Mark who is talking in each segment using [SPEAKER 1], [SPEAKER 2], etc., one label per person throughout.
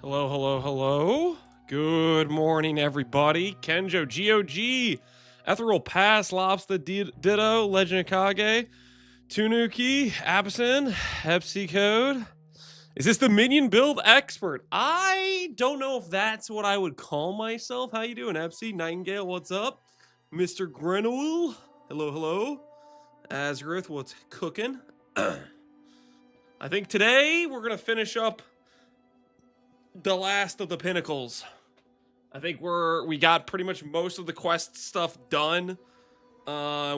[SPEAKER 1] Hello, hello, hello. Good morning, everybody. Kenjo, GOG, Ethereal Pass, Lobster, Ditto, Legend of Kage, Tunuki, Absent, Hepsi Code. Is this the minion build expert? I don't know if that's what I would call myself. How you doing, Hepsi? Nightingale, what's up? Mr. Grenouille, hello, hello. Azgrith, what's cooking? I think today we're going to finish up the last of the Pinnacles. I think we got pretty much most of the quest stuff done.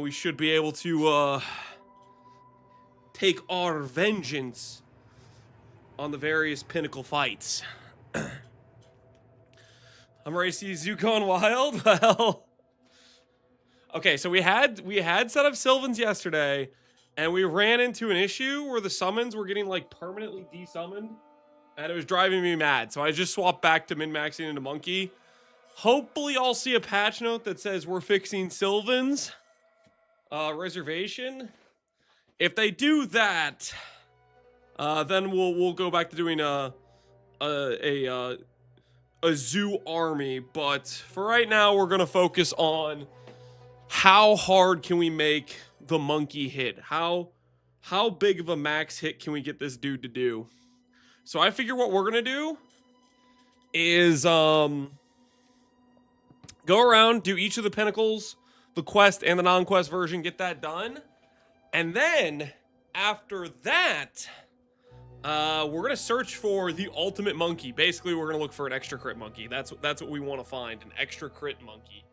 [SPEAKER 1] We should be able to take our vengeance on the various Pinnacle fights. I'm ready to see Zukon Wild. Well, okay, so we had set up Sylvans yesterday, and we ran into an issue where the summons were getting like permanently desummoned. And it was driving me mad. So I just swapped back to min-maxing into Monkey. Hopefully I'll see a patch note that says we're fixing Sylvan's reservation. If they do that, then we'll go back to doing a zoo army. But for right now, we're gonna focus on how hard can we make the monkey hit? How big of a max hit can we get this dude to do? So I figure what we're going to do is go around, do each of the Pinnacles, the quest and the non-quest version, get that done. And then after that, we're going to search for the ultimate monkey. Basically, we're going to look for an extra crit monkey. That's what we want to find, an extra crit monkey.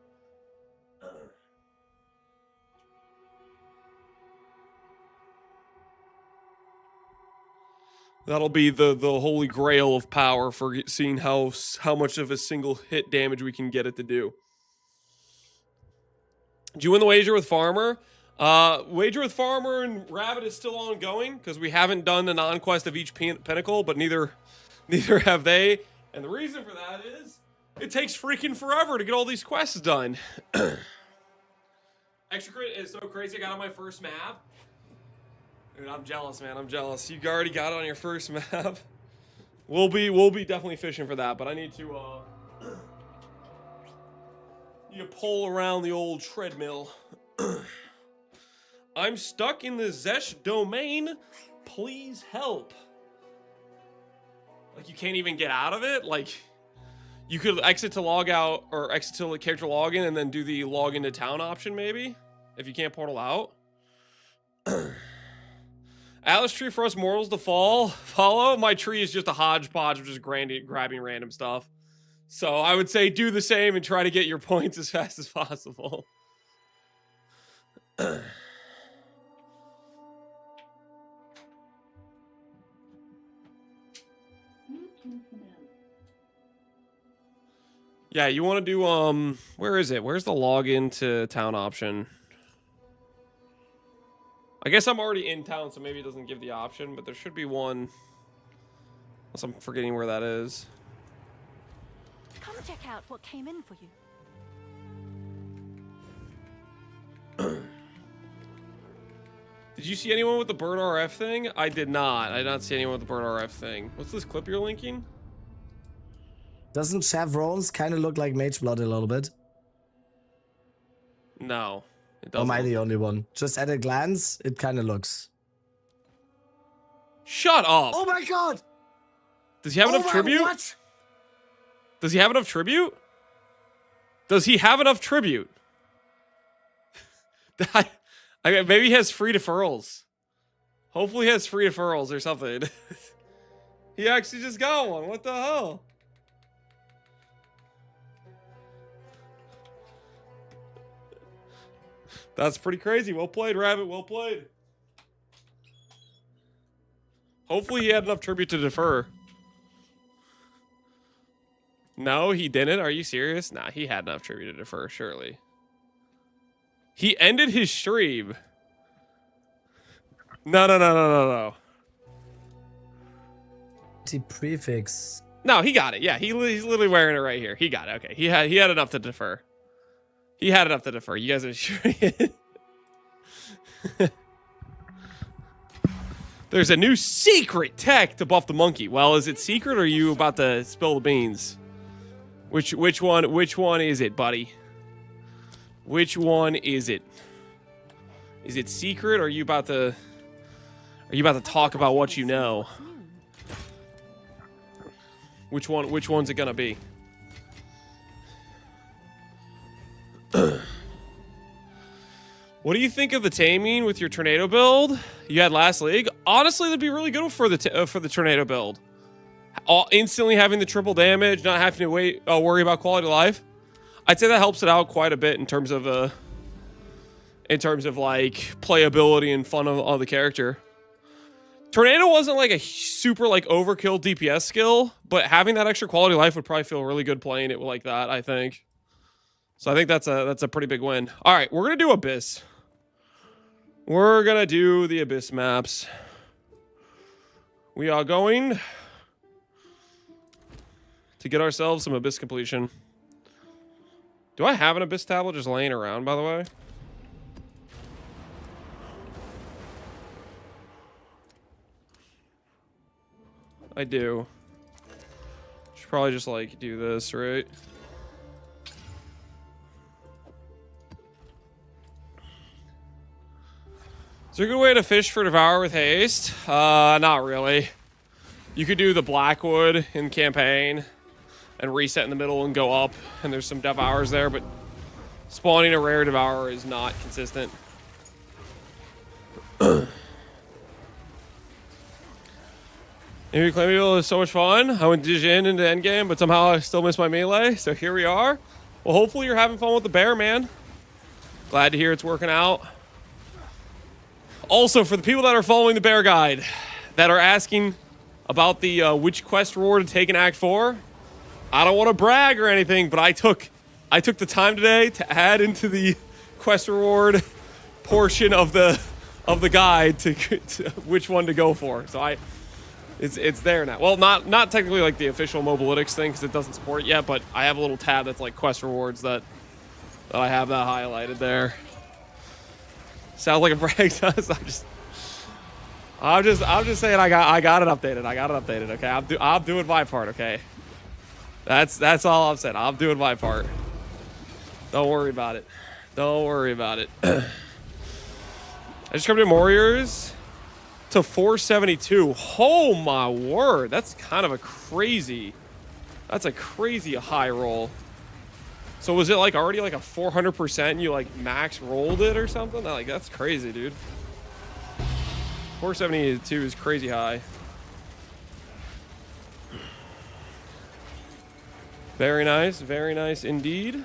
[SPEAKER 1] That'll be the holy grail of power for seeing how much of a single hit damage we can get it to do. Did you win the wager with Farmer? Wager with Farmer and Rabbit is still ongoing because we haven't done the non-quest of each pinnacle, but neither have they. And the reason for that is it takes freaking forever to get all these quests done. Extra crit is so crazy. I got on my first map. Dude, I'm jealous, man. I'm jealous. You already got it on your first map. We'll be definitely fishing for that, but I need to pull around the old treadmill. I'm stuck in the Zesh domain. Please help. Like, you can't even get out of it? Like, you could exit to log out or exit to the character login and then do the log into town option, maybe? If you can't portal out. Atlas tree for us mortals to follow. My tree is just a hodgepodge of just grabbing random stuff. So I would say do the same and try to get your points as fast as possible. Yeah, you want to do, where is it? Where's the login to town option? I guess I'm already in town, so maybe it doesn't give the option, but there should be one. Unless I'm forgetting where that is.
[SPEAKER 2] Come check out what came in for you.
[SPEAKER 1] Did you see anyone with the bird RF thing? I did not. I did not see anyone with the bird RF thing. What's this clip you're linking?
[SPEAKER 3] Doesn't Chevrons kind of look like Mage Blood a little bit?
[SPEAKER 1] No.
[SPEAKER 3] Or am I the only one? Just at a glance, it kind of looks.
[SPEAKER 1] Shut up!
[SPEAKER 3] Oh my god!
[SPEAKER 1] Does he have enough tribute?
[SPEAKER 3] What?
[SPEAKER 1] Does he have enough tribute? Does he have enough tribute? I mean, maybe he has free deferrals. Hopefully he has free deferrals or something. He actually just got one. What the hell? That's pretty crazy. Well played, Rabbit. Well played. Hopefully he had enough tribute to defer. No, he didn't. Are you serious? Nah, he had enough tribute to defer, surely. He ended his stream. No.
[SPEAKER 3] The prefix.
[SPEAKER 1] No, he got it. Yeah, he's literally wearing it right here. He got it. Okay, he had enough to defer. He had enough to defer. You guys are sure. There's a new secret tech to buff the monkey. Well, is it secret or are you about to spill the beans? Which one is it, buddy? Which one is it? Is it secret or are you about to talk about what you know? Which one's it gonna be? What do you think of the taming with your tornado build you had last league? Honestly, that'd be really good for the tornado build. Instantly having the triple damage, not having to worry about quality of life. I'd say that helps it out quite a bit in terms of like playability and fun of the character. Tornado wasn't like a super like overkill DPS skill, but having that extra quality of life would probably feel really good playing it like that, I think. So I think that's a pretty big win. All right, we're gonna do Abyss. We're gonna do the Abyss maps. We are going to get ourselves some Abyss completion. Do I have an Abyss tablet just laying around, by the way? I do. Should probably just like do this, right? Is there a good way to fish for Devour with haste? Not really. You could do the Blackwood in campaign and reset in the middle and go up, and there's some Devours there, but spawning a rare Devourer is not consistent. Maybe Claymio is so much fun. I went Dijin into endgame, but somehow I still missed my melee, so here we are. Well, hopefully you're having fun with the bear, man. Glad to hear it's working out. Also, for the people that are following the bear guide, that are asking about the which quest reward to take in Act 4, I don't want to brag or anything, but I took the time today to add into the quest reward portion of the guide to which one to go for. So it's there now. Well, not technically like the official Mobalytics thing because it doesn't support it yet, but I have a little tab that's like quest rewards that I have that highlighted there. Sounds like a brag to us. I'm just saying I got it updated. I got it updated. Okay, I'm doing my part. Okay, that's all I'm saying. I'm doing my part. Don't worry about it. Don't worry about it. I just come to Warriors to 472. Oh my word, that's kind of a crazy. That's a crazy high roll. So was it like already like a 400% and you like max rolled it or something? Like that's crazy, dude. 472 is crazy high. Very nice indeed.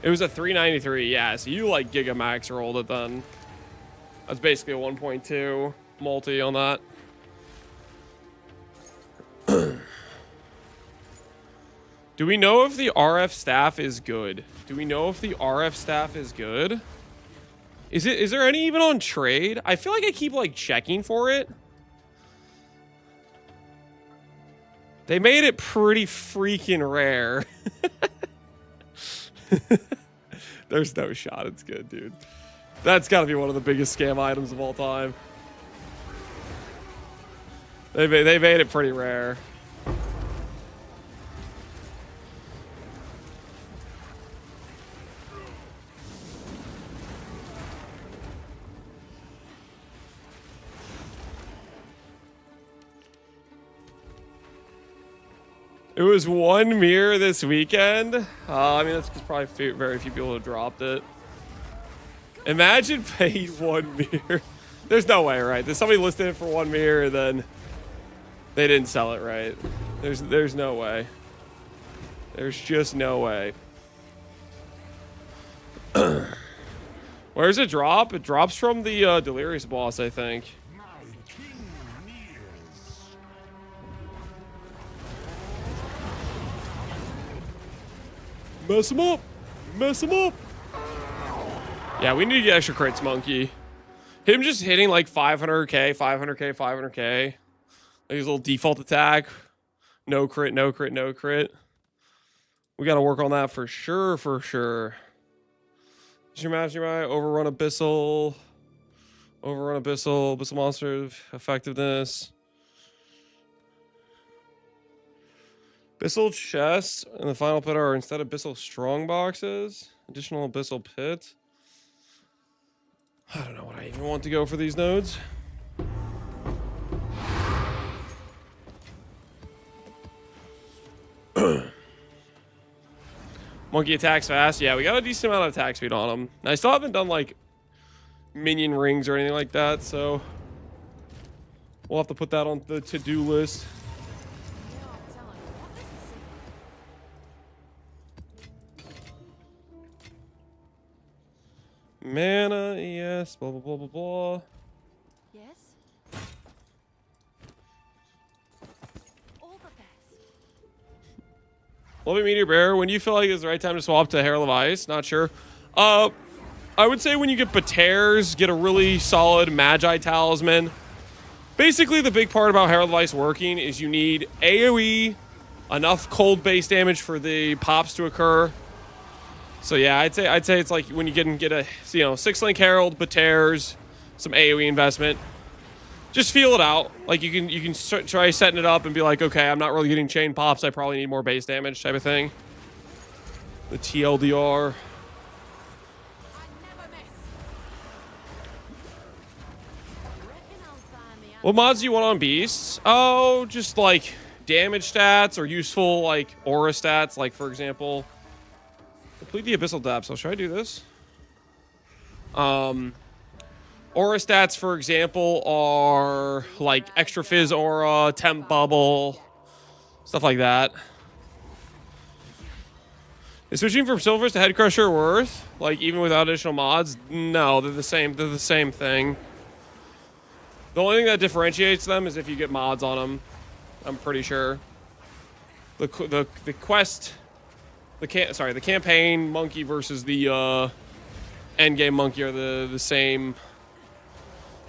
[SPEAKER 1] It was a 393, yeah, so you like Giga Max rolled it then. That's basically a 1.2 multi on that. Do we know if the RF staff is good? Do we know if the RF staff is good? Is there any even on trade? I feel like I keep like checking for it. They made it pretty freaking rare. There's no shot it's good, dude. That's got to be one of the biggest scam items of all time. They made it pretty rare. It was one mirror this weekend. I mean, that's because probably very few people have dropped it. Imagine paying one mirror. There's no way, right? There's somebody listed it for one mirror, then they didn't sell it right. There's no way. There's just no way. Where's it drop? It drops from the Delirious boss, I think. Mess him up! Mess him up! Yeah, we need to get extra crits, Monkey. Him just hitting like 500k, 500k, 500k. Like his little default attack. No crit, no crit, no crit. We got to work on that for sure, for sure. Is your mastery right? Overrun Abyssal. Overrun Abyssal. Abyssal monster effectiveness. Abyssal chests in the final pit are instead of Abyssal strong boxes. Additional Abyssal pit. I don't know what I even want to go for these nodes. Monkey attacks fast. Yeah, we got a decent amount of attack speed on him. I still haven't done like minion rings or anything like that, so we'll have to put that on the to-do list. Mana, yes, blah, blah, blah, blah, blah.
[SPEAKER 2] Yes? All the best.
[SPEAKER 1] Love it, Meteor Bear. When do you feel like it's the right time to swap to Herald of Ice? Not sure. I would say when you get Batears, get a really solid Magi Talisman. Basically, the big part about Herald of Ice working is you need AoE, enough cold base damage for the pops to occur. So yeah, I'd say it's like when you get a 6-link Herald, Batears, some AoE investment. Just feel it out. Like you can try setting it up and be like, okay, I'm not really getting chain pops. I probably need more base damage type of thing. The TLDR. What mods do you want on beasts? Oh, just like damage stats or useful like aura stats. Like for example, complete the Abyssal Depth. So should I do this? Aura stats, for example, are like extra fizz aura, temp bubble, stuff like that. Is switching from silvers to head crusher worth? Like even without additional mods? No, they're the same. They're the same thing. The only thing that differentiates them is if you get mods on them. I'm pretty sure. The quest, the campaign monkey versus the end game monkey are the same.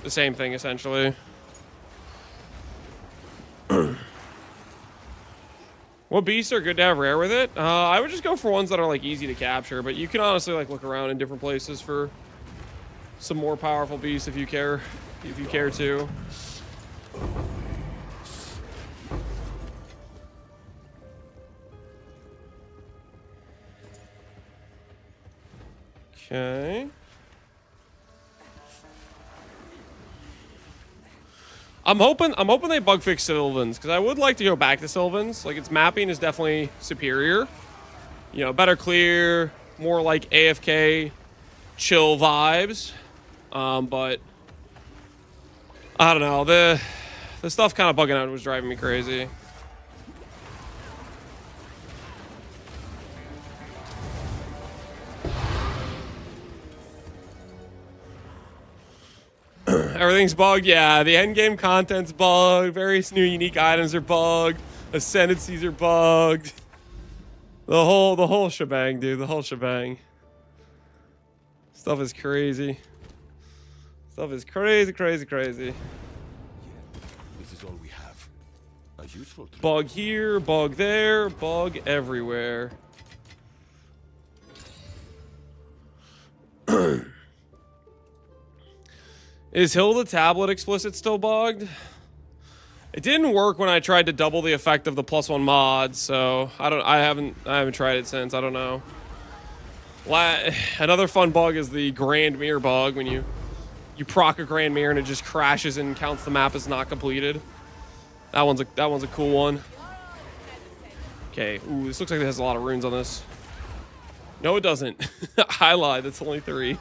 [SPEAKER 1] The same thing essentially. What beasts are good to have rare with it? I would just go for ones that are like easy to capture, but you can honestly like look around in different places for some more powerful beasts if you care to. Okay. I'm hoping they bug fix Sylvans, because I would like to go back to Sylvans. Like its mapping is definitely superior. You know, better clear, more like AFK chill vibes. But I don't know, the stuff kind of bugging out was driving me crazy. Everything's bugged. Yeah, the endgame content's bugged. Various new unique items are bugged. Ascendancies are bugged. The whole shebang, dude. The whole shebang. Stuff is crazy. Stuff is crazy, crazy, crazy.
[SPEAKER 4] Yeah, this is all we have. A useful tool.
[SPEAKER 1] Bug here, bug there, bug everywhere. Is Hilda Tablet Explicit still bugged? It didn't work when I tried to double the effect of the +1 mod, so I haven't tried it since. I don't know. Another fun bug is the Grand Mirror bug, when you proc a Grand Mirror and it just crashes and counts the map as not completed. That one's a cool one. Okay, ooh, this looks like it has a lot of runes on this. No, it doesn't. I lied. That's only 3.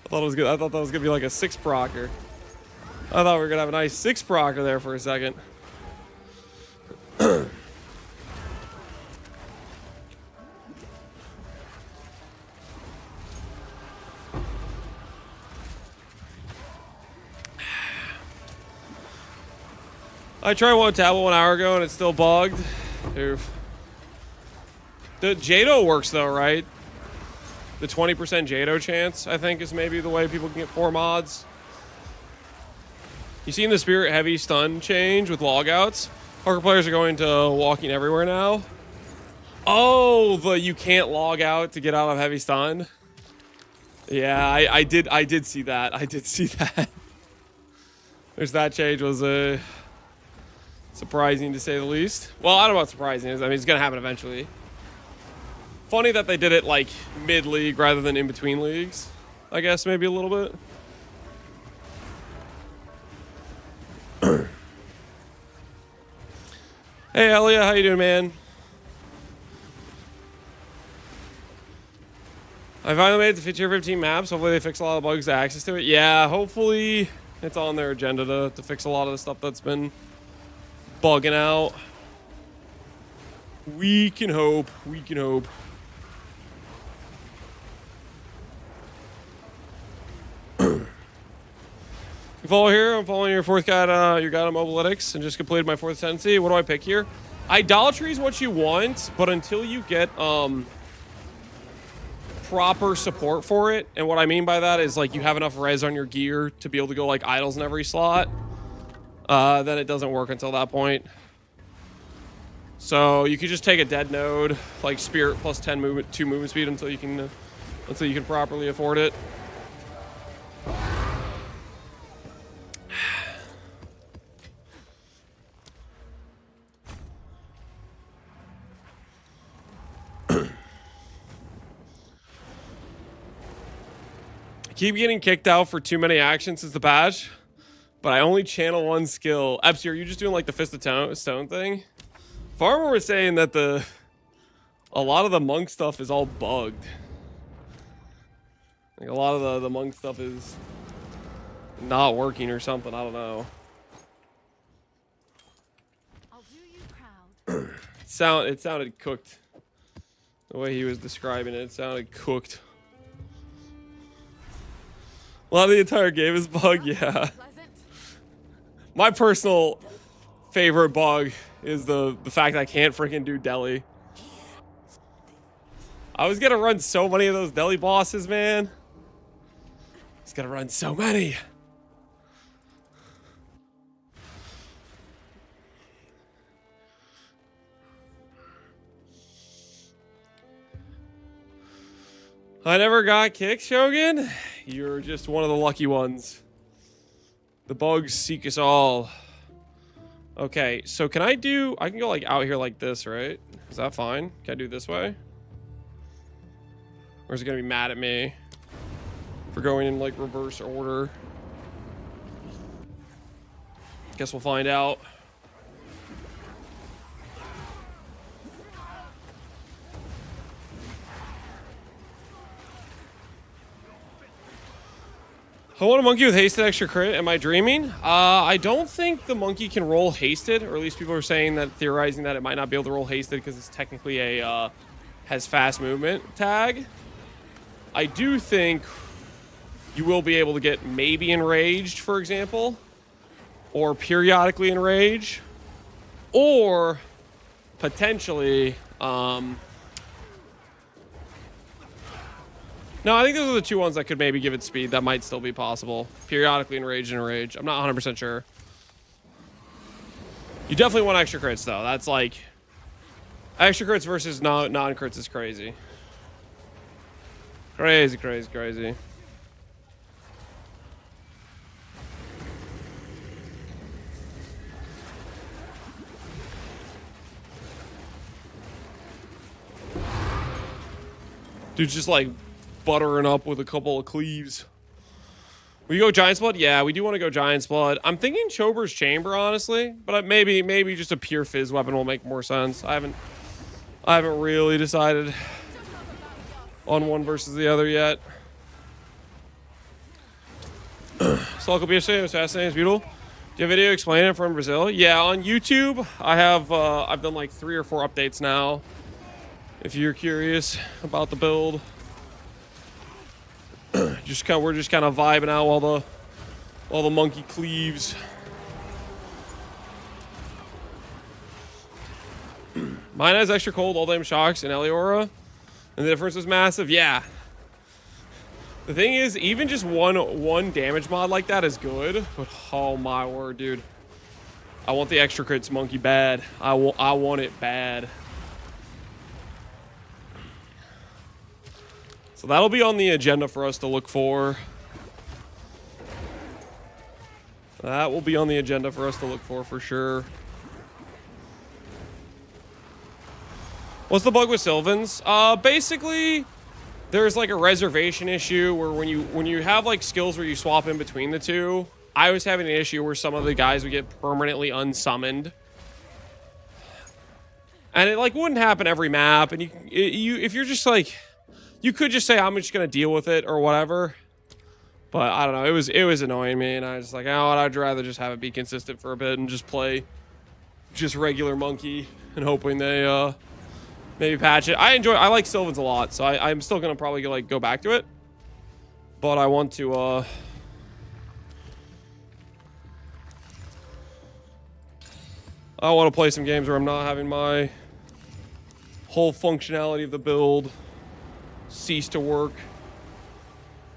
[SPEAKER 1] I thought it was good. I thought that was gonna be like a 6 procer. I thought we were gonna have a nice 6 procer there for a second. I tried one tablet 1 hour ago and it's still bugged. Oof. The Jado works though, right? The 20% Jado chance, I think, is maybe the way people can get 4 mods. You seen the Spirit Heavy stun change with logouts? Poker players are going to walking everywhere now. Oh, you can't log out to get out of heavy stun. Yeah, I did see that. I did see that. There's that change was surprising to say the least. Well, I don't know what surprising is. I mean, it's gonna happen eventually. Funny that they did it like mid-league rather than in between leagues. I guess maybe a little bit. Hey, Elia, how you doing, man? I finally made it to Tier 15 maps. Hopefully they fix a lot of bugs to access to it. Yeah, hopefully it's on their agenda to fix a lot of the stuff that's been bugging out. We can hope. We can hope. You follow here? I'm following your fourth guide, your guide on mobilytics, and just completed my fourth tendency. What do I pick here? Idolatry is what you want, but until you get proper support for it, and what I mean by that is like you have enough res on your gear to be able to go like idols in every slot, then it doesn't work until that point. So you could just take a dead node, like Spirit plus 2 movement speed until you can properly afford it. Keep getting kicked out for too many actions since the patch, but I only channel one skill. Epsy, are you just doing like the Fist of Stone thing? Farmer was saying that a lot of the monk stuff is all bugged. Like a lot of the monk stuff is not working or something. I don't know.
[SPEAKER 2] I'll do you proud.
[SPEAKER 1] It sounded cooked. The way he was describing it sounded cooked. A lot of the entire game is bugged, yeah. My personal favorite bug is the fact that I can't freaking do deli. I was gonna run so many of those deli bosses, man. I was gonna run so many. I never got kicked, Shogun. You're just one of the lucky ones. The bugs seek us all. Okay, so I can go like out here like this, right? Is that fine? Can I do it this way? Or is it gonna be mad at me for going in like reverse order? Guess we'll find out. I want a monkey with hasted extra crit. Am I dreaming? I don't think the monkey can roll hasted, or at least people are saying that, theorizing that it might not be able to roll hasted because it's technically a has fast movement tag. I do think you will be able to get maybe enraged, for example, or periodically enrage, or potentially no, I think those are the two ones that could maybe give it speed. That might still be possible. Periodically enrage and enrage. I'm not 100% sure. You definitely want extra crits, though. That's like... Extra crits versus non-crits is crazy. Crazy, crazy, crazy. Dude's just like... buttering up with a couple of cleaves. We go Giant's Blood? Yeah, we do want to go Giant's Blood. I'm thinking Chober's Chamber, honestly, but maybe just a pure fizz weapon will make more sense. I haven't really decided on one versus the other yet. Stalker BSA was fascinating. It's beautiful. Do you have a video explaining it from Brazil? Yeah, on YouTube. I have. I've done like 3 or 4 updates now. If you're curious about the build. We're just kind of vibing out while the monkey cleaves. Mine has extra cold all damn shocks and Eliora, and the difference is massive. Yeah, The thing is, even just one damage mod like that is good. But oh my word, dude. I want the extra crits monkey bad. I want it bad. So that'll be on the agenda for us to look for. That will be on the agenda for us to look for sure. What's the bug with Sylvans? Basically, there's like a reservation issue where when you have like skills where you swap in between the two, I was having an issue where some of the guys would get permanently unsummoned. And it like wouldn't happen every map, and if you're just like, you could just say I'm just gonna deal with it or whatever. But I don't know, it was annoying me, and I was like, oh, I'd rather just have it be consistent for a bit and just play just regular monkey and hoping they maybe patch it. I like Sylvans a lot, so I'm still gonna probably like go back to it. But I want to I want to play some games where I'm not having my whole functionality of the build cease to work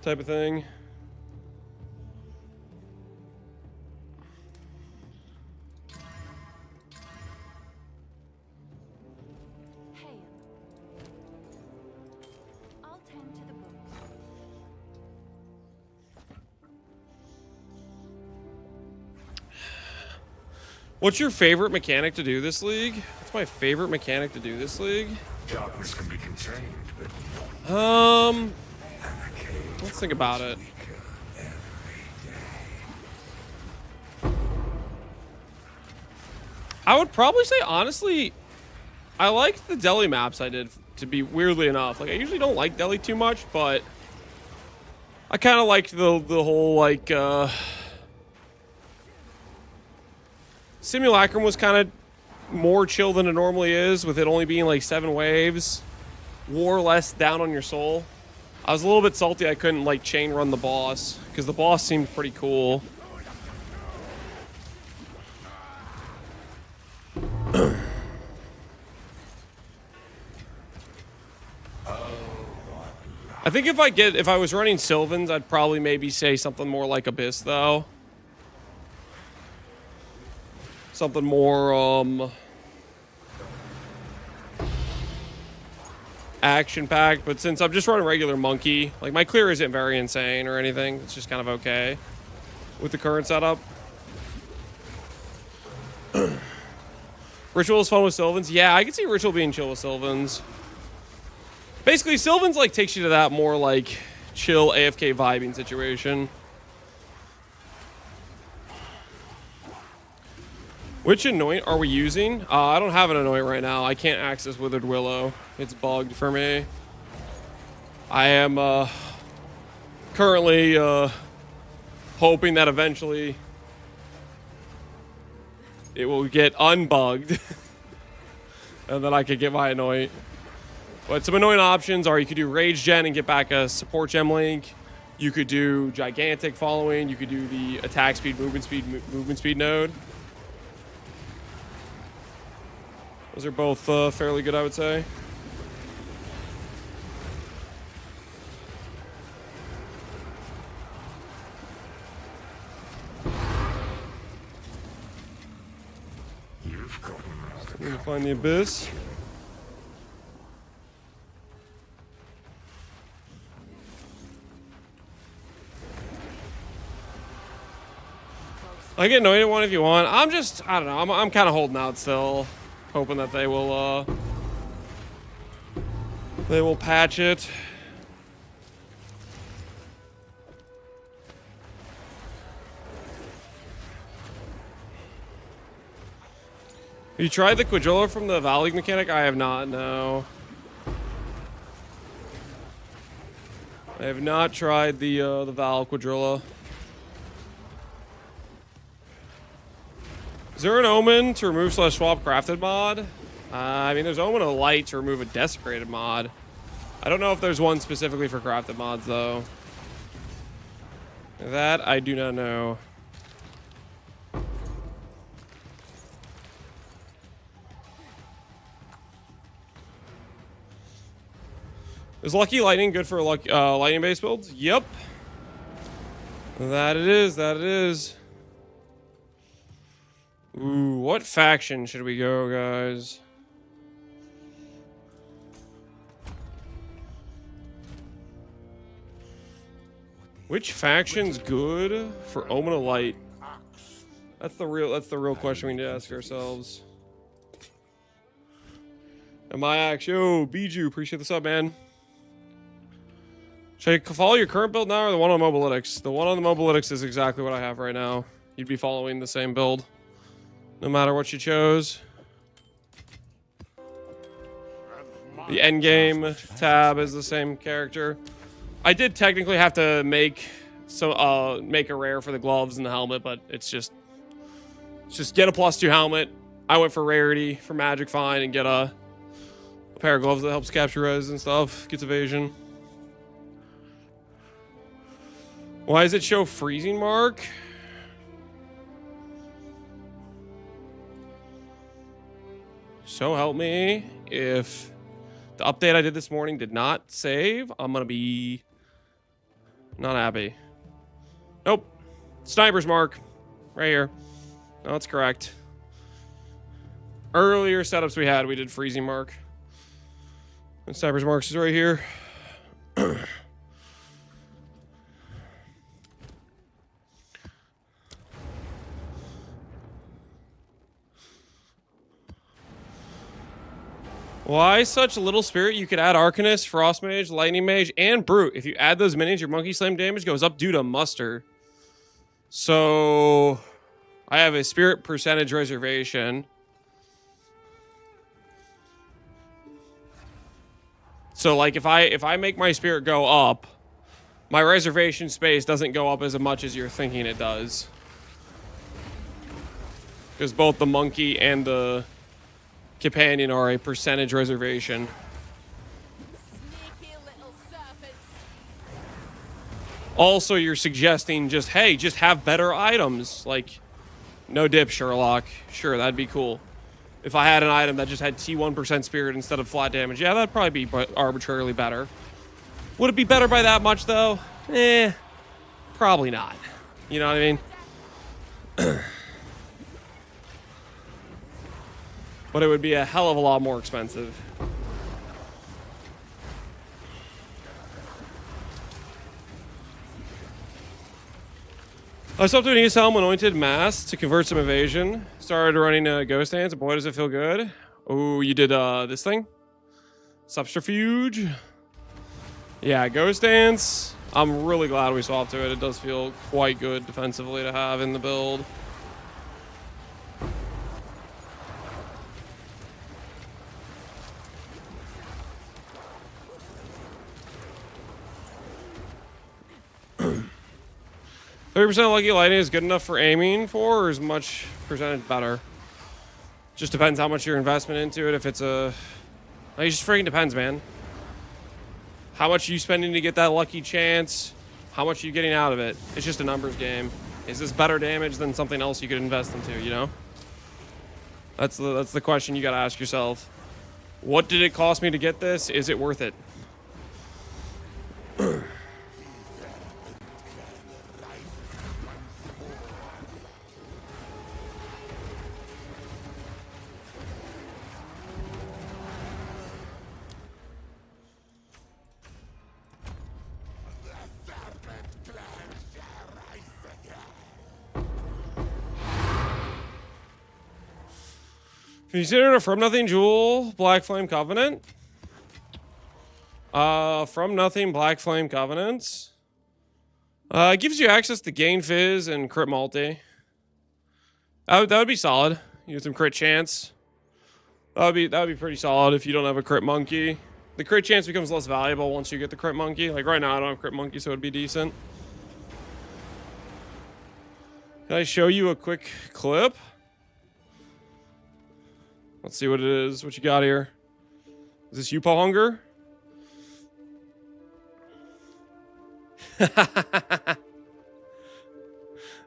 [SPEAKER 1] type of thing.
[SPEAKER 2] Hail. I'll tend to the books.
[SPEAKER 1] What's your favorite mechanic to do this league? What's my favorite mechanic to do this league?
[SPEAKER 4] Darkness can be contained, but
[SPEAKER 1] Let's think about it. I would probably say, honestly, I liked the Delhi maps I did, to be weirdly enough. Like, I usually don't like Delhi too much, but I kind of liked the whole, like, Simulacrum was kind of more chill than it normally is, with it only being like 7 waves. War less down on your soul. I was a little bit salty I couldn't like chain run the boss, because the boss seemed pretty cool. I think if I was running Sylvans, I'd probably maybe say something more like Abyss though. Something more action-packed, but since I'm just running regular monkey, like my clear isn't very insane or anything. It's just kind of okay with the current setup. Ritual is fun with Sylvans. Yeah, I can see Ritual being chill with Sylvans. Basically, Sylvans like takes you to that more like chill AFK vibing situation. Which anoint are we using? I don't have an anoint right now. I can't access Withered Willow. It's bugged for me. I am currently hoping that eventually it will get unbugged. And then I could get my anoint. But some anoint options are you could do Rage Gen and get back a support gem link. You could do Gigantic following. You could do the attack speed, movement speed node. Those are both fairly good, I would say. I'm gonna find the Abyss. I get anointed one if you want. I don't know. I'm kind of holding out still. Hoping that they will patch it. Have you tried the Quadrilla from the Val League mechanic? I have not, no. I have not tried the Val Quadrilla. Is there an Omen to remove / swap crafted mod? I mean, there's Omen of Light to remove a desecrated mod. I don't know if there's one specifically for crafted mods, though. That I do not know. Is Lucky Lightning good for lightning-based builds? Yep. That it is. That it is. Ooh, what faction should we go, guys? Which faction's good for Omen of Light? That's the real question we need to ask ourselves. And my axe, yo, Bijou, appreciate the sub, man. Should I follow your current build now or the one on Mobilytics? The one on the Mobilytics is exactly what I have right now. You'd be following the same build, no matter what you chose. The endgame tab is the same character. I did technically have to make a rare for the gloves and the helmet, but it's just get a +2 helmet. I went for rarity for magic find and get a pair of gloves that helps capture res and stuff, gets evasion. Why does it show freezing mark? So help me, if the update I did this morning did not save, I'm gonna be not happy. Nope. Sniper's mark. Right here. No, that's correct. Earlier setups we had, we did freezing mark. And Sniper's marks is right here. Why such little spirit? You could add Arcanist, Frost Mage, Lightning Mage, and Brute. If you add those minions, your Monkey Slam damage goes up due to muster. So I have a spirit percentage reservation. So like if I make my spirit go up, my reservation space doesn't go up as much as you're thinking it does. Because both the monkey and the companion are a percentage reservation.
[SPEAKER 2] Sneaky little serpents.
[SPEAKER 1] Also, you're suggesting just, hey, just have better items. Like, no dip, Sherlock. Sure, that'd be cool. If I had an item that just had T1% spirit instead of flat damage, yeah, that'd probably be arbitrarily better. Would it be better by that much, though? Probably not. You know what I mean? But it would be a hell of a lot more expensive. I stopped doing East Helm Anointed Mass to convert some evasion. Started running Ghost Dance, and boy, does it feel good. Oh, you did this thing? Subterfuge? Yeah, Ghost Dance. I'm really glad we swapped to it. It does feel quite good defensively to have in the build. 30% Lucky Lightning is good enough for aiming for, or is much percentage better? Just depends how much your investment into it. If it's a... It just freaking depends, man. How much are you spending to get that lucky chance? How much are you getting out of it? It's just a numbers game. Is this better damage than something else you could invest into, you know? That's the question you gotta ask yourself. What did it cost me to get this? Is it worth it? Consider a From Nothing Jewel, Black Flame Covenant. From Nothing, Black Flame Covenants. It gives you access to Gain Fizz and Crit Multi. That would be solid. You get some crit chance. That would be pretty solid if you don't have a Crit Monkey. The crit chance becomes less valuable once you get the Crit Monkey. Like right now I don't have Crit Monkey, so it'd be decent. Can I show you a quick clip? Let's see what it is. What you got here? Is this Yupo Hunger?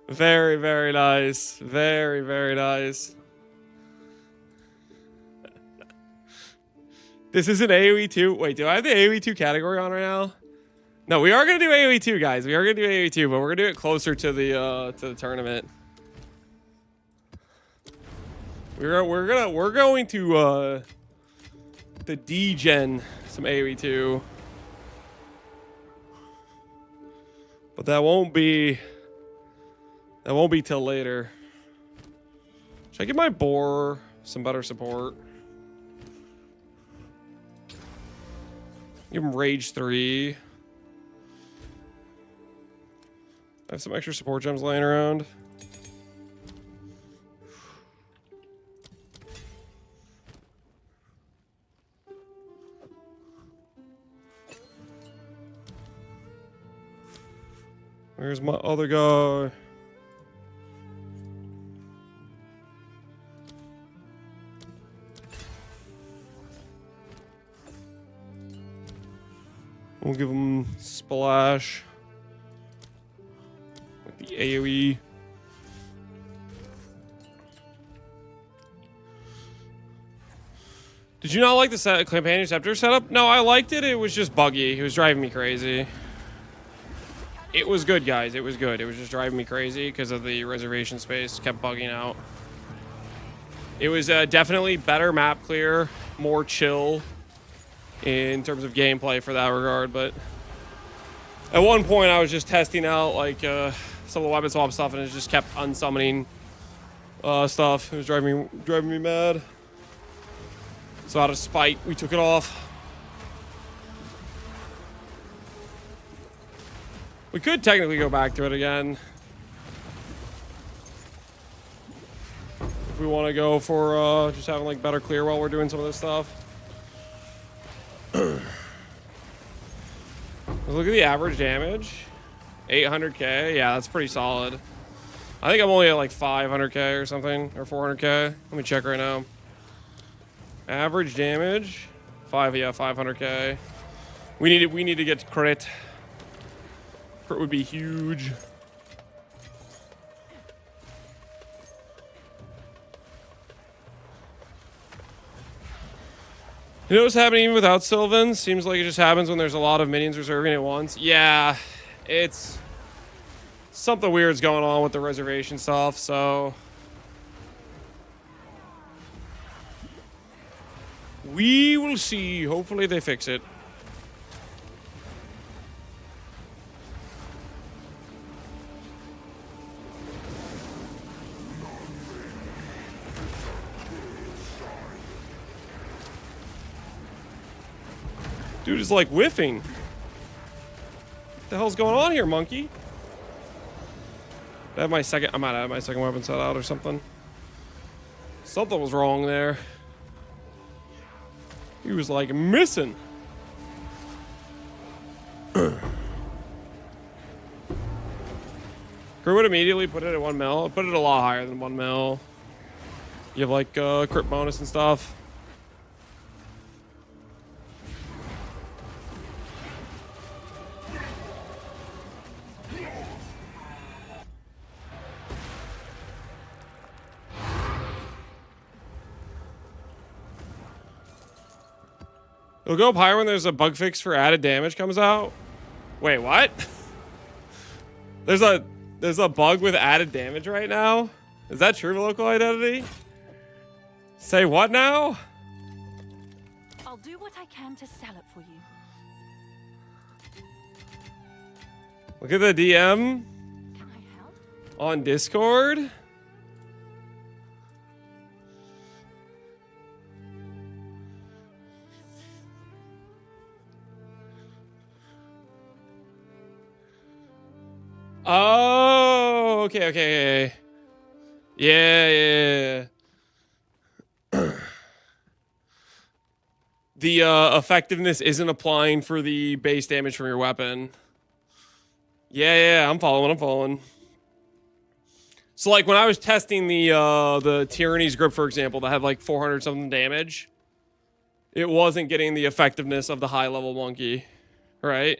[SPEAKER 1] Very, very nice. Very, very nice. This is an AoE 2. Wait, do I have the AoE 2 category on right now? No, we are gonna do AoE 2, guys. We are gonna do AoE 2, but we're gonna do it closer to the tournament. We're going to the D-gen some AoE 2. But that won't be till later. Should I give my boar some better support? Give him Rage 3. I have some extra support gems laying around. Where's my other guy? We'll give him Splash. With the AoE. Did you not like the Companion Scepter setup? No, I liked it. It was just buggy. It was driving me crazy. It was good, guys. It was good. It was just driving me crazy because of the reservation space. Kept bugging out. It was definitely better map clear, more chill in terms of gameplay for that regard. But at one point, I was just testing out like some of the weapon swap stuff, and it just kept unsummoning stuff. It was driving me mad. So out of spite, we took it off. We could technically go back to it again. If we want to go for just having like better clear while we're doing some of this stuff. Let's look at the average damage. 800k. Yeah, that's pretty solid. I think I'm only at like 500k or something, or 400k. Let me check right now. Average damage. 500k. We need to get crit. Crit would be huge. You know what's happening even without Sylvan? Seems like it just happens when there's a lot of minions reserving at once. Yeah, it's something weird's going on with the reservation stuff, so we will see. Hopefully they fix it. Dude is like whiffing. What the hell's going on here, monkey? I might have my second weapon set out or something. Something was wrong there. He was like missing. Crew would immediately put it at 1 mil. Put it a lot higher than 1 mil. You have like crit bonus and stuff. It'll go up higher when there's a bug fix for added damage comes out. Wait, what? There's a bug with added damage right now? Is that true to local identity? Say what now?
[SPEAKER 2] I'll do what I can to sell it for you.
[SPEAKER 1] Look at the DM
[SPEAKER 2] Can I help?
[SPEAKER 1] on Discord. Oh, okay. Yeah. The effectiveness isn't applying for the base damage from your weapon. Yeah, I'm following. So like when I was testing the Tyranny's grip, for example, that had like 400 something damage, it wasn't getting the effectiveness of the high level monkey, right?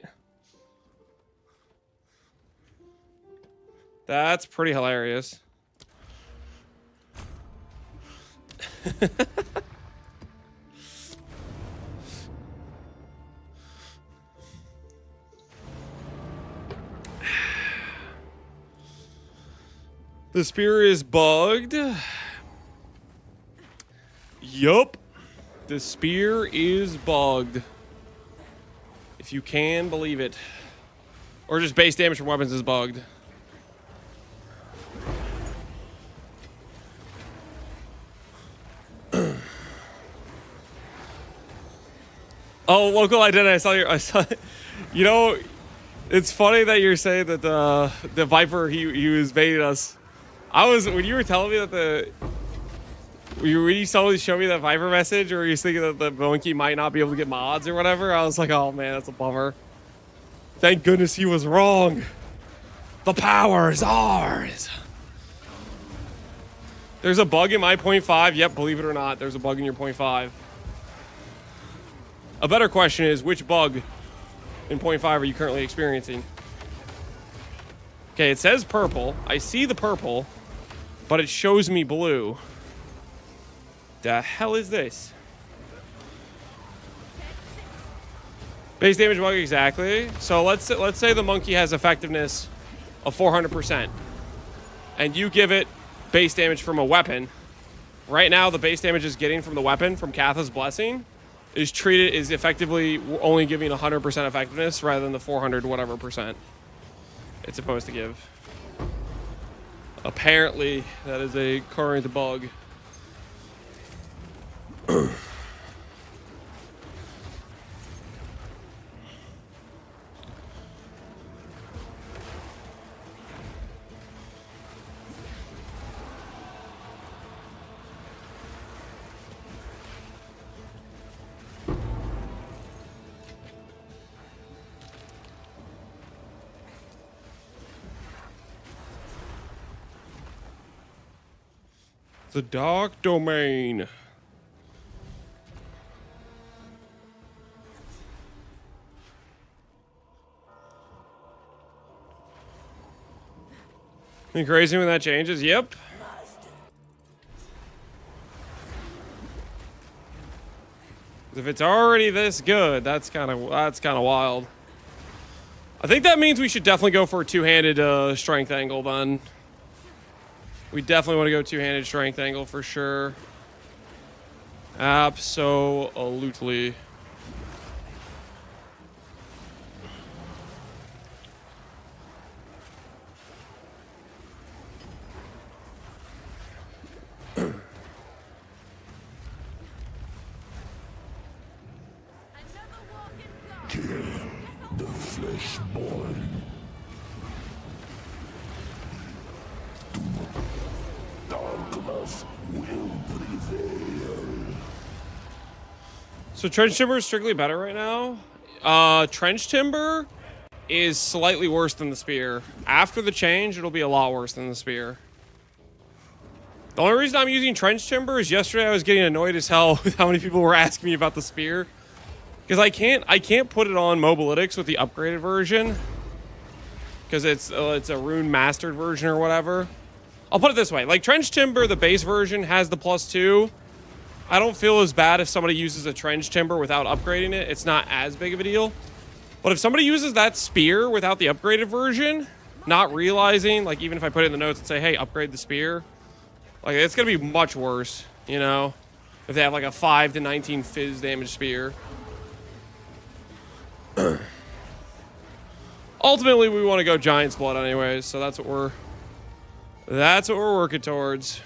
[SPEAKER 1] That's pretty hilarious. The spear is bugged. Yup. The spear is bugged. If you can believe it. Or just base damage from weapons is bugged. Oh, local identity. I saw you know, it's funny that you're saying that the Viper he was baiting us. When you were telling me that when you totally showed me that Viper message, or you was thinking that the monkey might not be able to get mods or whatever, I was like, oh man, that's a bummer. Thank goodness he was wrong. The power is ours. There's a bug in my 0.5. Yep, believe it or not, there's a bug in your 0.5. A better question is, which bug in 0.5 are you currently experiencing? Okay, it says purple. I see the purple, but it shows me blue. The hell is this? Base damage bug, exactly. So let's say the monkey has effectiveness of 400%, and you give it base damage from a weapon. Right now, the base damage it's getting from the weapon from Katha's Blessing is effectively only giving 100% effectiveness rather than the 400 whatever percent it's supposed to give. Apparently, that is a current bug. The dark domain. Think crazy when that changes? Yep. If it's already this good, that's kind of wild. I think that means we should definitely go for a two-handed strength angle then. We definitely want to go two-handed strength angle for sure. Absolutely.
[SPEAKER 4] The flesh-born. Darkness will prevail.
[SPEAKER 1] So trench timber is strictly better right now. Trench timber is slightly worse than the spear. After the change, it'll be a lot worse than the spear. The only reason I'm using trench timber is yesterday I was getting annoyed as hell with how many people were asking me about the spear. Because I can't put it on Mobalytics with the upgraded version. Because it's a rune mastered version or whatever. I'll put it this way. Like, trench timber, the base version, has the +2. I don't feel as bad if somebody uses a trench timber without upgrading it. It's not as big of a deal. But if somebody uses that spear without the upgraded version, not realizing, like, even if I put it in the notes and say, hey, upgrade the spear, like, it's going to be much worse, you know? If they have, like, a 5 to 19 fizz damage spear. Ultimately, we want to go Giant's Blood anyways, so that's what we're working towards.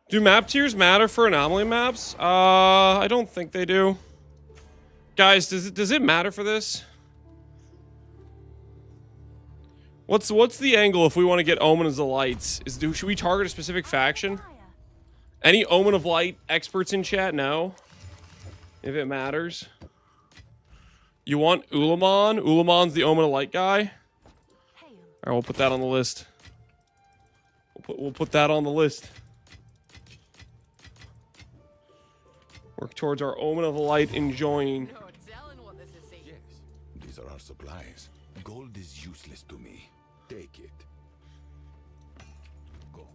[SPEAKER 1] Do map tiers matter for anomaly maps? I don't think they do. Guys, does it matter for this? What's the angle if we want to get Omen as the lights? Should we target a specific faction? Any Omen of Light experts in chat? No. If it matters. You want Ulamon? Ulamon's the Omen of Light guy? Alright, we'll put that on the list. We'll put that on the list. Work towards our Omen of Light enjoying.
[SPEAKER 5] No telling what this is saying.
[SPEAKER 4] Yes. These are our supplies. Gold is useless to me. Take it. Go.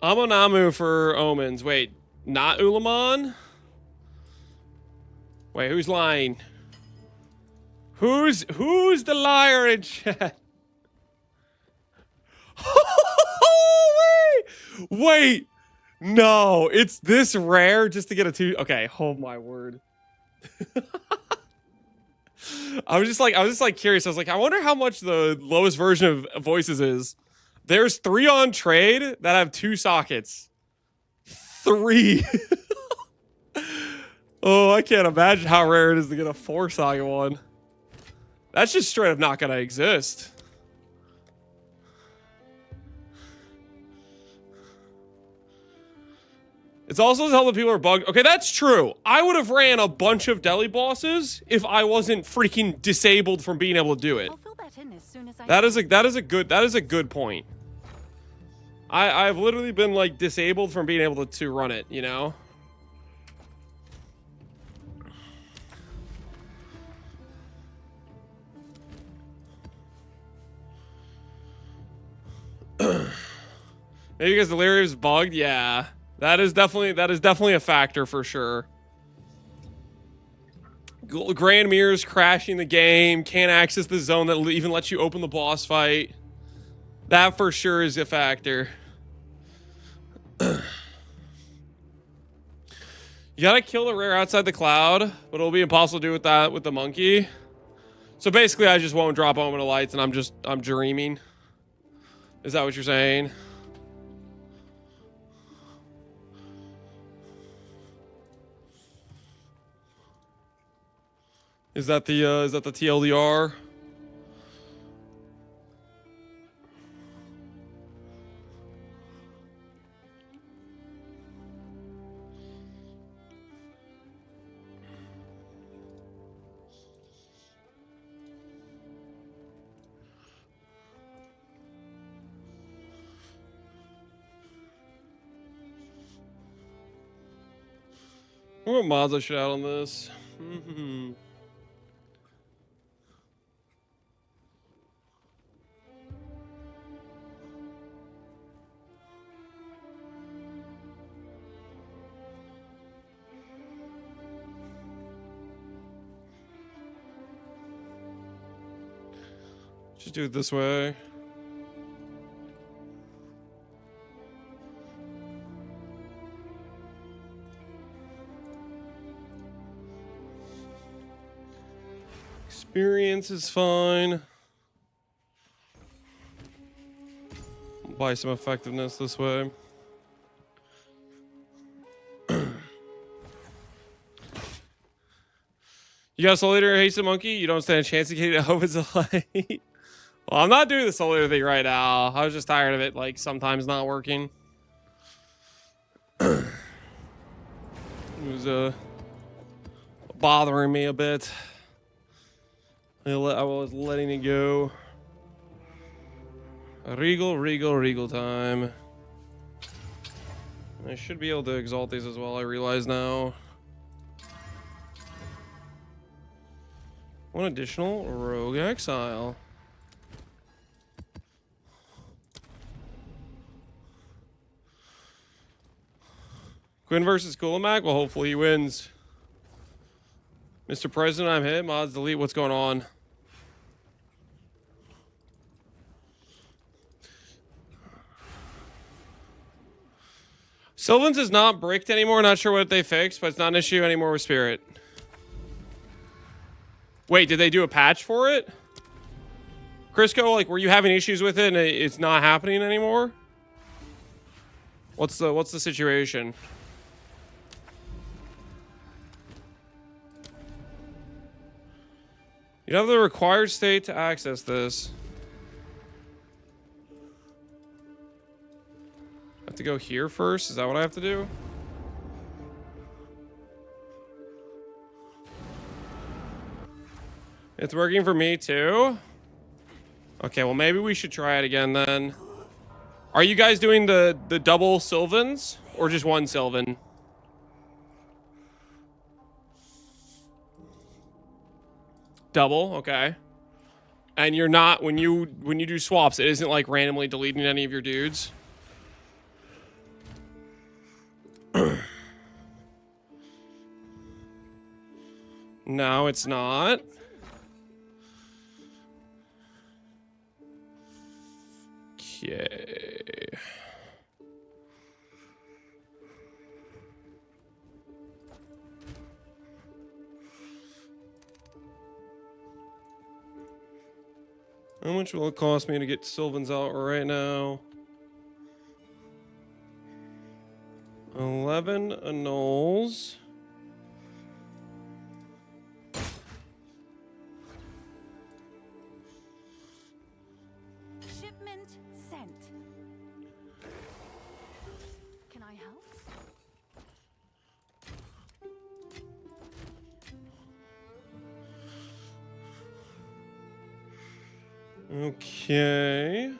[SPEAKER 1] Amonamu for omens. Wait, not Ulamon? Wait, who's lying? Who's the liar in chat? Wait, no, it's this rare just to get a 2. Okay, oh my word. I was just like curious. I was like, I wonder how much the lowest version of voices is. There's 3 on trade that have 2 sockets. 3. Oh, I can't imagine how rare it is to get a 4 socket one. That's just straight up not gonna exist. It's also telling the people are bugged. Okay, that's true. I would have ran a bunch of deli bosses if I wasn't freaking disabled from being able to do it.
[SPEAKER 2] I'll fill that in as soon as I
[SPEAKER 1] That is a good point. I've literally been like disabled from being able to run it, you know? Maybe because the Delirium is bugged, yeah. That is definitely a factor for sure. Grand Mirror's crashing the game, can't access the zone that even lets you open the boss fight. That for sure is a factor. You gotta kill the rare outside the cloud, but it'll be impossible to do with that with the monkey. So basically I just won't drop Omen of Lights and I'm dreaming. Is that what you're saying? Is that the TLDR? What mods I should add on this? Just do it this way. Experience is fine. Buy some effectiveness this way. You got a Soul Eater, Haste the Monkey? You don't stand a chance to get it over the light. Well, I'm not doing the Soul Eater thing right now. I was just tired of it, like, sometimes not working. It was, bothering me a bit. I was letting it go. Regal time. I should be able to exalt these as well, I realize now. One additional Rogue Exile. Quinn versus Kulimak? Well, hopefully he wins. Mr. President, I'm hit. Mods delete. What's going on? Sylvan's is not bricked anymore. Not sure what they fixed, but it's not an issue anymore with Spirit. Wait, did they do a patch for it? Crisco, like, were you having issues with it and it's not happening anymore? What's the situation? You have the required state to access this. I have to go here first? Is that what I have to do? It's working for me too? Okay, well maybe we should try it again then. Are you guys doing the double Sylvans or just one Sylvan? Double, okay. And you're not when you do swaps, it isn't like randomly deleting any of your dudes. No, it's not. Okay. How much will it cost me to get Sylvans out right now? 11 annuls.
[SPEAKER 2] Shipment sent. Can I help?
[SPEAKER 1] Okay.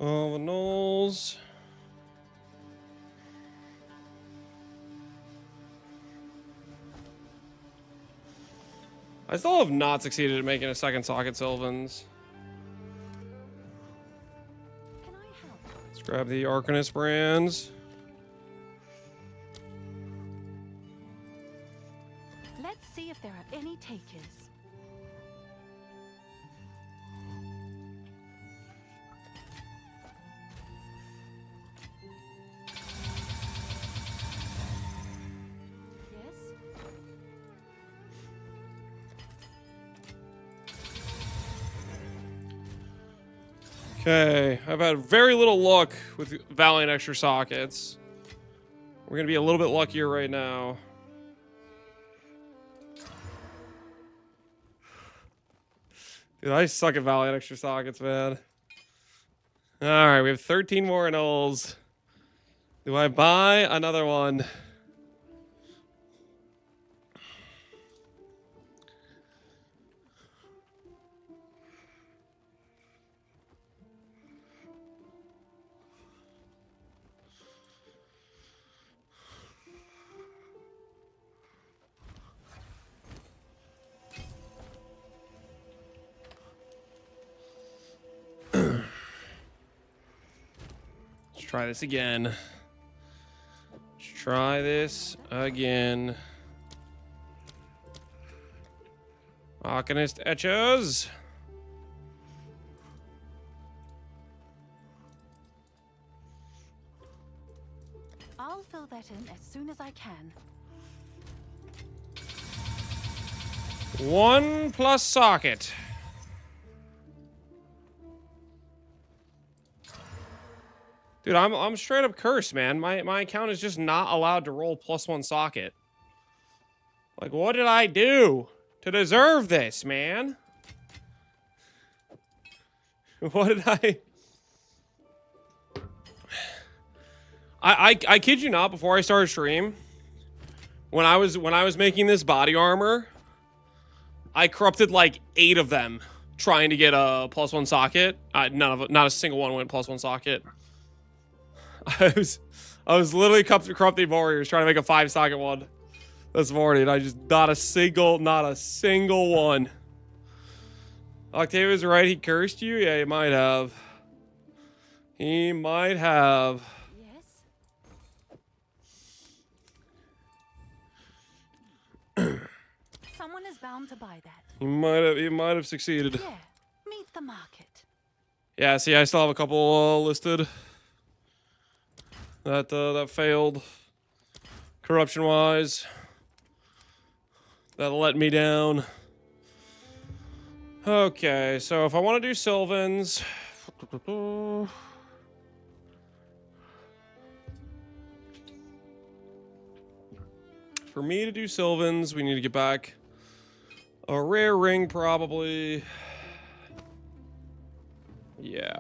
[SPEAKER 1] All the nulls. I still have not succeeded at making a second socket Sylvans.
[SPEAKER 2] Can I help?
[SPEAKER 1] Let's grab the Arcanist brands.
[SPEAKER 2] Let's see if there are any takers. Yes?
[SPEAKER 1] Okay, I've had very little luck with Valiant extra sockets. We're gonna be a little bit luckier right now. Dude, I suck at Valiant extra sockets, man. Alright, we have 13 more nulls. Do I buy another one? Let's try this again. Let's try this again. Arcanist Etchers.
[SPEAKER 2] I'll fill that in as soon as I can.
[SPEAKER 1] 1 plus socket. Dude, I'm straight up cursed, man. My account is just not allowed to roll +1 socket. Like, what did I do to deserve this, man? What did I kid you not, before I started stream, when I was making this body armor, I corrupted like 8 of them trying to get a +1 socket. Not a single one went +1 socket. I was literally corrupting warriors trying to make a 5 socket one. That's morning. And I just not a single one. Octavia's right. He cursed you. Yeah, he might have. He might have.
[SPEAKER 2] Yes? Someone is bound to buy that.
[SPEAKER 1] He might have succeeded.
[SPEAKER 2] Yeah, meet the market.
[SPEAKER 1] Yeah. See, I still have a couple listed. That failed. Corruption-wise. That let me down. Okay, so if I want to do Sylvans... For me to do Sylvans, we need to get back A rare ring, probably. Yeah.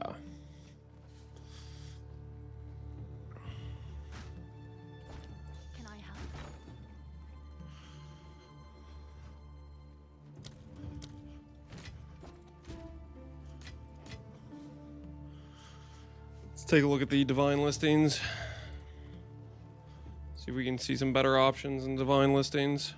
[SPEAKER 2] Can I help?
[SPEAKER 1] Let's take a look at the divine listings. See if we can see some better options in divine listings.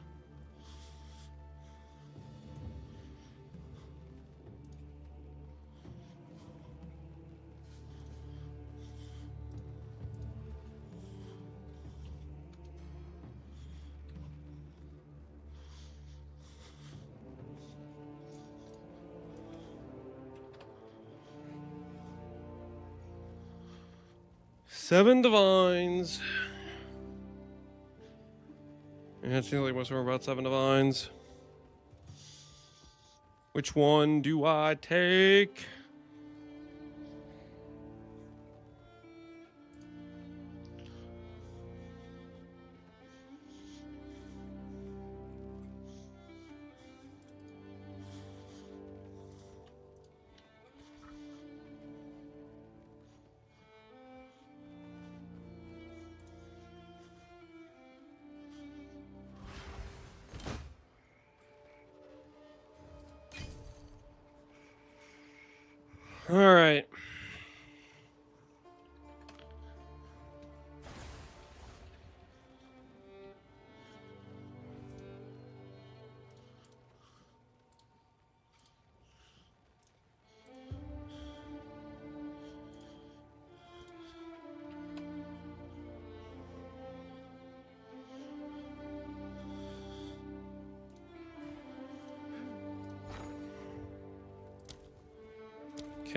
[SPEAKER 1] Seven divines. Yeah, it seems like most of them are about 7 divines. Which one do I take? All right.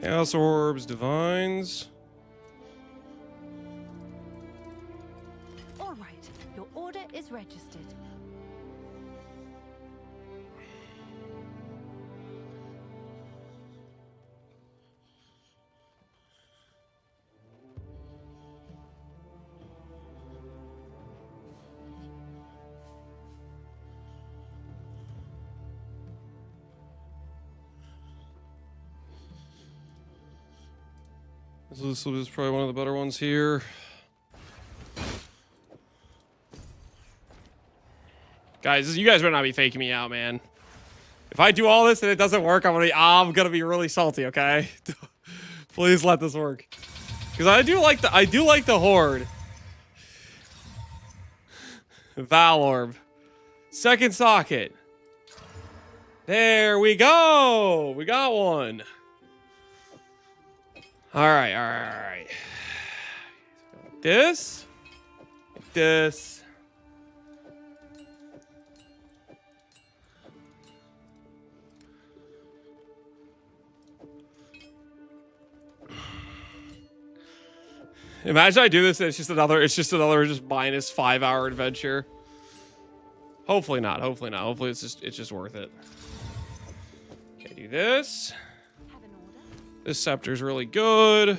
[SPEAKER 1] Chaos orbs, divines.
[SPEAKER 2] All right. Your order is registered.
[SPEAKER 1] This is probably one of the better ones here. Guys, you guys better not be faking me out, man. If I do all this and it doesn't work, I'm gonna be really salty, okay? Please let this work. Because I do like the horde. Valorb. Second socket. There we go. We got one. All right. Like this. Like this. Imagine I do this and it's just another minus 5 hour adventure. Hopefully not. Hopefully it's just worth it. Okay, do this.
[SPEAKER 2] Have an order?
[SPEAKER 1] This scepter's really good.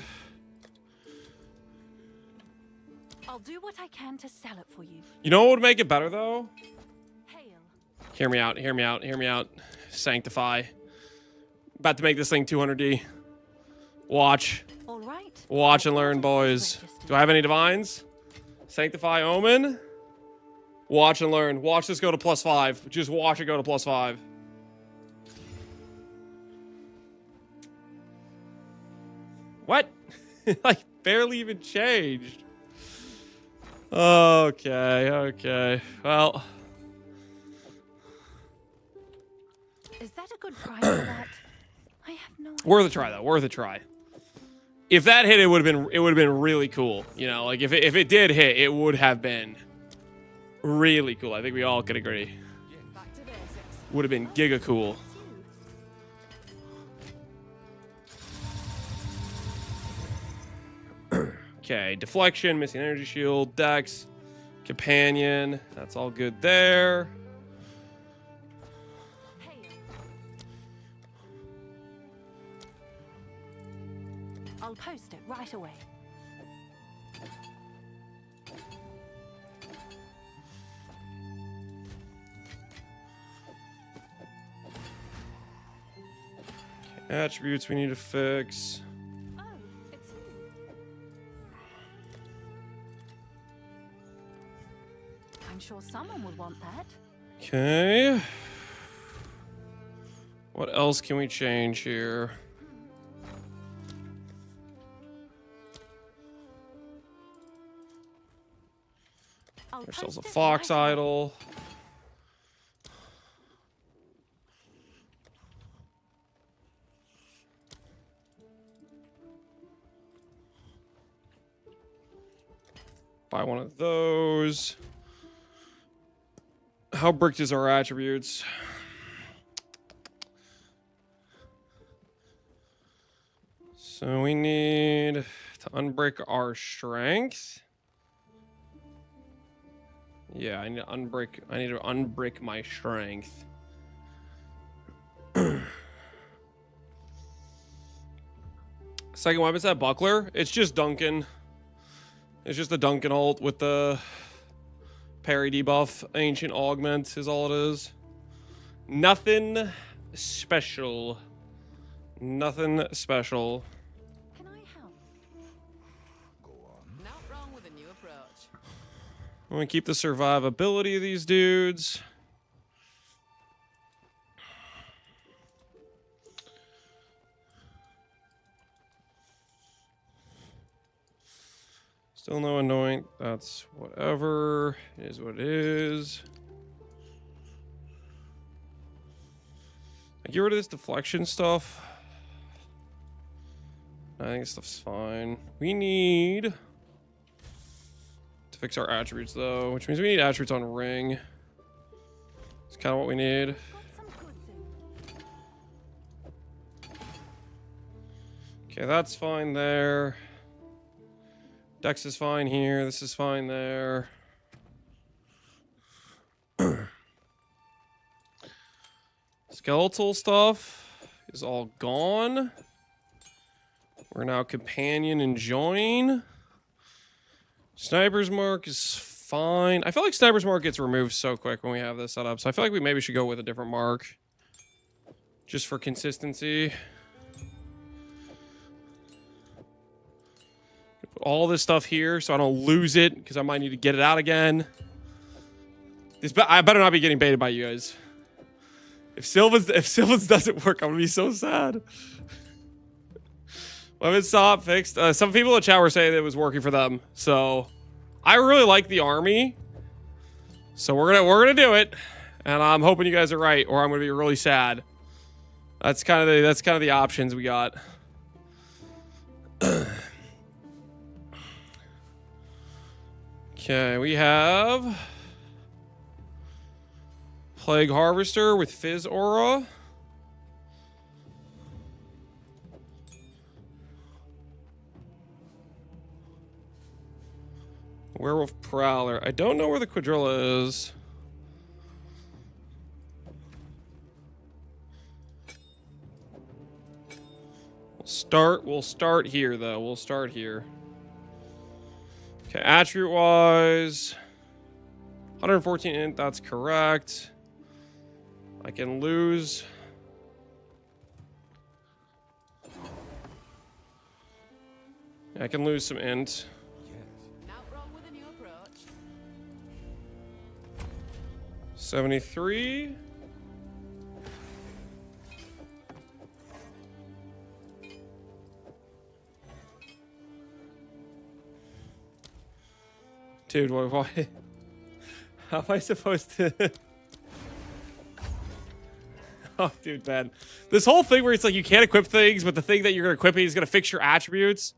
[SPEAKER 2] I'll do what I can to sell it for you.
[SPEAKER 1] You know what would make it better though?
[SPEAKER 2] Hail.
[SPEAKER 1] Hear me out. Sanctify. About to make this thing 200D. Watch.
[SPEAKER 2] All right.
[SPEAKER 1] Watch and learn, boys. Do I have any divines? Sanctify Omen. Watch and learn. Watch this go to +5. Just watch it go to +5. What? Like, barely even changed. Okay. Well.
[SPEAKER 2] Is that a good price for that? I have no idea.
[SPEAKER 1] Worth a try, though. Worth a try. If that hit, it would have been really cool. You know, like if it did hit, it would have been really cool. I think we all could agree.
[SPEAKER 2] Back to basics.
[SPEAKER 1] Would have been giga cool. Okay, deflection, missing energy shield, dex, companion. That's all good there.
[SPEAKER 2] Hail. I'll post it right away.
[SPEAKER 1] Attributes we need to fix.
[SPEAKER 2] Oh, it's you. I'm sure someone would want that.
[SPEAKER 1] Okay. What else can we change here?
[SPEAKER 2] I'll
[SPEAKER 1] Ourselves a
[SPEAKER 2] post it
[SPEAKER 1] fox
[SPEAKER 2] right away.
[SPEAKER 1] idol. Buy one of those. How bricked is our attributes? So we need to unbrick our strength. Yeah, I need to unbrick my strength. Second weapon's that buckler. It's just Duncan. It's just the Duncan ult with the parry debuff. Ancient augment is all it is. Nothing special. Nothing special.
[SPEAKER 2] Can I help?
[SPEAKER 4] Go on.
[SPEAKER 5] Not wrong with a new approach.
[SPEAKER 1] I'm gonna keep the survivability of these dudes. Still no annoying. That's whatever. It is what it is. Get rid of this deflection stuff. I think this stuff's fine. We need to fix our attributes though, which means we need attributes on ring. It's kind of what we need.
[SPEAKER 2] Got some goods in.
[SPEAKER 1] Okay, that's fine there. Dex is fine here. This is fine there. Skeletal stuff is all gone. We're now companion and join. Sniper's mark is fine. I feel like Sniper's mark gets removed so quick when we have this set up. So I feel like we maybe should go with a different mark. Just for consistency. Put all this stuff here so I don't lose it. Because I might need to get it out again. I better not be getting baited by you guys. If Sylvan's doesn't work, I'm gonna be so sad. Weapon stop fixed. Some people in chat were saying that it was working for them, so I really like the army. So we're gonna do it, and I'm hoping you guys are right, or I'm gonna be really sad. That's kind of the options we got. Okay, we have Plague Harvester with Fizz Aura. Werewolf Prowler. I don't know where the Quadrilla is. We'll start here though. We'll start here. Okay, attribute wise. 114 int, that's correct. I can lose. I can lose some int.
[SPEAKER 5] Not wrong with a new approach.
[SPEAKER 1] 73. Dude, why? How am I supposed to? Oh, dude, man. This whole thing where it's like you can't equip things, but the thing that you're gonna equip is gonna fix your attributes.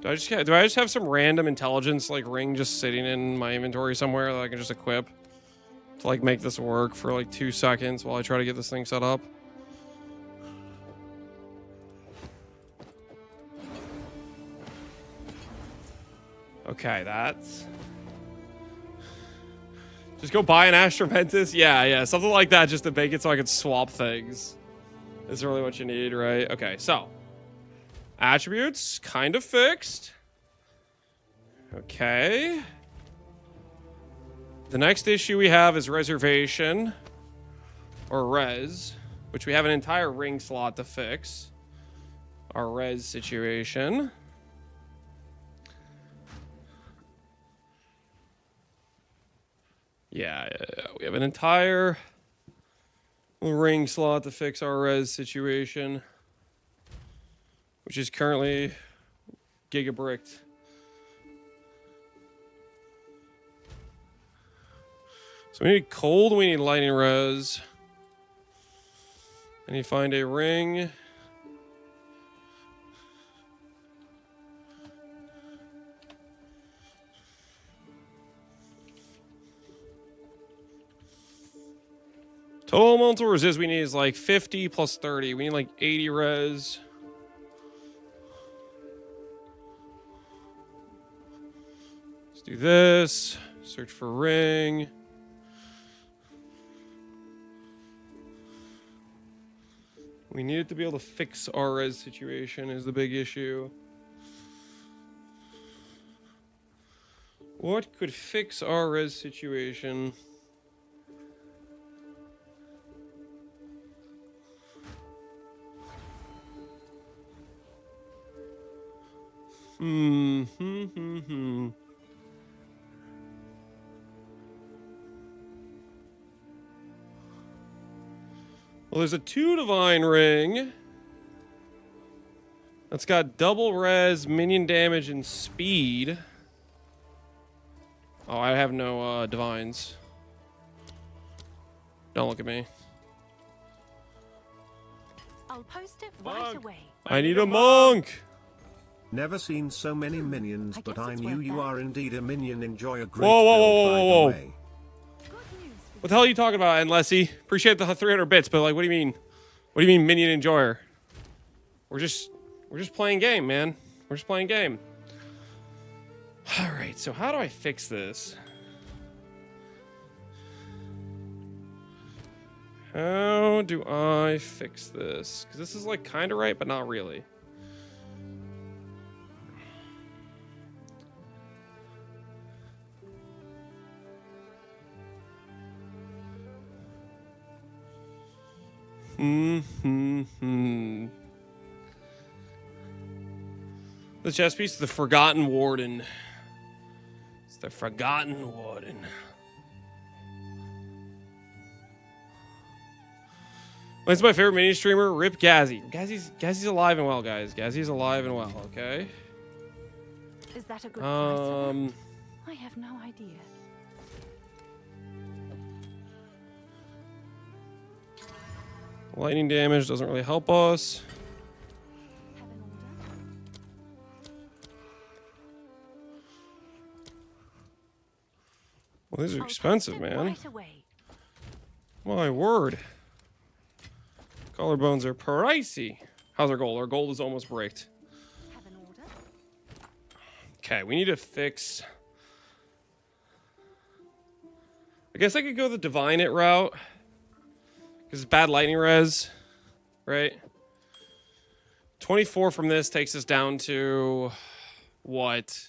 [SPEAKER 2] Hail.
[SPEAKER 1] Do I just have some random intelligence like ring just sitting in my inventory somewhere that I can just equip to like make this work for like 2 seconds while I try to get this thing set up? Okay, that's... Just go buy an Astroventus? Yeah, something like that just to make it so I can swap things. Is really what you need, right? Okay, so. Attributes, kind of fixed. Okay. The next issue we have is reservation. or res, which we have an entire ring slot to fix our res situation. Yeah, we have an entire ring slot to fix our res situation, which is currently gigabricked. So we need cold, we need lightning res. I need to find a ring. Total elemental resist we need is like 50 plus 30. We need like 80 res. Let's do this. Search for ring. We need it to be able to fix our res situation is the big issue. What could fix our res situation? Well, there's a 2 divine ring. That's got double res, minion damage, and speed. Oh, I have no divines. Don't look at me.
[SPEAKER 2] I'll post it right away.
[SPEAKER 1] I need a monk!
[SPEAKER 6] Never seen so many minions,
[SPEAKER 2] I
[SPEAKER 6] but
[SPEAKER 2] guess
[SPEAKER 6] I
[SPEAKER 2] it's
[SPEAKER 6] knew
[SPEAKER 2] worth
[SPEAKER 6] you
[SPEAKER 2] that.
[SPEAKER 6] are indeed a minion. Enjoy a great
[SPEAKER 1] Whoa, whoa,
[SPEAKER 6] build,
[SPEAKER 1] whoa,
[SPEAKER 6] by
[SPEAKER 1] whoa,
[SPEAKER 6] the
[SPEAKER 1] whoa.
[SPEAKER 6] way.
[SPEAKER 2] Good news for
[SPEAKER 1] What the hell are you talking about, Enlessy? Appreciate the 300 bits, but like, what do you mean? What do you mean, minion enjoyer? We're just playing game, man. We're just playing game. All right, so how do I fix this? How do I fix this? Because this is like kind of right, but not really. The chess piece, the Forgotten Warden. It's the Forgotten Warden. It's my favorite mini streamer, Rip Gazzy. Gazzy's alive and well, guys. Gazzy's alive and well, okay?
[SPEAKER 2] Is that a good price for that? I have no idea.
[SPEAKER 1] Lightning damage doesn't really help us.
[SPEAKER 2] Have an order?
[SPEAKER 1] Well, these are
[SPEAKER 2] I'll post
[SPEAKER 1] expensive,
[SPEAKER 2] it
[SPEAKER 1] man.
[SPEAKER 2] Right away.
[SPEAKER 1] My word. Collarbones are pricey. How's our gold? Our gold is almost bricked.
[SPEAKER 2] Have an order?
[SPEAKER 1] Okay, we need to fix... I guess I could go the Divine It route. Because it's bad lightning res. Right? 24 from this takes us down to... What?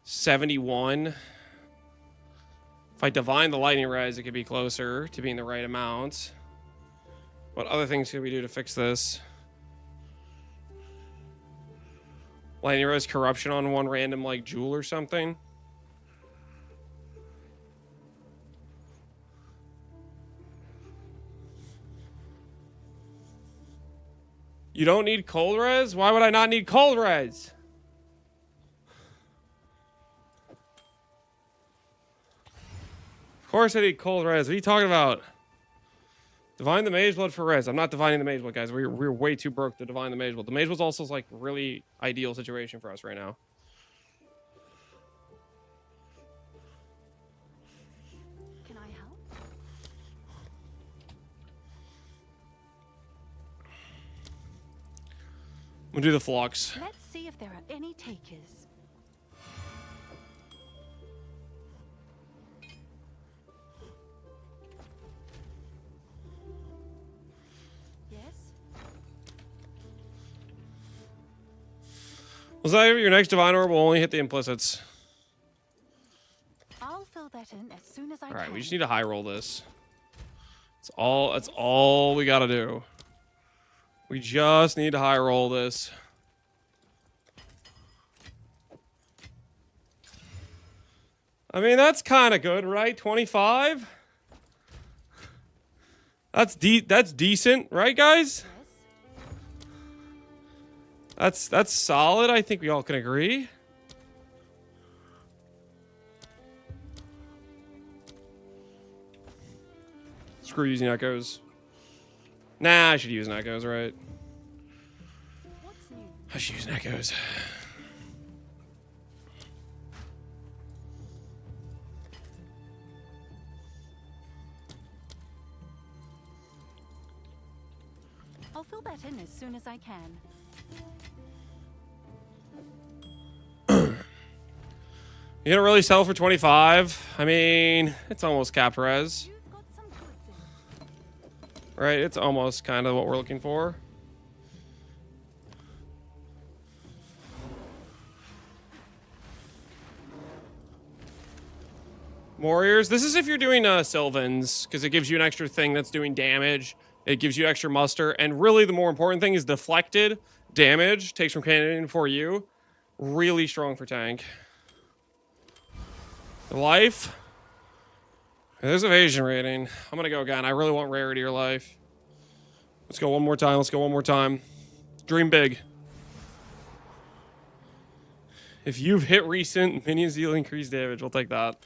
[SPEAKER 1] 71? If I divine the lightning res, it could be closer to being the right amount. What other things can we do to fix this? Lightning res corruption on one random like jewel or something. You don't need cold res? Why would I not need cold res? Of course I need cold res. What are you talking about? Divine the Mage Blood for res. I'm not divining the Mage Blood, guys. We're way too broke to divine the Mage Blood. The Mage Blood's also like really ideal situation for us right now.
[SPEAKER 2] Can I help?
[SPEAKER 1] We'll do the flux.
[SPEAKER 2] Let's see if there are any takers. Yes?
[SPEAKER 1] Was that your next divine orb will only hit the implicits?
[SPEAKER 2] I'll fill that in as soon as I
[SPEAKER 1] All right,
[SPEAKER 2] can.
[SPEAKER 1] we just need to high roll this. That's all we gotta do. We just need to high roll this. I mean, that's kind of good, right? 25? That's decent, right, guys? That's solid. I think we all can agree. Screw using echoes. Nah, I should use echoes, right?
[SPEAKER 2] What's new?
[SPEAKER 1] I should use echoes.
[SPEAKER 2] I'll fill that in as soon as I can.
[SPEAKER 1] You gonna really sell for 25? I mean, it's almost capped res.
[SPEAKER 2] You've got some goods in.
[SPEAKER 1] Right, it's almost kind of what we're looking for. Warriors, this is if you're doing Sylvans, because it gives you an extra thing that's doing damage. It gives you extra muster, and really the more important thing is deflected damage. Takes from cannon for you. Really strong for tank. Life. There's evasion rating. I'm gonna go again. I really want rarity or life. Let's go one more time. Let's go one more time. Dream big. If you've hit recent, minions deal increased damage. We'll take that.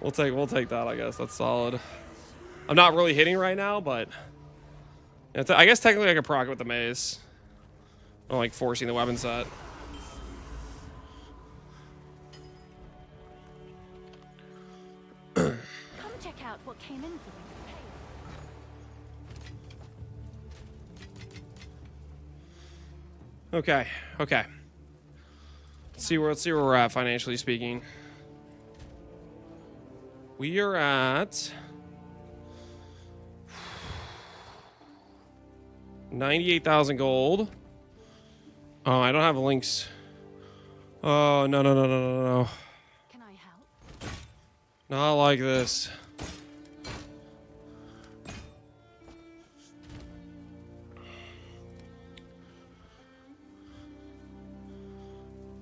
[SPEAKER 1] We'll take that. I guess that's solid. I'm not really hitting right now, but I guess technically I could proc it with the mace. I don't like forcing the weapon set.
[SPEAKER 2] Come check out what came in for you.
[SPEAKER 1] Okay. Okay. Let's see where we're at financially speaking. We are at 98,000 gold. Oh, I don't have links. Oh, no.
[SPEAKER 2] Can I help?
[SPEAKER 1] Not like this.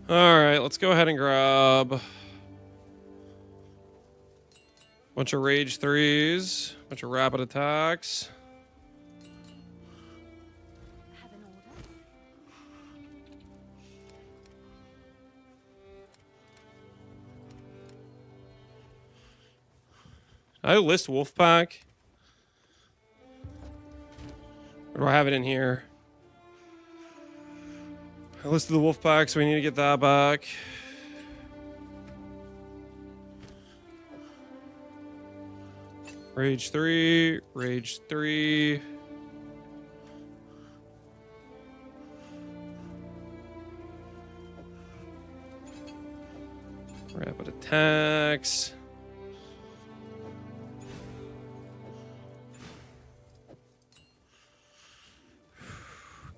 [SPEAKER 1] All right, let's go ahead and grab bunch of rage 3s, bunch of rapid attacks.
[SPEAKER 2] Have an order?
[SPEAKER 1] I list Wolfpack. Or do I have it in here? I listed the Wolfpack, so we need to get that back. Rage 3, Rage 3. Rapid attacks.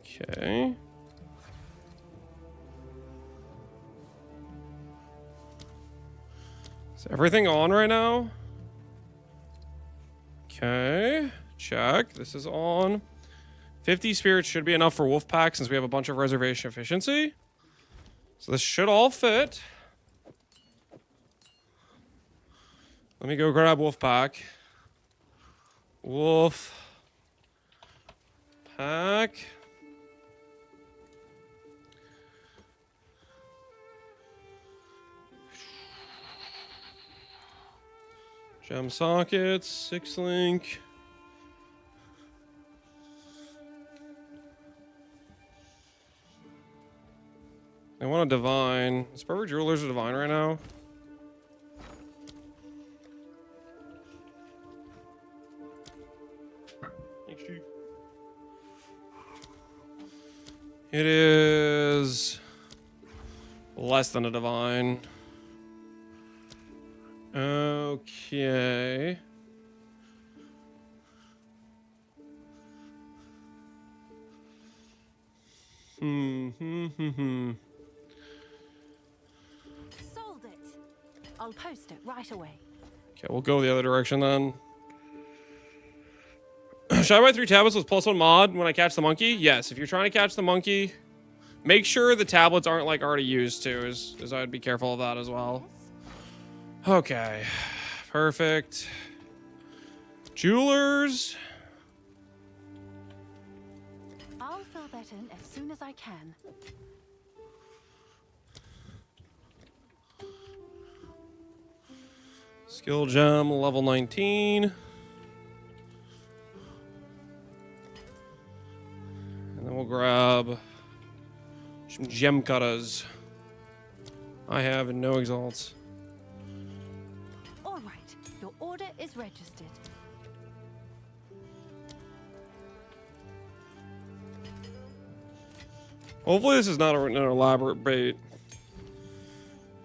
[SPEAKER 1] Okay. Is everything on right now? Okay. Check. This is on. 50 spirits should be enough for Wolfpack since we have a bunch of reservation efficiency. So this should all fit. Let me go grab Wolfpack. Wolf Pack. Gem sockets, 6 link. I want a divine. Is Perfect Jewelers a divine right now? Thanks, Chief. It is less than a divine. Okay.
[SPEAKER 2] Sold it. I'll post it right away.
[SPEAKER 1] Okay, we'll go the other direction then. Should I buy 3 tablets with +1 mod when I catch the monkey? Yes, if you're trying to catch the monkey, make sure the tablets aren't like already used too, as I'd be careful of that as well. Okay, perfect. Jewelers.
[SPEAKER 2] I'll fill that in as soon as I can.
[SPEAKER 1] Skill gem, level 19. And then we'll grab some gem cutters. I have no exalts.
[SPEAKER 2] All right, your order is registered.
[SPEAKER 1] Hopefully this is not an elaborate bait.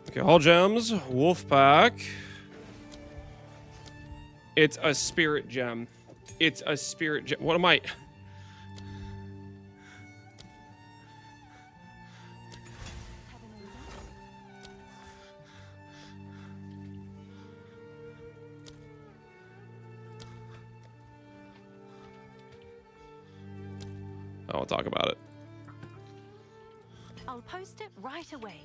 [SPEAKER 1] Okay, all gems, wolf pack. It's a spirit gem. It's a spirit gem. What am I? I won't talk about it.
[SPEAKER 2] I'll post it right away.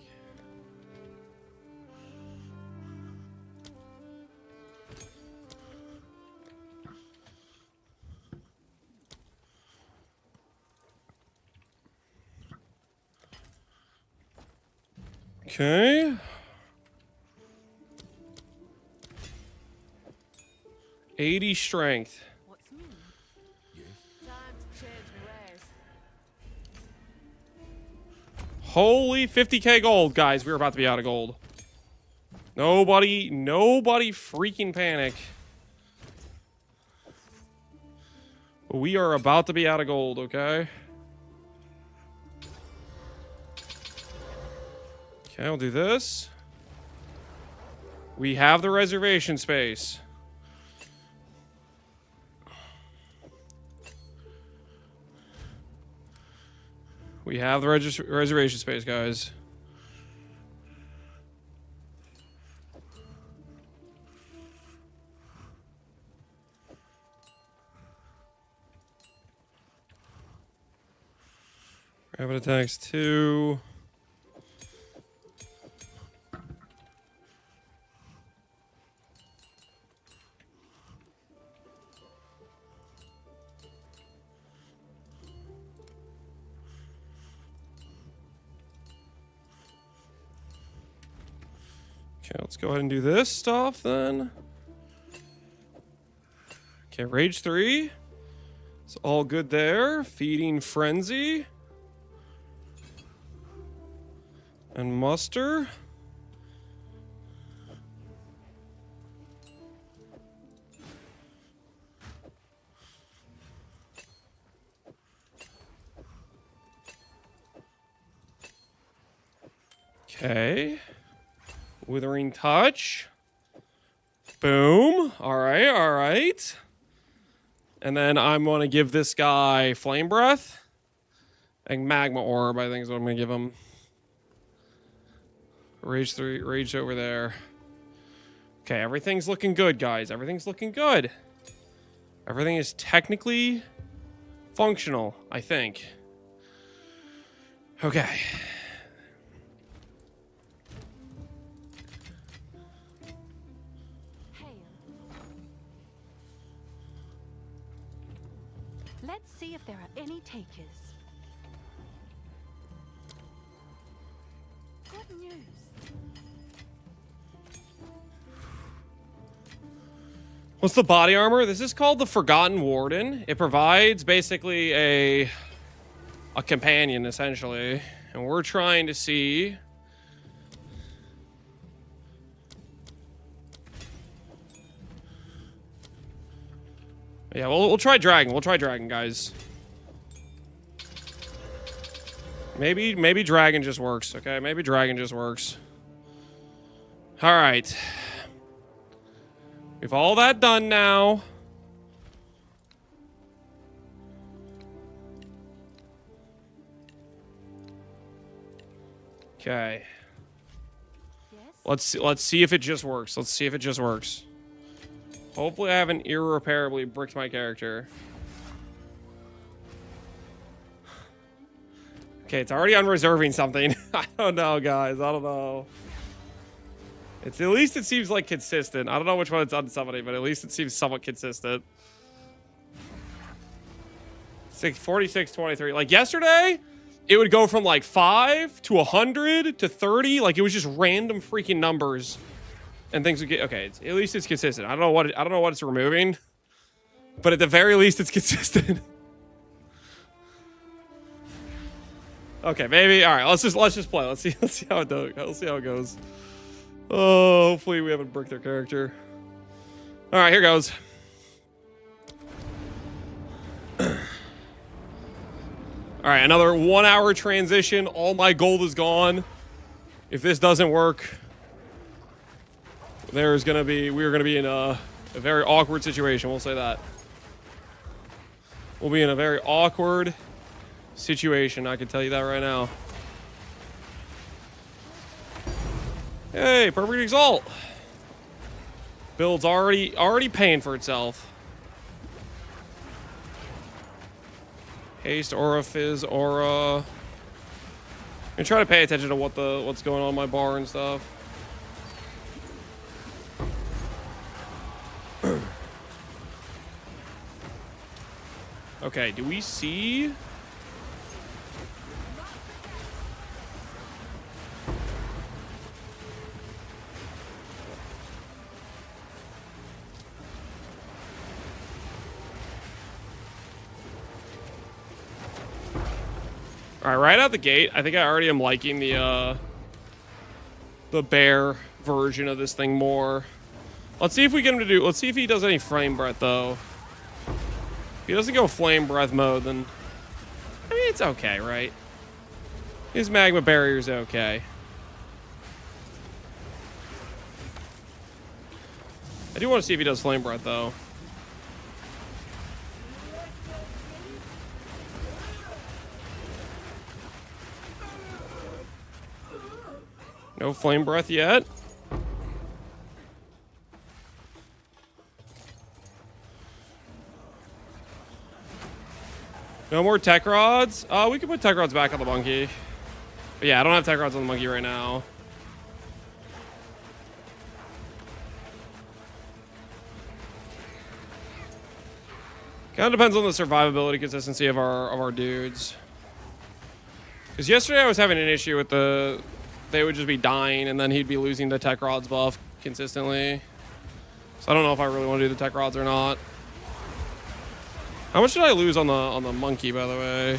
[SPEAKER 1] Okay. 80 strength.
[SPEAKER 5] What's new? Time to change my ways.
[SPEAKER 1] Holy 50k gold, guys. We're about to be out of gold. Nobody freaking panic. We are about to be out of gold, okay? Okay, we'll do this. We have the reservation space. We have the reservation space, guys. Rapid attacks 2. Okay, let's go ahead and do this stuff then. Okay, rage 3. It's all good there. Feeding frenzy. And muster. Okay. Withering touch. Boom. All right, all right. And then I'm going to give this guy flame breath. And magma orb, I think is what I'm going to give him. Rage 3, rage over there. Okay, everything's looking good, guys. Everything's looking good. Everything is technically functional, I think. Okay.
[SPEAKER 2] Hail. Let's see if there are any takers. Good news.
[SPEAKER 1] What's the body armor? This is called the Forgotten Warden. It provides basically a companion, essentially. And we're trying to see... Yeah, we'll try Dragon. We'll try Dragon, guys. Maybe Dragon just works, okay? Maybe Dragon just works. All right. We've all that done now. Okay.
[SPEAKER 2] Yes?
[SPEAKER 1] Let's see if it just works. Let's see if it just works. Hopefully I haven't irreparably bricked my character. Okay, it's already unreserving something. I don't know, guys. I don't know. It's at least it seems like consistent. I don't know which one it's unsummoning, but at least it seems somewhat consistent. 46, 23. Like yesterday, it would go from like 5 to 100 to 30. Like it was just random freaking numbers, and things would get okay. At least it's consistent. I don't know what it's removing, but at the very least, it's consistent. Okay, maybe. All right, let's just play. Let's see how it goes. Let's see how it goes. Oh, hopefully we haven't bricked their character. All right, here goes. All right, another 1 hour transition. All my gold is gone. If this doesn't work, we're gonna be in a very awkward situation. We'll say that. We'll be in a very awkward situation. I can tell you that right now. Hey, perfect exalt. Build's already paying for itself. Haste, aura, fizz, aura. I'm gonna try to pay attention to what's going on in my bar and stuff. Okay, do we see? All right, right out the gate, I think I already am liking the bear version of this thing more. Let's see if we get him to do. Let's see if he does any flame breath though. If he doesn't go flame breath mode, then I mean it's okay, right? His magma barrier's okay. I do want to see if he does flame breath though. No flame breath yet. No more tech rods. We can put tech rods back on the monkey. But yeah, I don't have tech rods on the monkey right now. Kind of depends on the survivability consistency of our dudes. Because yesterday I was having an issue with they would just be dying, and then he'd be losing the tech rods buff consistently. So I don't know if I really want to do the tech rods or not. How much did I lose on the monkey, by the way?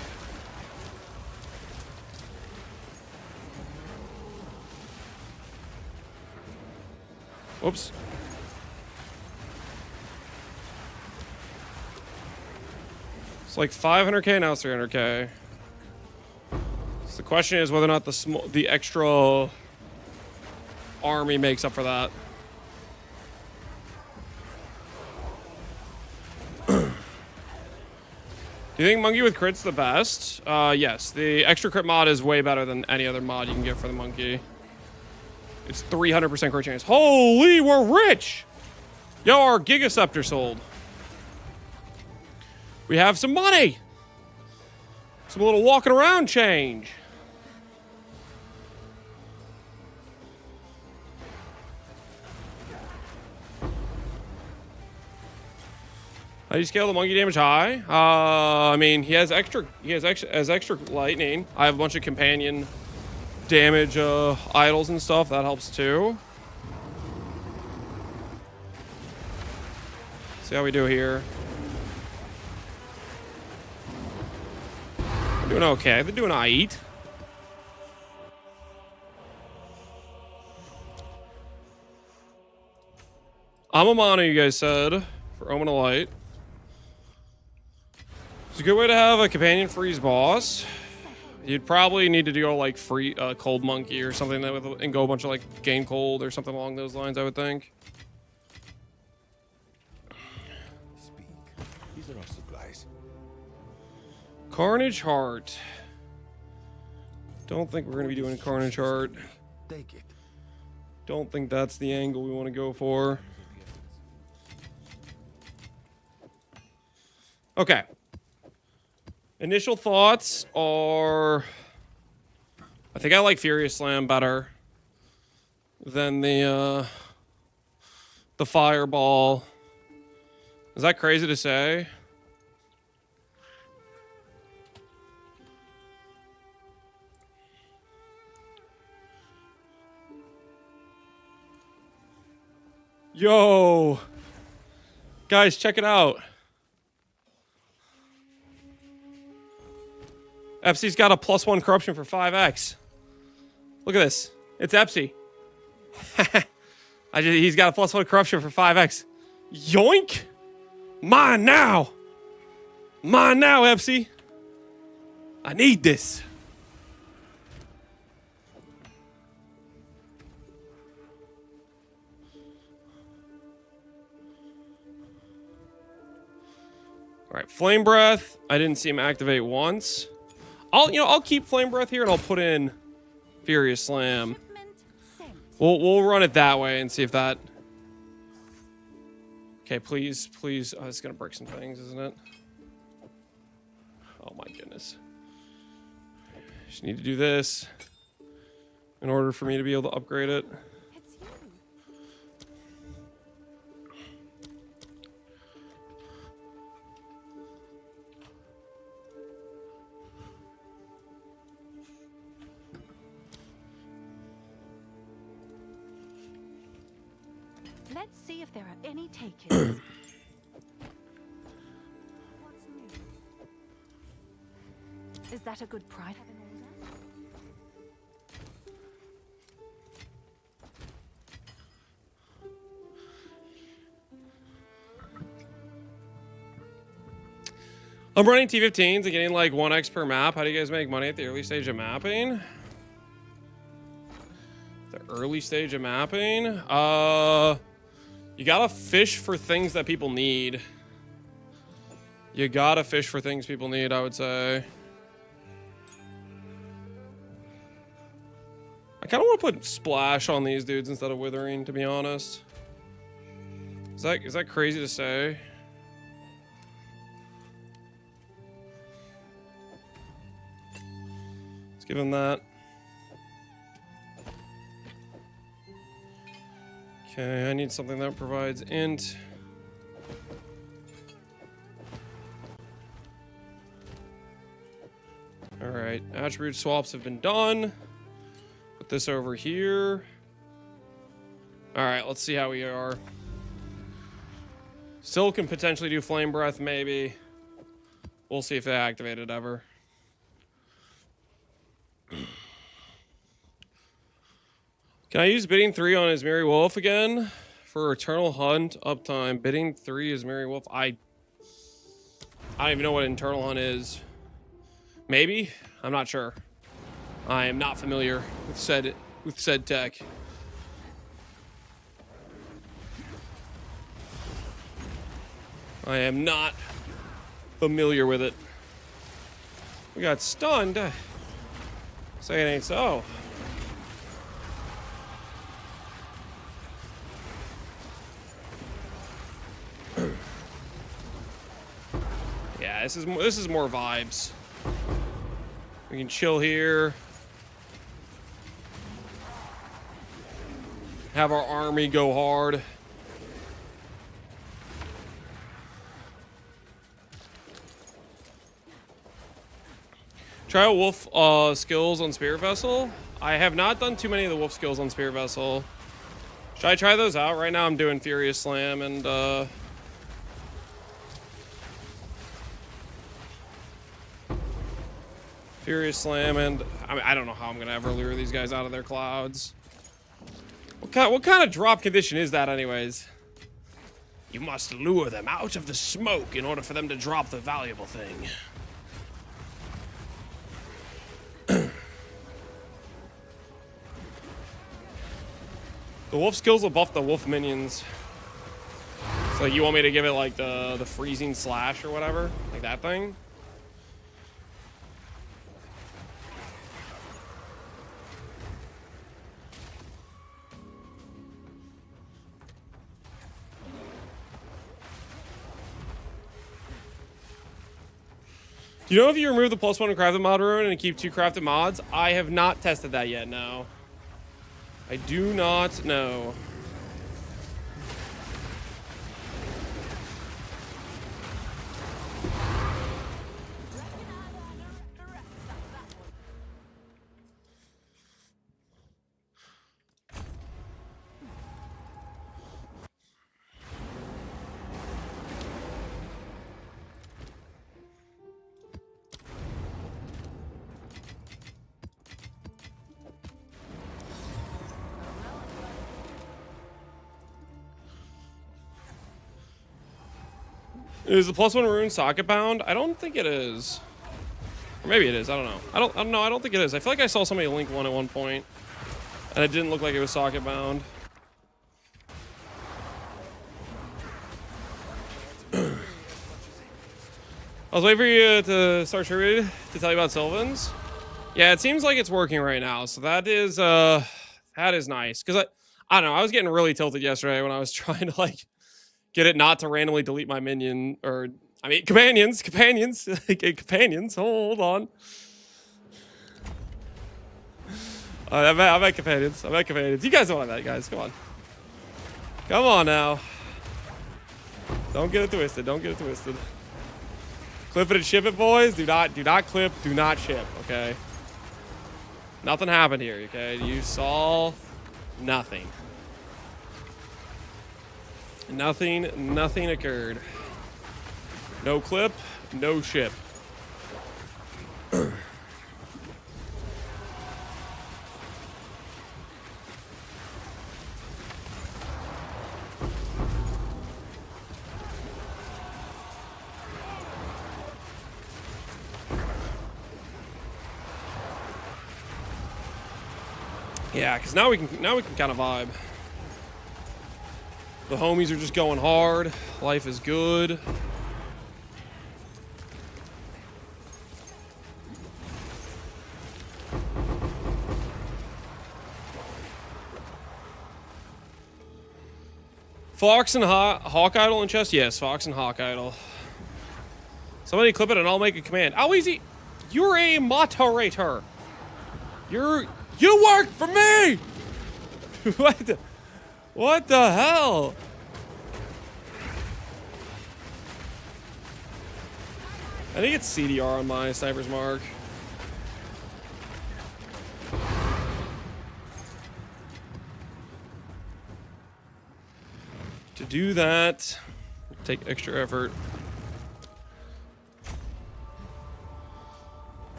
[SPEAKER 1] Whoops. It's like 500k, now it's 300k. So the question is whether or not the extra army makes up for that. Do you think monkey with crit's the best? Yes. The extra crit mod is way better than any other mod you can get for the monkey. It's 300% crit chance. Holy, we're rich! Yo, our Gigascepter sold. We have some money! Some little walking around change. How do you scale the monkey damage high? I mean, he has extra lightning. I have a bunch of companion damage idols and stuff. That helps too. See how we do here. We're doing okay. They're doing aight. I'm a mono, you guys said, for Omen of Light. It's a good way to have a companion freeze boss. You'd probably need to go like free cold monkey or something that and go a bunch of like gain cold or something along those lines, I would think.
[SPEAKER 4] Speak. These are our supplies.
[SPEAKER 1] Carnage Heart. Don't think we're gonna be doing Carnage Heart.
[SPEAKER 4] Take it.
[SPEAKER 1] Don't think that's the angle we want to go for. Okay. Initial thoughts are I think I like Furious Slam better than the Fireball. Is that crazy to say? Yo! Guys, check it out. FC's got a +1 corruption for 5x. Look at this. It's Epsy. He's got a +1 corruption for 5x. Yoink! Mine now! Mine now, Epsy. I need this. All right, Flame Breath. I didn't see him activate once. I'll keep Flame Breath here and I'll put in Furious Slam.
[SPEAKER 2] Shipment sent.
[SPEAKER 1] We'll run it that way and see if that. Okay, please. Oh, it's gonna break some things, isn't it? Oh my goodness. Just need to do this in order for me to be able to upgrade it.
[SPEAKER 2] It's you. Let's see if there are any takers. What's new? Is that a good price? Have an order?
[SPEAKER 1] I'm running T15s and getting like 1x per map. How do you guys make money at the early stage of mapping? The early stage of mapping? You gotta fish for things that people need. You gotta fish for things people need, I would say. I kind of want to put Splash on these dudes instead of Withering, to be honest. Is that crazy to say? Let's give him that. Okay, I need something that provides int. Alright, attribute swaps have been done. Put this over here. Alright, let's see how we are. Still can potentially do Flame Breath, maybe. We'll see if they activate it ever. Can I use bidding 3 on his Merry Wolf again? For Eternal Hunt uptime. Bidding 3 is Merry Wolf. I don't even know what Eternal Hunt is. Maybe? I'm not sure. I am not familiar with said tech. I am not familiar with it. We got stunned. Say it ain't so. Yeah, this is more vibes. We can chill here. Have our army go hard. Try out wolf skills on Spirit Vessel. I have not done too many of the wolf skills on Spirit Vessel. Should I try those out? Right now I'm doing Furious Slam and Furious Slam and I don't know how I'm gonna ever lure these guys out of their clouds. What kind of drop condition is that anyways? You must lure them out of the smoke in order for them to drop the valuable thing. The wolf skills will buff the wolf minions. So you want me to give it like the freezing slash or whatever? Like that thing? Do you know if you remove the +1 crafted mod rune and keep 2 crafted mods? I have not tested that yet, no. I do not know. Is the +1 rune socket bound? I don't think it is. Or maybe it is. I don't know. I don't know. I don't think it is. I feel like I saw somebody link one at one point, and it didn't look like it was socket bound. I was waiting for you to start tribute to tell you about Sylvans. Yeah, it seems like it's working right now, so that is nice. Cause I don't know. I was getting really tilted yesterday when I was trying to like get it not to randomly delete my minion, or I mean companions. Companions. Hold on. I meant companions. You guys know what I meant, guys. Come on. Come on now. Don't get it twisted. Clip it and ship it, boys. Do not clip. Do not ship. Okay. Nothing happened here. Okay. You saw nothing. Nothing occurred. No clip, no ship. Yeah, because now we can kind of vibe. The homies are just going hard. Life is good. Fox and Hawk Idol in chest? Yes, Fox and Hawk Idol. Somebody clip it and I'll make a command. How easy? You're a moderator. You work for me! What the hell? I think it's CDR on my sniper's mark. To do that, take extra effort.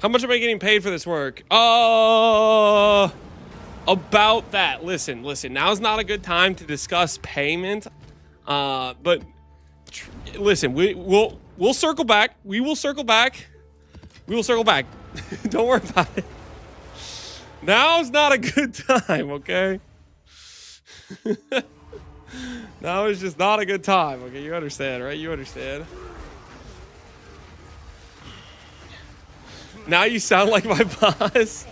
[SPEAKER 1] How much am I getting paid for this work? About that. Listen. Now's not a good time to discuss payment. But listen, we'll circle back. We will circle back. Don't worry about it. Now's not a good time, okay? Now is just not a good time. Okay, you understand, right? You understand. Now you sound like my boss.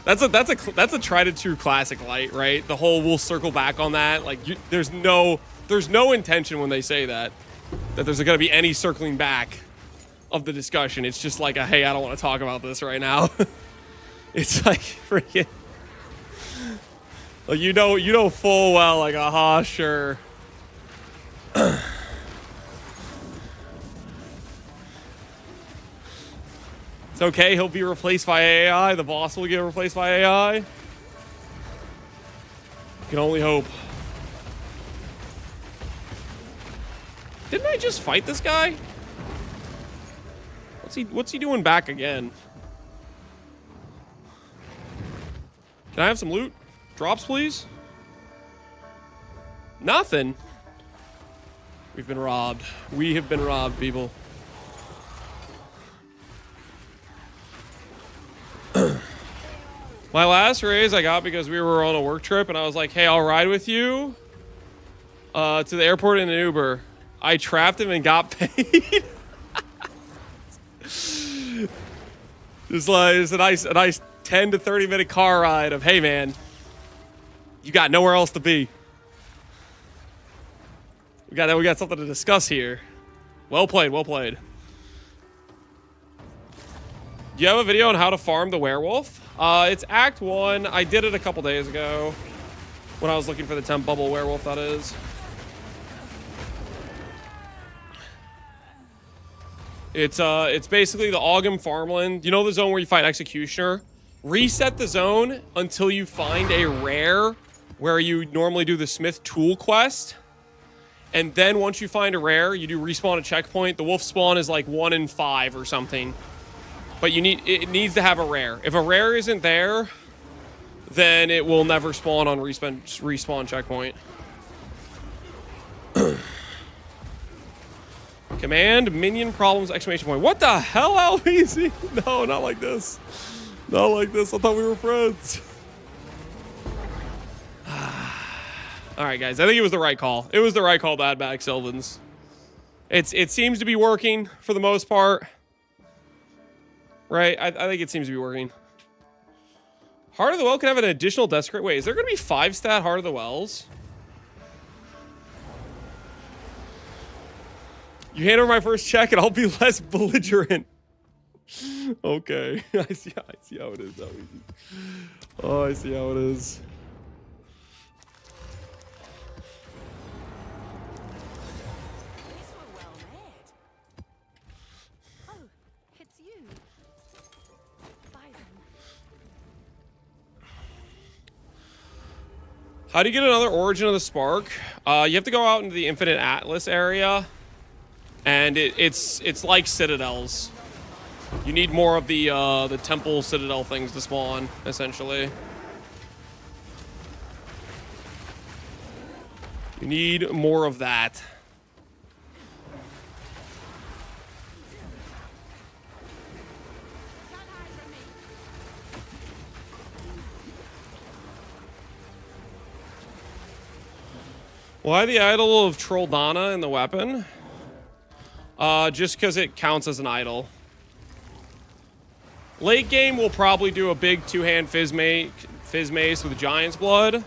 [SPEAKER 1] That's a tried and true classic light, right? The whole we'll circle back on that. Like there's no intention when they say that there's going to be any circling back of the discussion. It's just like a hey, I don't want to talk about this right now. It's like freaking like you know full well like aha sure. It's okay, he'll be replaced by AI. The boss will get replaced by AI. You can only hope. Didn't I just fight this guy? What's he doing back again? Can I have some loot? Drops, please? Nothing. We've been robbed. We have been robbed, people. My last raise I got because we were on a work trip and I was like, hey, I'll ride with you to the airport in an Uber. I trapped him and got paid. It's a nice 10 to 30 minute car ride of, hey man, you got nowhere else to be. We got something to discuss here. Well played. Do you have a video on how to farm the werewolf? It's Act 1. I did it a couple days ago when I was looking for the temp bubble werewolf, that is. It's basically the Ogham farmland. You know the zone where you fight Executioner? Reset the zone until you find a rare where you normally do the Smith tool quest. And then once you find a rare, you do respawn a checkpoint. The wolf spawn is like 1 in 5 or something. But it needs to have a rare. If a rare isn't there, then it will never spawn on respawn checkpoint. Command minion problems exclamation point. What the hell, LBZ? No, not like this. Not like this. I thought we were friends. All right, guys. I think it was the right call. It was the right call to add back Sylvans. It seems to be working for the most part. Right? I think it seems to be working. Heart of the Well can have an additional desecrate. Wait, is there going to be 5-stat Heart of the Wells? You hand over my first check and I'll be less belligerent. Okay. I see how it is. Oh, I see how it is.
[SPEAKER 2] These were well made. Oh, it's you. Buy them.
[SPEAKER 1] How do you get another Origin of the Spark? You have to go out into the Infinite Atlas area. And it's like Citadels. You need more of the Temple Citadel things to spawn, essentially. You need more of that. Why the idol of Trolldana in the weapon? Just because it counts as an idol. Late game, we'll probably do a big two-hand Fizz Mace with Giant's Blood. And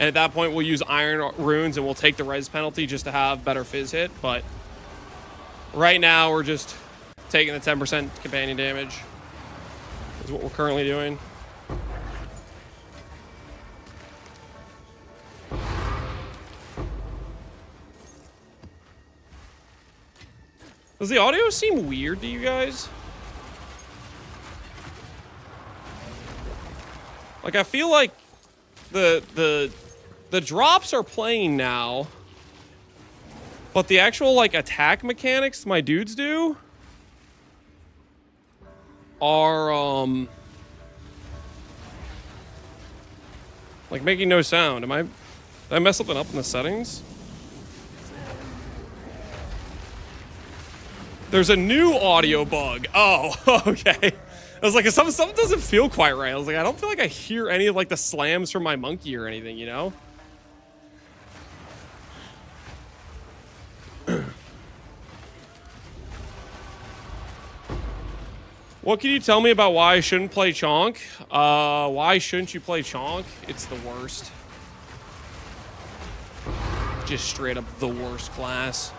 [SPEAKER 1] at that point, we'll use Iron Runes and we'll take the res penalty just to have better Fizz hit. But right now, we're just taking the 10% companion damage. Is what we're currently doing. Does the audio seem weird to you guys? Like, I feel like the drops are playing now, but the actual, like, attack mechanics my dudes do are, like, making no sound. Did I mess something up in the settings? There's a new audio bug. Oh, okay. I was like, something doesn't feel quite right. I was like, I don't feel like I hear any of like the slams from my monkey or anything, you know? What can you tell me about why I shouldn't play Chonk? Why shouldn't you play Chonk? It's the worst. Just straight up the worst class.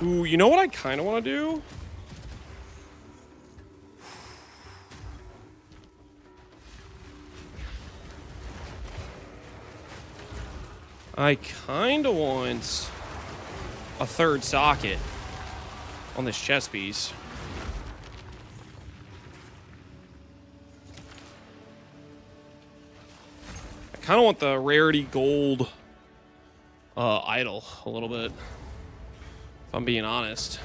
[SPEAKER 1] Ooh, you know what I kind of want to do? I kind of want a third socket on this chest piece. I kind of want the rarity gold idol a little bit. If I'm being honest.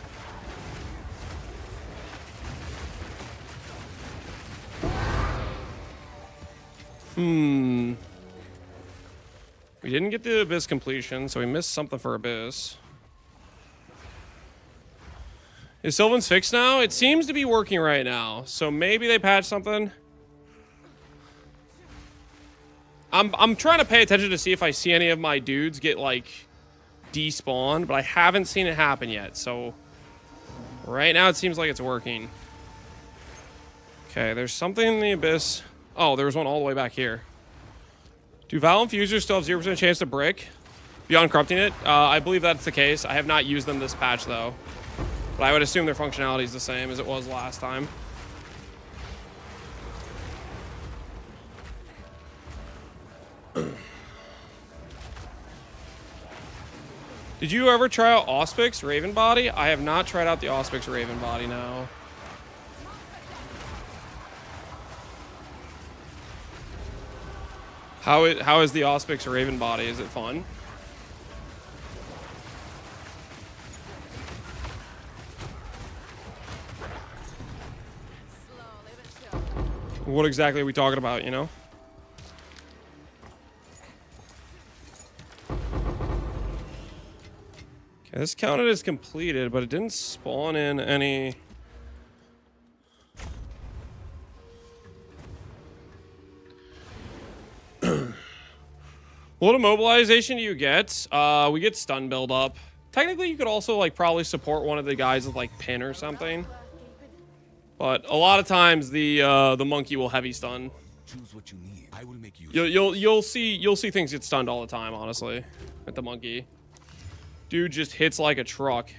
[SPEAKER 1] We didn't get the Abyss completion, so we missed something for Abyss. Is Sylvan's fixed now? It seems to be working right now, so maybe they patched something. I'm trying to pay attention to see if I see any of my dudes get like despawned, but I haven't seen it happen yet. So right now it seems like it's working. Okay, there's something in the abyss. Oh, there was one all the way back here. Do Val Infusers still have 0% chance to brick beyond corrupting it? I believe that's the case. I have not used them this patch though, but I would assume their functionality is the same as it was last time. Did you ever try out Auspix Raven Body? I have not tried out the Auspix Raven Body now. How is the Auspix Raven Body? Is it fun? What exactly are we talking about, you know? Okay, this counted as completed, but it didn't spawn in any... What immobilization do you get? We get stun build up. Technically, you could also like probably support one of the guys with like pin or something. But a lot of times the monkey will heavy stun.
[SPEAKER 4] Choose what you need. I will make you.
[SPEAKER 1] You'll see things get stunned all the time, honestly, with the monkey. Dude just hits like a truck.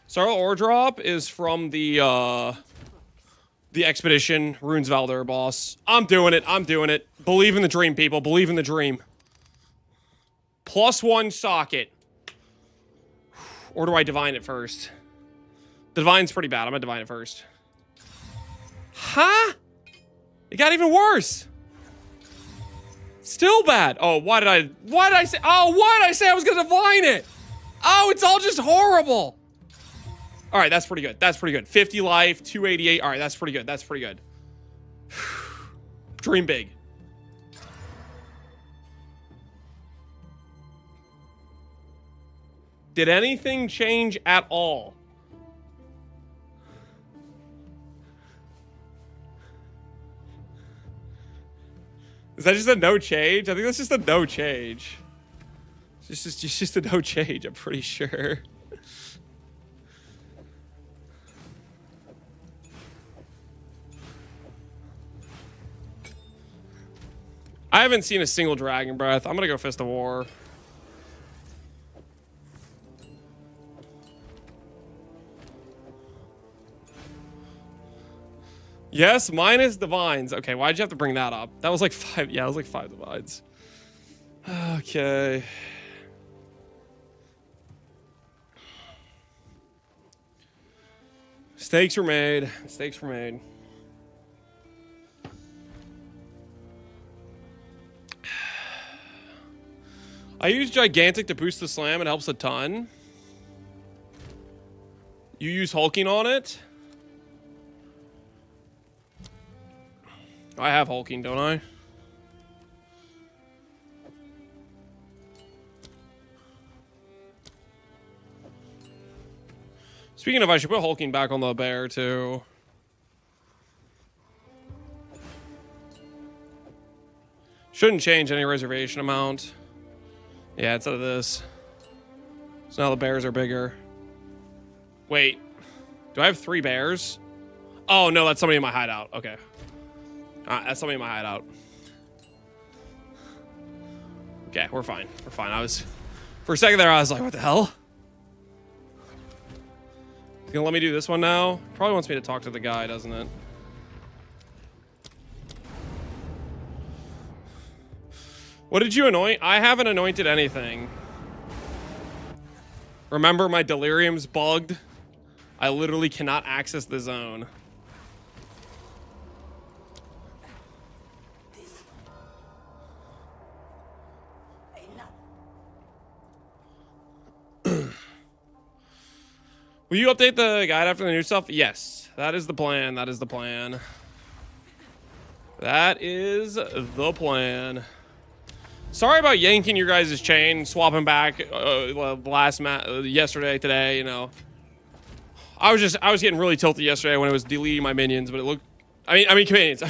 [SPEAKER 1] Starl ore drop is from the expedition, Runes Valder boss. I'm doing it. I'm doing it. Believe in the dream, people. Believe in the dream. +1 socket. Or do I divine it first? The divine's pretty bad. I'm gonna divine it first. Huh? It got even worse. Still bad. Oh, why did I say? Oh, why did I say I was gonna divine it? Oh, it's all just horrible. All right, that's pretty good. That's pretty good. 50 life, 288. All right, that's pretty good. That's pretty good. Dream big. Did anything change at all? Is that just a no change? I think that's just a no change. It's just a no change, I'm pretty sure. I haven't seen a single Dragon Breath. I'm gonna go Fist of War. Yes, minus divines. Okay, why'd you have to bring that up? That was like 5. Yeah, it was like 5 divines. Okay. Mistakes were made. Mistakes were made. I use Gigantic to boost the slam. It helps a ton. You use hulking on it? I have hulking, don't I? Speaking of, I should put hulking back on the bear too. Shouldn't change any reservation amount. Yeah, instead of this. So now the bears are bigger. Wait. Do I have 3 bears? Oh, no, that's somebody in my hideout. Okay. That's somebody in my hideout. Okay, we're fine. We're fine. For a second there, I was like, what the hell? He's gonna let me do this one now? Probably wants me to talk to the guy, doesn't it? What did you anoint? I haven't anointed anything. Remember, my delirium's bugged. I literally cannot access the zone. Will you update the guide after the new stuff? Yes, that is the plan. That is the plan. That is the plan. Sorry about yanking your guys' chain, swapping back yesterday, today, you know. I was getting really tilted yesterday when it was deleting my minions, but it looked... I mean companions. I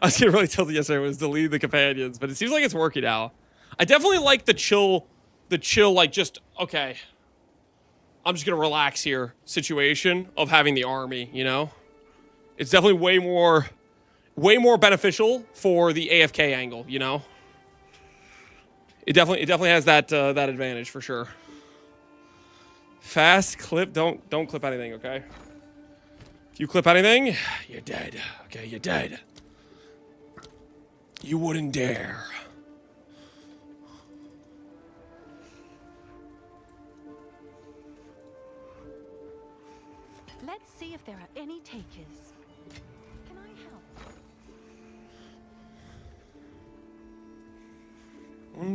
[SPEAKER 1] was getting really tilted yesterday when it was deleting the companions, but it seems like it's working out. I definitely like the chill, like, just, okay, I'm just gonna relax here situation of having the army, you know? It's definitely way more beneficial for the AFK angle, you know? It definitely has that that advantage for sure. Fast clip, don't clip anything, okay? If you clip anything, you're dead. Okay, you're dead. You wouldn't dare.
[SPEAKER 2] Let's see if there are any takers. Can I help?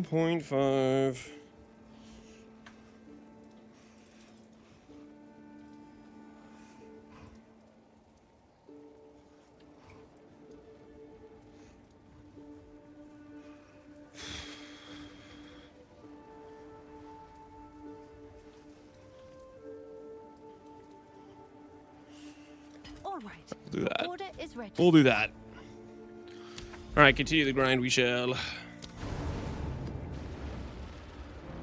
[SPEAKER 1] 1.5.
[SPEAKER 2] All right.
[SPEAKER 1] We'll do that.
[SPEAKER 2] Order is ready.
[SPEAKER 1] We'll do that. All right, continue the grind. We shall. A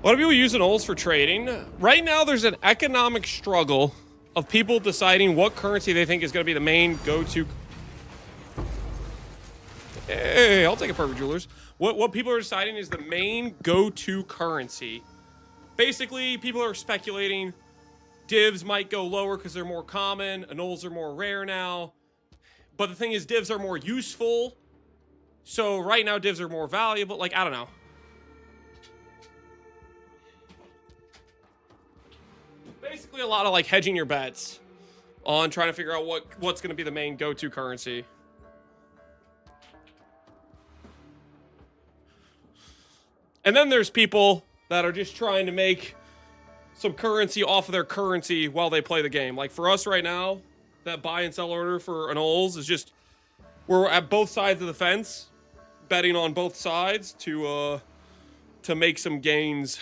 [SPEAKER 1] lot of people using owls for trading. Right now, there's an economic struggle of people deciding what currency they think is going to be the main go-to. Hey, I'll take it, Perfect Jewelers. What people are deciding is the main go-to currency. Basically, people are speculating divs might go lower because they're more common. Anoles are more rare now. But the thing is, divs are more useful. So right now, divs are more valuable. Like, I don't know. Basically, a lot of like hedging your bets on trying to figure out what's going to be the main go-to currency. And then there's people that are just trying to make some currency off of their currency while they play the game. Like for us right now, that buy and sell order for anoles is just, we're at both sides of the fence, betting on both sides to make some gains.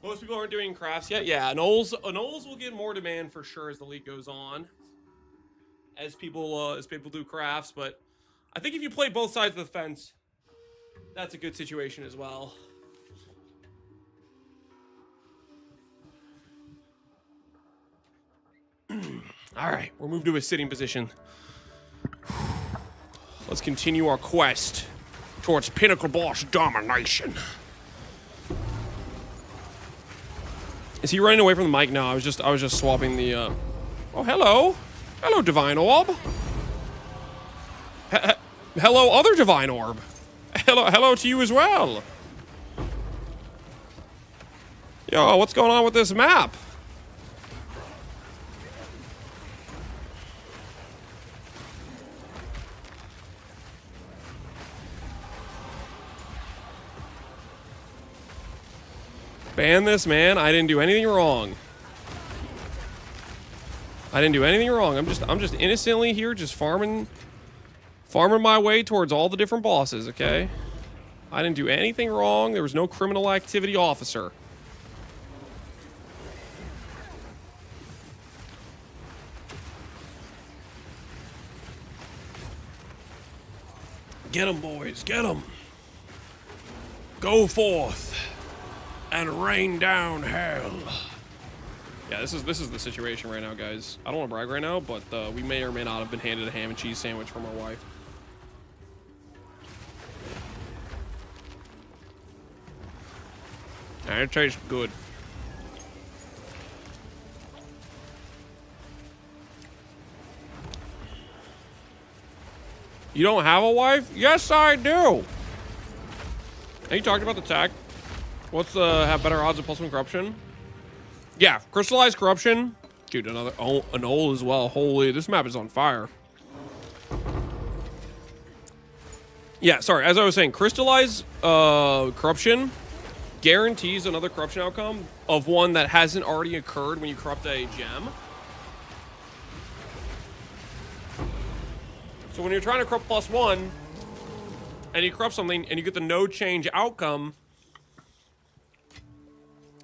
[SPEAKER 1] Most people aren't doing crafts yet. Yeah, anoles will get more demand for sure as the league goes on. As people do crafts, but I think if you play both sides of the fence, that's a good situation as well. All right, we'll move to a sitting position. Let's continue our quest towards Pinnacle boss domination. Is he running away from the mic? No, I was just swapping the. Oh, hello, Divine Orb. Hello, other Divine Orb. Hello to you as well. Yo, what's going on with this map? Ban this, man. I didn't do anything wrong. I didn't do anything wrong. I'm just innocently here, just farming my way towards all the different bosses, okay? I didn't do anything wrong. There was no criminal activity, officer. Get 'em, boys. Get 'em. Go forth and rain down hell. Yeah, this is the situation right now, guys. I don't want to brag right now, but we may or may not have been handed a ham and cheese sandwich from our wife. It tastes good. You don't have a wife? Yes, I do. Have you talked about the tech? What's have better odds of +1 corruption? Yeah, crystallized corruption. Dude, another an ol as well. Holy, this map is on fire. Yeah, sorry, as I was saying, crystallized corruption guarantees another corruption outcome of one that hasn't already occurred when you corrupt a gem. So when you're trying to corrupt +1, and you corrupt something, and you get the no change outcome,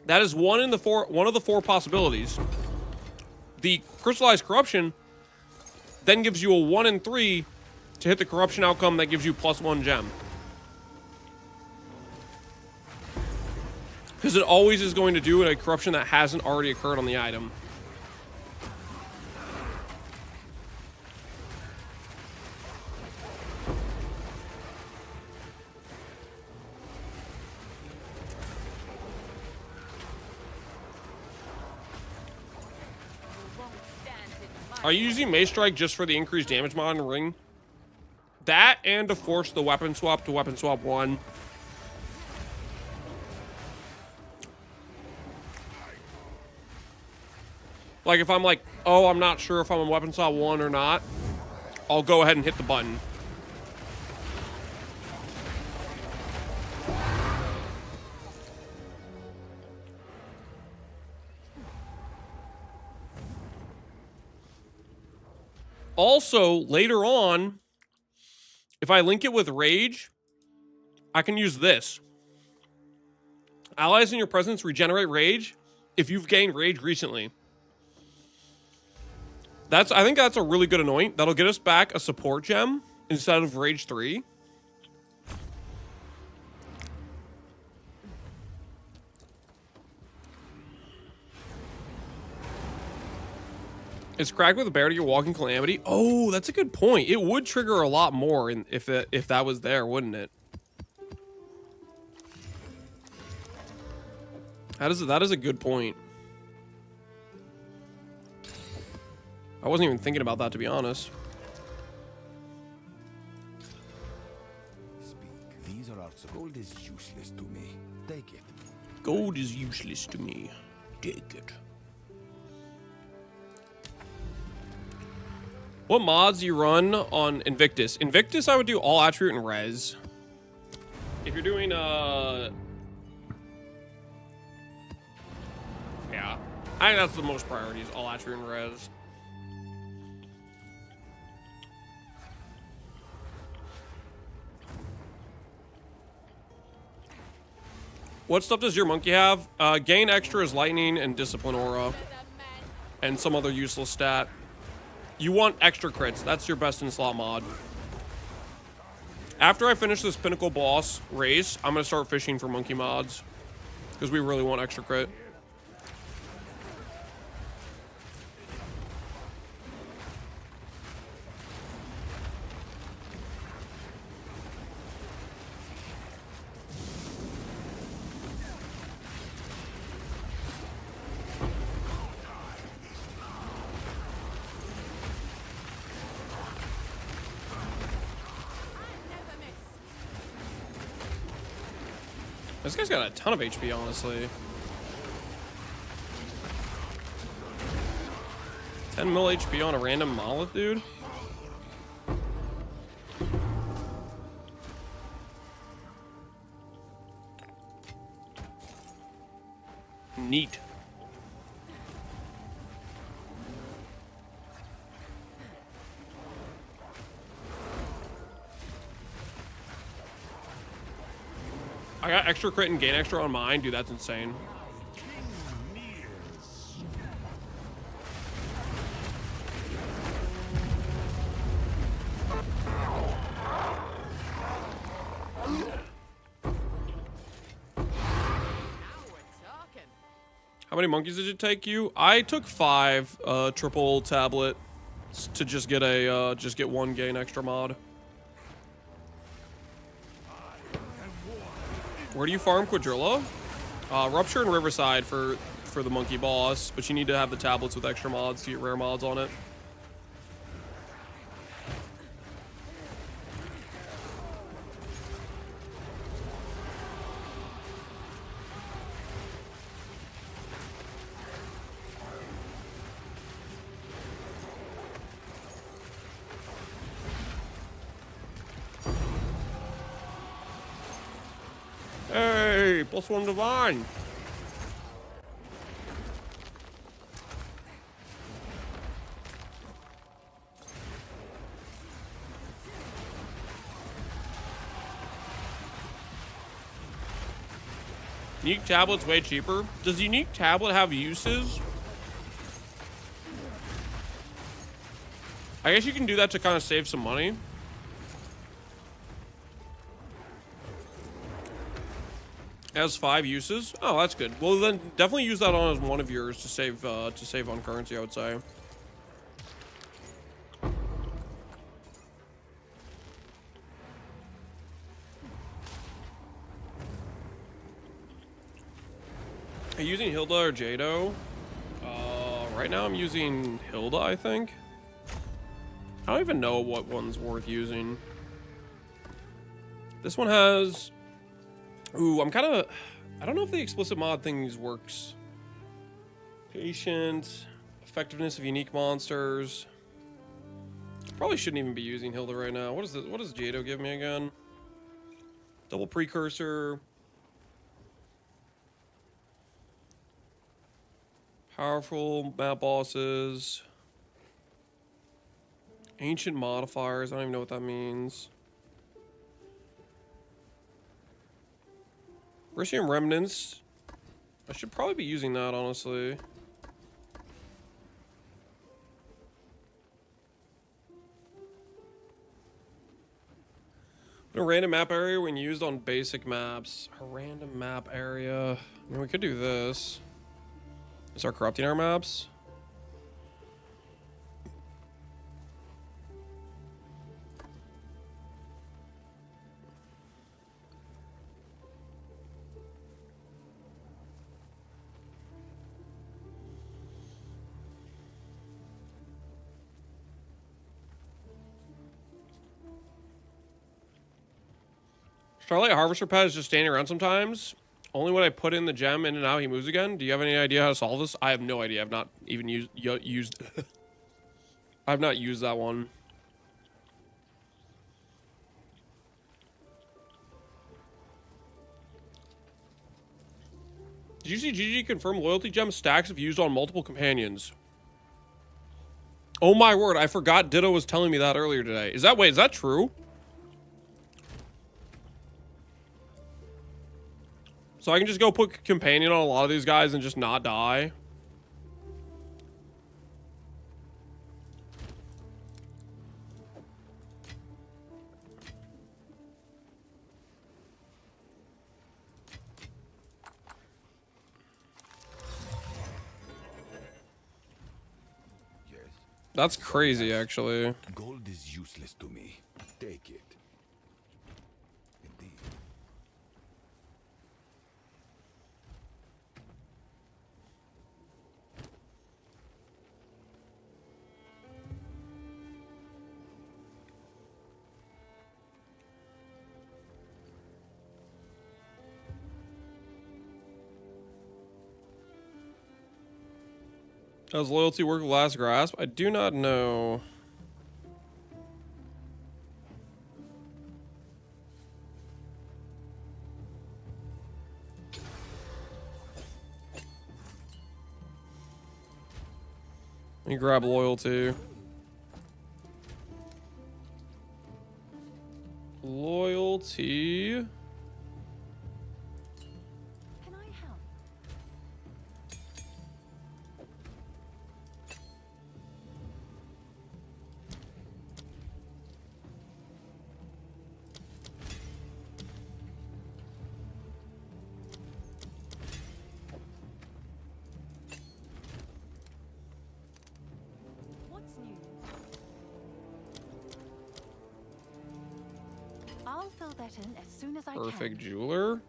[SPEAKER 1] that is one of the four possibilities. The crystallized corruption then gives you a 1 in 3 to hit the corruption outcome that gives you +1 gem. Because it always is going to do a corruption that hasn't already occurred on the item. Are you using Mace Strike just for the increased damage mod in Ring? That and to force the weapon swap to weapon swap 1. Like if I'm like, oh, I'm not sure if I'm on weapon swap 1 or not, I'll go ahead and hit the button. Also, later on, if I link it with Rage, I can use this. Allies in your presence regenerate Rage if you've gained Rage recently. I think that's a really good anoint. That'll get us back a support gem instead of Rage 3. Is cracked with a bear to your walking calamity? Oh, that's a good point. It would trigger a lot more if that was there, wouldn't it? That is a good point. I wasn't even thinking about that, to be honest.
[SPEAKER 4] Speak. These are arts. Gold is useless to me. Take it.
[SPEAKER 1] Gold is useless to me. Take it. What mods do you run on Invictus? Invictus, I would do all attribute and res. If you're doing, yeah. I think that's the most priority is all attribute and res. What stuff does your monkey have? Gain extra is lightning and discipline aura. And some other useless stat. You want extra crits. That's your best in slot mod. After I finish this pinnacle boss race, I'm going to start fishing for monkey mods. Because we really want extra crit. This guy's got a ton of HP, honestly. 10 mil HP on a random monolith, dude. Neat. I got extra crit and gain extra on mine. Dude, that's insane. How many monkeys did it take you? I took 5 triple tablet to just get a just get 1 gain extra mod. Where do you farm Quadrilla? Rupture and Riverside for the monkey boss, but you need to have the tablets with extra mods to get rare mods on it. Hey, +1 divine. Unique tablet's way cheaper. Does unique tablet have uses? I guess you can do that to kind of save some money. It has 5 uses. Oh, that's good. Well, then definitely use that on as one of yours to save on currency, I would say. Are you using Hilda or Jado? Right now I'm using Hilda, I think. I don't even know what one's worth using. This one has... Ooh, I'm kind of... I don't know if the explicit mod things works. Patient. Effectiveness of unique monsters. Probably shouldn't even be using Hilda right now. What is this? What does Jado give me again? Double precursor. Powerful map bosses. Ancient modifiers. I don't even know what that means. Ricium remnants. I should probably be using that, honestly. A random map area when used on basic maps. A random map area. I mean, we could do this. Start corrupting our maps. Starlight Harvester Pad is just standing around sometimes. Only when I put in the gem in and out, he moves again. Do you have any idea how to solve this? I have no idea. I've not even used I've not used that one. Did you see GG confirm loyalty gem stacks if used on multiple companions? Oh my word, I forgot Ditto was telling me that earlier today. Is that true? So I can just go put companion on a lot of these guys and just not die?
[SPEAKER 4] Yes.
[SPEAKER 1] That's crazy, actually.
[SPEAKER 4] Gold is useless to me. Take it. Indeed.
[SPEAKER 1] Does loyalty work with Last Grasp? I do not know. Let me grab loyalty. Loyalty.
[SPEAKER 2] Can I help? What's new? I'll fill that in as soon as I
[SPEAKER 1] Perfect
[SPEAKER 2] can.
[SPEAKER 1] jeweler.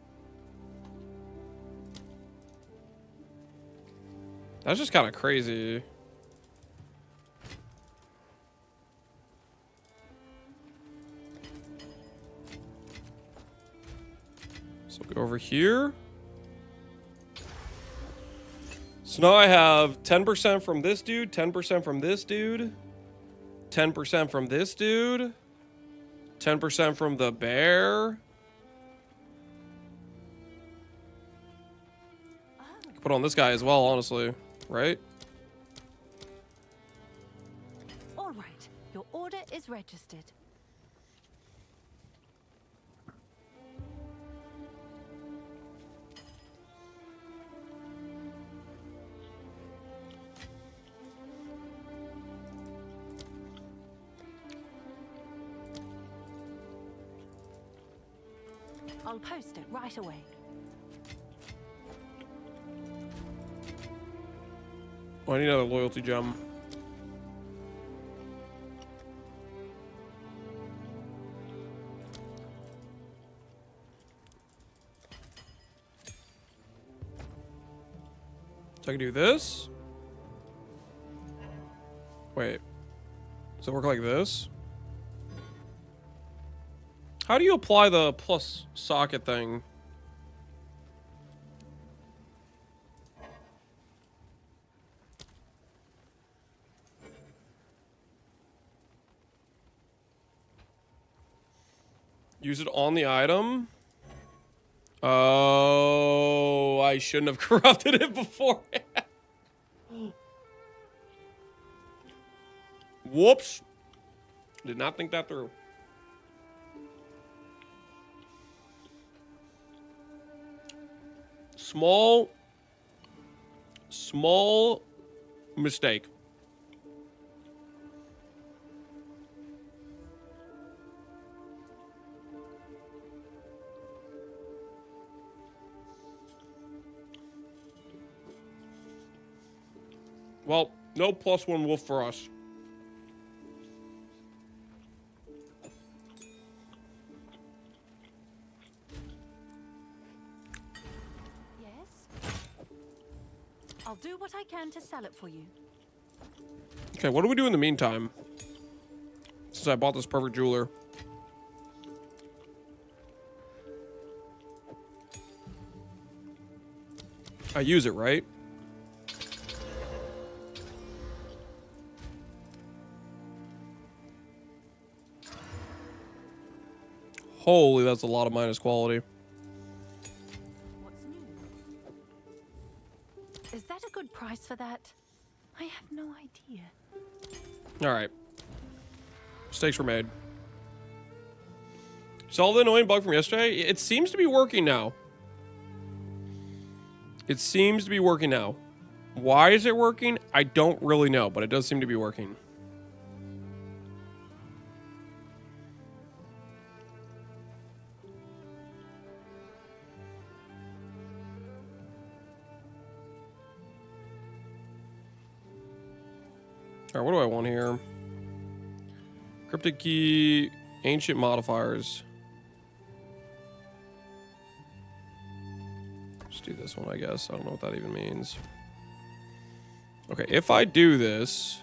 [SPEAKER 1] That's just kind of crazy. So go over here. So now I have 10% from this dude, 10% from this dude, 10% from this dude, 10% from the bear. Put on this guy as well, honestly, right?
[SPEAKER 2] All right, your order is registered. I'll post it right away.
[SPEAKER 1] Oh, I need another loyalty gem. So I can do this. Wait. Does it work like this? How do you apply the plus socket thing? Use it on the item? Oh, I shouldn't have corrupted it before. Whoops. Did not think that through. Small mistake. Well, no +1 wolf for us.
[SPEAKER 2] Yes? I'll do what I can to sell it for you.
[SPEAKER 1] Okay, what do we do in the meantime? Since I bought this perfect jeweler. I use it, right? Holy, that's a lot of minus quality.
[SPEAKER 2] What's new? Is that a good price for that? I have no idea.
[SPEAKER 1] All right. Mistakes were made. Solve the annoying bug from yesterday. It seems to be working now. It seems to be working now. Why is it working? I don't really know, but it does seem to be working. All right, what do I want here? Cryptic key, ancient modifiers. Let's do this one, I guess. I don't know what that even means. Okay, if I do this...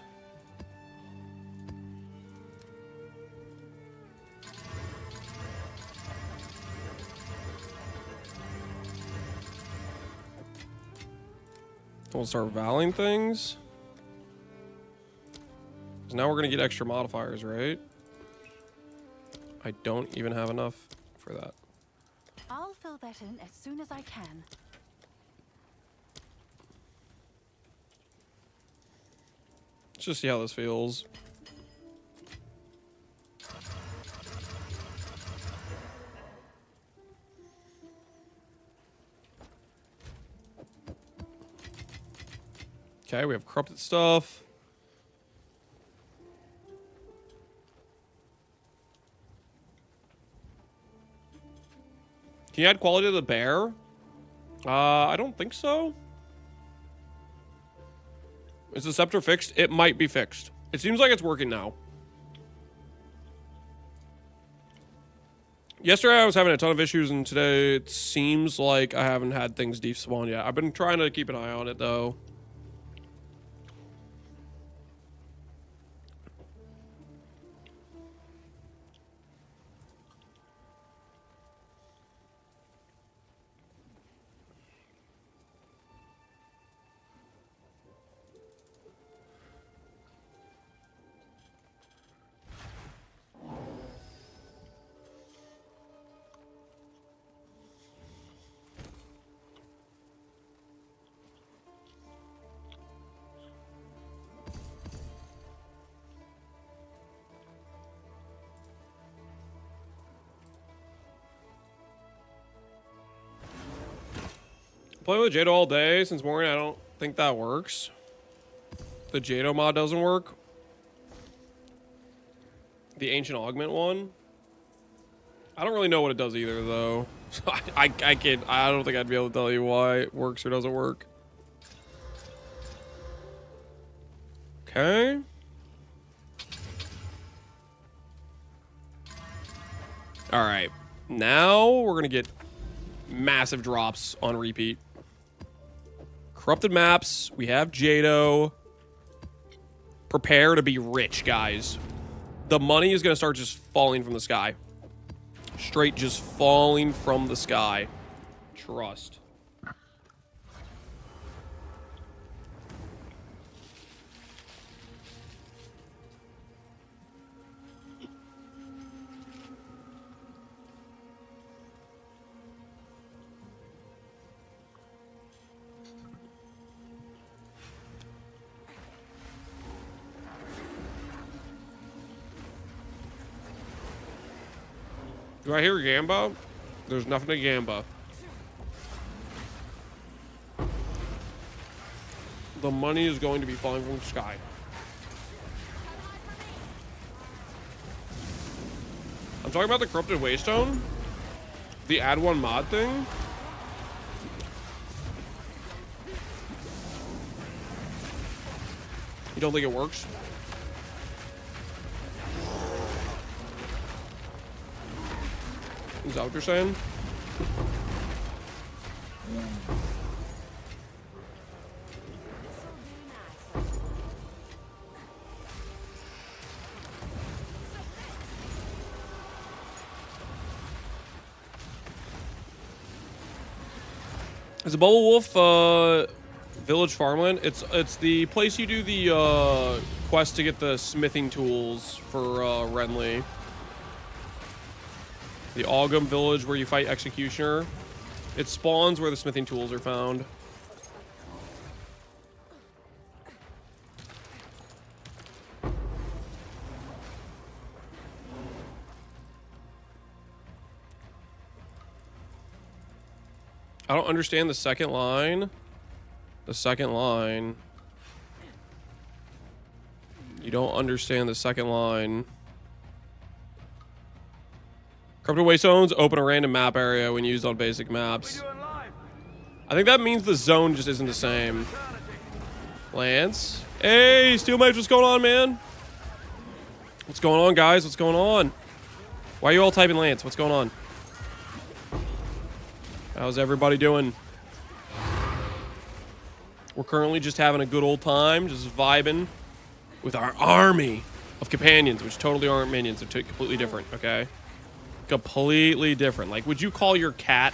[SPEAKER 1] We'll start valuing things. Now we're going to get extra modifiers, right? I don't even have enough for that.
[SPEAKER 2] I'll fill that in as soon as I can.
[SPEAKER 1] Let's just see how this feels. Okay, we have corrupted stuff. Can you add quality to the bear? I don't think so. Is the scepter fixed? It might be fixed. It seems like it's working now. Yesterday I was having a ton of issues, and today it seems like I haven't had things despawn yet. I've been trying to keep an eye on it, though. Playing with Jado all day since morning. I don't think that works. The Jado mod doesn't work. The Ancient Augment one. I don't really know what it does either, though. I can't. I don't think I'd be able to tell you why it works or doesn't work. Okay. All right. Now we're gonna get massive drops on repeat. Corrupted maps. We have Jado. Prepare to be rich, guys. The money is gonna start just falling from the sky. Straight just falling from the sky. Trust. Do I hear Gamba? There's nothing to Gamba. The money is going to be falling from the sky. I'm talking about the Corrupted Waystone. The add one mod thing. You don't think it works? Is that what you're saying? Is a Bubble Wolf village farmland? It's the place you do the quest to get the smithing tools for Renly. The Algum village where you fight Executioner. It spawns where the smithing tools are found. I don't understand the second line. The second line. You don't understand the second line. Corrupted Waystones open a random map area when used on basic maps. I think that means the zone just isn't the same. Lance. Hey, Steel Mage, what's going on, man? What's going on, guys? What's going on? Why are you all typing Lance? What's going on? How's everybody doing? We're currently just having a good old time, just vibing with our army of companions, which totally aren't minions. They're completely different, okay? Completely different. Like, would you call your cat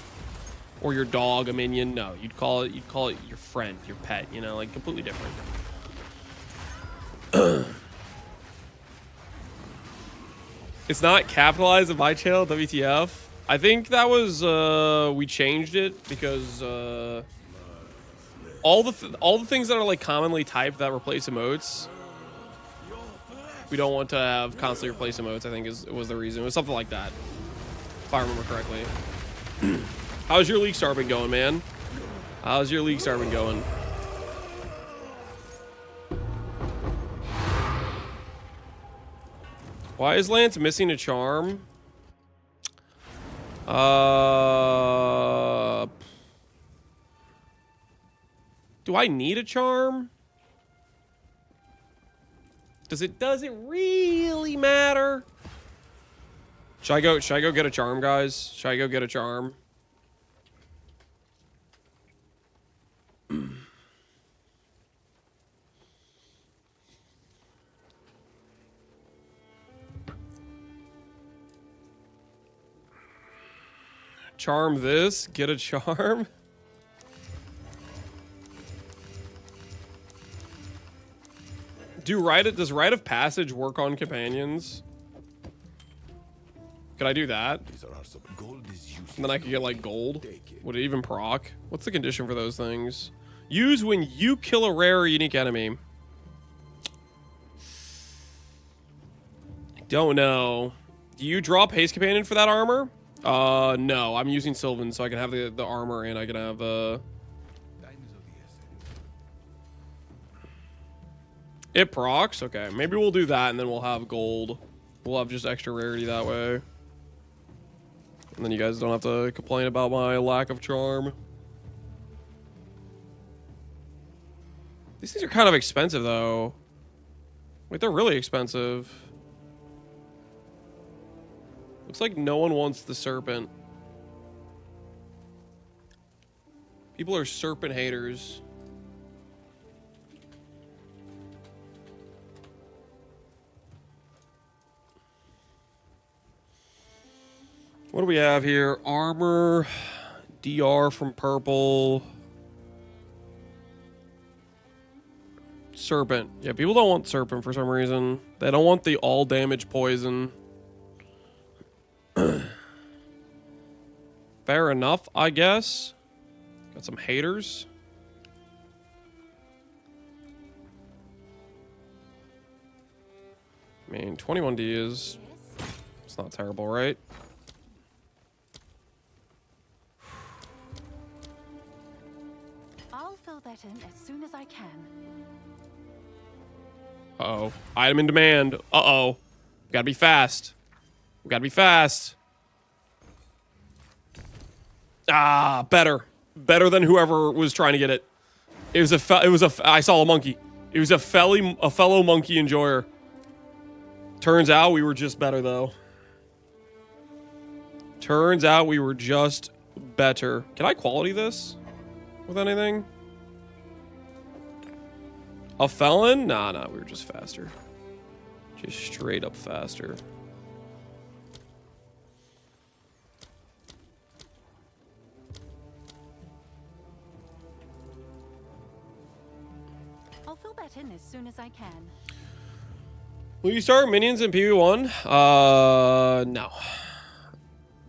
[SPEAKER 1] or your dog a minion? No, you'd call it your friend, your pet, you know, like completely different. It's not capitalized in my channel, WTF. I think that was we changed it because all the things that are like commonly typed that replace emotes, we don't want to have constantly replace emotes. I think was the reason. It was something like that, if I remember correctly. How's your League Star been going, man? How's your League Star been going? Why is Lance missing a charm? Do I need a charm? Does it really matter? Should I go get a charm, guys? Should I go get a charm? Charm this, get a charm. Does Rite of Passage work on companions? Could I do that?
[SPEAKER 4] Gold is useless.
[SPEAKER 1] And then I could get like gold. Would it even proc? What's the condition for those things? Use when you kill a rare or unique enemy. I don't know. Do you drop Haste Companion for that armor? No. I'm using Sylvan so I can have the armor and I can have the... It procs? Okay. Maybe we'll do that and then we'll have gold. We'll have just extra rarity that way. And then you guys don't have to complain about my lack of charm. These things are kind of expensive, though. Wait, they're really expensive. Looks like no one wants the serpent. People are serpent haters. What do we have here? Armor, DR from purple. Serpent. Yeah, people don't want serpent for some reason. They don't want the all damage poison. Fair enough, I guess. Got some haters. I mean, 21D is... It's not terrible, right?
[SPEAKER 2] I'll fill that in as soon as I can.
[SPEAKER 1] Uh-oh. Item in demand. Uh-oh. We gotta be fast. We gotta be fast. Ah, better. Better than whoever was trying to get it. I saw a monkey. It was a fellow monkey enjoyer. Turns out we were just better, though. Turns out we were just better. Can I quality this with anything? A felon? Nah, we were just faster. Just straight up faster.
[SPEAKER 2] I'll fill that in as soon as I can.
[SPEAKER 1] Will you start minions in PV1? No.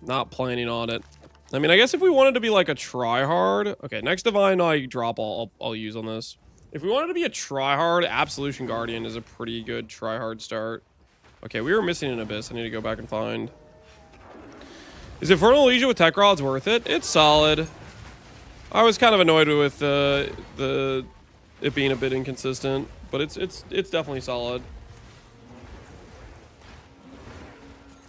[SPEAKER 1] Not planning on it. I mean, I guess if we wanted to be like a try-hard... Okay, next divine I drop I'll use on this. If we wanted to be a try-hard, Absolution Guardian is a pretty good try-hard start. Okay, we were missing an Abyss. I need to go back and find. Is Infernal Legion with Tech Rods worth it? It's solid. I was kind of annoyed with it being a bit inconsistent, but it's definitely solid.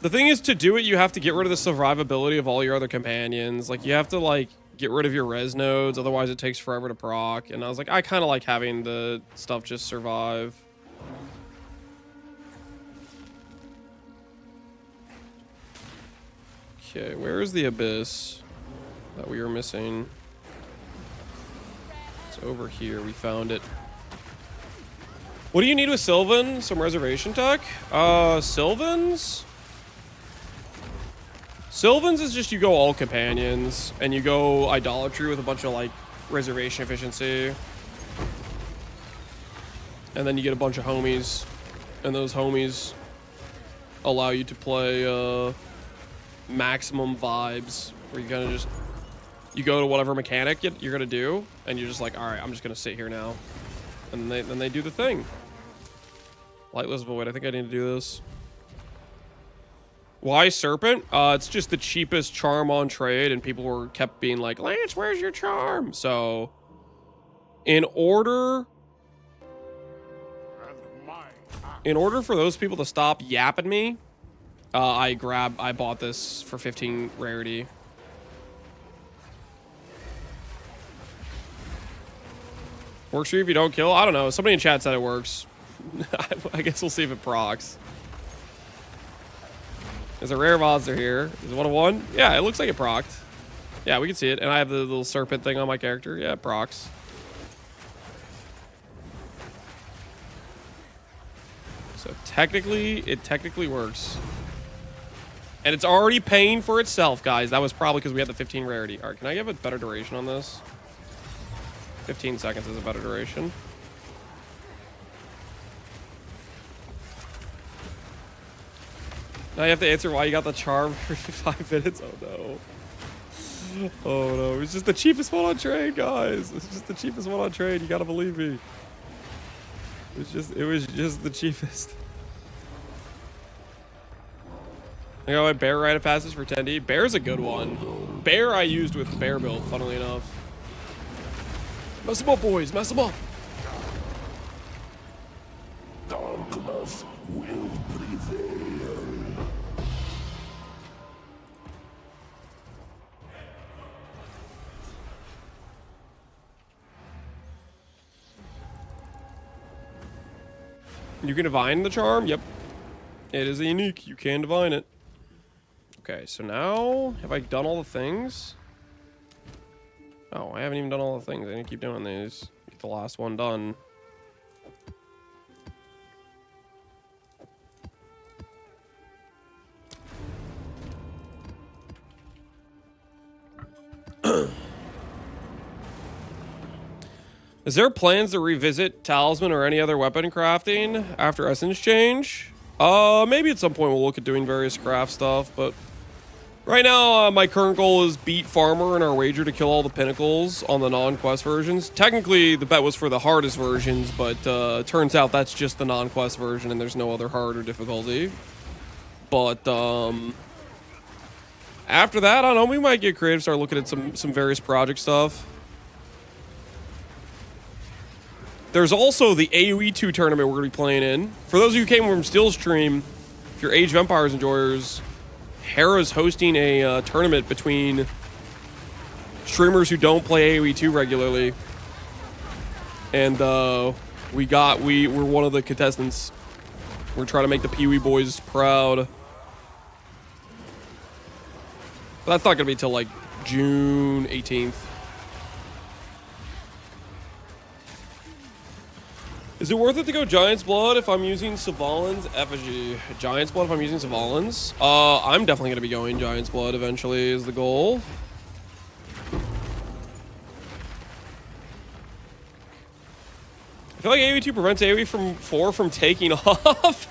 [SPEAKER 1] The thing is, to do it, you have to get rid of the survivability of all your other companions. Like, you have to, like, get rid of your res nodes, otherwise it takes forever to proc. And I was like, I kind of like having the stuff just survive. Okay, where is the Abyss that we were missing? It's over here. We found it. What do you need with Sylvan? Some reservation tech? Sylvans? Sylvans is just you go all companions and you go idolatry with a bunch of like reservation efficiency. And then you get a bunch of homies. And those homies allow you to play maximum vibes where you kind of just you go to whatever mechanic you're gonna do and you're just like, all right, I'm just gonna sit here now. And then they do the thing. Lightless Void, I think I need to do this. Why Serpent? It's just the cheapest charm on trade, and people kept being like, Lance, where's your charm? So, in order for those people to stop yapping me, I bought this for 15 rarity. Works for you if you don't kill? I don't know. Somebody in chat said it works. I guess we'll see if it procs. There's a rare monster here. Is it 1 of 1? Yeah, it looks like it procced. Yeah, we can see it. And I have the little serpent thing on my character. Yeah, it procs. So technically, it technically works. And it's already paying for itself, guys. That was probably because we had the 15 rarity. All right, can I give a better duration on this? 15 seconds is a better duration. Now you have to answer why you got the charm for 5 minutes. Oh no. Oh no. It's just the cheapest one on trade, guys. It's just the cheapest one on trade. You gotta believe me. It was just the cheapest. I got my bear rite of passage for 10D. Bear's a good one. Bear I used with the bear build, funnily enough. Mess them up, boys. Mess them up.
[SPEAKER 4] Darkness will prevail.
[SPEAKER 1] You can divine the charm? Yep. It is a unique. You can divine it. Okay, so now, have I done all the things? Oh, I haven't even done all the things. I need to keep doing these. Get the last one done. Is there plans to revisit Talisman or any other weapon crafting after Essence change? Maybe at some point we'll look at doing various craft stuff, but right now my current goal is beat Farmer in our wager to kill all the Pinnacles on the non-quest versions. Technically, the bet was for the hardest versions, but turns out that's just the non-quest version and there's no other hard or difficulty. But after that, I don't know, we might get creative, start looking at some various project stuff. There's also the AoE 2 tournament we're going to be playing in. For those of you who came from Steel's stream, if you're Age of Empires enjoyers, Hera's hosting a tournament between streamers who don't play AoE 2 regularly. And we're one of the contestants. We're trying to make the Pee-wee boys proud. But that's not going to be till like June 18th. Is it worth it to go Giant's Blood if I'm using Savalin's Effigy? Giant's Blood if I'm using Savalin's? I'm definitely going to be going Giant's Blood eventually is the goal. I feel like AoE 2 prevents AoE 4 from taking off.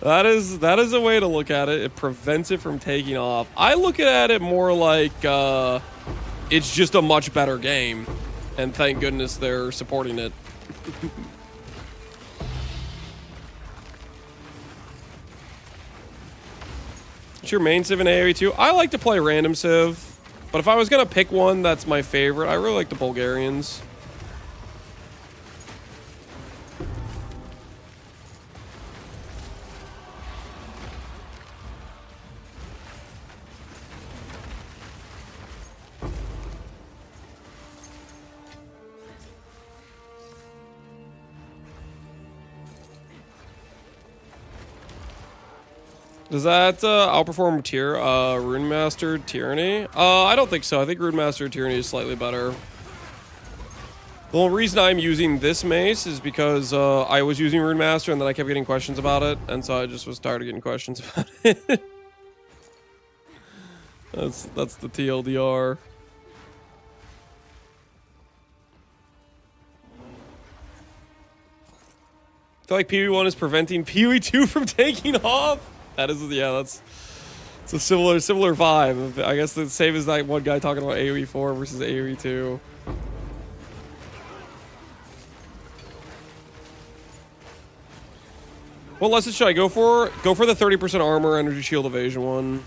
[SPEAKER 1] That is a way to look at it. It prevents it from taking off. I look at it more like it's just a much better game. And thank goodness they're supporting it. What's your main civ in AoE 2? I like to play random civ. But if I was going to pick one that's my favorite, I really like the Bulgarians. Does that outperform Rune Master Tyranny? I don't think so. I think Rune Master Tyranny is slightly better. The only reason I'm using this mace is because I was using Rune Master and then I kept getting questions about it, and so I just was tired of getting questions about it. That's the TLDR. I feel like Pee-wee 1 is preventing Pee-wee 2 from taking off. That is, yeah, it's a similar vibe. I guess the same as that one guy talking about AoE 4 versus AoE 2. What lesson should I go for? Go for the 30% armor, energy shield, evasion one.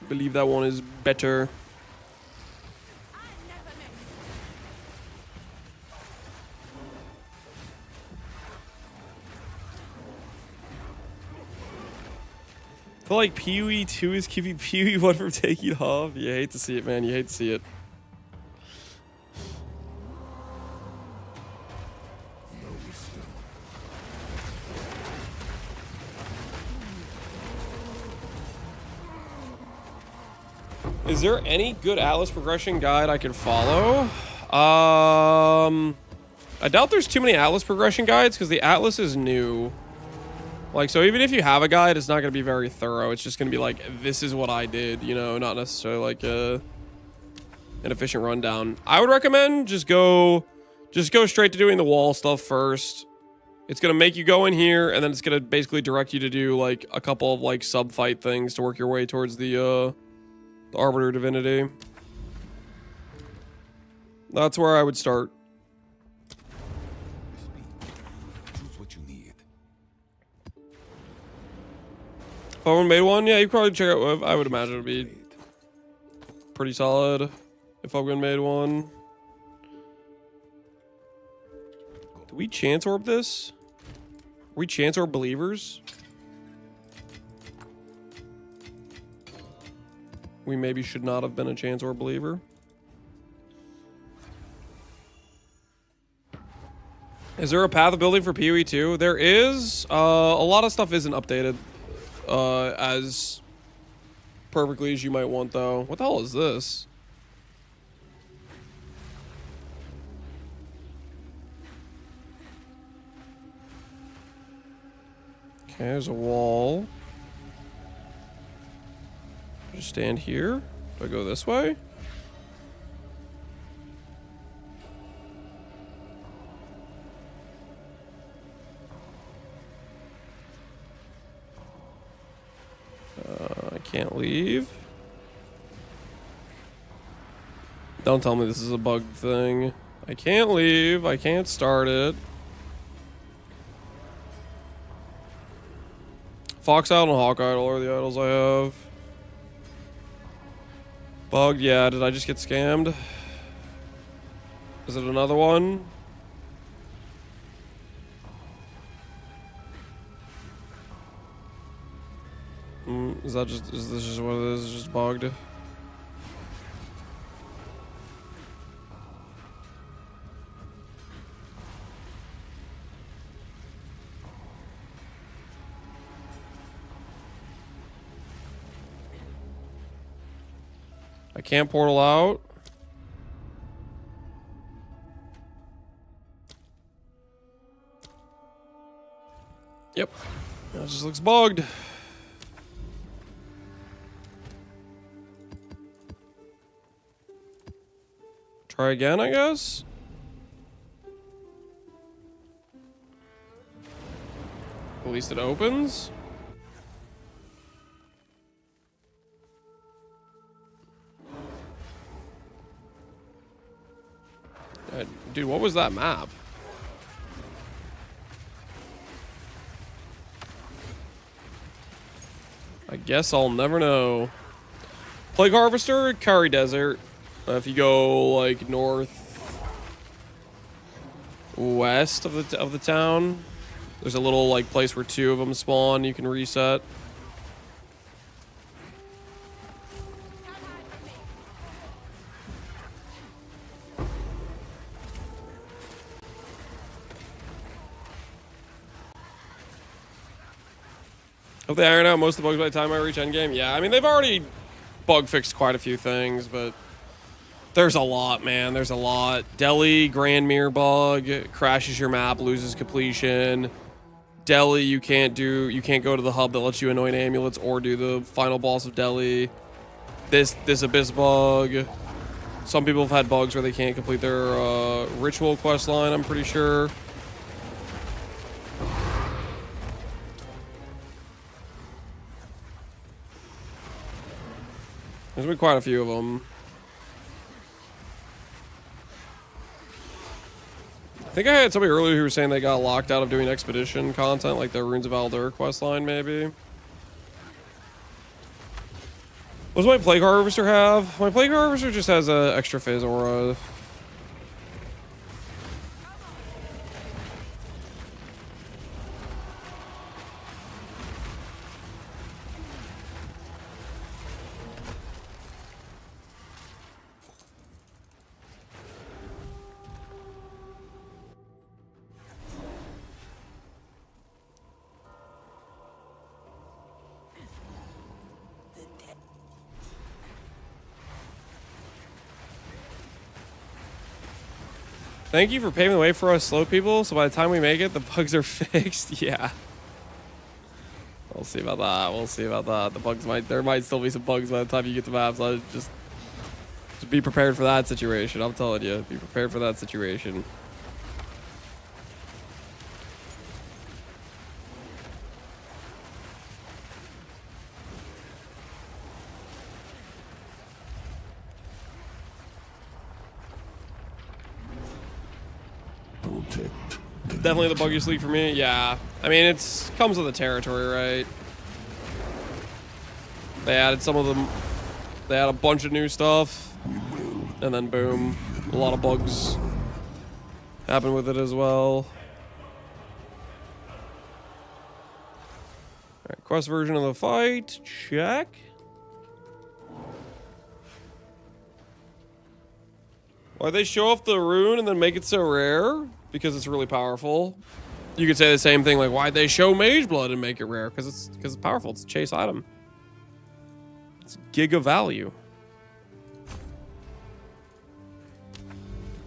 [SPEAKER 1] I believe that one is better. I feel like Pee-wee 2 is keeping Pee-wee 1 from taking off. You hate to see it, man. You hate to see it. Is there any good Atlas progression guide I can follow? I doubt there's too many Atlas progression guides because the Atlas is new. Like, so even if you have a guide, it's not going to be very thorough. It's just going to be like, this is what I did, you know, not necessarily like an efficient rundown. I would recommend just go straight to doing the wall stuff first. It's going to make you go in here, and then it's going to basically direct you to do like a couple of like sub-fight things to work your way towards the Arbiter Divinity. That's where I would start.
[SPEAKER 4] Choose what you need.
[SPEAKER 1] If I made one, yeah, you probably check out. I would imagine it would be pretty solid if Ogwen made one. Do we chance orb this? Are we chance orb believers? We maybe should not have been a chance orb believer. Is there a path of building for PoE 2? There is. A lot of stuff isn't updated as perfectly as you might want, though. What the hell is this? Okay, there's a wall. Just stand here. Do I go this way? I can't leave. Don't tell me this is a bug thing. I can't leave. I can't start it. Fox Idol and Hawk Idol are the idols I have. Bugged, yeah. Did I just get scammed? Is it another one? Is this just what it is? It's just bugged? I can't portal out. Yep. That just looks bugged. Try again, I guess. At least it opens. Dude, what was that map? I guess I'll never know. Plague Harvester, Kari Desert. If you go like north west of the town, there's a little like place where 2 of them spawn. You can reset. Hope they iron out most of the bugs by the time I reach endgame. Yeah, I mean, they've already bug fixed quite a few things, but there's a lot, man. There's a lot. Delhi, Grand Mirror bug, crashes your map, loses completion. Delhi, you can't go to the hub that lets you anoint amulets or do the final boss of Delhi. This Abyss bug. Some people have had bugs where they can't complete their ritual quest line, I'm pretty sure. There's been quite a few of them. I think I had somebody earlier who was saying they got locked out of doing expedition content, like the Runes of Aldur questline, maybe. What does my Plague Harvester have? My Plague Harvester just has a extra phase aura. Thank you for paving the way for us slow people, so by the time we make it, the bugs are fixed. Yeah. We'll see about that. We'll see about that. The bugs there might still be some bugs by the time you get to maps. So just be prepared for that situation. I'm telling you, be prepared for that situation. Definitely the buggiest league for me. Yeah, I mean comes with the territory, right? They added some of them. They had a bunch of new stuff, and then boom, a lot of bugs happen with it as well. All right, quest version of the fight. Check. Why they show off the rune and then make it so rare? because it's really powerful. You could say the same thing, like, why'd they show Mage Blood and make it rare? Because it's powerful. It's a chase item. It's giga value.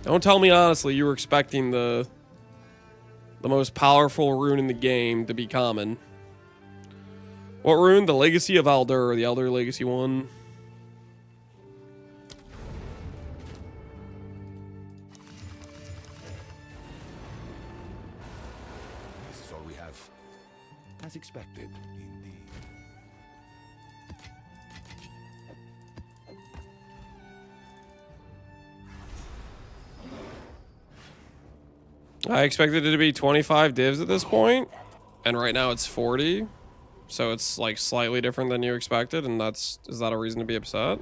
[SPEAKER 1] Don't tell me honestly you were expecting the most powerful rune in the game to be common. What rune? The Legacy of Aldur, the Elder Legacy one.
[SPEAKER 4] This is all we have. As expected. Indeed.
[SPEAKER 1] I expected it to be 25 divs at this point, and right now it's 40. So it's like slightly different than you expected, and is that a reason to be upset?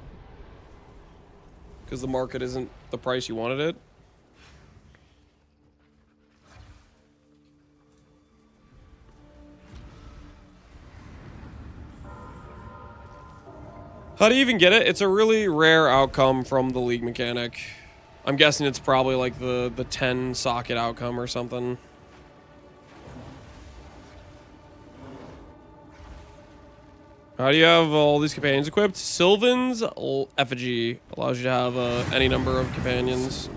[SPEAKER 1] Because the market isn't the price you wanted it? How do you even get it? It's a really rare outcome from the League mechanic. I'm guessing it's probably like the 10 socket outcome or something. How do you have all these companions equipped? Sylvan's effigy allows you to have any number of companions.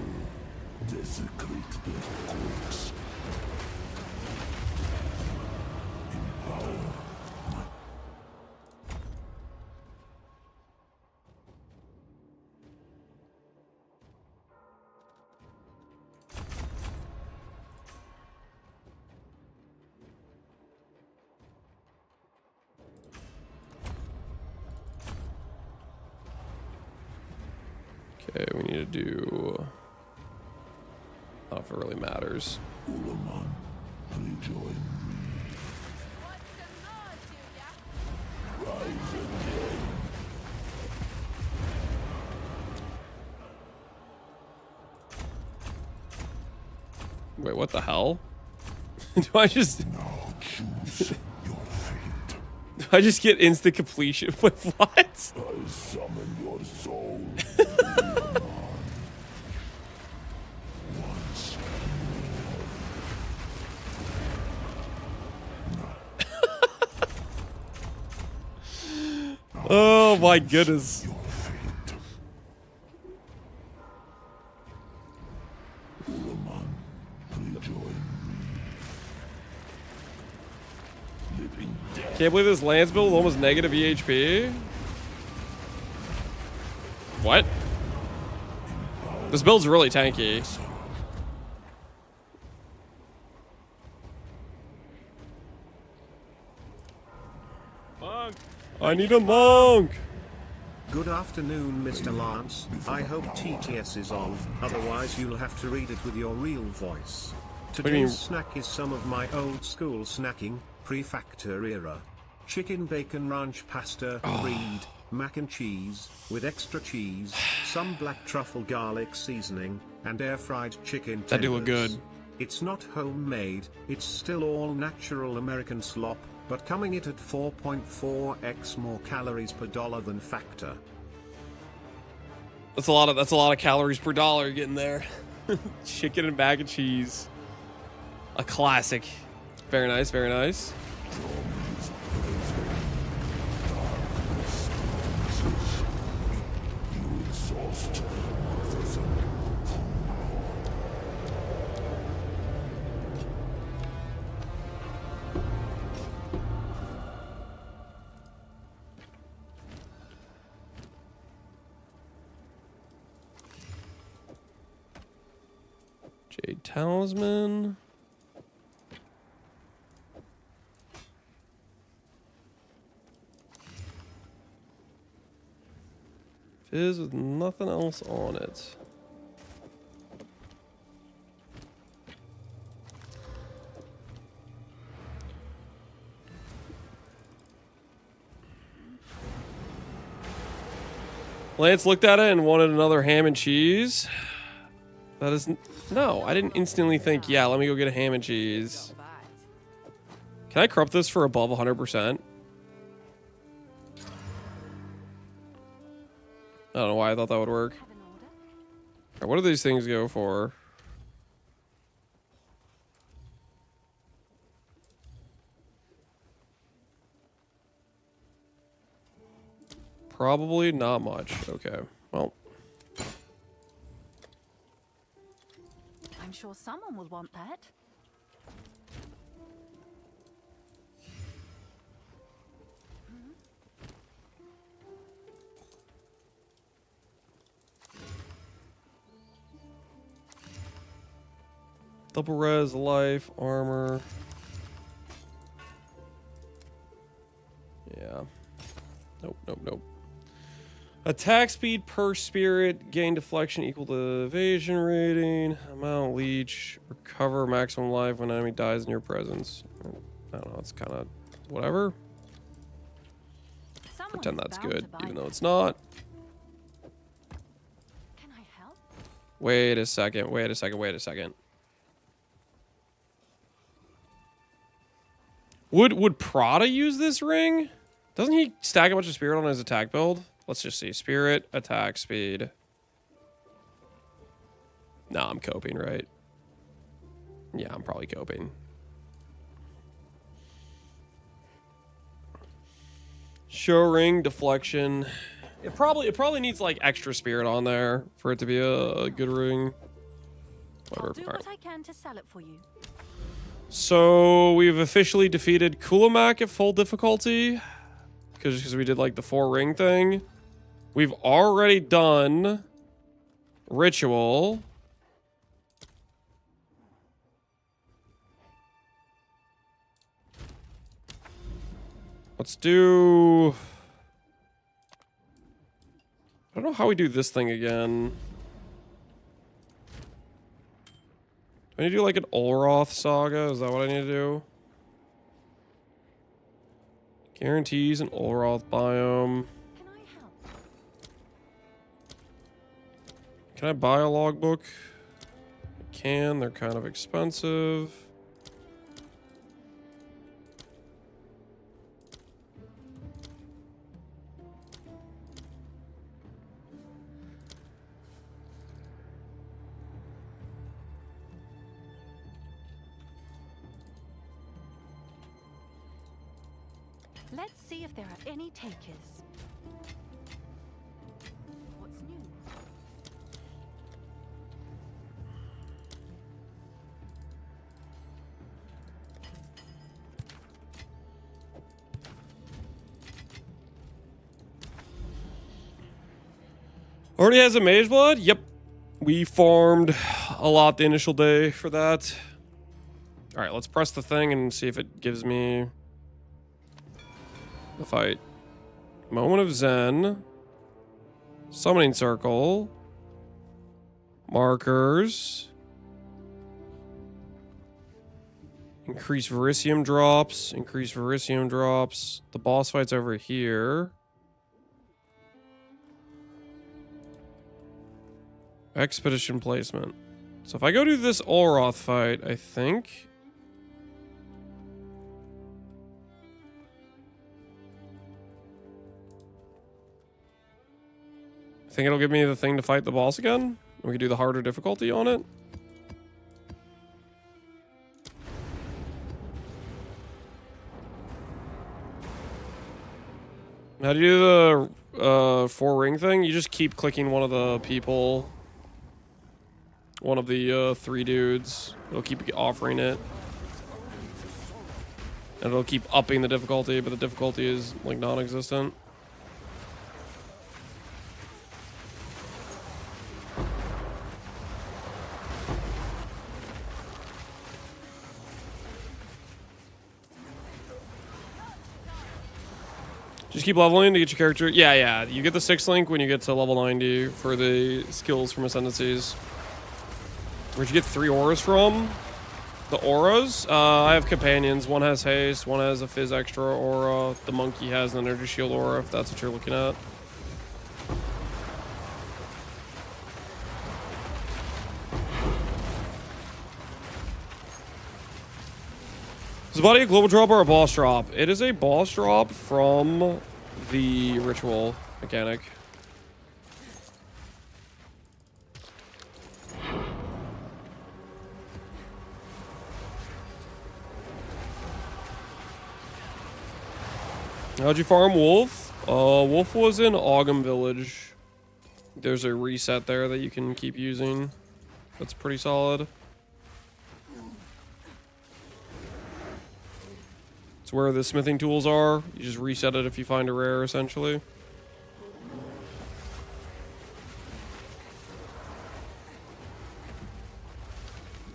[SPEAKER 1] Okay, we need to do... I don't know if it really matters. Wait, what the hell? Do I just... Do I just get instant completion? Wait, what?
[SPEAKER 7] I summon your soul.
[SPEAKER 1] Oh my goodness. Can't believe this Lance build with almost negative EHP. What? This build's really tanky. Monk! I need a monk!
[SPEAKER 6] Good afternoon, Mr. Lance. I hope TTS is on, otherwise you'll have to read it with your real voice.
[SPEAKER 1] do you mean?
[SPEAKER 6] Today's snack is some of my old school snacking, pre-factor era. Chicken bacon ranch pasta, reed, mac and cheese, with extra cheese, some black truffle garlic seasoning, and air-fried chicken tenders.
[SPEAKER 1] That do look good.
[SPEAKER 6] It's not homemade, it's still all natural American slop, but coming it at 4.4x more calories per dollar than Factor.
[SPEAKER 1] That's a lot of calories per dollar getting there. Chicken and mac and cheese. A classic. Very nice, very nice. Jade Talisman. Fizz with nothing else on it. Lance looked at it and wanted another ham and cheese. That is... No, I didn't instantly think, yeah, let me go get a ham and cheese. Can I corrupt this for above 100%? I don't know why I thought that would work. Alright, what do these things go for? Probably not much. Okay. Well.
[SPEAKER 2] I'm sure someone will want that.
[SPEAKER 1] Double res, life, armor. Yeah. Nope, nope, nope. Attack speed per spirit, gain deflection equal to evasion rating, amount leech, recover maximum life when enemy dies in your presence. I don't know, it's kind of whatever.
[SPEAKER 2] Someone
[SPEAKER 1] Pretend
[SPEAKER 2] is
[SPEAKER 1] that's
[SPEAKER 2] bound
[SPEAKER 1] good,
[SPEAKER 2] to buy
[SPEAKER 1] even though
[SPEAKER 2] that.
[SPEAKER 1] it's not.
[SPEAKER 2] Can I help?
[SPEAKER 1] Wait a second, wait a second, wait a second. Would Prada use this ring? Doesn't he stack a bunch of spirit on his attack build? Let's just see. Spirit, attack speed. Nah, I'm coping, right? Yeah, I'm probably coping. Show ring, deflection. It probably needs like extra spirit on there for it to be a good ring.
[SPEAKER 2] I'll
[SPEAKER 1] Whatever.
[SPEAKER 2] do
[SPEAKER 1] All right.
[SPEAKER 2] what I can to sell it for you.
[SPEAKER 1] So we've officially defeated Kulamak at full difficulty because we did like the 4 ring thing. We've already done ritual. Let's do... I don't know how we do this thing again. Do I need to do like an Olroth saga? Is that what I need to do? Guarantees an Olroth biome.
[SPEAKER 2] Can I help?
[SPEAKER 1] Can I buy a logbook? I can. They're kind of expensive.
[SPEAKER 2] Let's see if there are any takers. What's new?
[SPEAKER 1] Already has a mage blood? Yep. We farmed a lot the initial day for that. All right, let's press the thing and see if it gives me the fight. Moment of Zen. Summoning circle. Markers. Increase Verisium drops. Increase Verisium drops. The boss fight's over here. Expedition placement. So if I go to this Olroth fight, I think... I think it'll give me the thing to fight the boss again. We can do the harder difficulty on it. How do you do the 4 ring thing? You just keep clicking one of the people. One of the 3 dudes. It'll keep offering it. And it'll keep upping the difficulty, but the difficulty is like non-existent. Just keep leveling to get your character. Yeah. You get the 6th link when you get to level 90 for the skills from Ascendancies. Where'd you get 3 auras from? The auras? I have companions. One has haste, one has a fizz extra aura. The monkey has an energy shield aura, if that's what you're looking at. Is the body a global drop or a boss drop? It is a boss drop from the ritual mechanic. How'd you farm wolf? Wolf was in Ogum Village. There's a reset there that you can keep using. That's pretty solid. It's where the smithing tools are. You just reset it if you find a rare, essentially.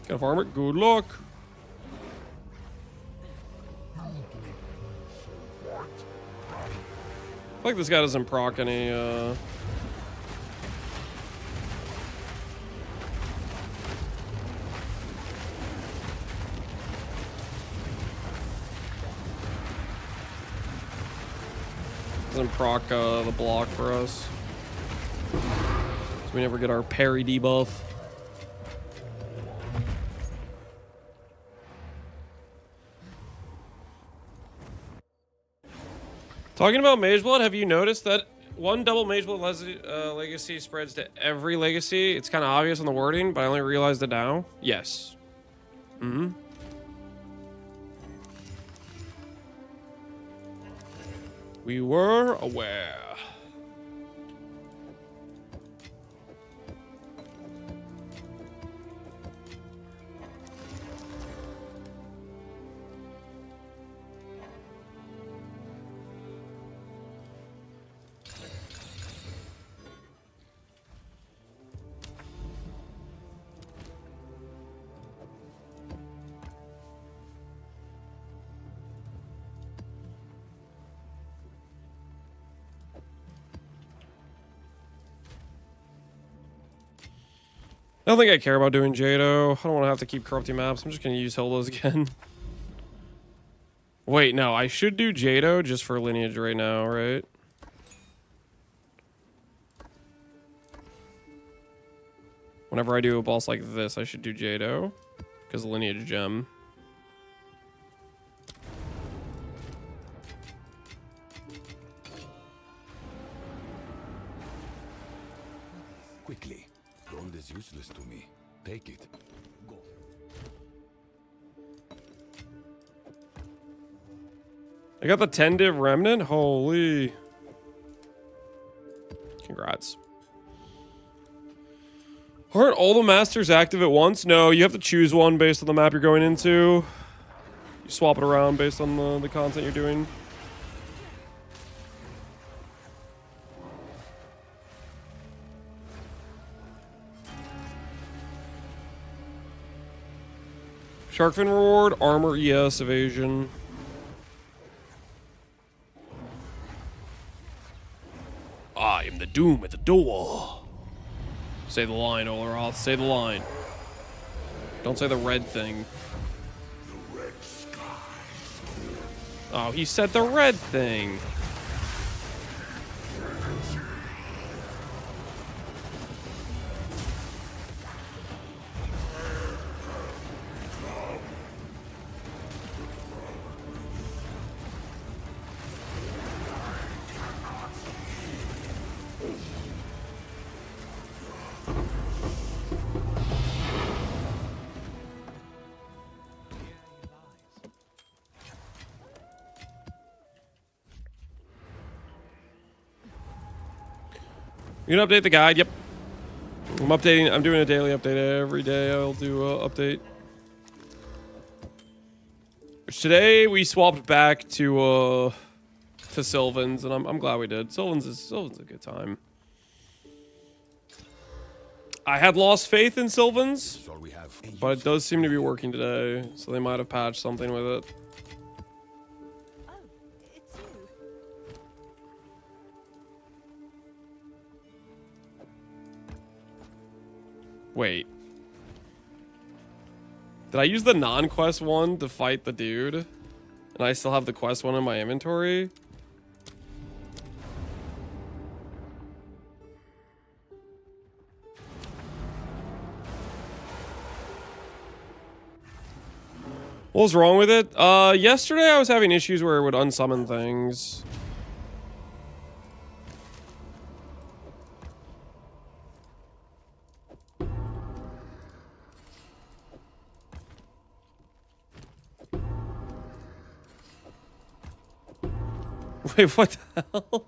[SPEAKER 1] Gotta farm it. Good luck. I feel like this guy doesn't proc any, doesn't proc, the block for us. So we never get our parry debuff. Talking about Mage Blood, have you noticed that one double Mage Blood legacy spreads to every legacy? It's kind of obvious on the wording, but I only realized it now. Yes. Mm-hmm. We were aware. I don't think I care about doing Jado. I don't want to have to keep corrupting maps. I'm just going to use Hilda's again. Wait, no. I should do Jado just for lineage right now, right? Whenever I do a boss like this, I should do Jado. Because lineage gem.
[SPEAKER 4] Quickly. Gold is useless to me. Take it. Go.
[SPEAKER 1] I got the 10 div remnant? Holy. Congrats. Aren't all the masters active at once? No, you have to choose one based on the map you're going into. You swap it around based on the content you're doing. Sharkfin reward, armor, ES, evasion. I am the doom at the door. Say the line, Oloroth. Say the line. Don't say the red thing.
[SPEAKER 7] The red sky.
[SPEAKER 1] Oh, he said the red thing. You gonna update the guide? Yep. I'm updating. I'm doing a daily update every day. I'll do a update. Which today we swapped back to Sylvan's, and I'm glad we did. Sylvan's a good time. I had lost faith in Sylvan's,
[SPEAKER 4] That's all we have.
[SPEAKER 1] but it does seem to be working today, so they might have patched something with it.
[SPEAKER 2] Oh, it's you.
[SPEAKER 1] Wait. Did I use the non-quest one to fight the dude? And I still have the quest one in my inventory? What was wrong with it? Yesterday I was having issues where it would unsummon things. Wait, what the hell?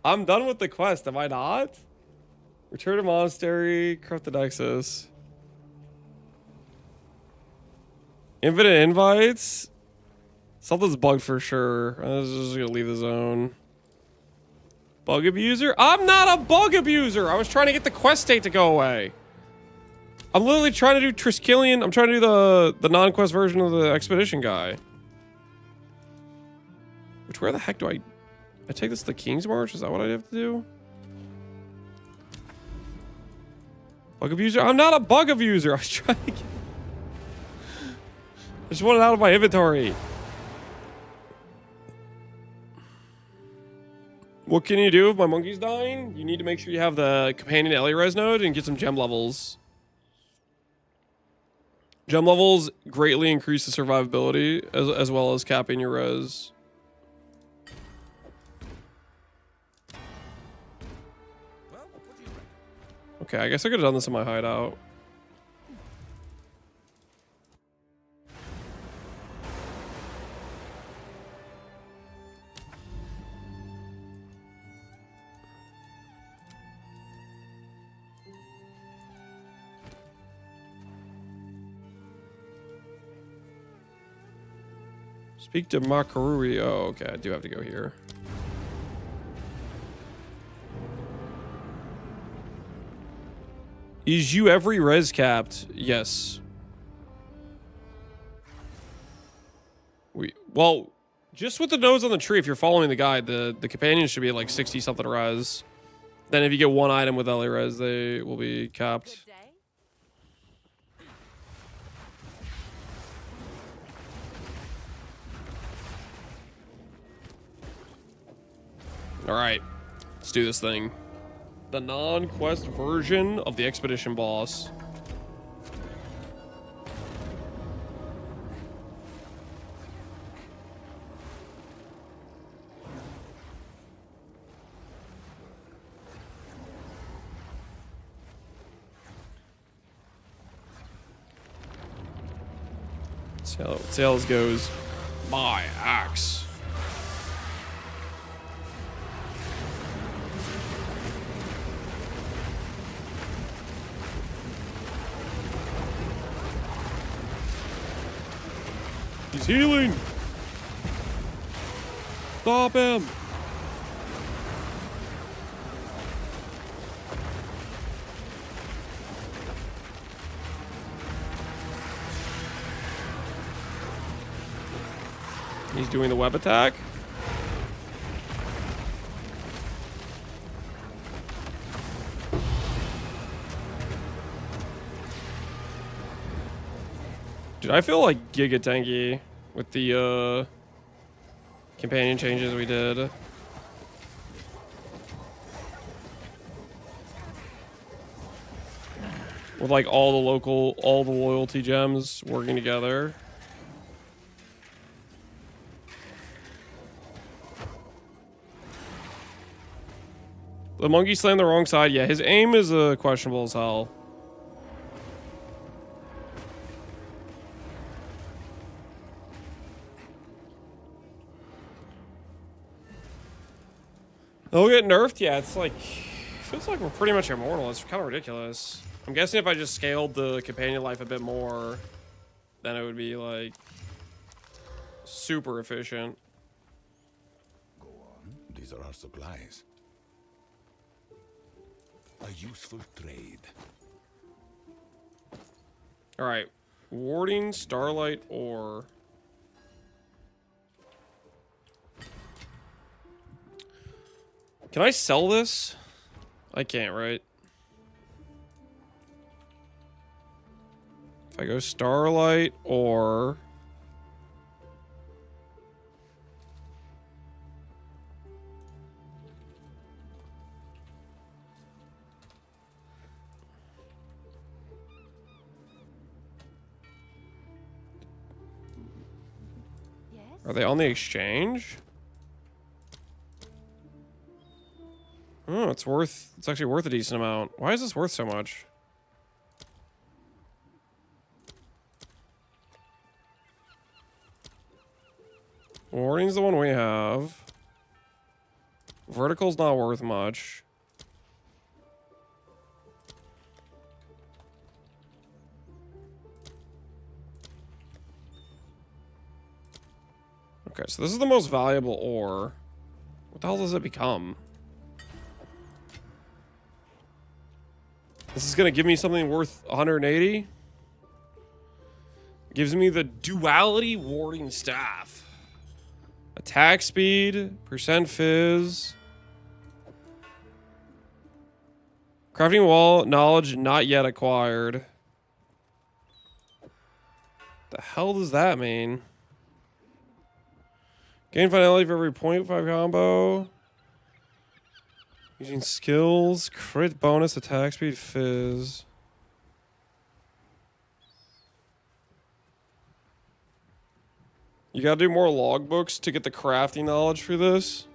[SPEAKER 1] I'm done with the quest, am I not? Return to monastery, corrupt the nexus. Infinite invites? Something's bugged for sure. I'm just gonna leave the zone. Bug abuser? I'm not a bug abuser! I was trying to get the quest state to go away. I'm literally trying to do Triskelion. I'm trying to do the non-quest version of the expedition guy. Which, where the heck do I take this to the King's March? Is that what I have to do? Bug abuser? I'm not a bug abuser. I was trying to get... I just want it out of my inventory. What can you do if my monkey's dying? You need to make sure you have the companion Ellie-Res node and get some gem levels. Gem levels greatly increase the survivability as well as capping your res. Okay, I guess I could have done this in my hideout. Speak to Makarui. Oh, okay. I do have to go here. Is you every res capped? Yes. Well, just with the nose on the tree, if you're following the guide, the companions should be at like 60 something res. Then if you get one item with Ellie res, they will be capped.
[SPEAKER 2] Good day.
[SPEAKER 1] All right, let's do this thing. The non-quest version of the expedition boss. Let's see how this goes. My axe. He's healing. Stop him. He's doing the web attack. Dude, I feel like giga tanky with the companion changes we did. With like all the loyalty gems working together. The monkey slammed the wrong side. Yeah, his aim is questionable as hell. They'll get nerfed? Yeah, it's like... feels like we're pretty much immortal. It's kind of ridiculous. I'm guessing if I just scaled the companion life a bit more, then it would be, like... super efficient.
[SPEAKER 4] Go on. These are our supplies. A useful trade.
[SPEAKER 1] Alright. Warding, Starlight, Ore. Can I sell this? I can't, right? If I go Starlight, Ore...
[SPEAKER 2] Yes.
[SPEAKER 1] Are they on the exchange? Oh, it's actually worth a decent amount. Why is this worth so much? Warding's the one we have. Vertical's not worth much. Okay, so this is the most valuable ore. What the hell does it become? This is gonna give me something worth 180. Gives me the duality warding staff. Attack speed, percent fizz. Crafting wall knowledge not yet acquired. The hell does that mean? Gain finality for every 0.5 combo. Using skills, crit bonus, attack speed, fizz. You gotta do more logbooks to get the crafting knowledge for this.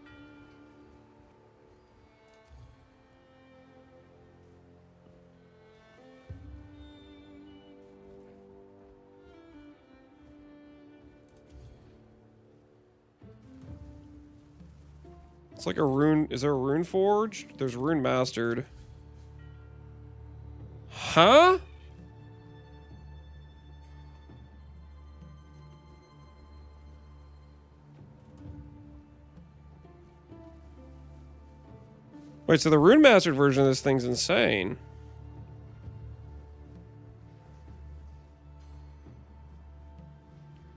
[SPEAKER 1] It's like a rune. Is there a rune forged? There's rune mastered. Huh? Wait, so the rune mastered version of this thing's insane.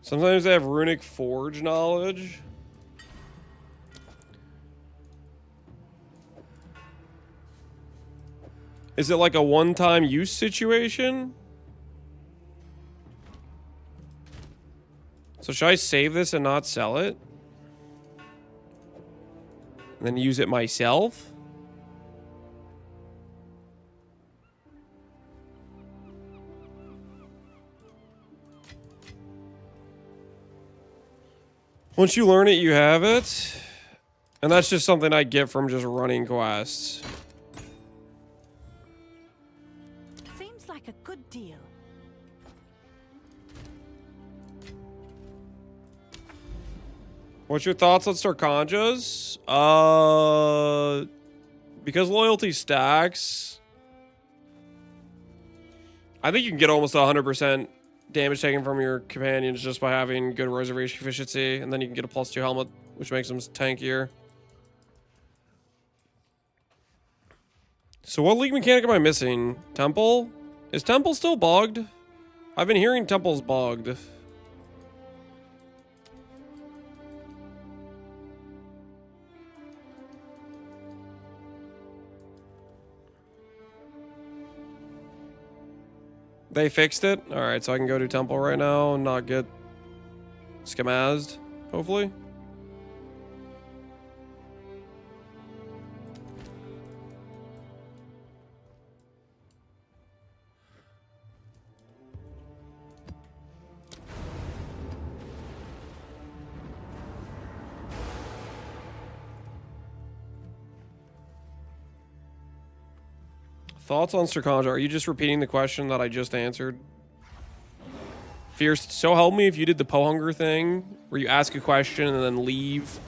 [SPEAKER 1] Sometimes they have runic forge knowledge. Is it like a one-time use situation? So should I save this and not sell it? And then use it myself? Once you learn it, you have it. And that's just something I get from just running quests.
[SPEAKER 2] Seems like a good deal.
[SPEAKER 1] What's your thoughts on Sarkanjas? Because loyalty stacks, I think you can get almost 100% damage taken from your companions just by having good reservation efficiency, and then you can get a +2 helmet, which makes them tankier. So what league mechanic am I missing? Temple? Is Temple still bugged? I've been hearing Temple's bugged. They fixed it? Alright, so I can go to Temple right now and not get schemazed, hopefully. Thoughts on Sarkanja? Are you just repeating the question that I just answered? Fierce, so help me if you did the Pohunger thing, where you ask a question and then leave.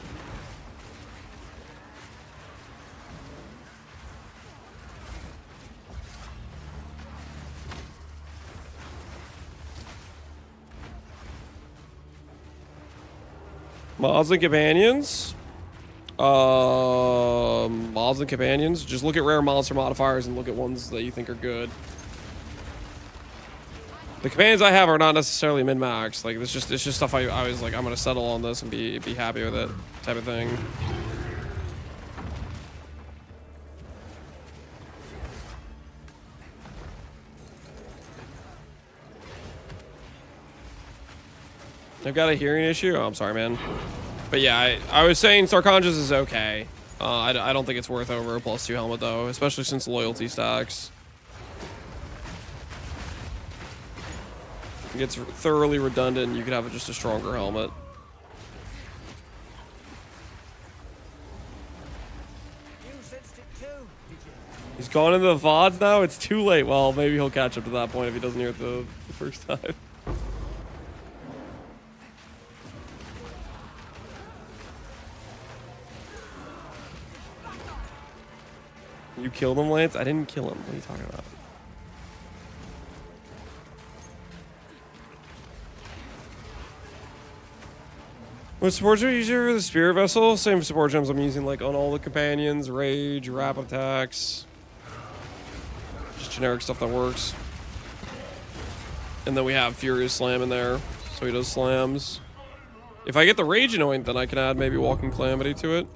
[SPEAKER 1] Mods and companions. Mods and companions. Just look at rare monster modifiers and look at ones that you think are good. The companions I have are not necessarily min-max. Like it's just stuff I was like, I'm gonna settle on this and be happy with it, type of thing. I've got a hearing issue. Oh, I'm sorry, man. But yeah, I was saying Sarkanjas is okay. I don't think it's worth over a +2 helmet though, especially since loyalty stacks. It gets thoroughly redundant. You could have just a stronger helmet. He's gone into the VODs now? It's too late. Well, maybe he'll catch up to that point if he doesn't hear it the first time. You killed him, Lance? I didn't kill him. What are you talking about? What support gem user for the spirit vessel? Same support gems I'm using like on all the companions, rage, rapid attacks. Just generic stuff that works. And then we have Furious Slam in there, so he does slams. If I get the Rage Anoint, then I can add maybe Walking Calamity to it.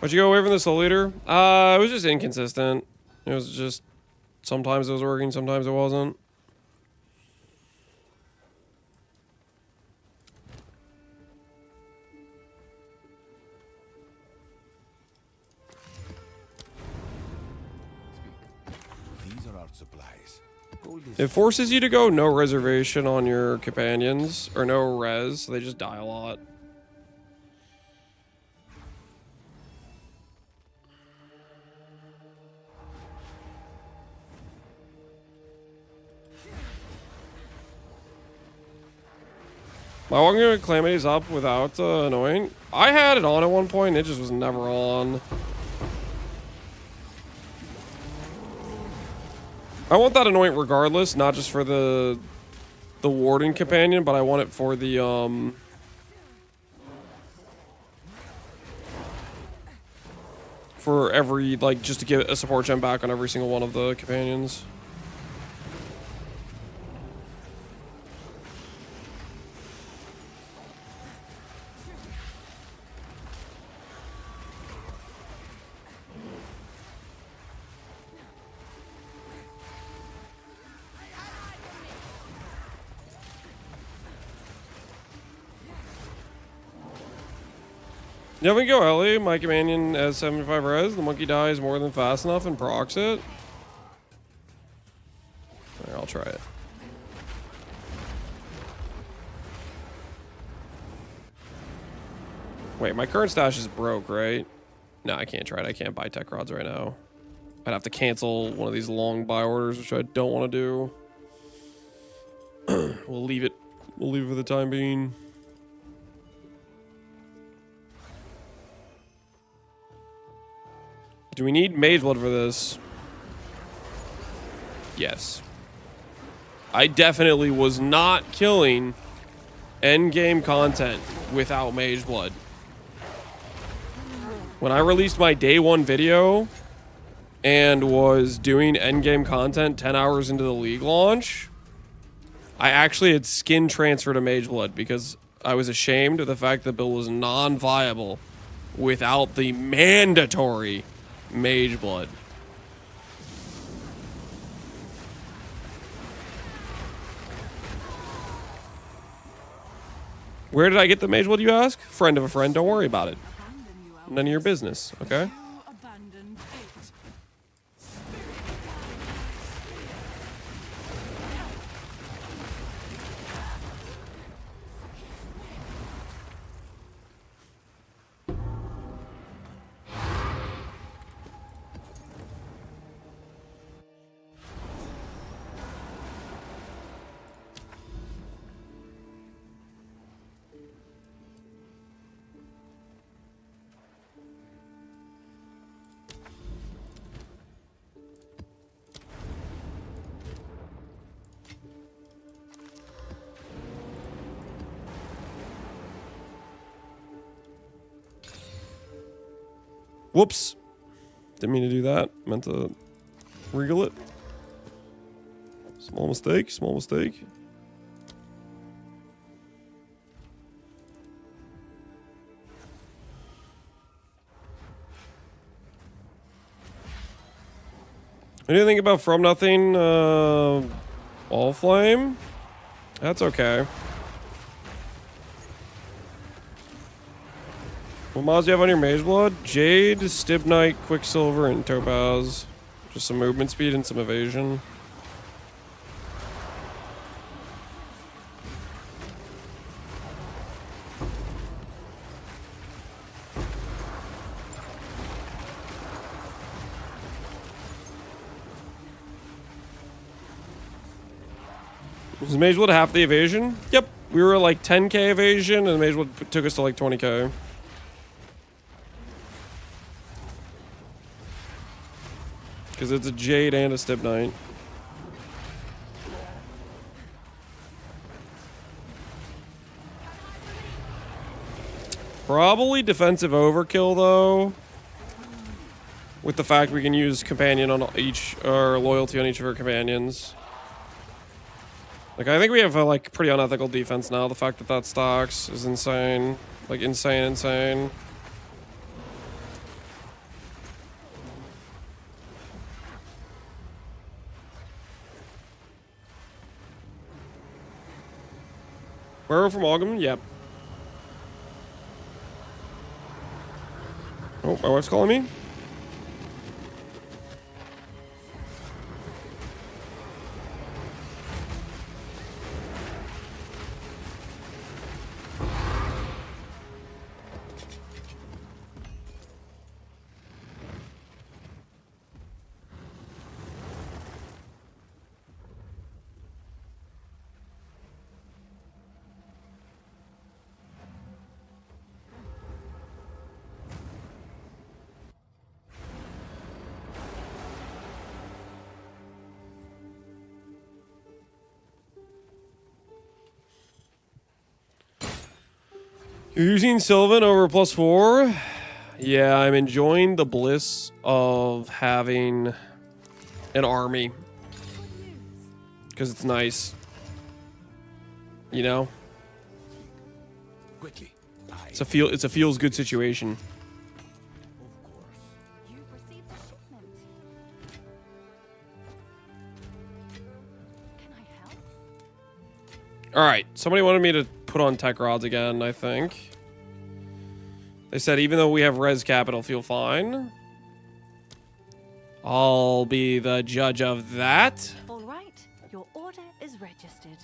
[SPEAKER 1] Why'd you go away from the Soul Leader? It was just inconsistent. It was just, sometimes it was working, sometimes it wasn't.
[SPEAKER 4] These are our supplies. Gold is
[SPEAKER 1] It forces you to go no reservation on your companions, or no res, so they just die a lot. My Walking Calamity is up without annoying. I had it on at one point, it just was never on. I want that anoint regardless, not just for the warden companion, but I want it for the for every, like, just to get a support gem back on every single one of the companions. Yeah, we go, Ellie. My companion has 75 res. The monkey dies more than fast enough and procs it. Alright, I'll try it. Wait, my current stash is broke, right? No, I can't try it. I can't buy tech rods right now. I'd have to cancel one of these long buy orders, which I don't want to do. We'll leave it. We'll leave it for the time being. Do we need Mage Blood for this? Yes. I definitely was not killing endgame content without Mage Blood. When I released my day one video and was doing endgame content 10 hours into the League launch, I actually had skin transfer to Mage Blood because I was ashamed of the fact the build was non-viable without the mandatory Mage Blood. Where did I get the Mage Blood, you ask? Friend of a friend, don't worry about it. None of your business, okay? Whoops. Didn't mean to do that. Meant to wriggle it. Small mistake, small mistake. What do you think about From Nothing, All Flame? That's okay. What mods do you have on your Mage Blood? Jade, Stibnite, Quicksilver, and Topaz. Just some movement speed and some evasion. Was Mage Blood half the evasion? Yep. We were like 10k evasion, and Mage Blood took us to like 20k. Because it's a Jade and a Stib Knight. Probably defensive overkill, though. With the fact we can use companion on each, or loyalty on each of our companions. Like, I think we have a, like, pretty unethical defense now. The fact that that stocks is insane. Like, insane. Where from Ogum? Yep. Oh, my wife's calling me. You're using Sylvan over +4? Yeah, I'm enjoying the bliss of having an army. Because it's nice. You know?
[SPEAKER 4] Quickly.
[SPEAKER 1] It's a feels good situation.
[SPEAKER 4] Of course.
[SPEAKER 2] You've received a shipment. Can I help?
[SPEAKER 1] Alright, somebody wanted me to put on tech rods again, I think. They said even though we have res cap, it'll feel fine. I'll be the judge of that.
[SPEAKER 2] All right, your order is registered.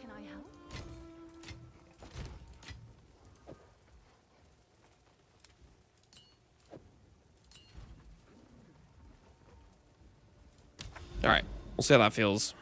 [SPEAKER 2] Can I help?
[SPEAKER 1] Alright, we'll see how that feels.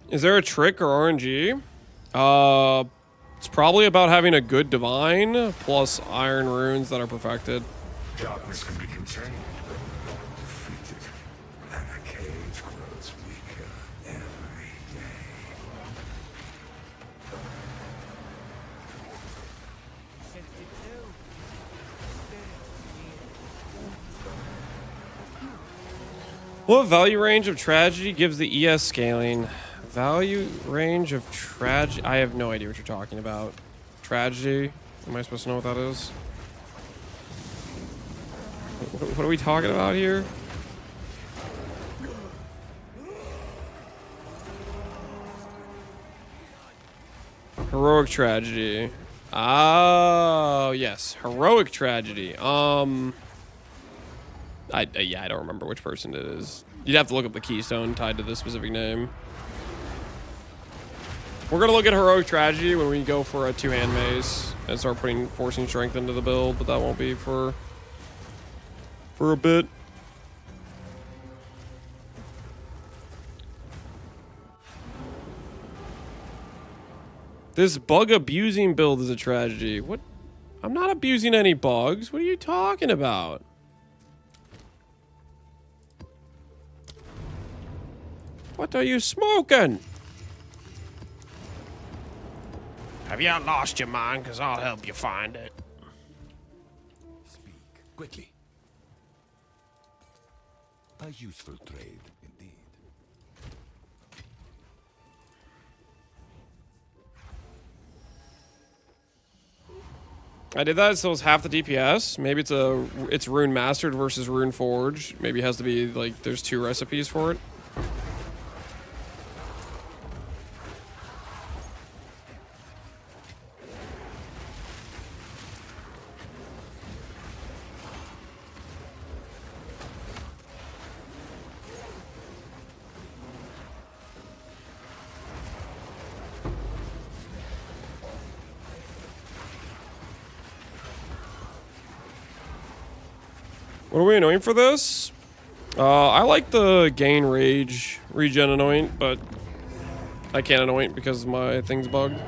[SPEAKER 1] Is there a trick or RNG? It's probably about having a good divine plus iron runes that are perfected.
[SPEAKER 7] Darkness can be contained, but defeated. And the cage grows weaker every day.
[SPEAKER 1] What value range of tragedy gives the ES scaling? Value range of tragedy? I have no idea what you're talking about. Tragedy? Am I supposed to know what that is? What are we talking about here? Heroic tragedy. Oh, yes. Heroic tragedy. Yeah, I don't remember which person it is. You'd have to look up the keystone tied to this specific name. We're gonna look at heroic tragedy when we go for a two-hand mace and start forcing strength into the build, but that won't be for a bit. This bug abusing build is a tragedy. What? I'm not abusing any bugs. What are you talking about? What are you smoking? Have you lost your mind? Because I'll help you find it.
[SPEAKER 4] Speak quickly. A useful trade, indeed.
[SPEAKER 1] I did that so it's half the DPS. Maybe it's rune mastered versus rune forged. Maybe it has to be like there's 2 recipes for it. What are we anoint for this? I like the gain rage regen anoint, but I can't anoint because my thing's bugged.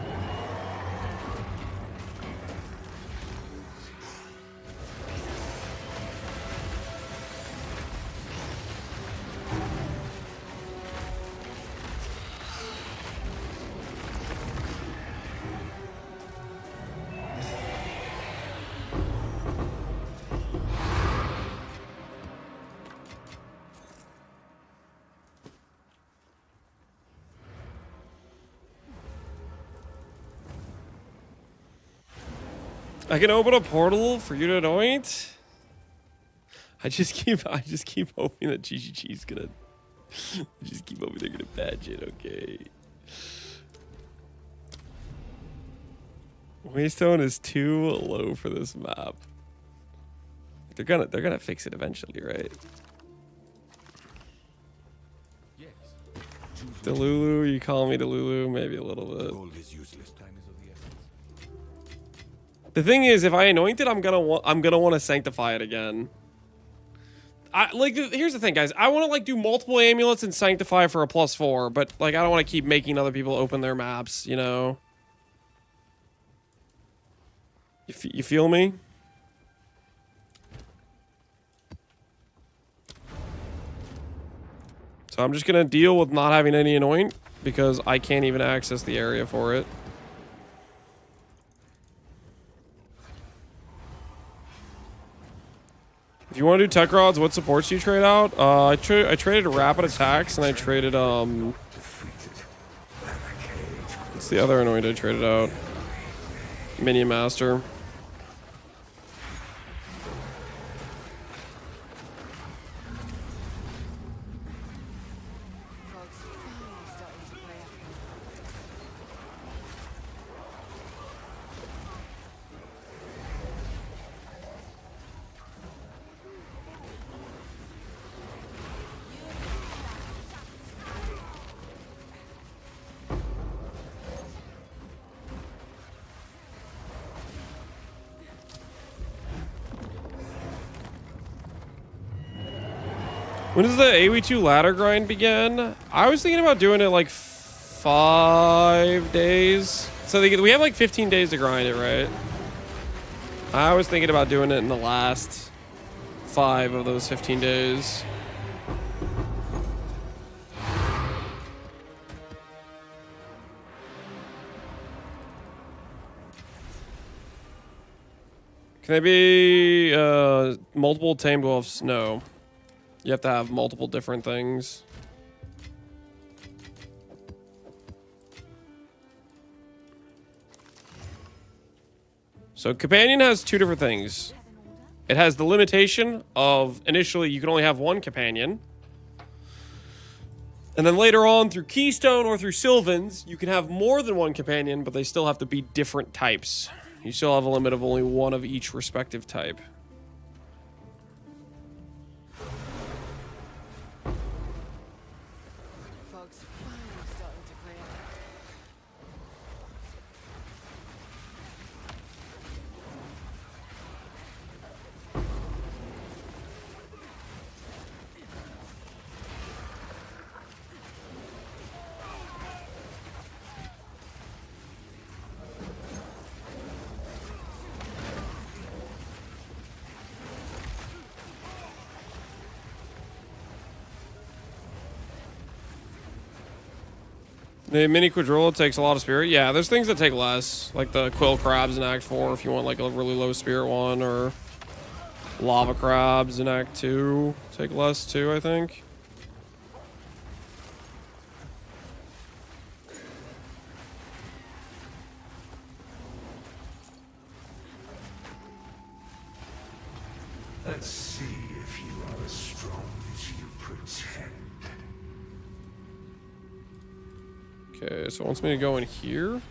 [SPEAKER 1] I can open a portal for you to anoint. I just keep hoping that GGG's gonna. I just keep hoping they're gonna patch it. Okay. Waystone is too low for this map. They're gonna fix it eventually, right?
[SPEAKER 4] Yes.
[SPEAKER 1] Delulu, you call me Delulu, maybe a little bit.
[SPEAKER 4] Gold is useless. Time is of the essence.
[SPEAKER 1] The thing is, if I anoint it, I'm gonna want to sanctify it again. Here's the thing, guys. I want to like do multiple amulets and sanctify for a +4, but like I don't want to keep making other people open their maps, you know. You feel me? So I'm just gonna deal with not having any anoint because I can't even access the area for it. If you want to do tech rods, what supports do you trade out? I traded rapid attacks and I traded what's the other anoint I traded out? Minion Master.
[SPEAKER 5] Folks finally starting to play up.
[SPEAKER 1] When does the AoE2 ladder grind begin? I was thinking about doing it like 5 days. So we have like 15 days to grind it, right? I was thinking about doing it in the last 5 of those 15 days. Can they be multiple tamed wolves? No. You have to have multiple different things. So companion has 2 different things. It has the limitation of initially you can only have 1 companion. And then later on through Keystone or through Sylvans, you can have more than 1 companion, but they still have to be different types. You still have a limit of only 1 of each respective type.
[SPEAKER 5] Folks finally starting to play up.
[SPEAKER 1] The mini quadrilla takes a lot of spirit. Yeah, there's things that take less, like the quill crabs in Act 4 if you want like a really low spirit one, or lava crabs in Act 2 take less too, I think. Okay, so it wants me to go in here.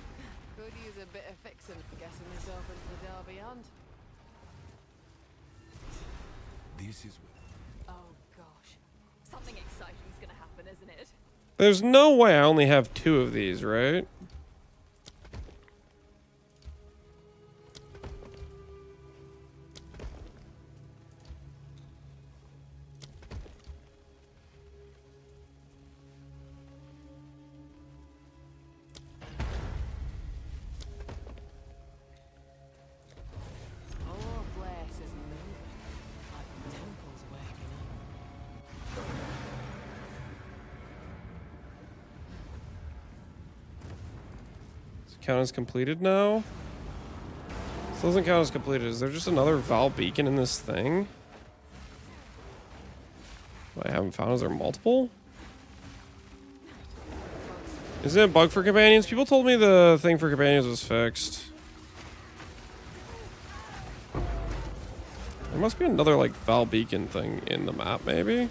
[SPEAKER 5] Could use a bit of fixing, guessing myself into the door beyond.
[SPEAKER 4] This is
[SPEAKER 2] Oh gosh. Something exciting's gonna happen, isn't it?
[SPEAKER 1] There's no way I only have 2 of these, right?
[SPEAKER 5] Oh, place is moving. Like the temple's waking up.
[SPEAKER 1] Does it count as completed now? This doesn't count as completed. Is there just another Val beacon in this thing? I haven't found. Is there multiple? Isn't it a bug for companions? People told me the thing for companions was fixed. There must be another, like, Val beacon thing in the map, maybe?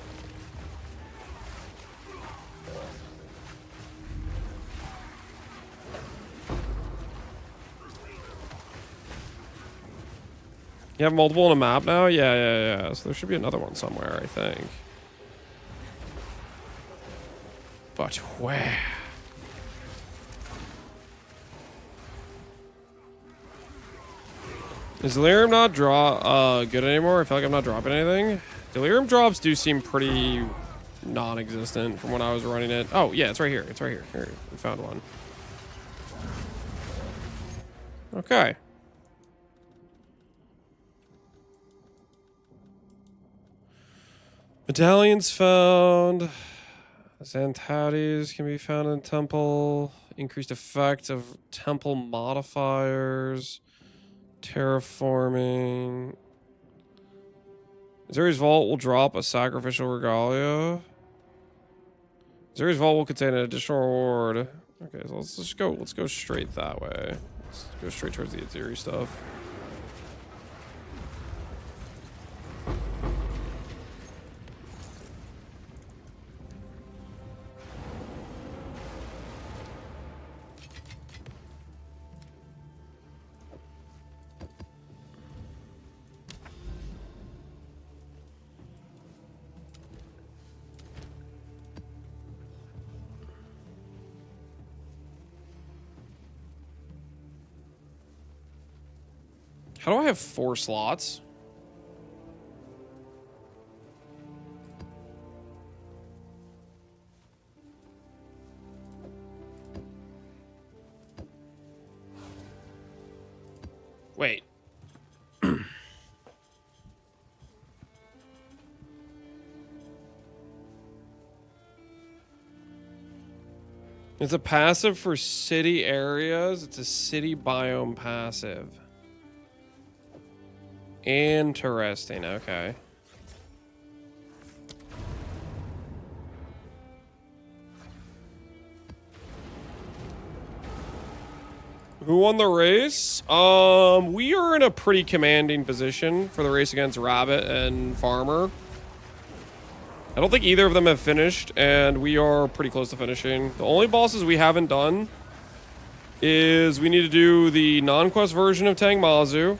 [SPEAKER 1] You have multiple in a map now? Yeah. So there should be another one somewhere, I think. But where? Is Delirium not good anymore? I feel like I'm not dropping anything. Delirium drops do seem pretty non-existent from when I was running it. Oh, yeah, it's right here. It's right here. Here, we found one. Okay. Medallions found. Xantades can be found in temple. Increased effect of temple modifiers. Terraforming. Zeri's Vault will drop a sacrificial regalia. Zeri's Vault will contain an additional reward. Okay, so let's just go. Let's go straight that way. Let's go straight towards the Azeri stuff. How do I have 4 slots? Wait. It's a passive for city areas. It's a city biome passive. Interesting, okay. Who won the race? We are in a pretty commanding position for the race against Rabbit and Farmer. I don't think either of them have finished, and we are pretty close to finishing. The only bosses we haven't done is we need to do the non-quest version of Tangmazu,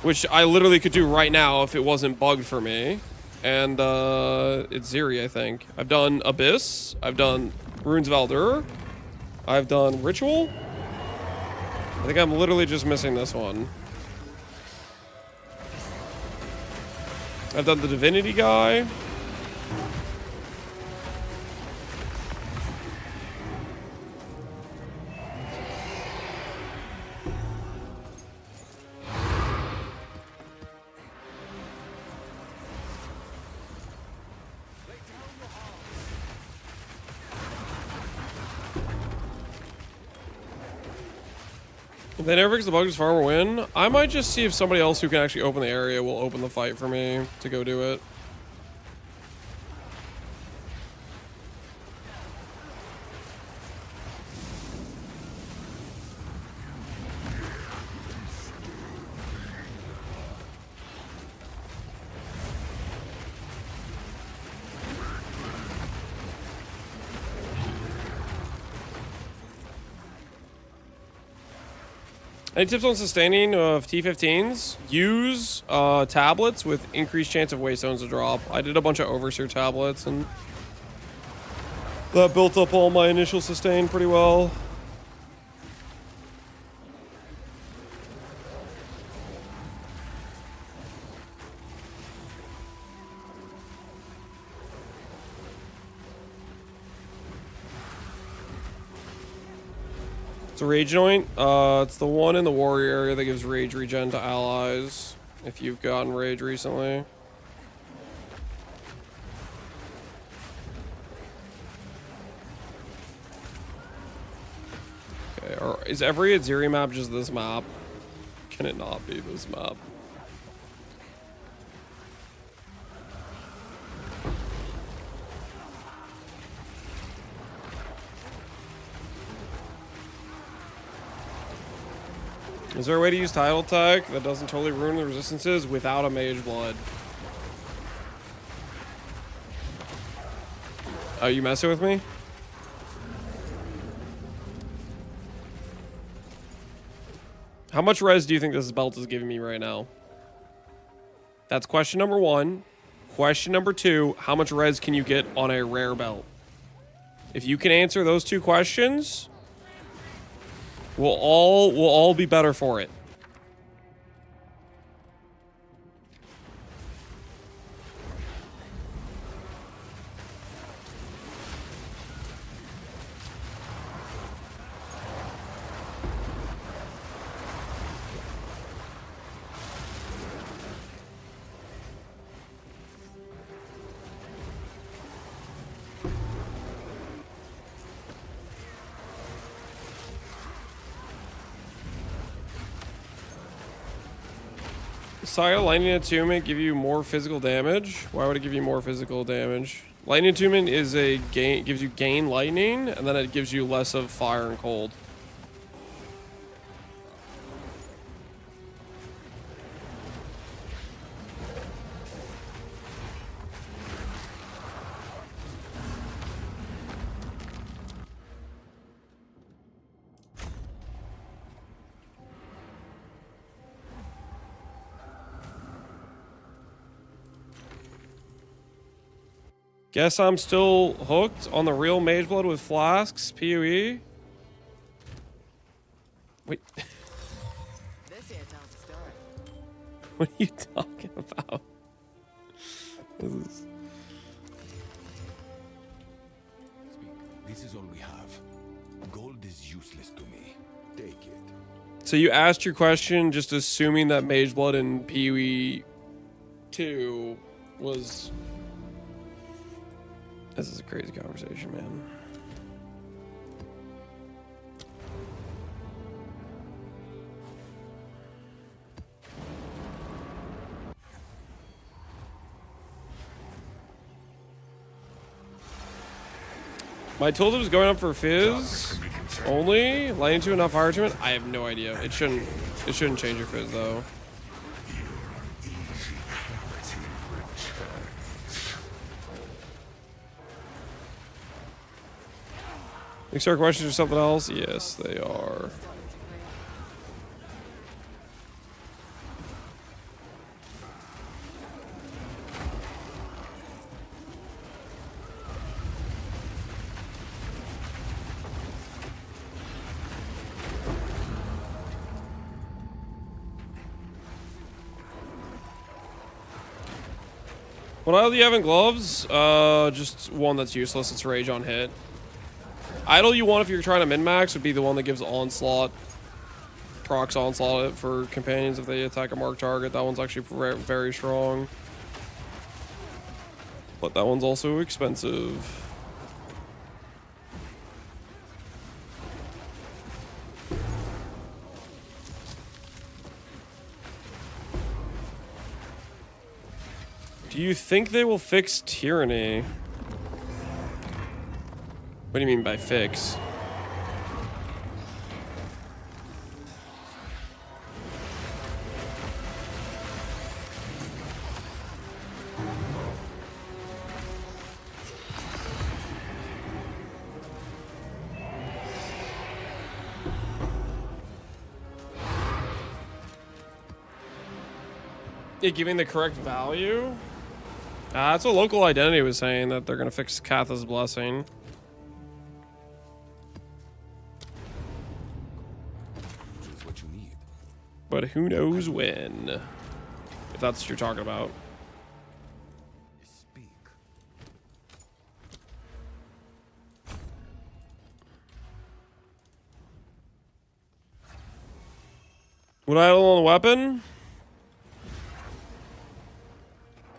[SPEAKER 1] which I literally could do right now if it wasn't bugged for me. And it's Zeri, I think. I've done Abyss. I've done Runes of Aldur. I've done Ritual. I think I'm literally just missing this one. I've done the Divinity guy. If they never fix the bug, does Farmer win? I might just see if somebody else who can actually open the area will open the fight for me to go do it. Any tips on sustaining of T15s? Use tablets with increased chance of waystones to drop. I did a bunch of overseer tablets and that built up all my initial sustain pretty well. It's a rage joint. It's the one in the warrior area that gives rage regen to allies if you've gotten rage recently. Okay, or is every Aziri map just this map? Can it not be this map? Is there a way to use title tech that doesn't totally ruin the resistances without a mage blood? Are you messing with me? How much res do you think this belt is giving me right now? That's question number one. Question number two, how much res can you get on a rare belt? If you can answer those two questions, we'll all be better for it. Saga Lightning Attunement give you more physical damage? Why would it give you more physical damage? Lightning Attunement is a gain, gives you gain lightning, and then it gives you less of fire and cold. Guess I'm still hooked on the real mage blood with flasks, PoE. Wait.
[SPEAKER 5] This here tells a story.
[SPEAKER 1] What are you talking about? This is...
[SPEAKER 4] Speak. This is all we have. Gold is useless to me. Take it.
[SPEAKER 1] So you asked your question just assuming that mage blood in PoE 2 was... This is a crazy conversation, man. My tilde was going up for fizz only. Lighting to enough fire treatment. I have no idea. It shouldn't change your fizz though. Next our questions or something else? Yes, they are. What idle do you have in gloves? Just one that's useless. It's rage on hit. Idle you want if you're trying to min-max would be the one that gives onslaught. Procs onslaught for companions if they attack a marked target. That one's actually very strong. But that one's also expensive. Do you think they will fix tyranny? What do you mean by fix? It giving the correct value? That's what local identity was saying, that they're gonna fix Katha's blessing.
[SPEAKER 4] Choose what you need.
[SPEAKER 1] But who knows when? If that's what you're talking about.
[SPEAKER 4] Speak.
[SPEAKER 1] What idol on the weapon?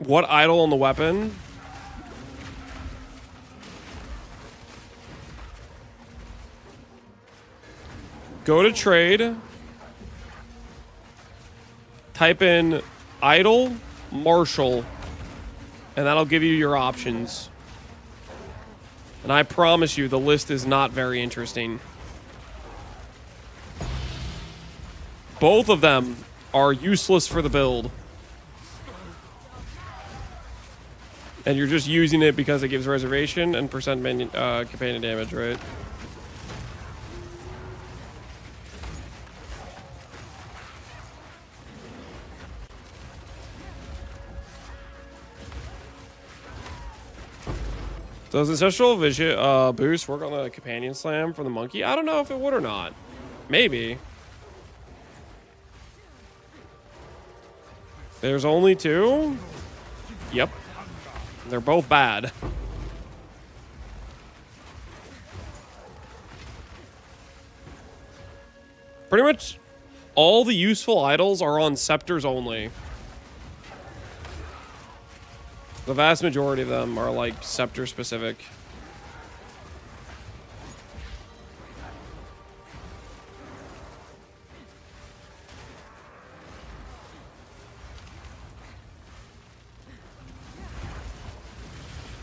[SPEAKER 1] What idol on the weapon? Go to trade. Type in idol, martial, and that'll give you your options. And I promise you, the list is not very interesting. Both of them are useless for the build. And you're just using it because it gives reservation and percent companion damage, right? Does Ancestral Vision boost work on the Companion Slam for the monkey? I don't know if it would or not. Maybe. There's only two? Yep. They're both bad. Pretty much all the useful idols are on scepters only. The vast majority of them are like scepter specific.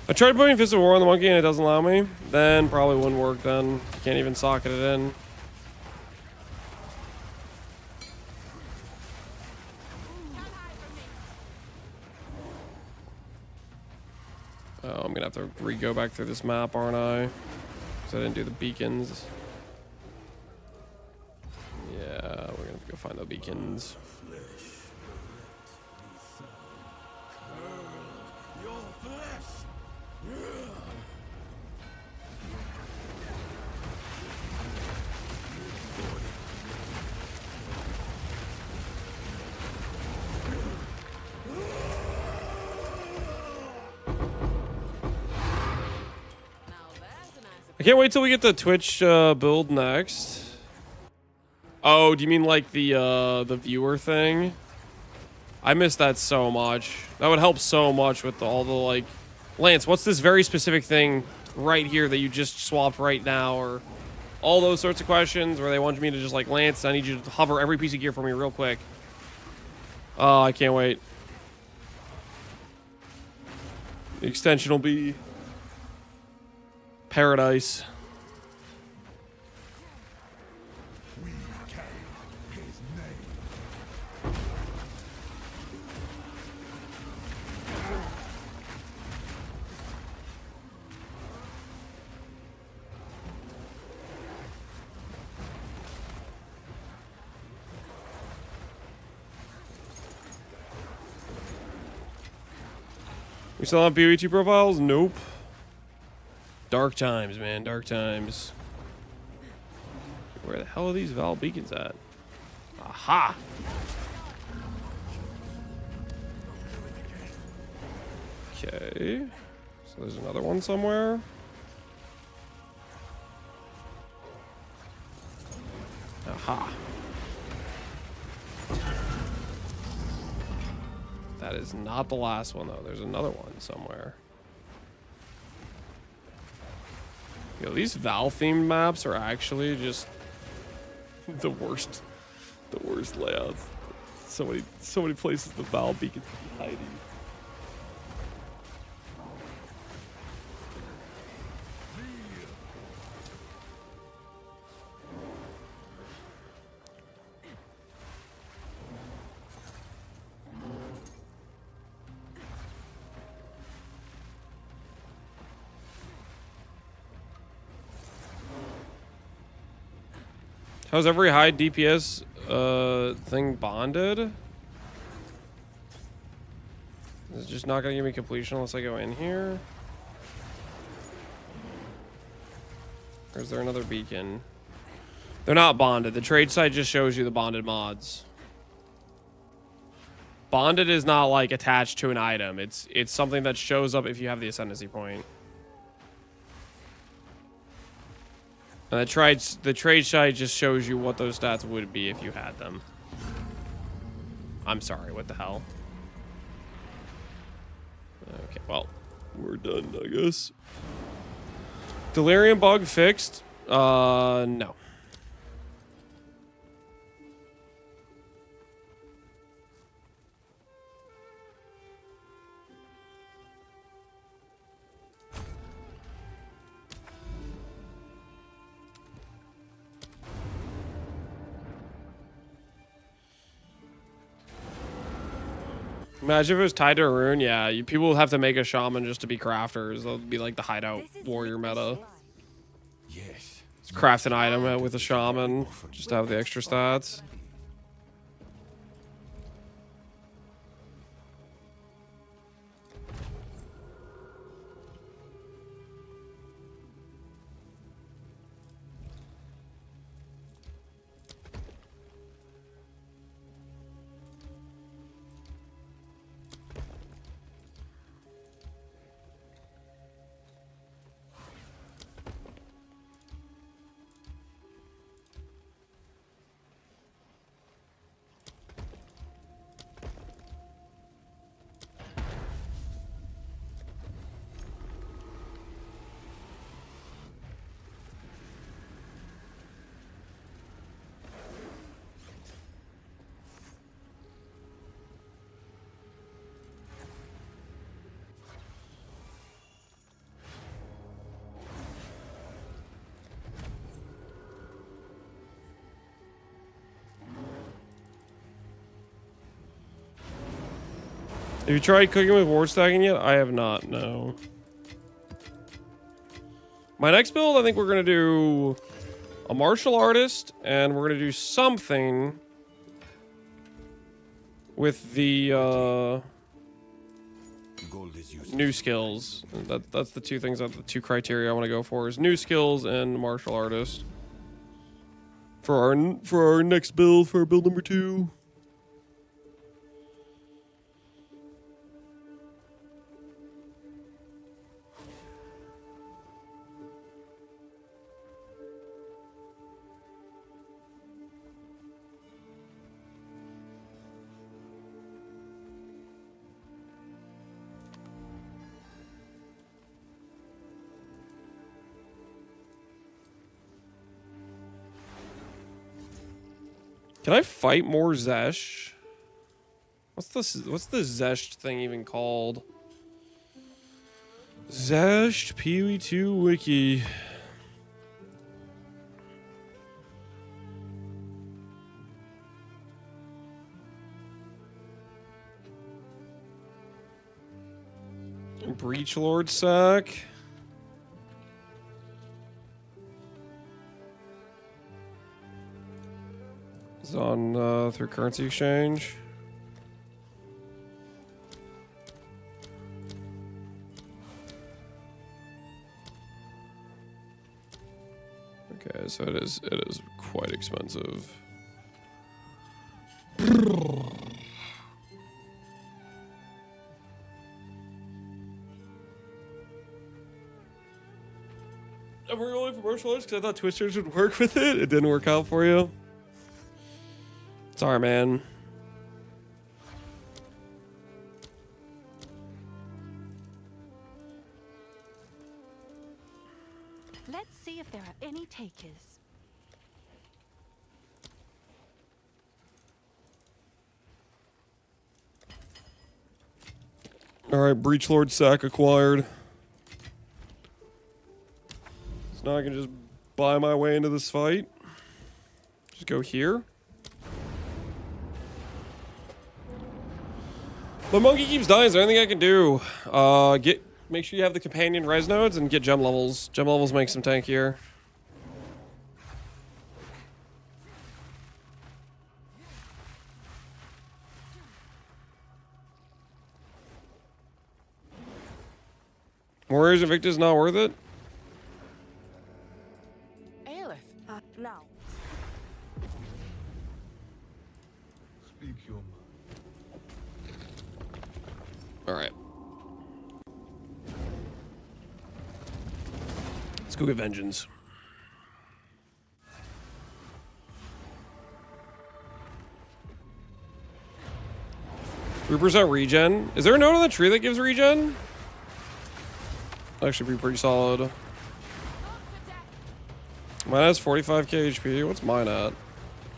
[SPEAKER 1] I tried putting Fist of War on the monkey and it doesn't allow me. Then probably wouldn't work then. Can't even socket it in. Oh, I'm gonna have to re-go back through this map, aren't I? Because I didn't do the beacons. Yeah, we're gonna go find the beacons. I can't wait till we get the Twitch build next. Oh, do you mean like the viewer thing? I miss that so much. That would help so much with all the like, Lance, what's this very specific thing right here that you just swapped right now, or all those sorts of questions where they want me to just like, Lance, I need you to hover every piece of gear for me real quick. Oh, I can't wait. The extension will be paradise.
[SPEAKER 7] We carry his name.
[SPEAKER 1] We still have BOET profiles? Nope. Dark times, man. Dark times. Where the hell are these Val beacons at? Aha! Okay. So there's another one somewhere. Aha. That is not the last one, though. There's another one somewhere. Yo, these Val-themed maps are actually just the worst layouts. So many places the Val beacons can be hiding. How's every high DPS thing bonded? It's just not gonna give me completion unless I go in here. Or is there another beacon? They're not bonded. The trade site just shows you the bonded mods. Bonded is not like attached to an item. It's something that shows up if you have the ascendancy point. And the trade site just shows you what those stats would be if you had them. I'm sorry, what the hell? Okay, well, we're done, I guess. Delirium bug fixed? No. Imagine if it was tied to a rune. Yeah, people will have to make a shaman just to be crafters. They'll be like the hideout warrior meta.
[SPEAKER 4] Yes.
[SPEAKER 1] Just craft an item with a shaman just to have the extra stats. Have you tried cooking with ward stacking yet? I have not, no. My next build, I think we're going to do a martial artist, and we're going to do something with the
[SPEAKER 4] Gold is useless.
[SPEAKER 1] new skills. That's the two things, the two criteria I want to go for is new skills and martial artist. For our next build, for our build number 2. Can I fight more Zesh? What's the Zesh thing even called? Zesh Pee-wee 2 Wiki. Breach Lord sack. It's on through currency exchange. Okay, so it is quite expensive. I'm really for martial arts because I thought Twisters would work with it. It didn't work out for you. Sorry, man.
[SPEAKER 2] Let's see if there are any takers.
[SPEAKER 1] All right, Breach Lord sack acquired. So now I can just buy my way into this fight. Just go here. The monkey keeps dying. Is there anything I can do? Make sure you have the companion res nodes and get gem levels. Gem levels make some tankier. Warriors Invictus not worth it?
[SPEAKER 5] Aelith.
[SPEAKER 2] Now.
[SPEAKER 7] Speak your mind.
[SPEAKER 1] Alright. Let's go get Vengeance. Reaper's regen. Is there a note on the tree that gives regen? That should be pretty solid. Mine has 45k HP. What's mine at?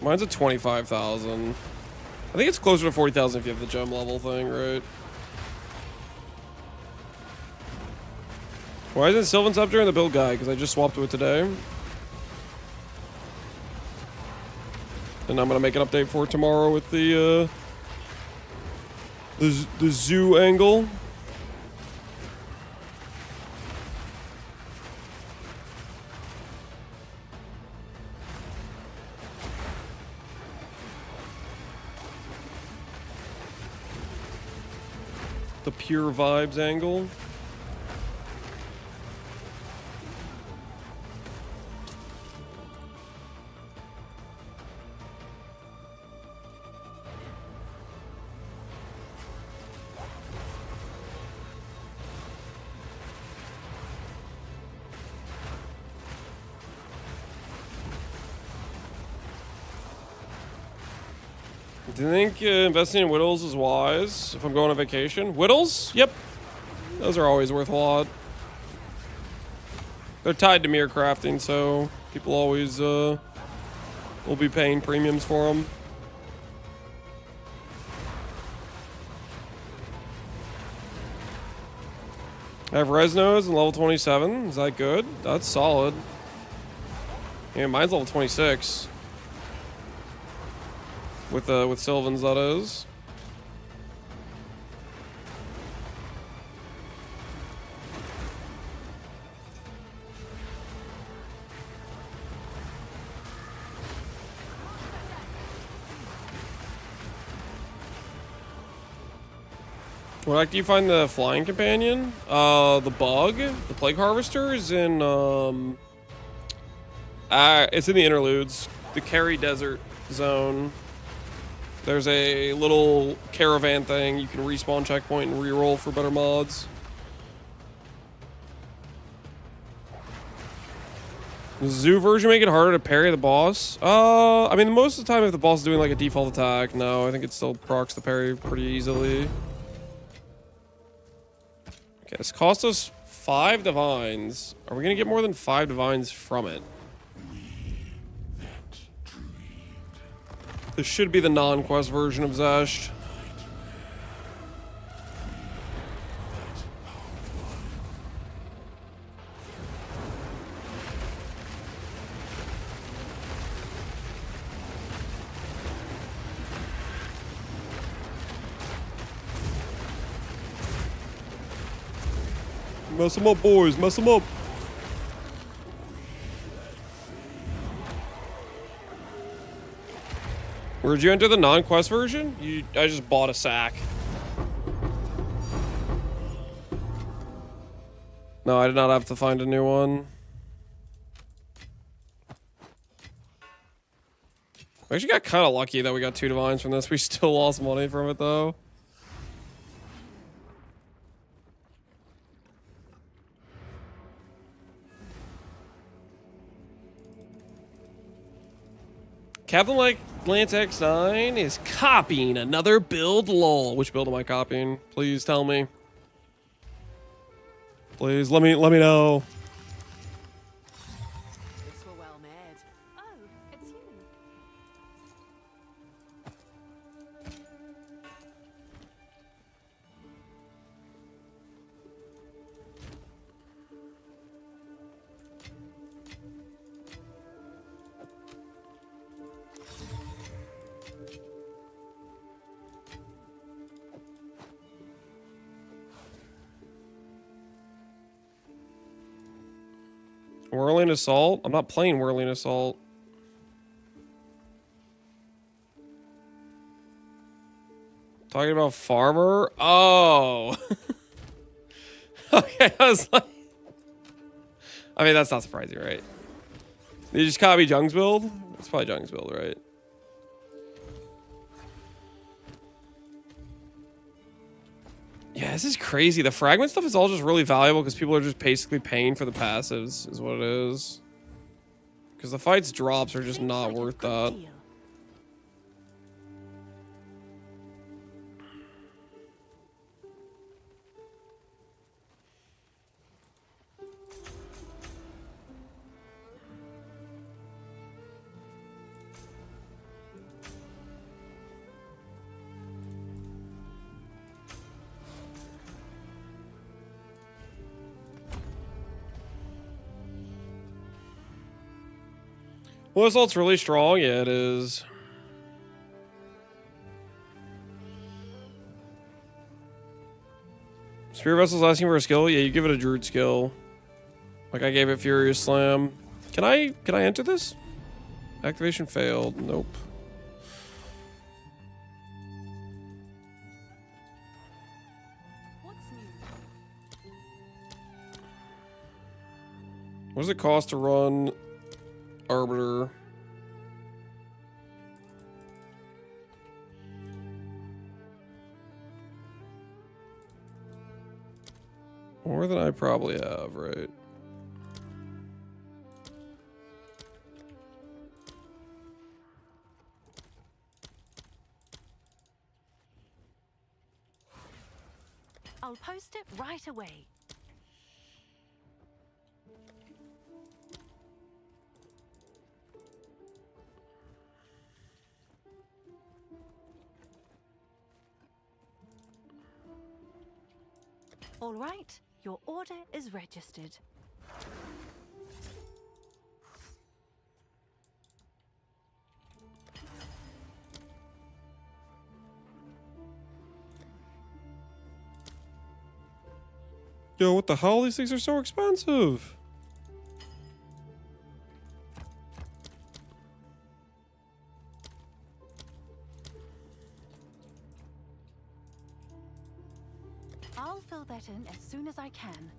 [SPEAKER 1] Mine's at 25,000. I think it's closer to 40,000 if you have the gem level thing, right? Why isn't Sylvan Scepter in the build guide? Because I just swapped to it today. And I'm going to make an update for it tomorrow with the zoo angle. The pure vibes angle. Do you think investing in Whittles is wise if I'm going on vacation? Whittles? Yep. Those are always worth a lot. They're tied to mirror crafting, so people always will be paying premiums for them. I have Resnos and level 27. Is that good? That's solid. Yeah, mine's level 26. With Sylvans, that is. What act do you find the flying companion? The bug, the plague harvester is in it's in the interludes, the Kerry Desert zone. There's a little caravan thing. You can respawn checkpoint and reroll for better mods. Does the zoo version make it harder to parry the boss? I mean, most of the time if the boss is doing like a default attack, no, I think it still procs the parry pretty easily. Okay, this cost us 5 divines. Are we gonna get more than 5 divines from it? This should be the non-quest version of Zesht. Mess them up, boys. Mess them up. Where'd you enter the non-quest version? I just bought a sack. No, I did not have to find a new one. We actually got kind of lucky that we got 2 divines from this. We still lost money from it, though. Captain like Lance X9 is copying another build, lol. Which build am I copying? Please tell me. Please let me know.
[SPEAKER 5] This were well made.
[SPEAKER 2] Oh, it's you.
[SPEAKER 1] Whirling Assault? I'm not playing Whirling Assault. Talking about Farmer? Oh. Okay, I was like, I mean, that's not surprising, right? They just copy Jung's build? It's probably Jung's build, right? Yeah, this is crazy. The fragment stuff is all just really valuable because people are just basically paying for the passives, is what it is. Because the fights drops are just
[SPEAKER 2] Seems
[SPEAKER 1] not
[SPEAKER 2] like a
[SPEAKER 1] worth
[SPEAKER 2] good
[SPEAKER 1] that.
[SPEAKER 2] deal.
[SPEAKER 1] Well, this ult's really strong. Yeah, it is. Spear Vessel's asking for a skill? Yeah, you give it a Druid skill. Like I gave it Furious Slam. Can I enter this? Activation failed. Nope.
[SPEAKER 2] What's new?
[SPEAKER 1] What does it cost to run Arbiter? More than I probably have, right?
[SPEAKER 2] I'll post it right away. All right, your order is registered.
[SPEAKER 1] Yo, what the hell? These things are so expensive.
[SPEAKER 2] I'll fill that in as soon as I can.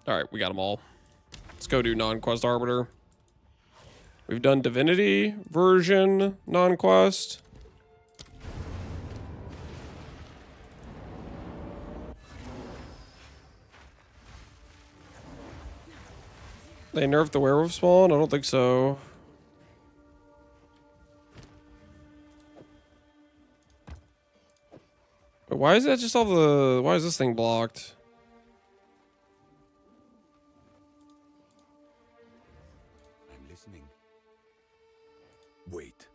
[SPEAKER 1] All right, we got them all. Let's go do non-quest Arbiter. We've done Divinity version non-quest. They nerfed the werewolf spawn? I don't think so. But why is that just all the... Why is this thing blocked?
[SPEAKER 4] I'm listening. Wait.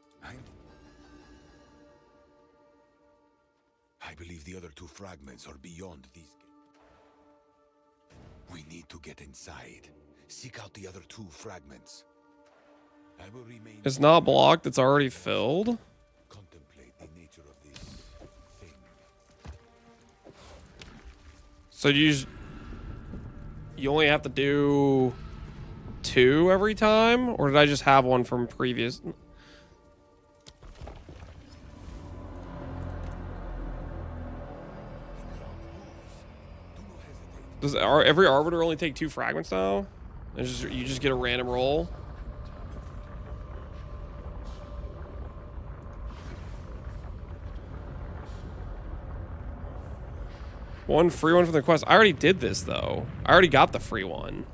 [SPEAKER 4] I believe the other two fragments are beyond these. We need to get inside. Seek out the other two fragments. I will remain.
[SPEAKER 1] It's not blocked. It's already filled.
[SPEAKER 4] Contemplate the nature of this thing.
[SPEAKER 1] So you only have to do 2 every time? Or did I just have one from previous? Does every Arbiter only take 2 fragments now? And you just get a random roll? One free one from the quest. I already did this, though. I already got the free one.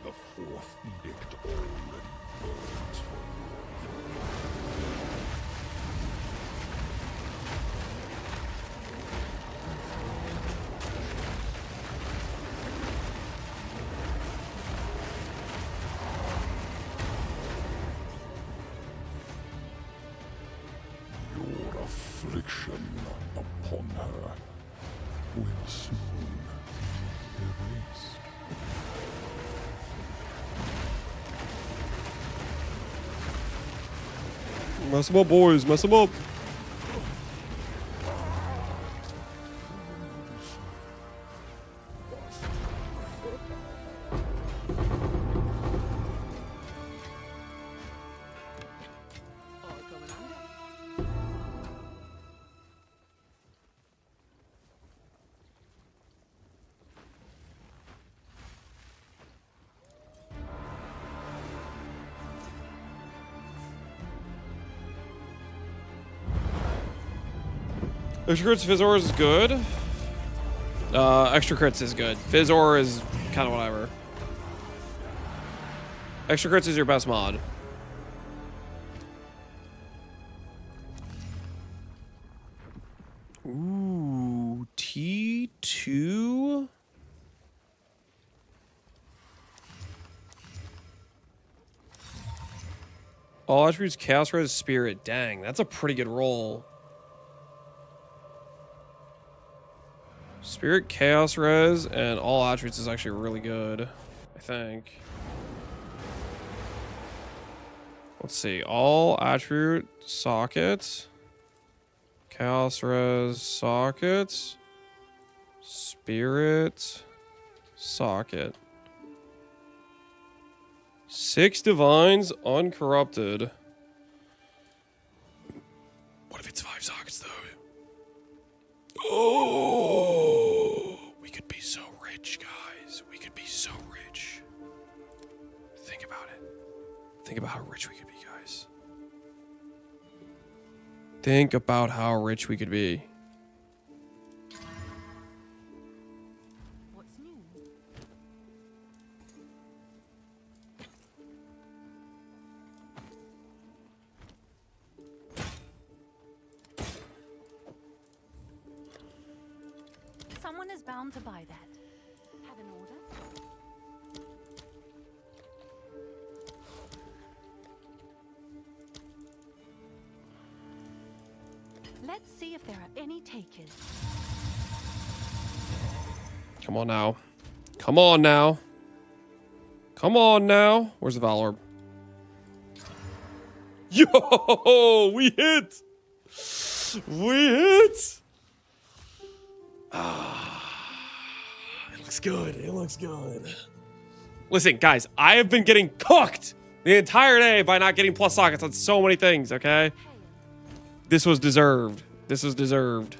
[SPEAKER 7] The fourth edict already burns for your affliction upon her will soon be erased.
[SPEAKER 1] Mess them up, boys. Mess them up. Extra crits Fizzor is good. Extra crits is good. Fizzor is kind of whatever. Extra crits is your best mod. Ooh, T2. All attributes Chaos Res Spirit. Dang, that's a pretty good roll. Spirit Chaos Res and all attributes is actually really good, I think. Let's see. All attribute sockets. Chaos Res sockets. Spirit socket. 6 divines uncorrupted. What if it's 5 sockets though? Oh, we could be so rich, guys. We could be so rich. Think about it. Think about how rich we could be, guys. Think about how rich we could be.
[SPEAKER 2] What's new? Someone is bound to buy that. Have an order? Let's see if there are any takers.
[SPEAKER 1] Come on now. Come on now. Come on now. Where's the Valor? Yo, we hit. We hit. It looks good. It looks good. Listen, guys, I have been getting cooked the entire day by not getting plus sockets on so many things, okay? This was deserved. This was deserved.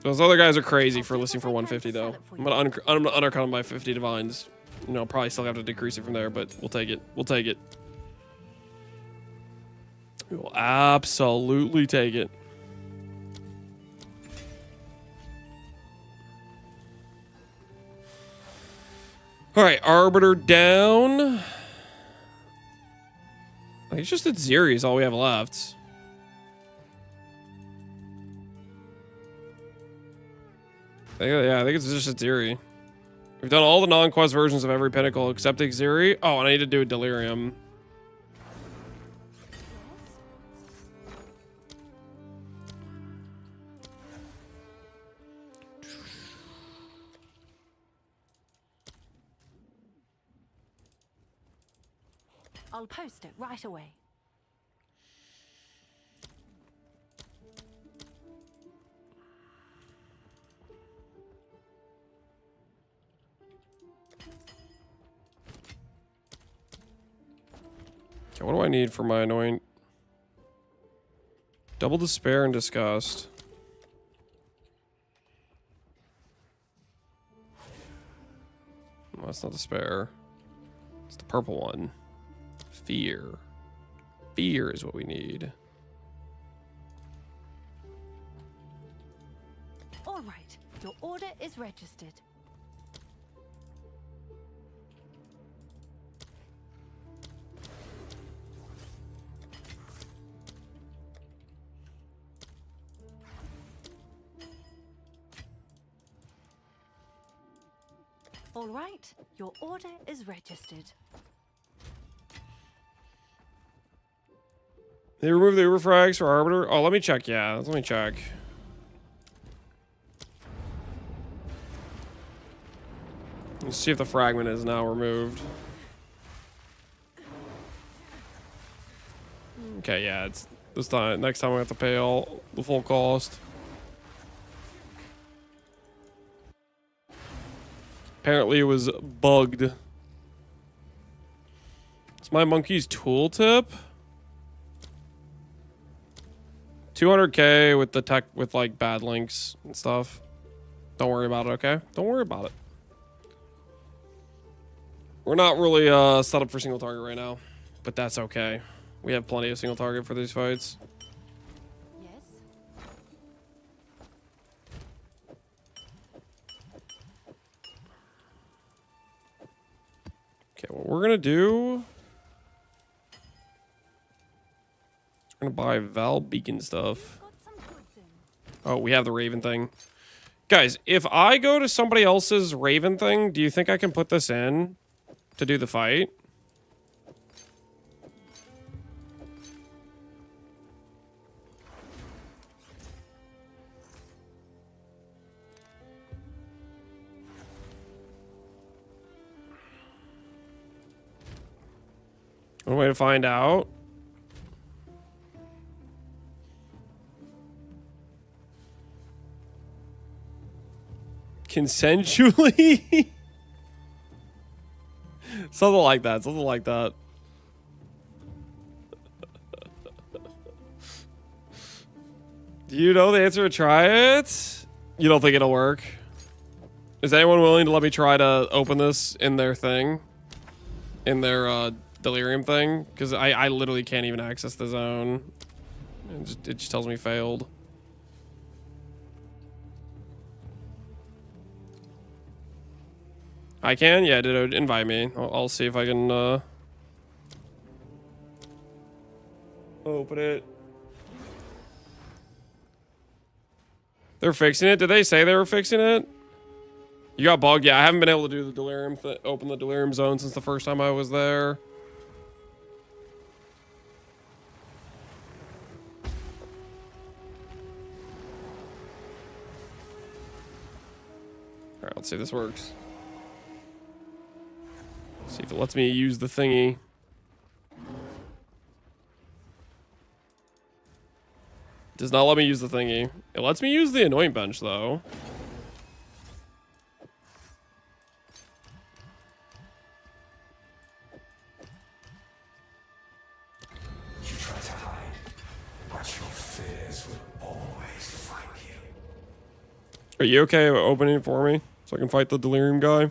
[SPEAKER 1] Those other guys are crazy for listing for 150, though. I'm gonna undercut them by 50 divines. You know, probably still have to decrease it from there, but we'll take it. We'll take it. We will absolutely take it. All right, Arbiter down. I think it's just that Ziri is all we have left. I think it's just a Ziri. We've done all the non-quest versions of every pinnacle except Xiri. Oh, and I need to do a Delirium.
[SPEAKER 2] I'll post it right away.
[SPEAKER 1] Okay, what do I need for my annoying? Double Despair and Disgust. No, that's not Despair. It's the purple one. Fear. Fear is what we need.
[SPEAKER 2] All right, your order is registered. All right, your order is registered.
[SPEAKER 1] They removed the Uberfrags for Arbiter. Oh, let me check. Yeah, let me check. Let's see if the fragment is now removed. Okay, yeah, it's this time. Next time we have to pay all the full cost. Apparently, it was bugged. It's my monkey's tooltip. 200k with the tech with like bad links and stuff. Don't worry about it, okay? Don't worry about it. We're not really set up for single target right now, but that's okay. We have plenty of single target for these fights.
[SPEAKER 2] Yes.
[SPEAKER 1] Okay, what we're gonna do... We're gonna buy Val Beacon stuff.
[SPEAKER 2] Got some goods in.
[SPEAKER 1] Oh, we have the Raven thing. Guys, if I go to somebody else's Raven thing, do you think I can put this in to do the fight? One way to find out. Consensually? Something like that. Something like that. Do you know the answer to try it? You don't think it'll work? Is anyone willing to let me try to open this in their thing? In their delirium thing? Because I literally can't even access the zone. It just tells me failed. I can? Yeah, did invite me. I'll see if I can open it. They're fixing it? Did they say they were fixing it? You got bugged? Yeah, I haven't been able to do the delirium open the delirium zone since the first time I was there. Alright, let's see if this works. See if it lets me use the thingy. Does not let me use the thingy. It lets me use the anoint bench though.
[SPEAKER 7] You try to hide, but your fears will always find you.
[SPEAKER 1] Are you okay with opening it for me so I can fight the delirium guy?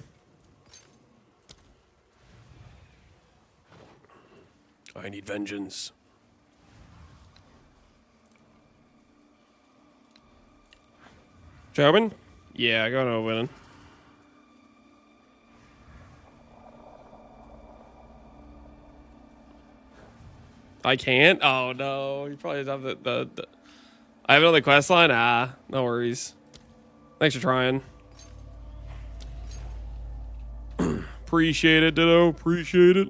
[SPEAKER 1] I need vengeance. Should I open? Yeah, go on open. I can't? Oh no, you probably have the I have another quest line? Ah, no worries. Thanks for trying. Appreciate it, Ditto. Appreciate it.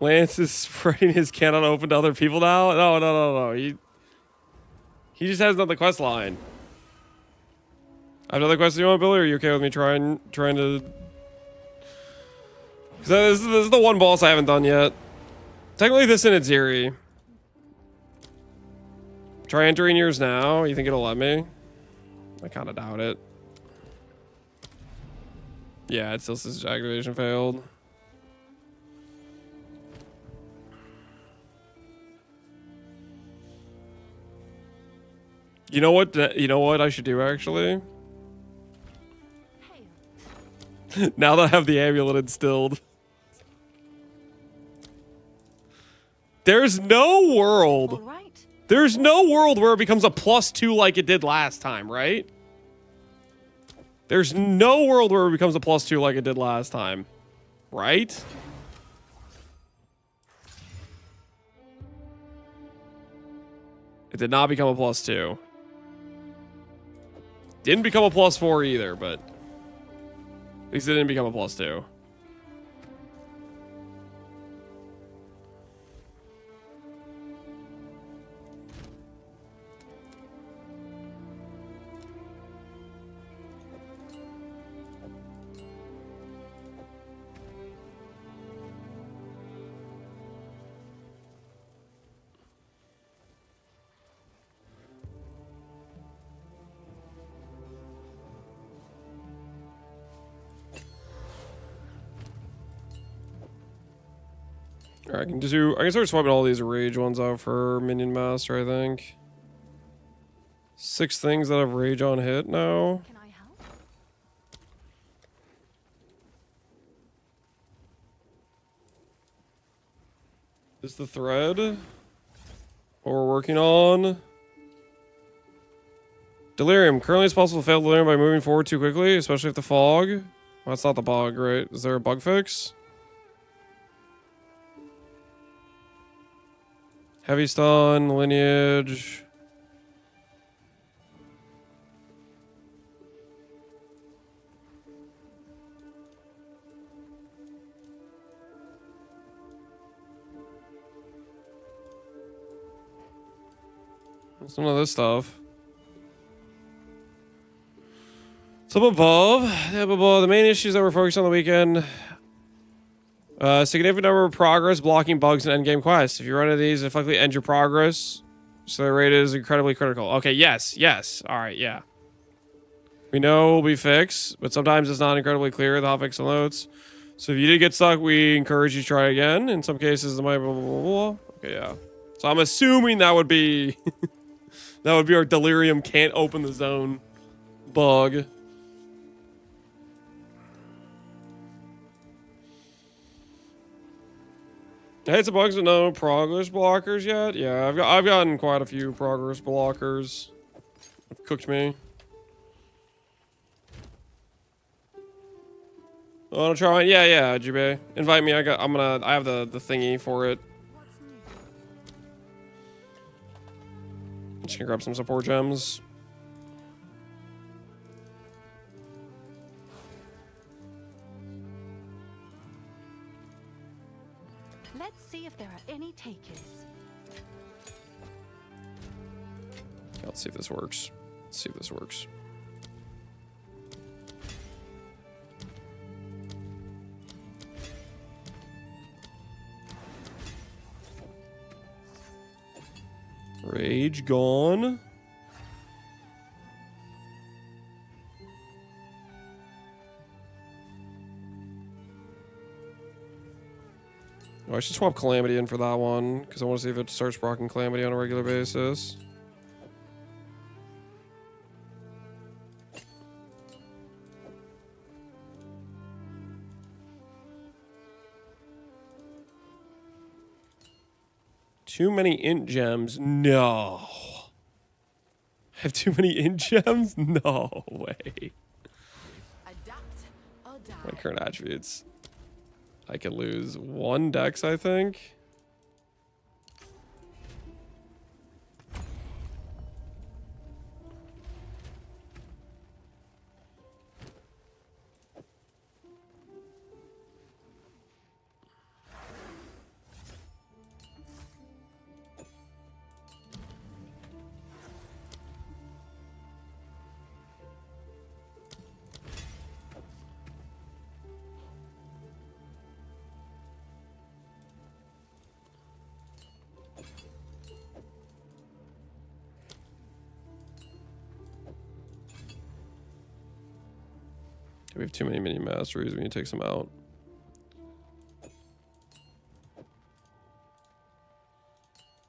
[SPEAKER 1] Lance is spreading his cannon open to other people now? No. He just has another quest line. I have another quest you want, Billy? Or are you okay with me trying to... Because this is the one boss I haven't done yet. Technically this and Itziri. Try entering yours now. You think it'll let me? I kind of doubt it. Yeah, it still says activation failed. You know what? You know what I should do actually?
[SPEAKER 2] Hail.
[SPEAKER 1] Now that I have the amulet instilled. There's no world.
[SPEAKER 2] All right.
[SPEAKER 1] There's no world where it becomes a +2 like it did last time, right? There's no world where it becomes a +2 like it did last time, right? It did not become a +2. Didn't become a +4 either, but at least it didn't become a +2. Alright, I can start swapping all these rage ones out for minion master, I think. 6 things that have rage on hit now.
[SPEAKER 2] Can I help?
[SPEAKER 1] is the thread. What we're working on. Delirium. Currently it's possible to fail delirium by moving forward too quickly, especially if the fog. Well, that's not the bug, right? Is there a bug fix? Heavy stun, lineage. Some of this stuff. It's up above. Up above. The main issues that we're focused on the weekend. Significant number of progress blocking bugs in endgame quests. If you run into these, effectively end your progress. So the rate is incredibly critical. Okay, yes. Alright, yeah. We know will be fixed, but sometimes it's not incredibly clear the hotfix notes. So if you did get stuck, we encourage you to try again. In some cases, it might blah, blah, blah, blah. Okay, yeah. So I'm assuming that would be that would be our delirium can't open the zone bug. I hate some bugs with no progress blockers yet. Yeah, I've gotten quite a few progress blockers. Cooked me. Wanna try? Yeah, Jube. Invite me. I have the thingy for it. Just gonna grab some support gems.
[SPEAKER 2] Let's see if there are any takers.
[SPEAKER 1] Let's see if this works. Rage gone. Oh, I should swap Calamity in for that one, because I want to see if it starts proccing Calamity on a regular basis. Too many int gems? No. I have too many int gems? No way.
[SPEAKER 5] Adapt or die.
[SPEAKER 1] My current attributes. I could lose 1 dex, I think. We have too many mini masteries. We need to take some out.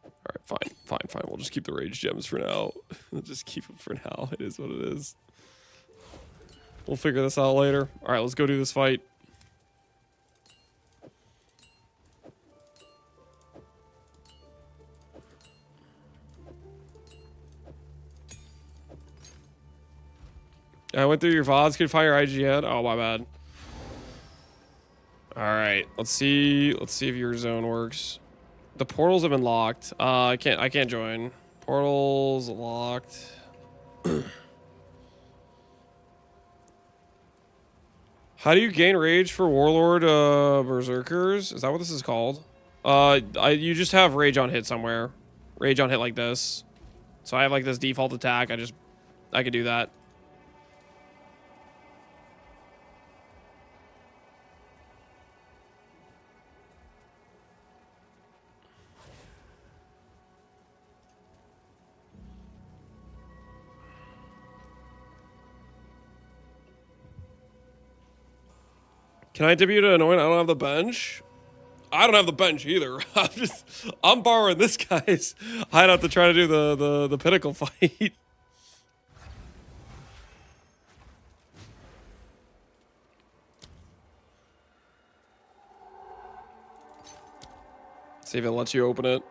[SPEAKER 1] Alright, fine. We'll just keep the rage gems for now. We'll just keep them for now. It is what it is. We'll figure this out later. Alright, let's go do this fight. I went through your VODs. Could find your IGN. Oh, my bad. All right. Let's see if your zone works. The portals have been locked. I can't join. Portals locked. How do you gain rage for Warlord Berserkers? Is that what this is called? You just have rage on hit somewhere. Rage on hit like this. So I have like this default attack. I could do that. Can I debut to Anoint? I don't have the bench. I don't have the bench either. I'm borrowing this guy's hideout to try to do the Pinnacle fight. See if it lets you open it.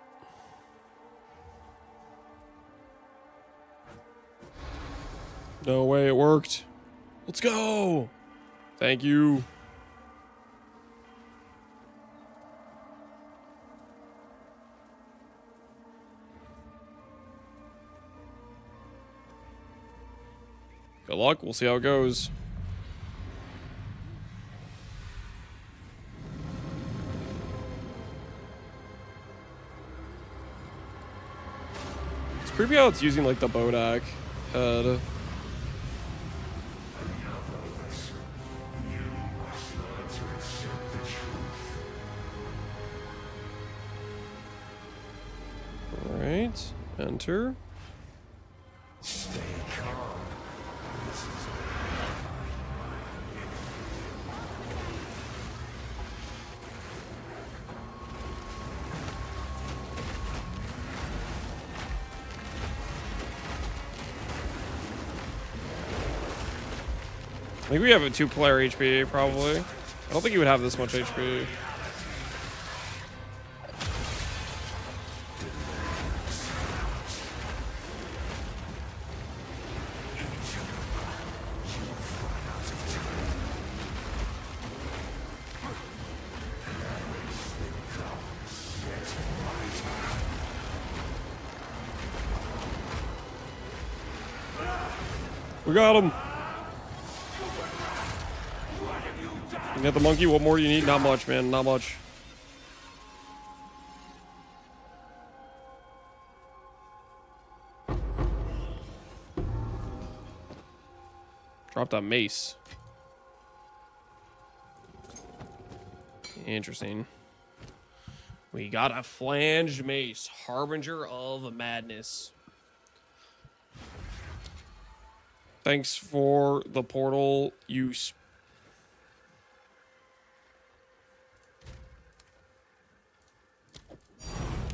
[SPEAKER 1] No way, it worked. Let's go. Thank you. Good luck. We'll see how it goes. It's creepy how it's using like the Bodak head. Alright, enter.
[SPEAKER 7] Stay calm. This is
[SPEAKER 1] I think we have a 2-player HP, probably. I don't think you would have this much HP. We got him. You got the monkey. What more do you need? Not much, man. Not much. Dropped that mace. Interesting. We got a flanged mace. Harbinger of Madness. Thanks for the portal use.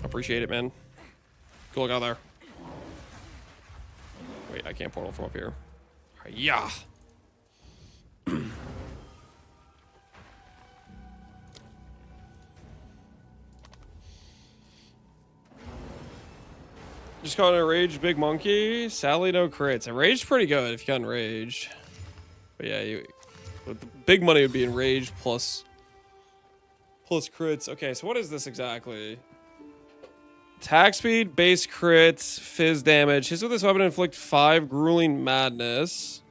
[SPEAKER 1] Appreciate it, man. Good luck out there. Wait, I can't portal from up here. Yeah. Just got enraged big monkey. Sadly, no crits. Enraged pretty good if you got enraged. But yeah, with the big money would be enraged plus crits. Okay, so what is this exactly? Attack speed, base crits, fizz damage. Hits with this weapon inflict 5 grueling madness.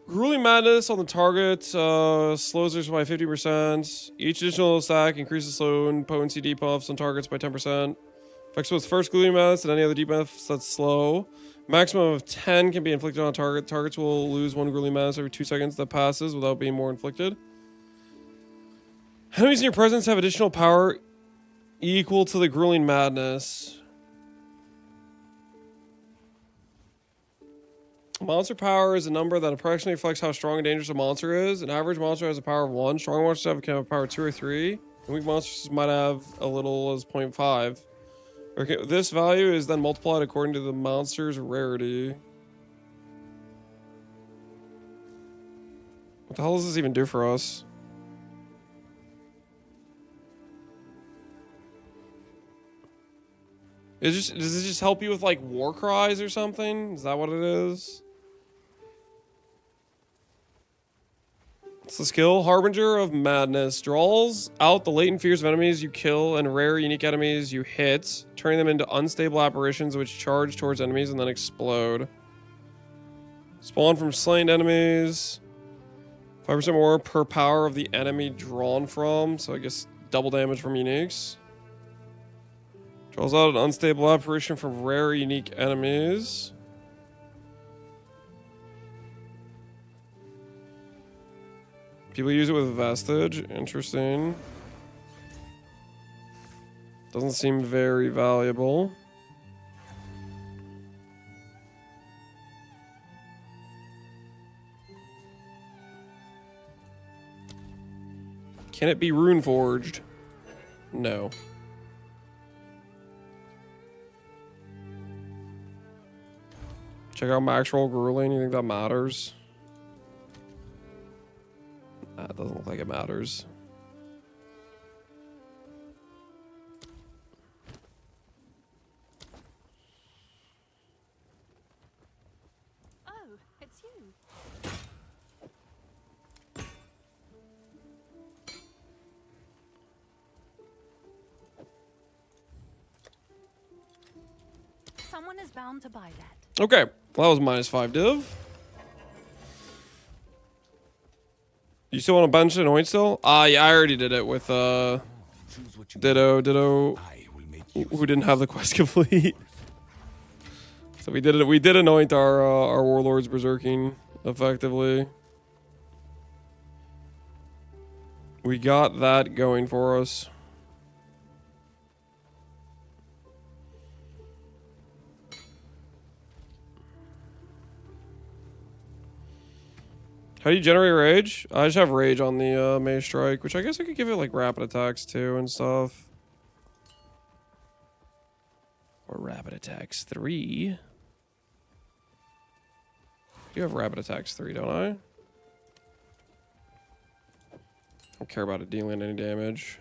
[SPEAKER 1] Grueling madness on the target slows us by 50%. Each additional attack increases slow and potency debuffs on targets by 10%. Affects with first grueling madness and any other debuffs that's slow. Maximum of 10 can be inflicted on a target. Targets will lose 1 grueling madness every 2 seconds that passes without being more inflicted. Enemies in your presence have additional power equal to the grueling madness. Monster power is a number that approximately reflects how strong and dangerous a monster is. An average monster has a power of 1. Strong monsters can have a power of 2 or 3. And weak monsters might have a little as 0.5. Okay, this value is then multiplied according to the monster's rarity. What the hell does this even do for us? Does it just help you with like war cries or something? Is that what it is? It's the skill Harbinger of Madness. Draws out the latent fears of enemies you kill and rare unique enemies you hit, turning them into unstable apparitions which charge towards enemies and then explode. Spawn from slain enemies. 5% more per power of the enemy drawn from, so I guess double damage from uniques. Draws out an unstable apparition from rare unique enemies. People use it with Vestige. Interesting. Doesn't seem very valuable. Can it be rune forged? No. Check out max roll grueling. You think that matters? Nah, it doesn't look like it matters.
[SPEAKER 2] you. Someone is bound to buy that.
[SPEAKER 1] Okay, well, that was -5 div. You still want to bench an oint still? Yeah, I already did it with
[SPEAKER 4] Choose what you
[SPEAKER 1] Ditto,
[SPEAKER 4] I will make you
[SPEAKER 1] who didn't have the quest complete. So we did it. We did anoint our warlords berserking effectively. We got that going for us. How do you generate rage? I just have rage on the Maze Strike, which I guess I could give it like rapid attacks too and stuff. Or rapid attacks 3. You have rapid attacks 3, don't I? Don't care about it dealing any damage.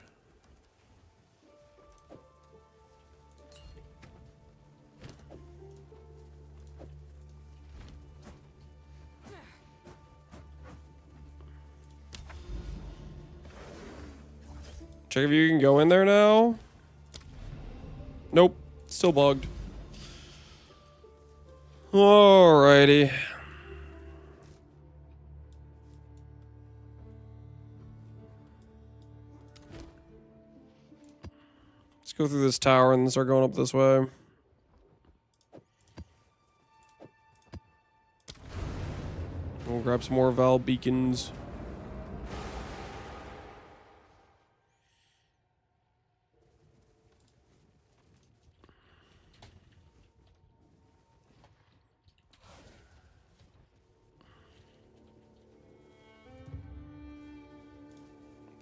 [SPEAKER 1] Check if you can go in there now. Nope. Still bugged. Alrighty. Let's go through this tower and start going up this way. We'll grab some more Val beacons.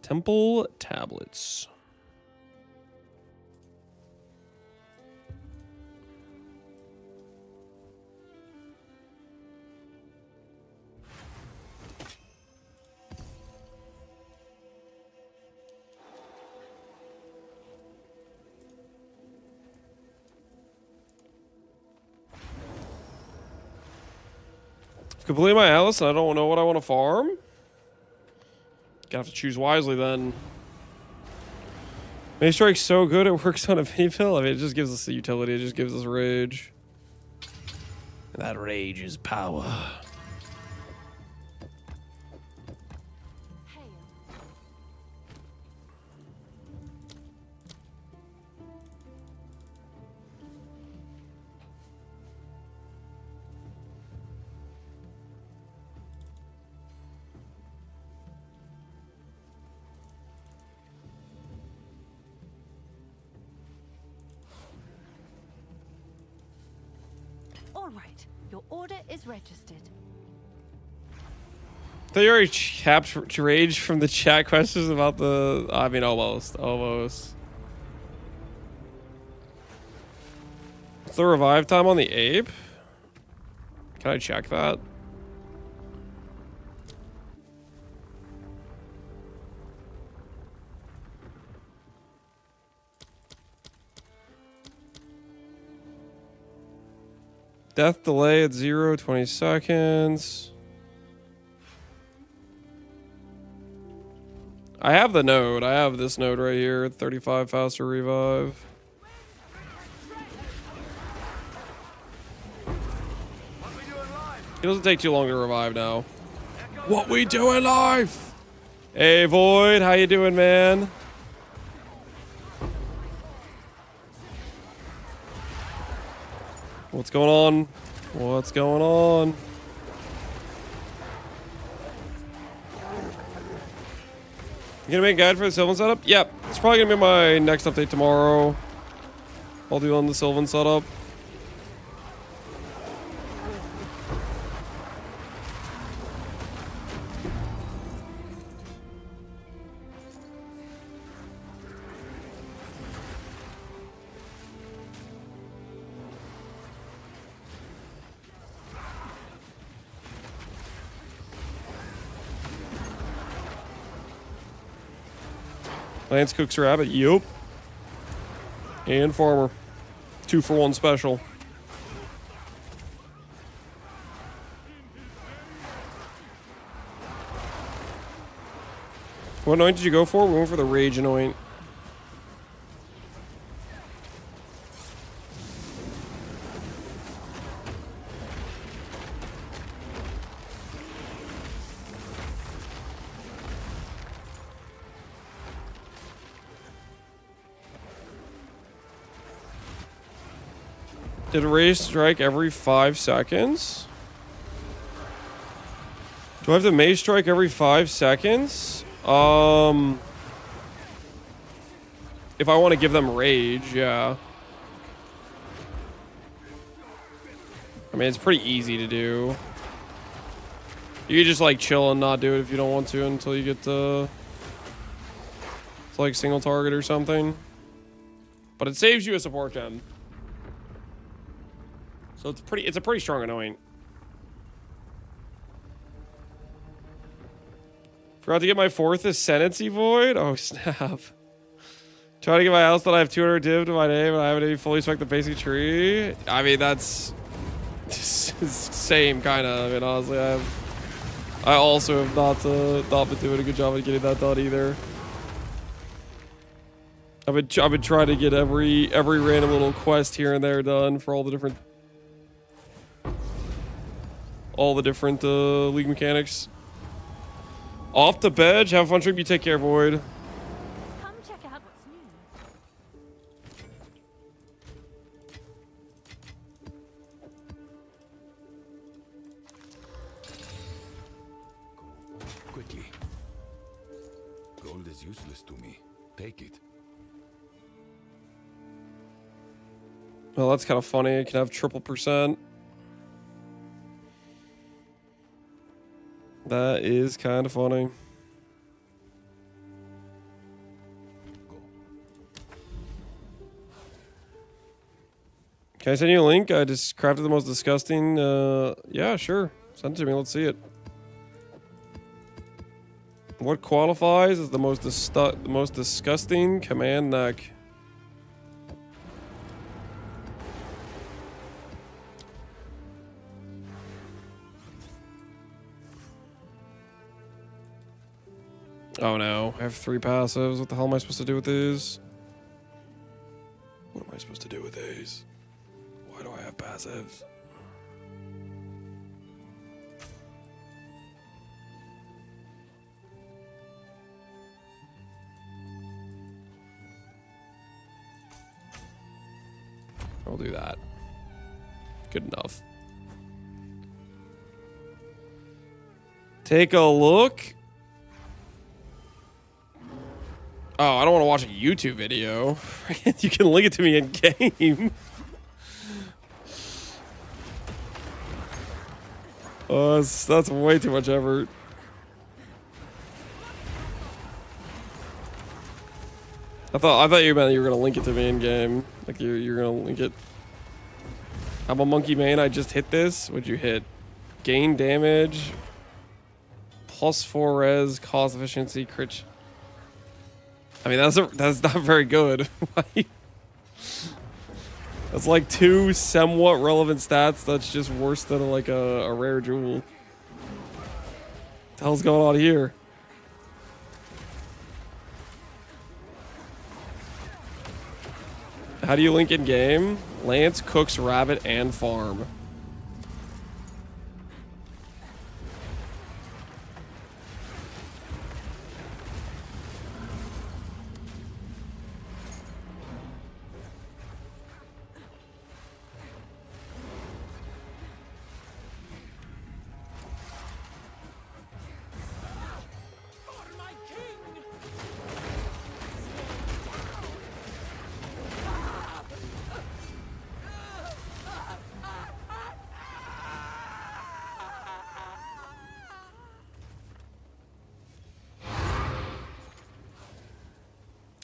[SPEAKER 1] Temple tablets. Complete my Alice and I don't know what I want to farm. Gonna have to choose wisely then. Maze Strike's so good it works on a mini pill. I mean, it just gives us the utility. It just gives us rage. And that rage is power.
[SPEAKER 2] Hail. All right, your order is registered.
[SPEAKER 1] They already capped rage from the chat questions about the. I mean, almost. What's the revive time on the ape? Can I check that? Death delay at 0, 20 seconds. I have the node. I have this node right here. 35 faster revive. It doesn't take too long to revive now. What we doing live? Hey Void, how you doing, man? What's going on? What's going on? You gonna make a guide for the Sylvan setup? Yep. It's probably gonna be my next update tomorrow. I'll do on the Sylvan setup. Lance cooks rabbit, yup. And farmer. 2 for 1 special. What anoint did you go for? We went for the rage anoint. Did a rage strike every 5 seconds? Do I have to mace strike every 5 seconds? If I want to give them rage, yeah. I mean, it's pretty easy to do. You can just like chill and not do it if you don't want to until you get to like single target or something. But it saves you a support gem. So it's a pretty strong anoint. Forgot to get my 4th Ascendancy Void? Oh, snap. Trying to get my house that I have 200 div to my name and I haven't even fully spec the basic tree. I mean, that's same kind of. I mean, honestly, I also have not been doing a good job of getting that done either. I've been trying to get every random little quest here and there done for all the different league mechanics. Off the bench, have a fun trip. You take care, Void.
[SPEAKER 2] Come check out what's new.
[SPEAKER 4] Quickly. Gold is useless to me. Take it.
[SPEAKER 1] Well, that's kind of funny. I can have triple %. That is kind of funny. Can I send you a link? I just crafted the most disgusting. Yeah, sure. Send it to me. Let's see it. What qualifies as the most disgusting command neck? Oh no, I have 3 passives. What the hell am I supposed to do with these? What am I supposed to do with these? Why do I have passives? I'll do that. Good enough. Take a look. Oh, I don't want to watch a YouTube video. You can link it to me in game. Oh, that's way too much effort. I thought you meant you were gonna link it to me in game. Like you're gonna link it. I'm a monkey main. I just hit this. What'd you hit? Gain damage. +4 res. Cost efficiency. Crit. I mean, that's not very good. That's like 2 somewhat relevant stats. That's just worse than like a rare jewel. What the hell's going on here? How do you link in game? Lance, cooks, rabbit, and farm.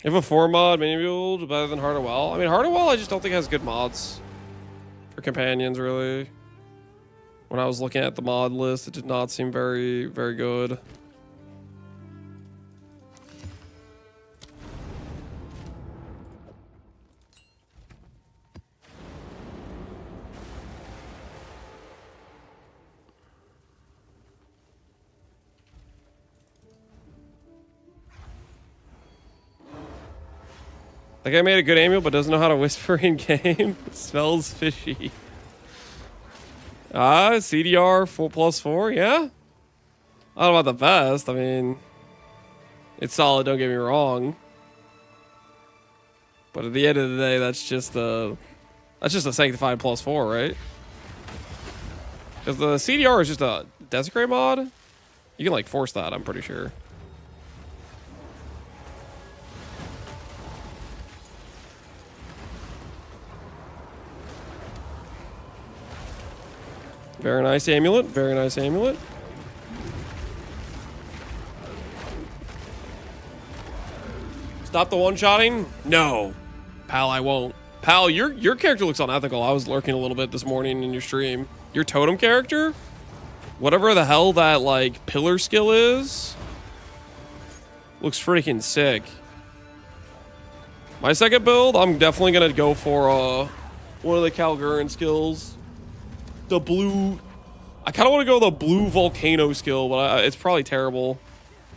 [SPEAKER 1] If a 4 mod mini build is better than Heart of Well, I mean Heart of Well I just don't think has good mods for companions really. When I was looking at the mod list, it did not seem very, very good. That guy made a good amulet, but doesn't know how to whisper in game. Smells fishy. CDR 4+4, yeah? I don't know about the best. I mean, it's solid, don't get me wrong. But at the end of the day, that's just a sanctified +4, right? Because the CDR is just a desecrate mod. You can like force that, I'm pretty sure. Very nice amulet. Very nice amulet. Stop the one-shotting? No. Pal, I won't. Pal, your character looks unethical. I was lurking a little bit this morning in your stream. Your totem character? Whatever the hell that, like, pillar skill is, looks freaking sick. My second build, I'm definitely gonna go for, one of the Calguran skills. The blue... I kind of want to go the blue volcano skill, but it's probably terrible.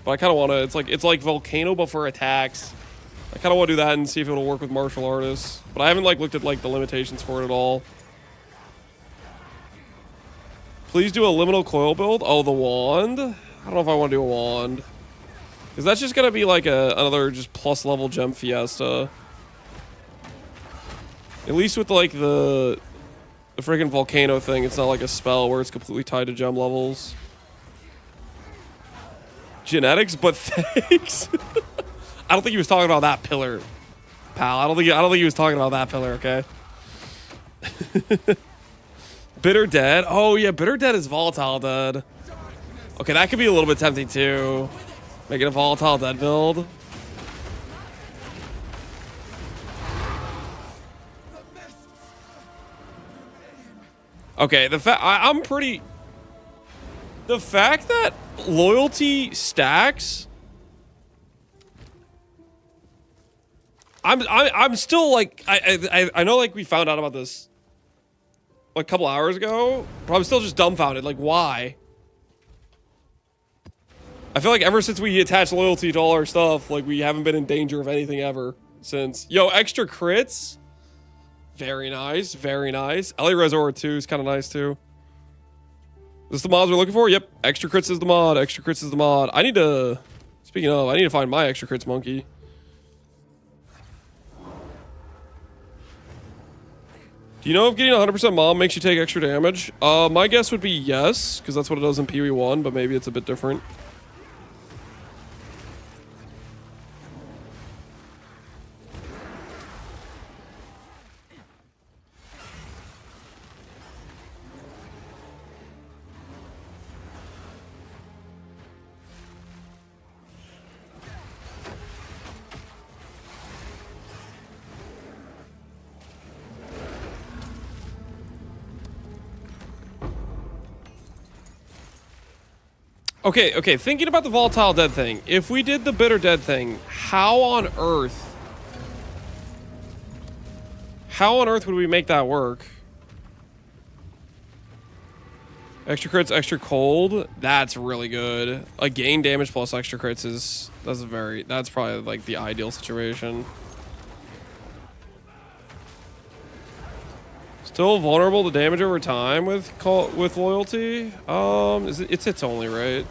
[SPEAKER 1] But I kind of want to... It's like volcano, but for attacks. I kind of want to do that and see if it'll work with martial artists. But I haven't like looked at like the limitations for it at all. Please do a liminal coil build. Oh, the wand. I don't know if I want to do a wand. Because that's just going to be like another just plus level gem fiesta. At least with like the freaking volcano thing, it's not like a spell where it's completely tied to gem levels. Genetics, but thanks. I don't think he was talking about that pillar, pal. I don't think he was talking about that pillar, okay? Bitter Dead. Oh yeah, Bitter Dead is volatile dead. Okay, that could be a little bit tempting too. Making a volatile dead build. Okay, the fact that loyalty stacks, I'm still like I know like we found out about this like a couple hours ago, but I'm still just dumbfounded. Like, why? I feel like ever since we attached loyalty to all our stuff, like we haven't been in danger of anything ever since. Yo, extra crits. Very nice, very nice. LA Resort 2 is kind of nice too. Is this the mods we're looking for? Yep, extra crits is the mod. Extra crits is the mod. I need to, speaking of, I need to find my extra crits monkey. Do you know if getting 100% mom makes you take extra damage? My guess would be yes, because that's what it does in Pee-wee 1, but maybe it's a bit different. Okay, thinking about the volatile dead thing. If we did the bitter dead thing, how on earth would we make that work? Extra crits, extra cold. That's really good. A gain damage plus extra crits is that's probably like the ideal situation. Still vulnerable to damage over time with loyalty. It's hits only, right?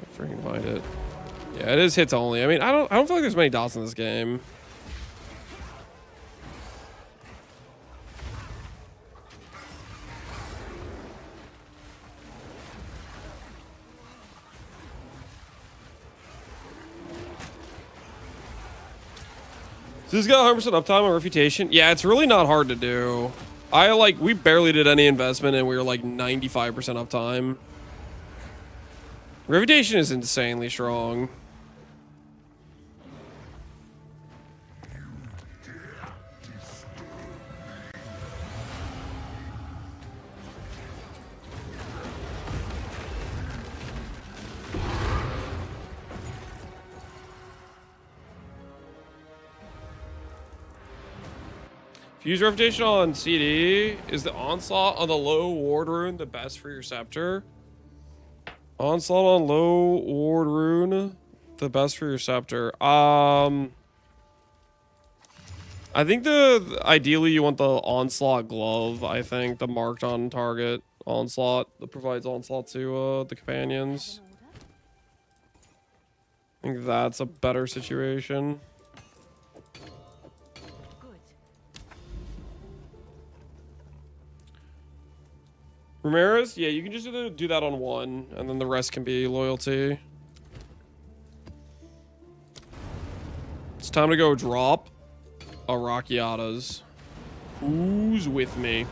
[SPEAKER 1] I freaking find it. Yeah, it is hits only. I mean, I don't feel like there's many dots in this game. So this got 100% uptime on reputation. Yeah, it's really not hard to do. We barely did any investment and we were like 95% uptime. Reputation is insanely strong. Fuse reputation on CD. Is the onslaught on the low ward rune the best for your scepter? Onslaught on low ward rune. The best for your scepter. I think ideally you want the onslaught glove. I think the marked on target onslaught that provides onslaught to the companions. I think that's a better situation.
[SPEAKER 2] Good.
[SPEAKER 1] Ramirez, yeah, you can just do that on one, and then the rest can be loyalty. It's time to go drop a Rockiatas. Who's with me?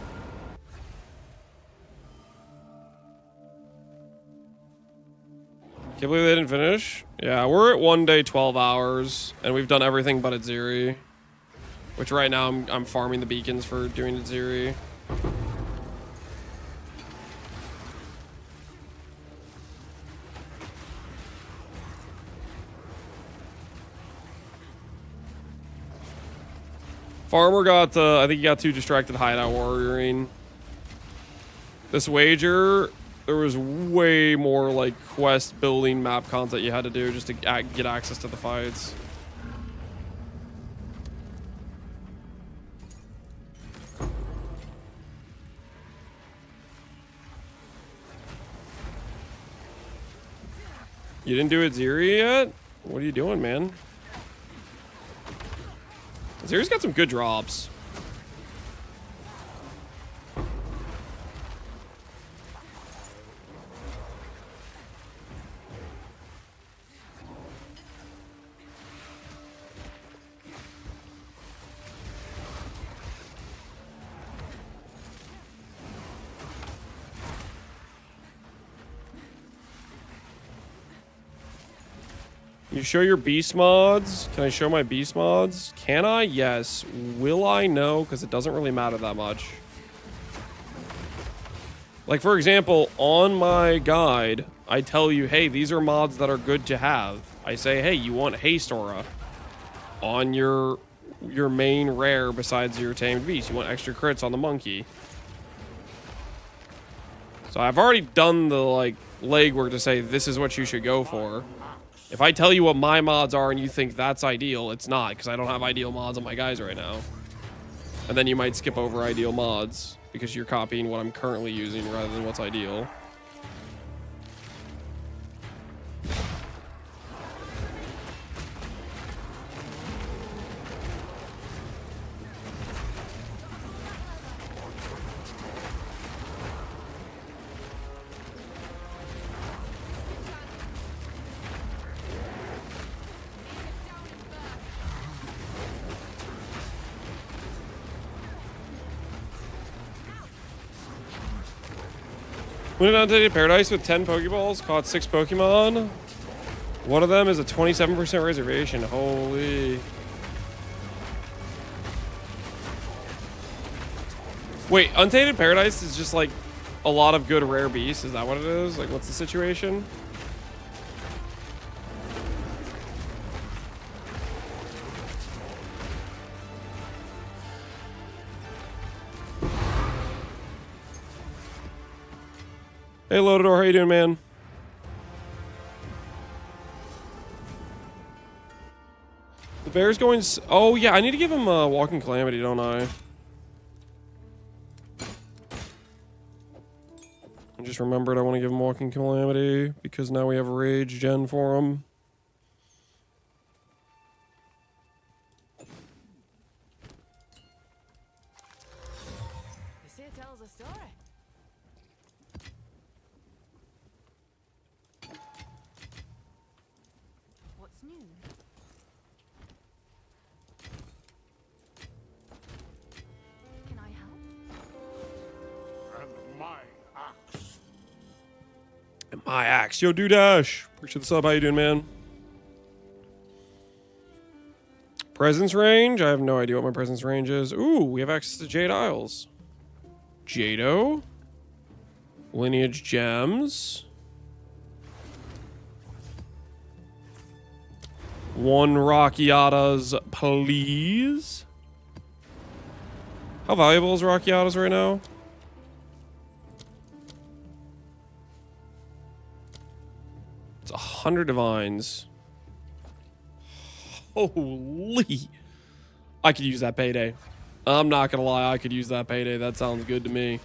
[SPEAKER 1] Can't believe they didn't finish. Yeah, we're at 1 day, 12 hours, and we've done everything but Atziri. Which right now I'm farming the beacons for doing Atziri. Farmer got, I think he got too distracted hideout warrioring. This wager, there was way more like quest building map content you had to do just to get access to the fights. You didn't do Atziri yet? What are you doing, man? Atziri's got some good drops. You show your beast mods? Can I show my beast mods? Can I? Yes. Will I? No, because it doesn't really matter that much. Like, for example, on my guide, I tell you, hey, these are mods that are good to have. I say, hey, you want haste aura on your main rare besides your tamed beast. You want extra crits on the monkey. So I've already done the, like, legwork to say this is what you should go for. If I tell you what my mods are and you think that's ideal, it's not, because I don't have ideal mods on my guys right now. And then you might skip over ideal mods because you're copying what I'm currently using rather than what's ideal. Went on to Paradise with 10 Pokeballs, caught 6 Pokemon. One of them is a 27% reservation. Holy. Wait, Untainted Paradise is just like a lot of good rare beasts. Is that what it is? Like, what's the situation? Hey, Lotador, how you doing, man? The bear's going... Oh, yeah, I need to give him a Walking Calamity, don't I? I just remembered I want to give him Walking Calamity because now we have a Rage Gen for him.
[SPEAKER 5] This here tells a story.
[SPEAKER 2] What's new? Can I help?
[SPEAKER 7] And my axe.
[SPEAKER 1] And my axe. Yo, Dash. Appreciate the sub. How you doing, man? Presence range? I have no idea what my presence range is. Ooh, we have access to Jade Isles. Jado. Lineage Gems. 1 Rockiatas, please. How valuable is Rockiatas right now? 100 divines. Holy. I could use that payday. I'm not gonna lie, I could use that payday. That sounds good to me.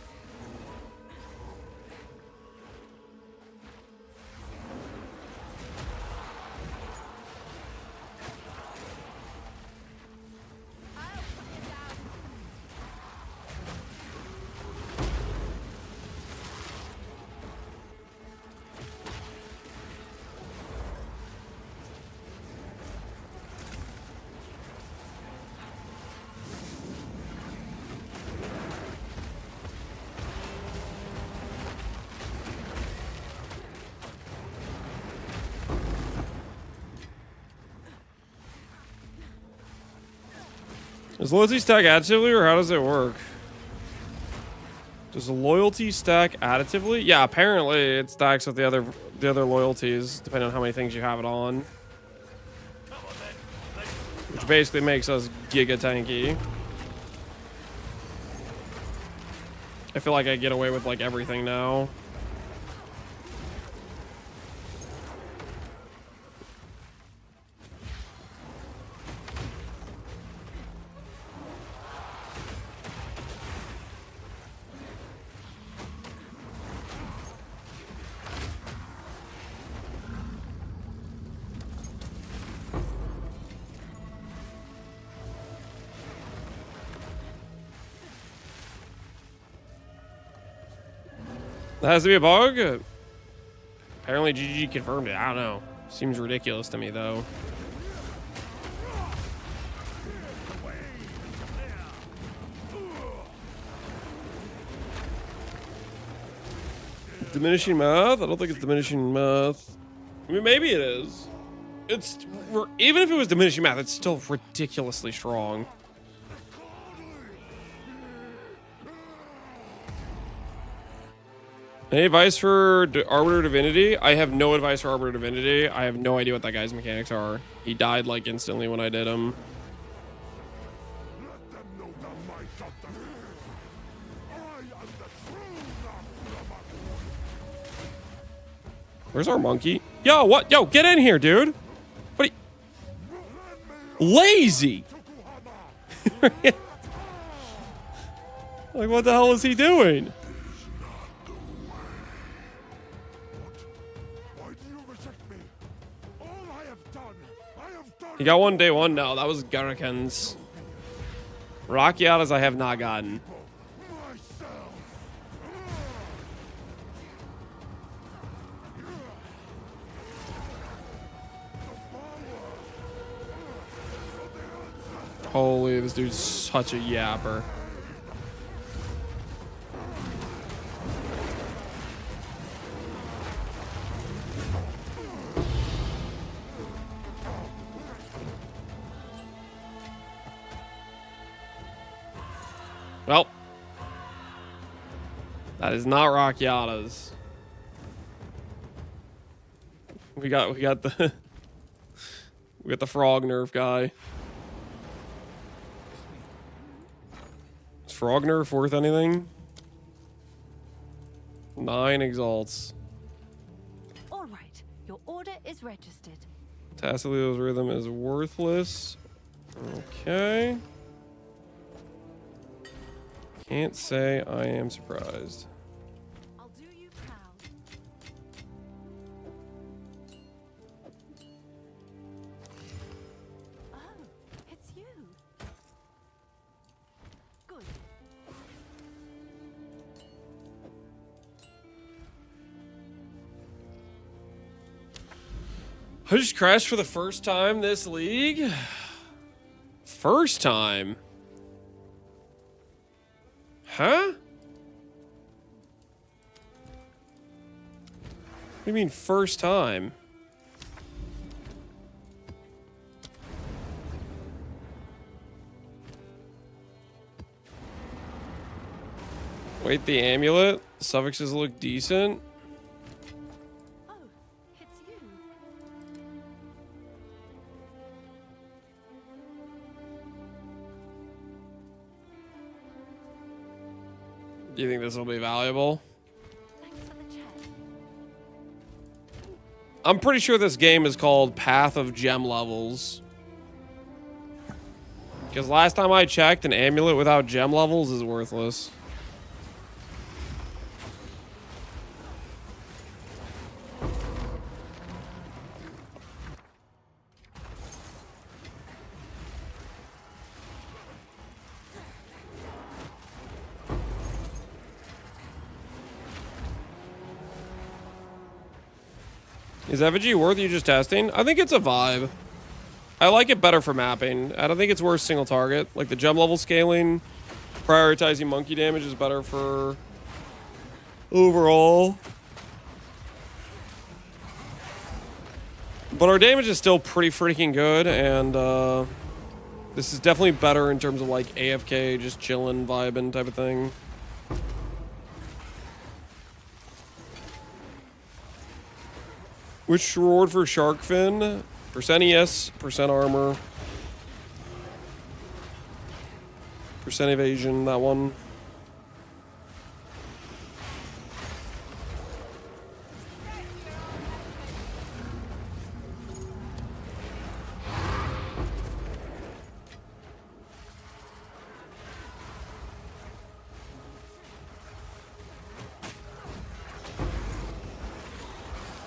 [SPEAKER 1] Does loyalty stack additively, or how does it work? Does the loyalty stack additively? Yeah, apparently it stacks with the other loyalties, depending on how many things you have it on. Which basically makes us giga tanky. I feel like I get away with like everything now. That has to be a bug? Apparently GG confirmed it. I don't know. Seems ridiculous to me, though. Diminishing math? I don't think it's diminishing math. I mean, maybe it is. It's... Even if it was diminishing math, it's still ridiculously strong. Any advice for Arbiter Divinity? I have no advice for Arbiter Divinity. I have no idea what that guy's mechanics are. He died like instantly when I did him.
[SPEAKER 7] Let them know the might of the... I am the true
[SPEAKER 1] Where's our monkey? Yo, what? Yo, get in here, dude. What are you... Lazy. Like, what the hell is he doing? He got one day one? No, that was Garaken's. Rockiatas I have not gotten. Holy, this dude's such a yapper. Well, that is not Rockiatas. We got the we got the frog nerf guy. Is frog nerf worth anything? 9 exalts.
[SPEAKER 2] All right, your order is registered.
[SPEAKER 1] Tassilios rhythm is worthless. Okay. Can't say I am surprised.
[SPEAKER 2] I'll do you proud. Oh, it's you. Good.
[SPEAKER 1] I just crashed for the first time this league. First time. Huh? What do you mean first time? Wait, the amulet? Suffixes look decent.
[SPEAKER 2] Oh, it's you.
[SPEAKER 1] Do you think this will be valuable?
[SPEAKER 2] Thanks for the chat.
[SPEAKER 1] I'm pretty sure this game is called Path of Gem Levels. Because last time I checked, an amulet without gem levels is worthless. Is Effigy worth you just testing? I think it's a vibe. I like it better for mapping. I don't think it's worth single target. Like the gem level scaling, prioritizing monkey damage is better for overall. But our damage is still pretty freaking good, and this is definitely better in terms of like AFK, just chilling, vibing type of thing. Which reward for Shark Fin? Percent ES, percent armor. Percent evasion, that one.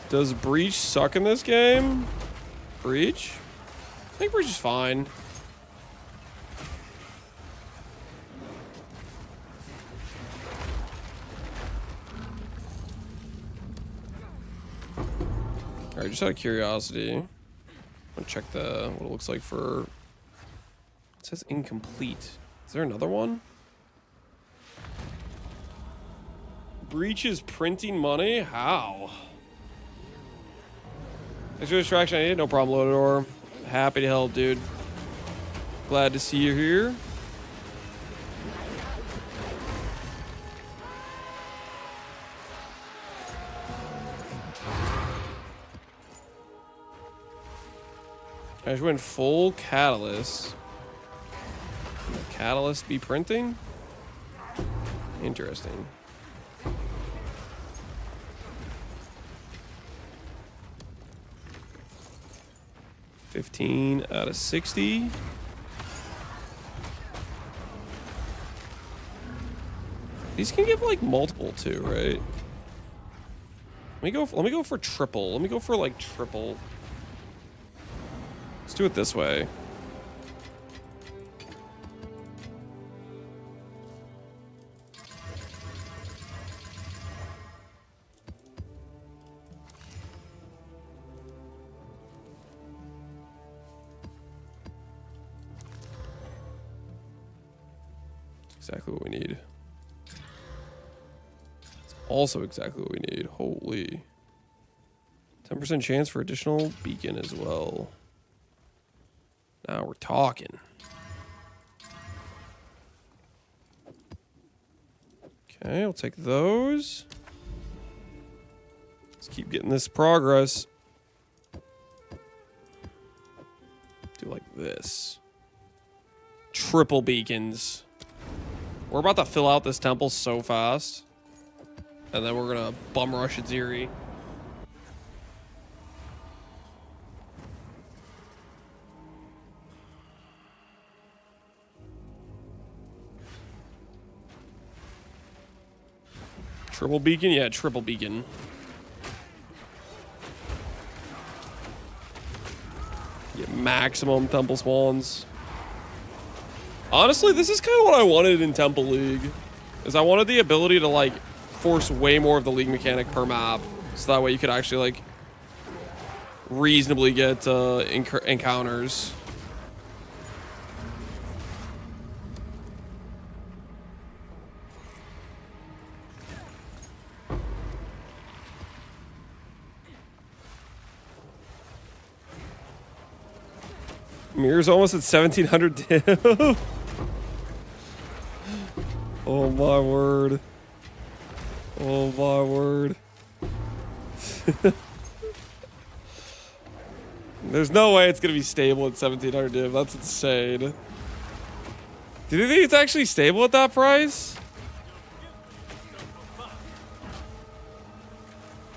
[SPEAKER 1] Does Breach suck in this game? Breach? I think Breach is fine. Alright, just out of curiosity. I'm gonna check what it looks like for... It says incomplete. Is there another one? Breach is printing money? How? Thanks for the distraction. I need no problem, Lodador. Happy to help, dude. Glad to see you here. I just went full catalyst. Can the catalyst be printing? Interesting. $15 out of 60. These can give like multiple too, right? Let me go for triple. Let me go for like triple. Let's do it this way. Exactly what we need. It's also exactly what we need. Holy. 10% chance for additional beacon as well. Now we're talking. Okay, I'll take those. Let's keep getting this progress. Do like this. Triple beacons. We're about to fill out this temple so fast. And then we're gonna bum rush Aziri. Triple beacon? Yeah, triple beacon. Get maximum temple spawns. Honestly, this is kind of what I wanted in Temple League. Is I wanted the ability to, like, force way more of the league mechanic per map. So that way you could actually, like, reasonably get encounters. Mirror's almost at 1700 div. Oh my word. Oh my word. There's no way it's gonna be stable at 1700 div. That's insane. Do you think it's actually stable at that price?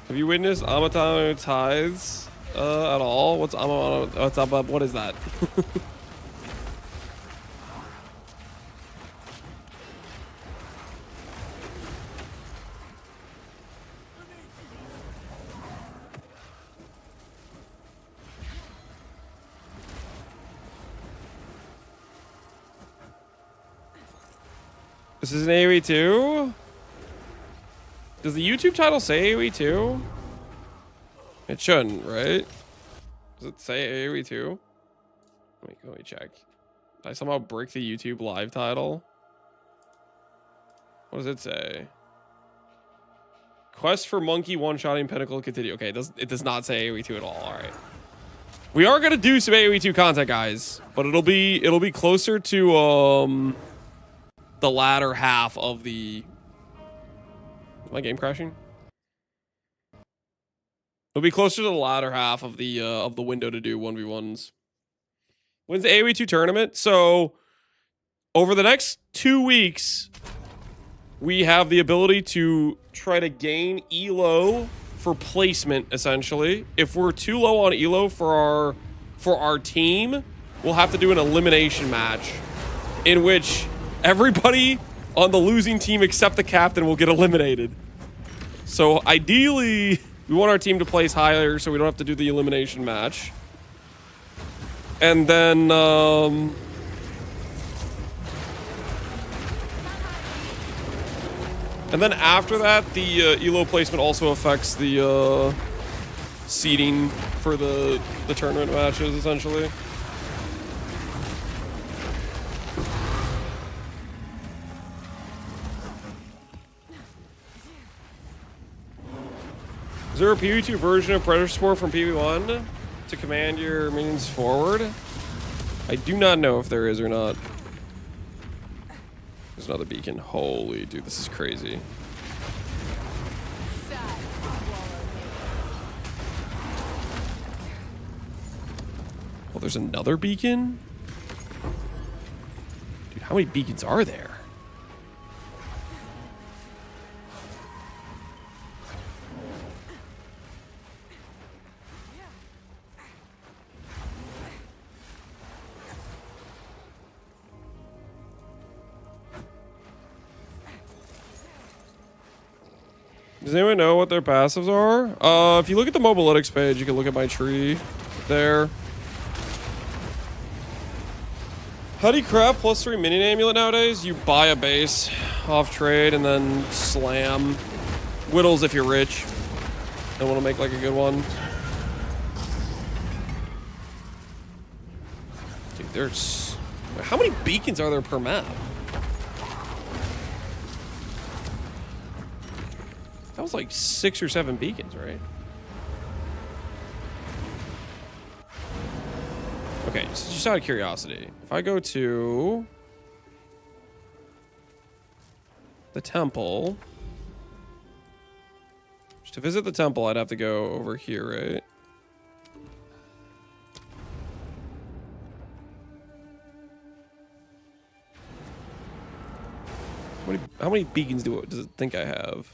[SPEAKER 1] Have you witnessed Amatano tithes at all? What's Amatano? What is that? This is an AoE 2? Does the YouTube title say AoE 2? It shouldn't, right? Does it say AoE 2? Let me check. Did I somehow break the YouTube live title? What does it say? Quest for monkey one-shotting pinnacle continue. Okay, it does not say AoE 2 at all. All right. We are gonna do some AoE 2 content, guys, but it'll be closer to the latter half of the... Is my game crashing? It'll be closer to the latter half of the window to do 1v1s. When's the AoE 2 tournament? So over the next 2 weeks, we have the ability to try to gain elo for placement, essentially. If we're too low on elo for our team, we'll have to do an elimination match in which everybody on the losing team except the captain will get eliminated. So ideally, we want our team to place higher so we don't have to do the elimination match. And then after that, the elo placement also affects the seeding for the tournament matches, essentially. Is there a PvE2 version of Predator Sport from PvE1 to command your minions forward? I do not know if there is or not. There's another beacon. Holy dude, this is crazy. Well, there's another beacon? Dude, how many beacons are there? Does anyone know what their passives are? If you look at the mobilytics page, you can look at my tree there. How do you craft +3 minion amulet nowadays? You buy a base off trade and then slam whittles if you're rich and want to make like a good one. Dude, there's... How many beacons are there per map? That was like 6 or 7 beacons, right? Okay, just out of curiosity, if I go to the temple, just to visit the temple, I'd have to go over here, right? How many beacons does it think I have?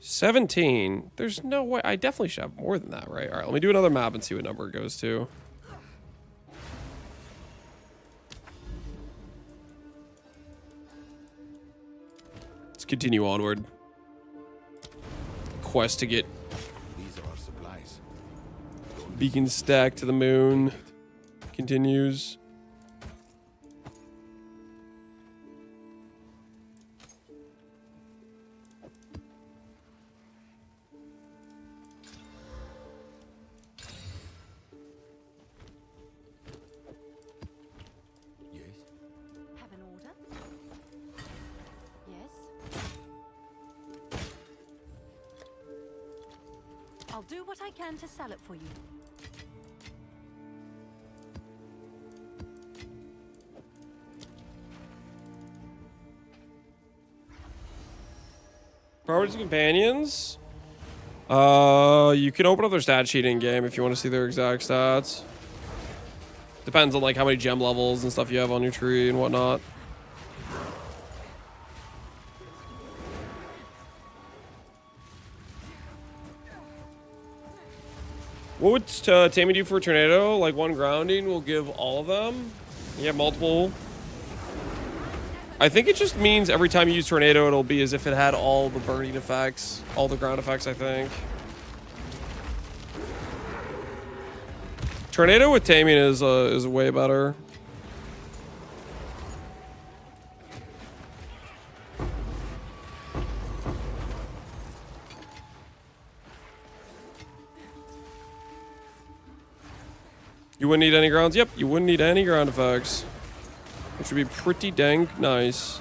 [SPEAKER 1] 17. There's no way. I definitely should have more than that, right? All right, let me do another map and see what number it goes to. Let's continue onward. Quest to get
[SPEAKER 4] These are our supplies.
[SPEAKER 1] beacon stacked to the moon continues.
[SPEAKER 2] Have an order? Yes. I'll do what I can to sell it for you.
[SPEAKER 1] Priorities and companions. You can open up their stat sheet in game if you want to see their exact stats. Depends on like how many gem levels and stuff you have on your tree and whatnot. What would Tammy do for a tornado? Like 1 grounding will give all of them? You have multiple. I think it just means every time you use tornado, it'll be as if it had all the burning effects, all the ground effects, I think. Tornado with taming is way better. You wouldn't need any grounds? Yep, you wouldn't need any ground effects. Which would be pretty dang nice.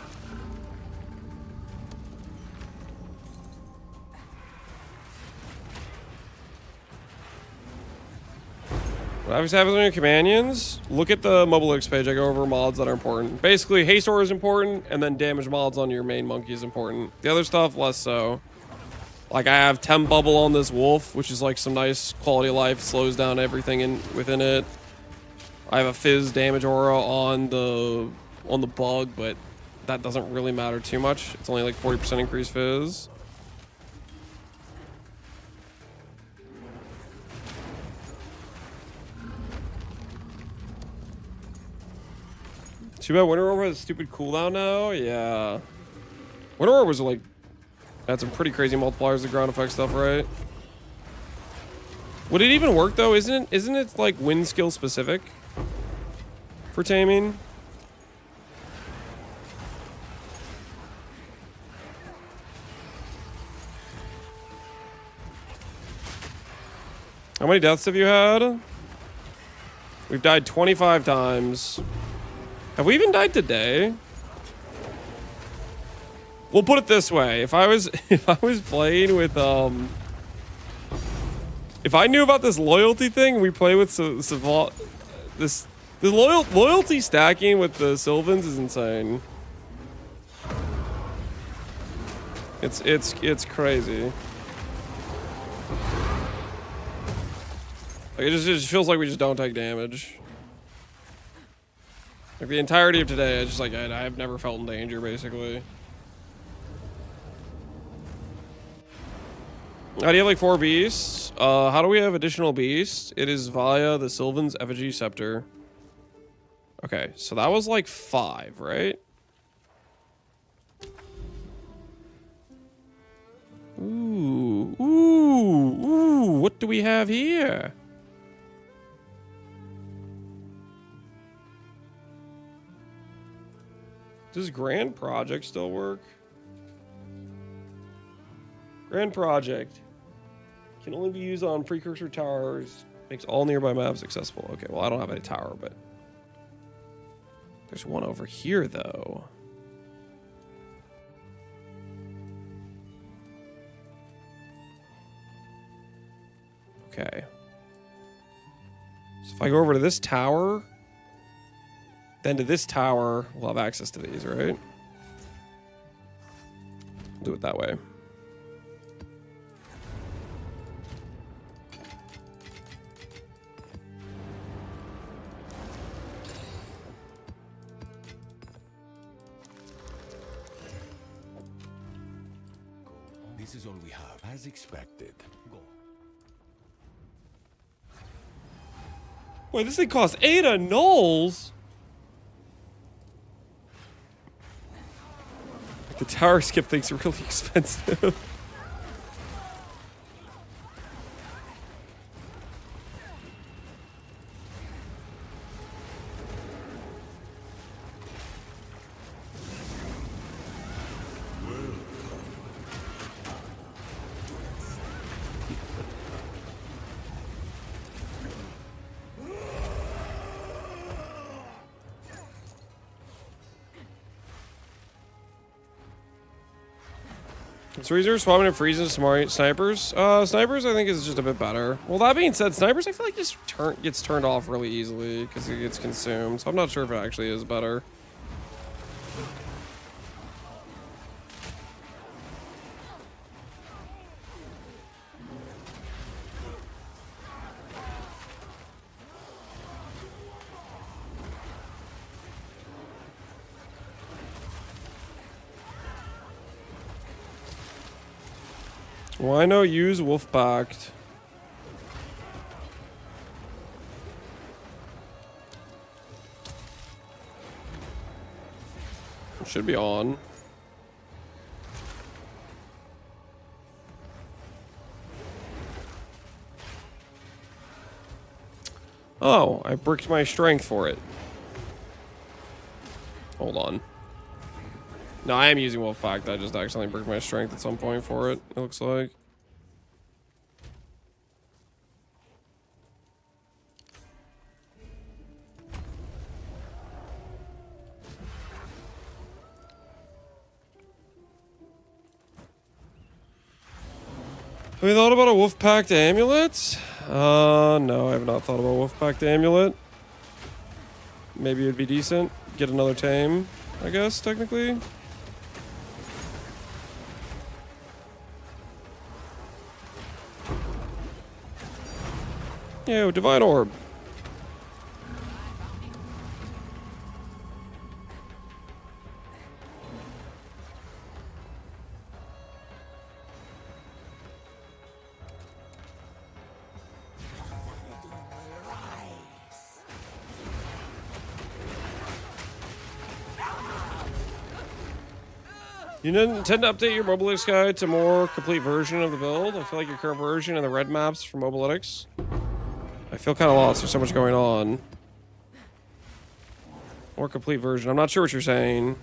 [SPEAKER 1] What happens on your companions? Look at the mobile X page. I go over mods that are important. Basically, haste aura is important, and then damage mods on your main monkey is important. The other stuff, less so. Like, I have 10 bubble on this wolf, which is like some nice quality of life. Slows down everything within it. I have a fizz damage aura on the bug, but that doesn't really matter too much. It's only like 40% increased fizz. Too bad Winter Orb has a stupid cooldown now. Yeah. Winter Orb was like had some pretty crazy multipliers of ground effect stuff, right? Would it even work though? Isn't it like wind skill specific for taming? How many deaths have you had? We've died 25 times. Have we even died today? We'll put it this way: if I was playing with if I knew about this loyalty thing, we play with this loyalty stacking with the Sylvans is insane. It's crazy. Like, it just feels like we just don't take damage. Like the entirety of today, it's just like I have never felt in danger, basically. Do you have like 4 beasts? How do we have additional beasts? It is via the Sylvan's Effigy Scepter. Okay, so that was like 5, right? Ooh, what do we have here? Does Grand Project still work? Grand Project can only be used on precursor towers. Makes all nearby maps accessible. Okay, well, I don't have any tower, but there's one over here, though. Okay. So if I go over to this tower, then to this tower, we'll have access to these, right? We'll do it that way.
[SPEAKER 4] This is all we have, as expected. Go.
[SPEAKER 1] Wait, this thing costs 8 anoles? The tower skip thing's really expensive. So these are swapping and freezing smart snipers. Snipers I think is just a bit better. Well, that being said, snipers I feel like just gets turned off really easily because it gets consumed. So I'm not sure if it actually is better. Why no use Wolfpact? It should be on. Oh, I bricked my strength for it. Hold on. No, I am using Wolfpack. I just accidentally bricked my strength at some point for it, it looks like. Have you thought about a Wolfpack amulet? No, I have not thought about Wolfpack amulet. Maybe it'd be decent. Get another tame, I guess, technically. Yo, Divine Orb. You didn't intend to update your Mobalytics guide to more complete version of the build? I feel like your current version and the red maps for Mobalytics. I feel kind of lost. There's so much going on. More complete version. I'm not sure what you're saying.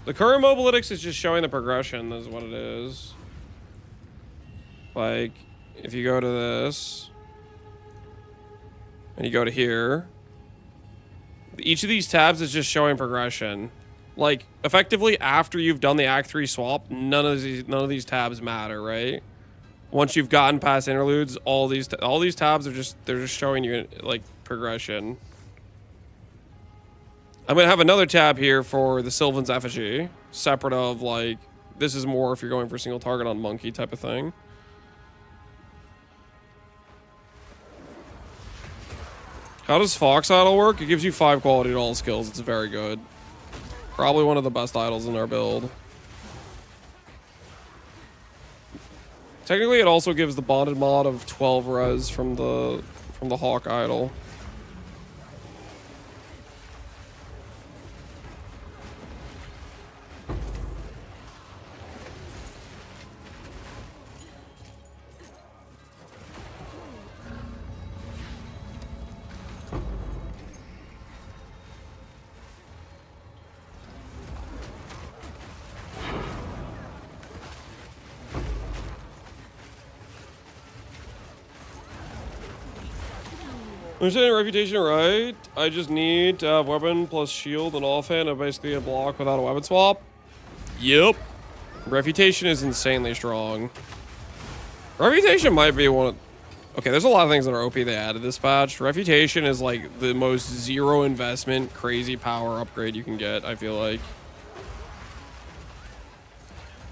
[SPEAKER 1] The current Mobalytics is just showing the progression, is what it is. Like, if you go to this, and you go to here, each of these tabs is just showing progression. Like, effectively, after you've done the Act 3 swap, none of these tabs matter, right? Once you've gotten past interludes, all these tabs are just showing you like progression. I'm gonna have another tab here for the Sylvan's effigy, separate of like this is more if you're going for single target on monkey type of thing. How does Fox Idol work? It gives you 5 quality to all skills. It's very good. Probably one of the best idols in our build. Technically, it also gives the bonded mod of 12 res from the Hawk idol. I'm saying reputation right. I just need to have weapon plus shield and offhand and basically a block without a weapon swap. Yep. Reputation is insanely strong. Reputation might be one of... Okay, there's a lot of things that are OP they added this patch. Reputation is like the most zero investment, crazy power upgrade you can get, I feel like.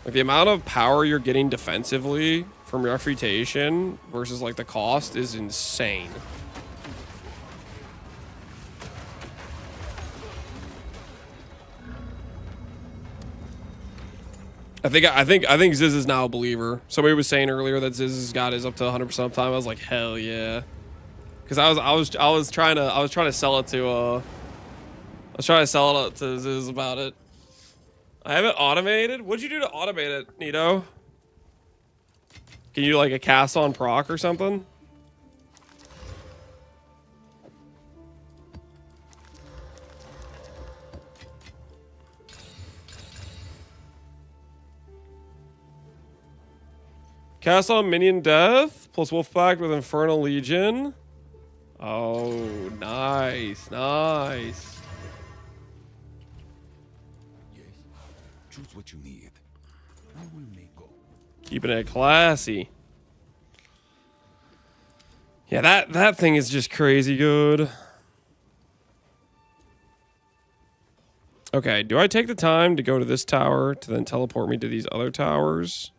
[SPEAKER 1] Like the amount of power you're getting defensively from Reputation versus like the cost is insane. I think Ziz is now a believer. Somebody was saying earlier that Ziz's got his up to 100% uptime. I was like, hell yeah, because I was trying to sell it to Ziz about it. I have it automated. What'd you do to automate it, Nito? Can you like a cast on proc or something? Cast on minion death plus Wolfpack with Infernal Legion. Oh, nice, nice.
[SPEAKER 4] Yes. Choose what you need. I will make go.
[SPEAKER 1] Keeping it classy. Yeah, that thing is just crazy good. Okay, do I take the time to go to this tower to then teleport me to these other towers?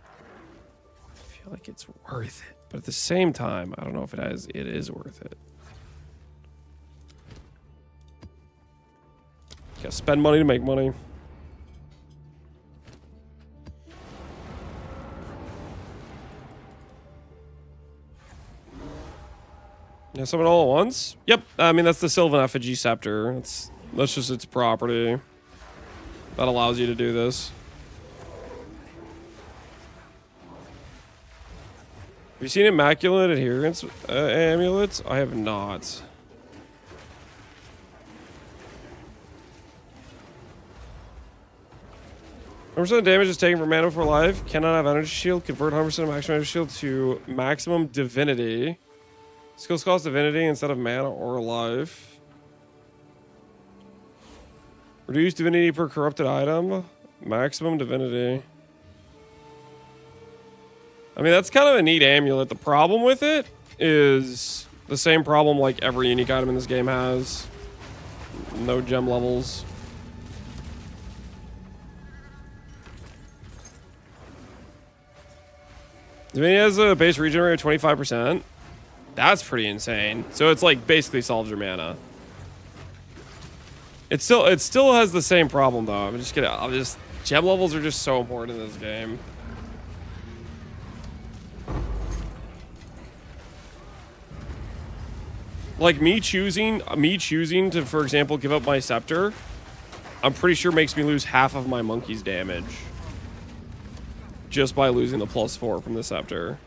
[SPEAKER 1] I feel like it's worth it, but at the same time, I don't know if it is worth it. Gotta spend money to make money. Yeah, summon all at once? Yep. I mean, that's the Sylvan Effigy Scepter. It's That's just its property that allows you to do this. Have you seen Immaculate Adherence amulets? I have not. % damage is taken from mana for life. Cannot have energy shield. Convert 100% of maximum energy shield to maximum divinity. Skills cost divinity instead of mana or life. Reduce divinity per corrupted item. Maximum divinity. I mean, that's kind of a neat amulet. The problem with it is the same problem like every unique item in this game has. No gem levels. Divinity has a base regen rate of 25%. That's pretty insane. So it's like basically solves your mana. It still has the same problem though. Gem levels are just so important in this game. Like me choosing to, for example, give up my scepter, I'm pretty sure makes me lose half of my monkey's damage. Just by losing the +4 from the scepter.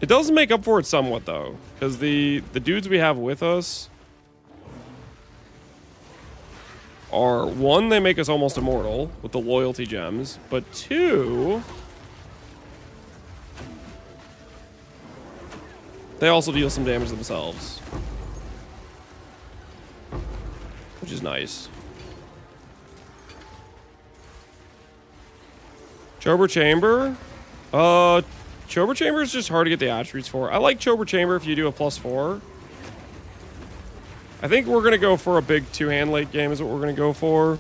[SPEAKER 1] It does make up for it somewhat though, because the dudes we have with us are, one, they make us almost immortal with the loyalty gems, but two, they also deal some damage themselves, which is nice. Chober Chamber. Chober Chamber is just hard to get the attributes for. I like Chober Chamber if you do a +4. I think we're going to go for a big two-hand late game is what we're going to go for.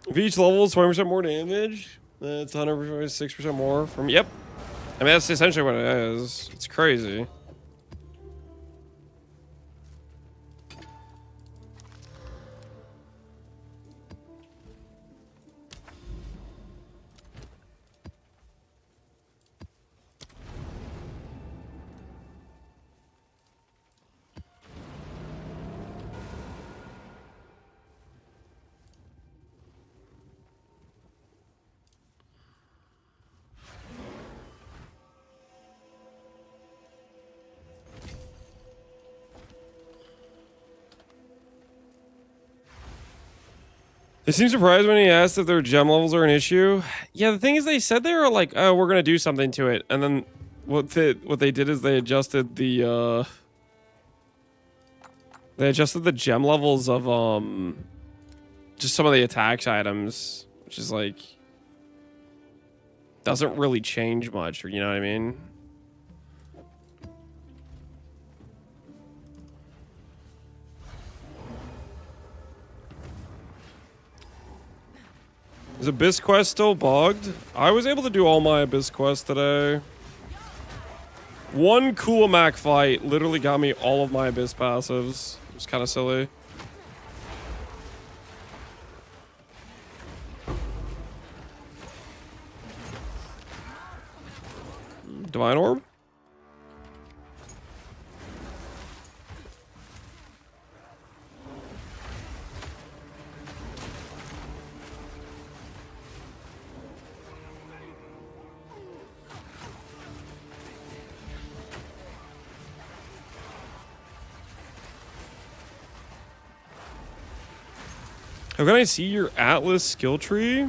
[SPEAKER 1] If each level is 20% more damage, that's 106% more from, yep. I mean, that's essentially what it is. It's crazy. They seem surprised when he asked if their gem levels are an issue. Yeah, the thing is they said they were like, oh, we're going to do something to it. And then what they did is they adjusted the gem levels of just some of the attacks items, which is like doesn't really change much, or you know what I mean? Is Abyss Quest still bugged? I was able to do all my Abyss Quests today. One Kulamac fight literally got me all of my Abyss passives. It was kind of silly. Divine Orb? How can I see your Atlas skill tree?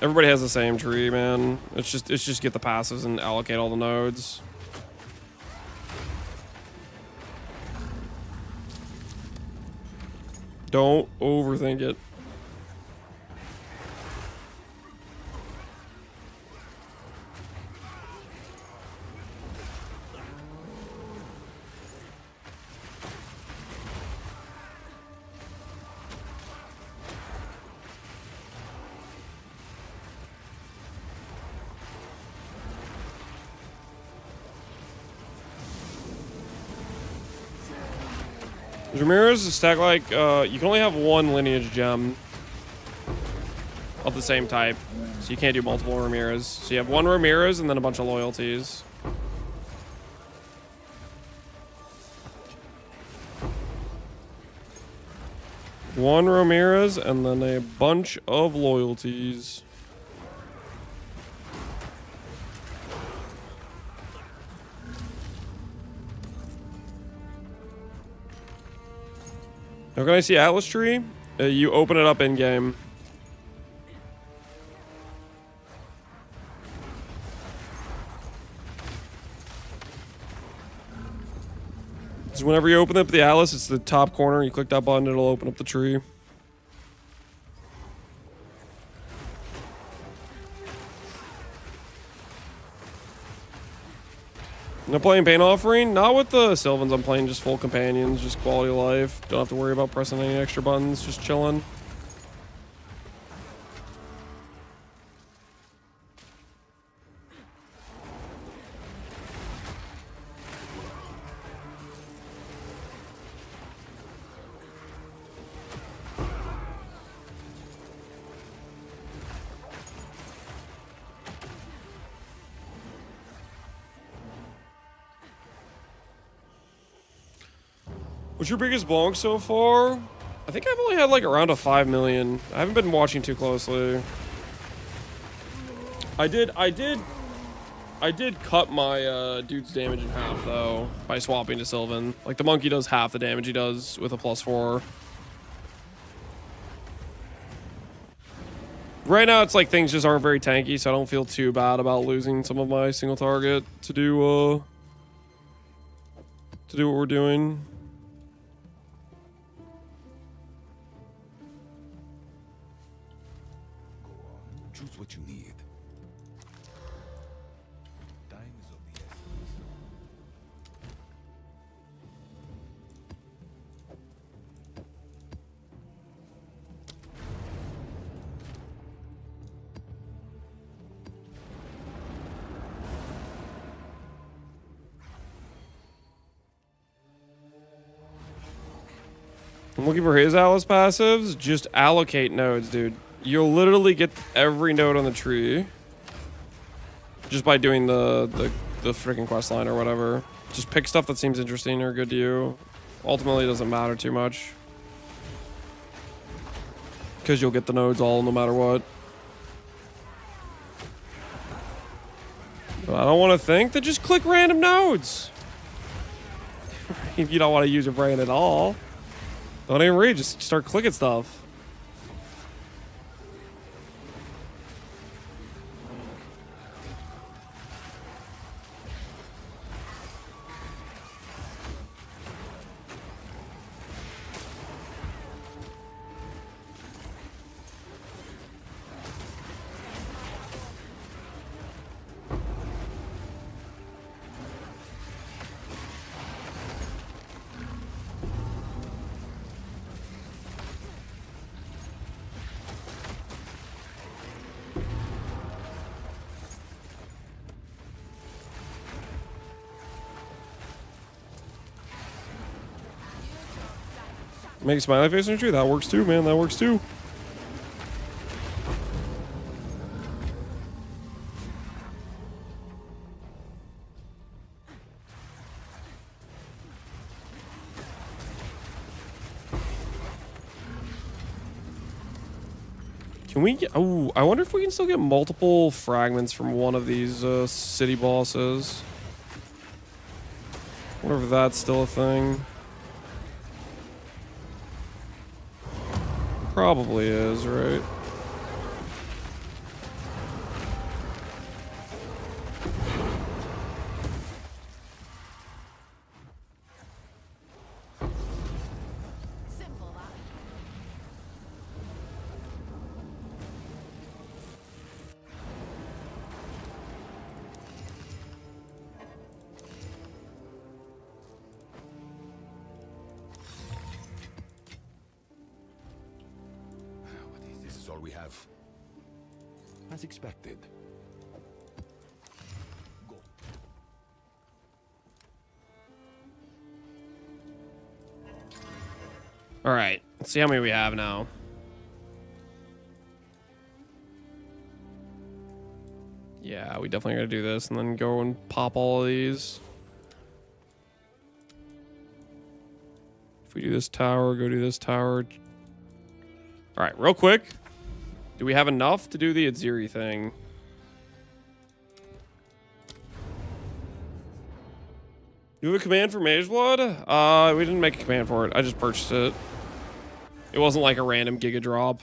[SPEAKER 1] Everybody has the same tree, man. It's just get the passives and allocate all the nodes. Don't overthink it. Ramirez is stack like, you can only have one lineage gem of the same type. So you can't do multiple Ramirez. So you have one Ramirez and then a bunch of loyalties. One Ramirez and then a bunch of loyalties. Now can I see Atlas Tree? You open it up in game. So whenever you open up the Atlas, it's the top corner. You click that button, it'll open up the tree. I'm playing Pain Offering, not with the Sylvans. I'm playing just full companions, just quality of life. Don't have to worry about pressing any extra buttons, just chilling. What's your biggest bonk so far? I think I've only had like around a 5 million. I haven't been watching too closely. I did cut my dude's damage in half though by swapping to Sylvan. Like the monkey does half the damage he does with a +4. Right now it's like things just aren't very tanky, so I don't feel too bad about losing some of my single target to do what we're doing.
[SPEAKER 4] Choose what you need. Time is of the essence.
[SPEAKER 1] I'm looking for his Atlas passives. Just allocate nodes, dude. You'll literally get every node on the tree just by doing the freaking quest line or whatever. Just pick stuff that seems interesting or good to you. Ultimately, it doesn't matter too much because you'll get the nodes all no matter what. But I don't want to think that just click random nodes. If you don't want to use your brain at all, don't even read. Just start clicking stuff. Make a smiley face on your tree. That works too, man. That works too. Can we get... Oh, I wonder if we can still get multiple fragments from one of these city bosses. I wonder if that's still a thing. Probably is, right?
[SPEAKER 2] Simple, that.
[SPEAKER 4] all we have. As expected. Go.
[SPEAKER 1] All right, let's see how many we have now. Yeah, we definitely gotta do this and then go and pop all of these. If we do this tower, go do this tower. All right, real quick. Do we have enough to do the Aziri thing? Do we have a command for Mage Blood? We didn't make a command for it. I just purchased it. It wasn't like a random Giga drop.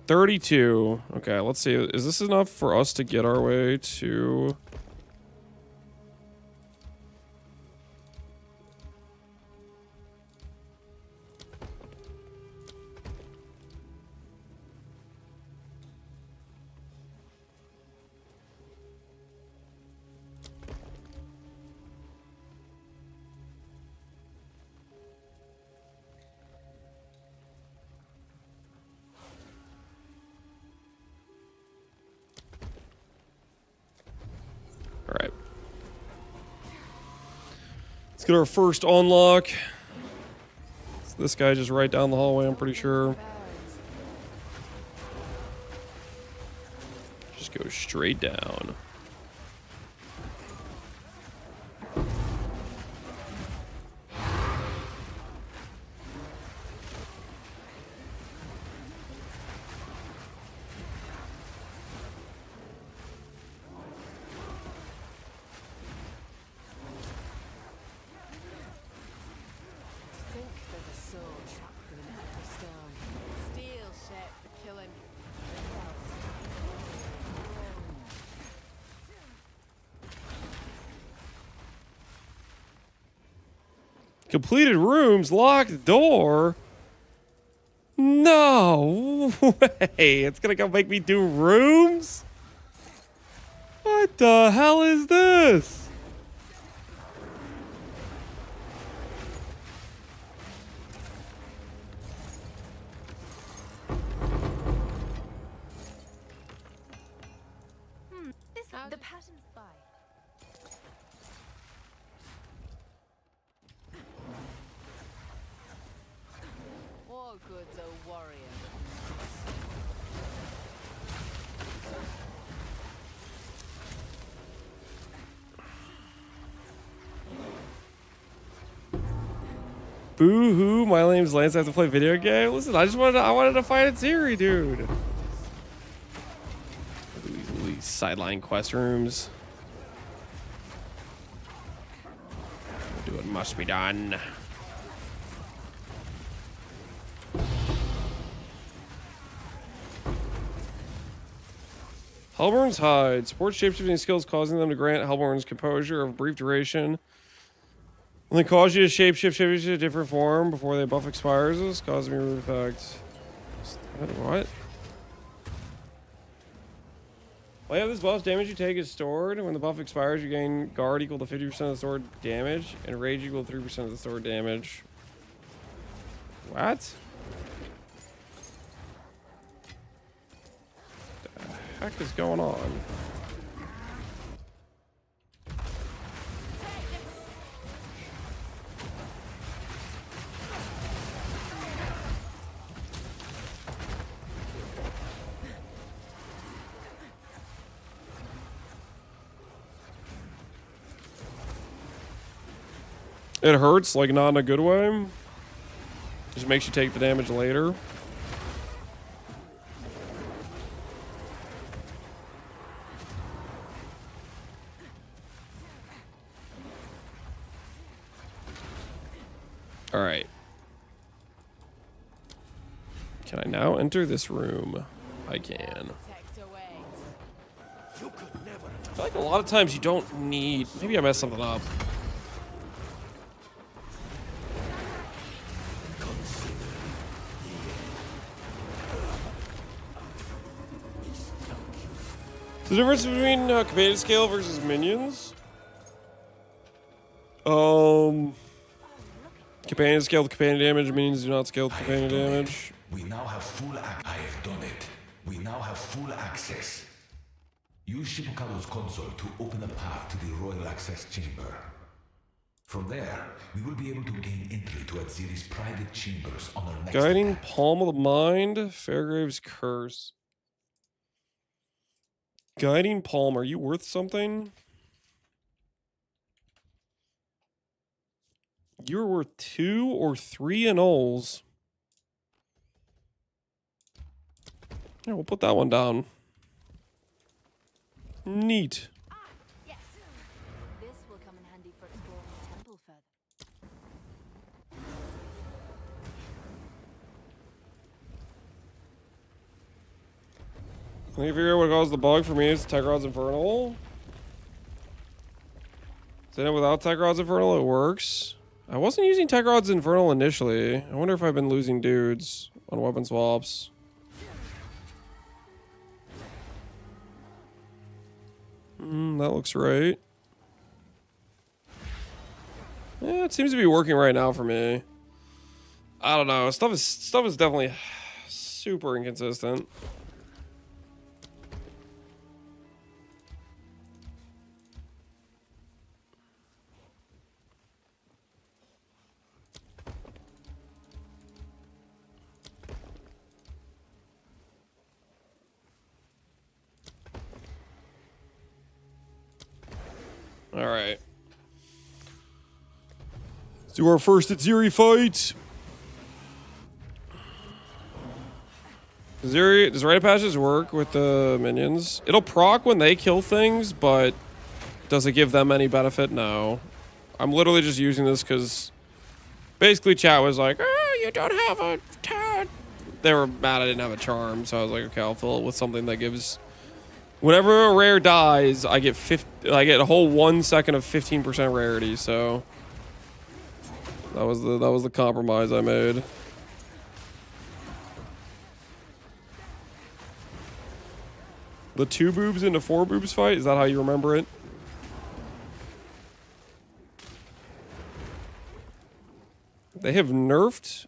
[SPEAKER 1] $32. Okay, let's see. Is this enough for us to get our way to... All right. Let's get our first unlock. It's this guy just right down the hallway, I'm pretty sure. Just go straight down. Completed rooms, locked door. No way. It's gonna go make me do rooms? What the hell is this?
[SPEAKER 2] The pattern's by.
[SPEAKER 5] All good's a warrior.
[SPEAKER 1] Boo hoo, my name's Lance. I have to play video game. Listen, I wanted to fight Aziri, dude. These sideline quest rooms. Do what must be done. Hellborn's hide. Supports shapeshifting skills, causing them to grant Hellborn's composure of brief duration. And then cause you to shapeshift to a different form before the buff expires. This causes me to effect. What? Well, yeah, this buff's damage you take is stored. When the buff expires, you gain guard equal to 50% of the sword damage, and rage equal to 3% of the sword damage. What? The heck is going on? It hurts, like not in a good way. Just makes you take the damage later. All right. Can I now enter this room? I can. I feel like a lot of times you don't need... Maybe I messed something up. The difference between command scale versus minions? I Companion scale with companion damage means do not scale with companion damage.
[SPEAKER 4] We now have full access. I have done it. We now have full access. Use Shibukado's console to open a path to the Royal Access Chamber. From there, we will be able to gain entry to Aziri's private chambers on our next
[SPEAKER 1] Guiding
[SPEAKER 4] attack.
[SPEAKER 1] Palm of the Mind, Fairgrave's Curse. Guiding Palm, are you worth something? You're worth 2 or 3 anoles. Yeah, we'll put that one down. Neat.
[SPEAKER 2] Yes. This will come in handy for exploring the temple further.
[SPEAKER 1] Can you figure out what caused the bug for me? It's Tekrod's Infernal. So without Tekrod's Infernal, it works. I wasn't using Tekrod's Infernal initially. I wonder if I've been losing dudes on weapon swaps. That looks right. Yeah, it seems to be working right now for me. I don't know. Stuff is definitely super inconsistent. All right. Let's do our first Aziri fight. Aziri, does Rite of Passage work with the minions? It'll proc when they kill things, but does it give them any benefit? No. I'm literally just using this because basically chat was like, oh, you don't have a tad. They were mad I didn't have a charm, so I was like, okay, I'll fill it with something that gives... Whenever a rare dies, I get a whole 1 second of 15% rarity, so that was the compromise I made. The 2 boobs into 4 boobs fight, is that how you remember it? They have nerfed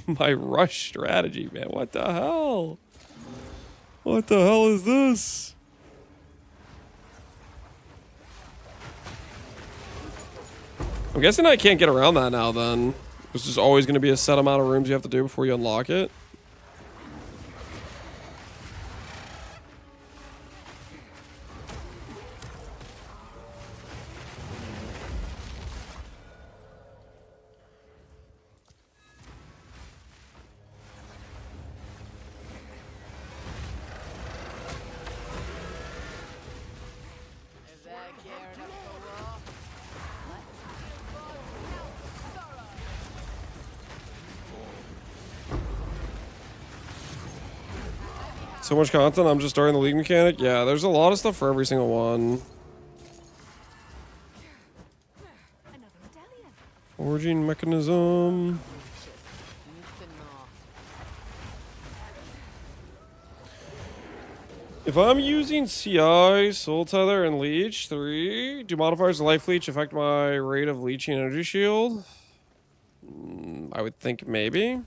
[SPEAKER 1] my rush strategy, man. What the hell? What the hell is this? I'm guessing I can't get around that now then. There's just always going to be a set amount of rooms you have to do before you unlock it. So much content, I'm just starting the league mechanic? Yeah, there's a lot of stuff for every single one.
[SPEAKER 2] Another medallion.
[SPEAKER 1] Forging mechanism. If I'm using CI, Soul Tether, and Leech 3, do modifiers of Life Leech affect my rate of leeching energy shield? I would think maybe.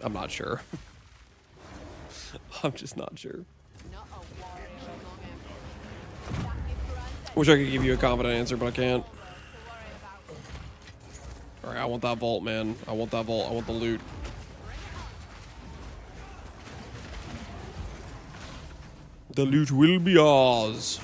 [SPEAKER 1] I'm not sure. I'm just not sure. Wish I could give you a confident answer, but I can't. Alright, I want that vault, man. I want that vault. I want the loot. The loot will be ours.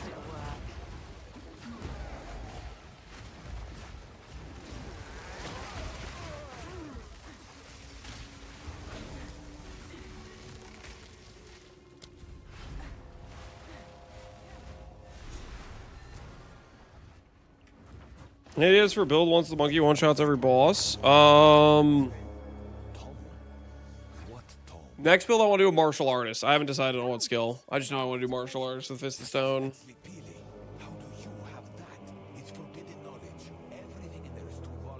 [SPEAKER 1] It is for build once the monkey one-shots every boss. Next build I want to do a martial artist. I haven't decided on what skill. I just know I want to do martial artist with Fist of Stone.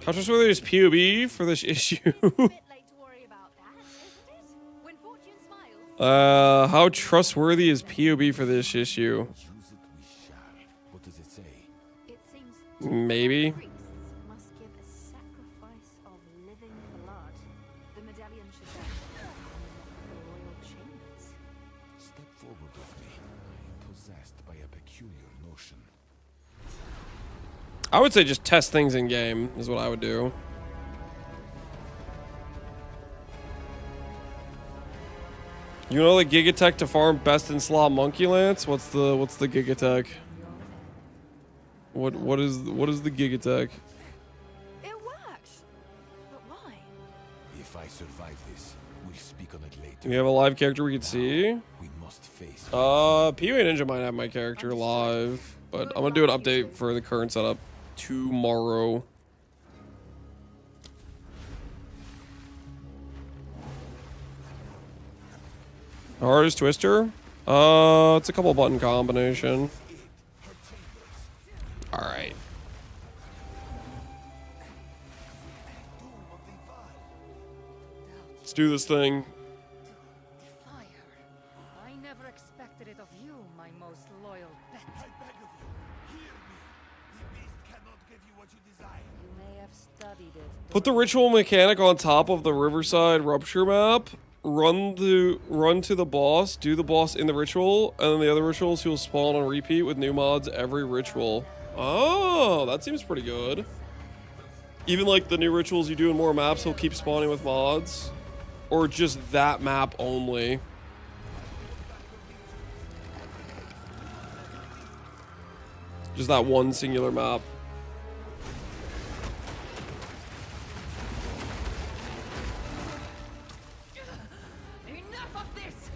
[SPEAKER 1] How trustworthy is POB for this issue?
[SPEAKER 2] Bit late to worry about that, isn't it? When fortune smiles,
[SPEAKER 1] How trustworthy is POB for this issue?
[SPEAKER 4] Use it, we shall. What does it say?
[SPEAKER 2] It seems
[SPEAKER 1] Maybe.
[SPEAKER 2] priests must give a sacrifice of living blood. The medallion should then the royal chambers.
[SPEAKER 4] Step forward with me. I am possessed by a peculiar notion.
[SPEAKER 1] I would say just test things in game is what I would do. You know the Gigatech to farm best in slot Monkey Lance? What's the Gigatech? What is the Gigatech?
[SPEAKER 2] It works. But why?
[SPEAKER 4] If I survive this, we'll speak on it later.
[SPEAKER 1] Do we have a live character we can see?
[SPEAKER 4] We must face.
[SPEAKER 1] PoE Ninja might have my character live, but I'm gonna do an update for the current setup tomorrow. Hardest Twister? It's a couple button combination. Alright. Let's do this thing.
[SPEAKER 2] Fire. I never expected it of you, my most loyal pet.
[SPEAKER 7] I beg of you, hear me. The beast cannot give you what you desire.
[SPEAKER 2] You may have studied it.
[SPEAKER 1] Put the ritual mechanic on top of the Riverside Rupture map. Run to the boss, do the boss in the ritual, and then the other rituals you'll spawn on repeat with new mods every ritual. Oh, that seems pretty good. Even like the new rituals you do in more maps, he'll keep spawning with mods. Or just that map only. Just that one singular map.
[SPEAKER 2] Enough of this!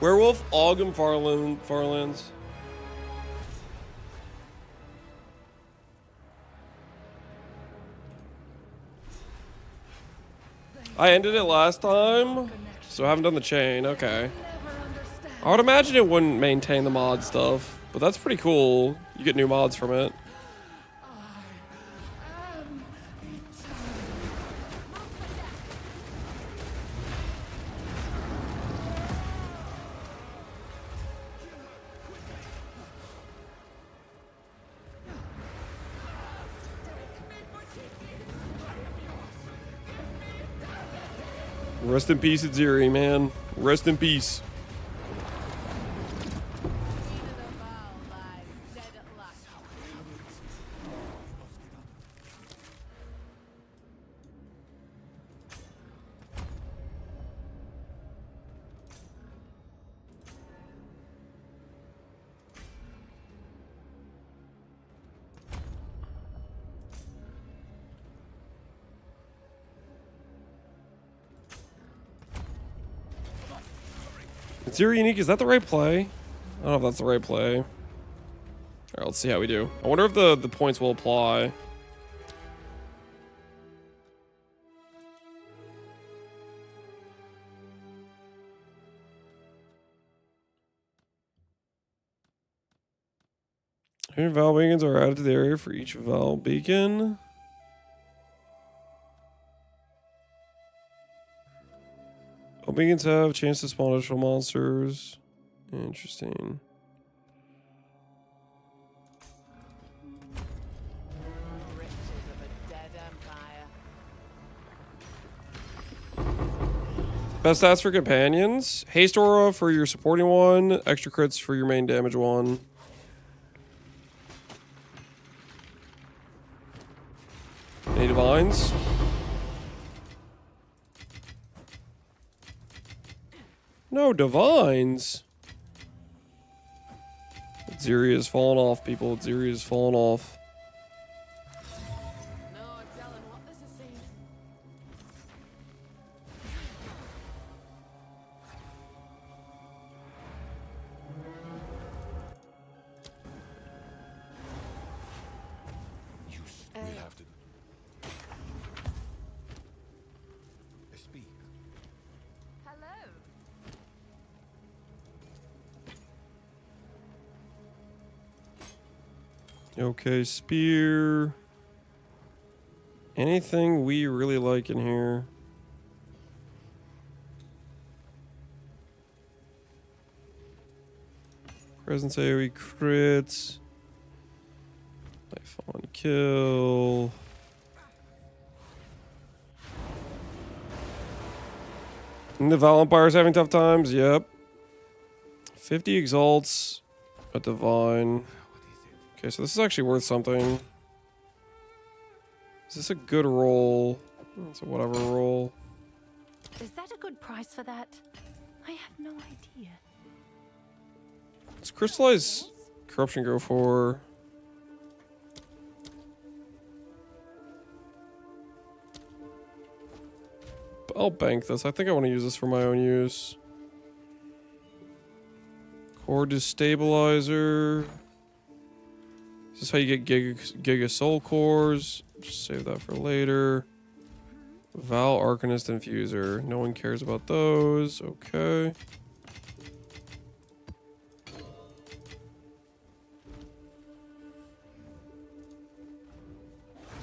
[SPEAKER 1] Werewolf, Ogum, Farlands. I ended it last time, so I haven't done the chain. Okay. I would imagine it wouldn't maintain the mod stuff, but that's pretty cool. You get new mods from it. Rest in peace, Ziri, man. Rest in peace. Zero unique, is that the right play? I don't know if that's the right play. Alright, let's see how we do. I wonder if the points will apply. How many Val beacons are added to the area for each Val beacon? All beacons have a chance to spawn additional monsters. Interesting.
[SPEAKER 5] Riches of a dead empire.
[SPEAKER 1] Best stats for companions. Haste aura for your supporting one. Extra crits for your main damage one. Any divines? No divines. Ziri has fallen off, people. Ziri has fallen off.
[SPEAKER 5] No telling what this is saying.
[SPEAKER 4] We'll have to. Speak.
[SPEAKER 2] Hello.
[SPEAKER 1] Okay, spear. Anything we really like in here? Presence AoE crits. Life on kill. And the Valempire's having tough times. Yep. 50 exalts. A divine. Okay, so this is actually worth something. Is this a good roll? It's a whatever roll.
[SPEAKER 2] Is that a good price for that? I have no idea.
[SPEAKER 1] Let's crystallize corruption go for. I'll bank this. I think I want to use this for my own use. Core destabilizer. Is this how you get Giga Soul Cores? Just save that for later. Val Arcanist Infuser. No one cares about those. Okay.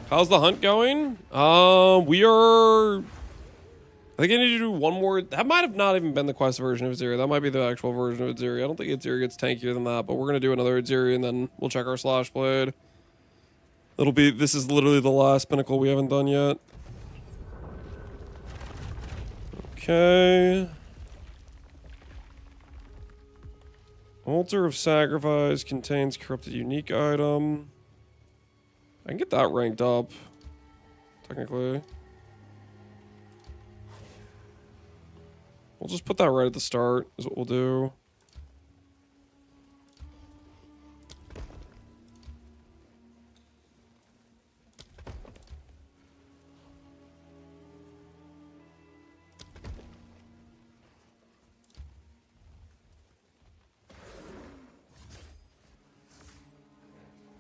[SPEAKER 1] How's the hunt going? We are... I think I need to do one more. That might have not even been the quest version of Aziri. That might be the actual version of Aziri. I don't think Aziri gets tankier than that, but we're going to do another Aziri and then we'll check our Slash Blade. It'll be... This is literally the last pinnacle we haven't done yet. Okay. Altar of Sacrifice contains corrupted unique item. I can get that ranked up, technically. We'll just put that right at the start, is what we'll do.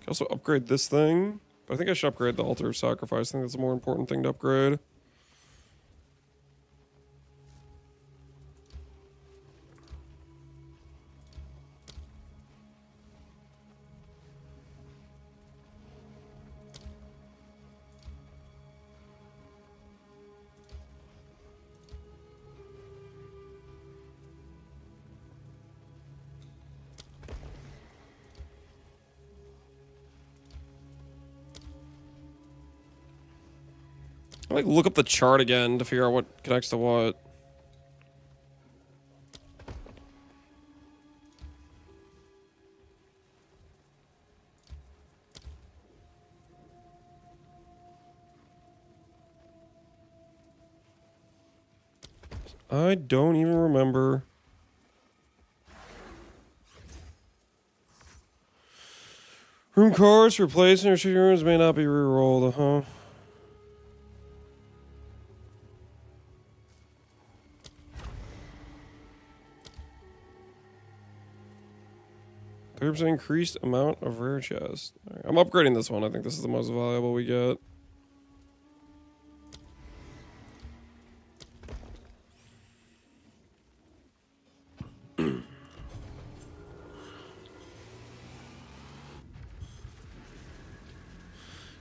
[SPEAKER 1] Can also upgrade this thing, but I think I should upgrade the Altar of Sacrifice. I think that's a more important thing to upgrade. I like look up the chart again to figure out what connects to what. I don't even remember. Room cards replacing or shooting rooms may not be rerolled, huh? 30% increased amount of rare chests. Right, I'm upgrading this one. I think this is the most valuable we get.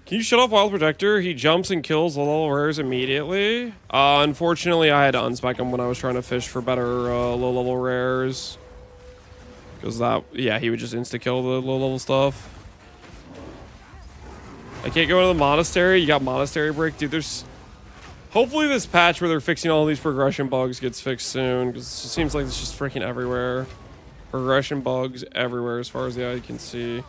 [SPEAKER 1] Can you shut off Wild Protector? He jumps and kills the low rares immediately. Unfortunately, I had to unspec him when I was trying to fish for better low-level rares. Because that, yeah, he would just insta-kill the low-level stuff. I can't go into the monastery. You got monastery break. Dude, there's... Hopefully this patch where they're fixing all these progression bugs gets fixed soon. Because it seems like it's just freaking everywhere. Progression bugs everywhere as far as the eye can see.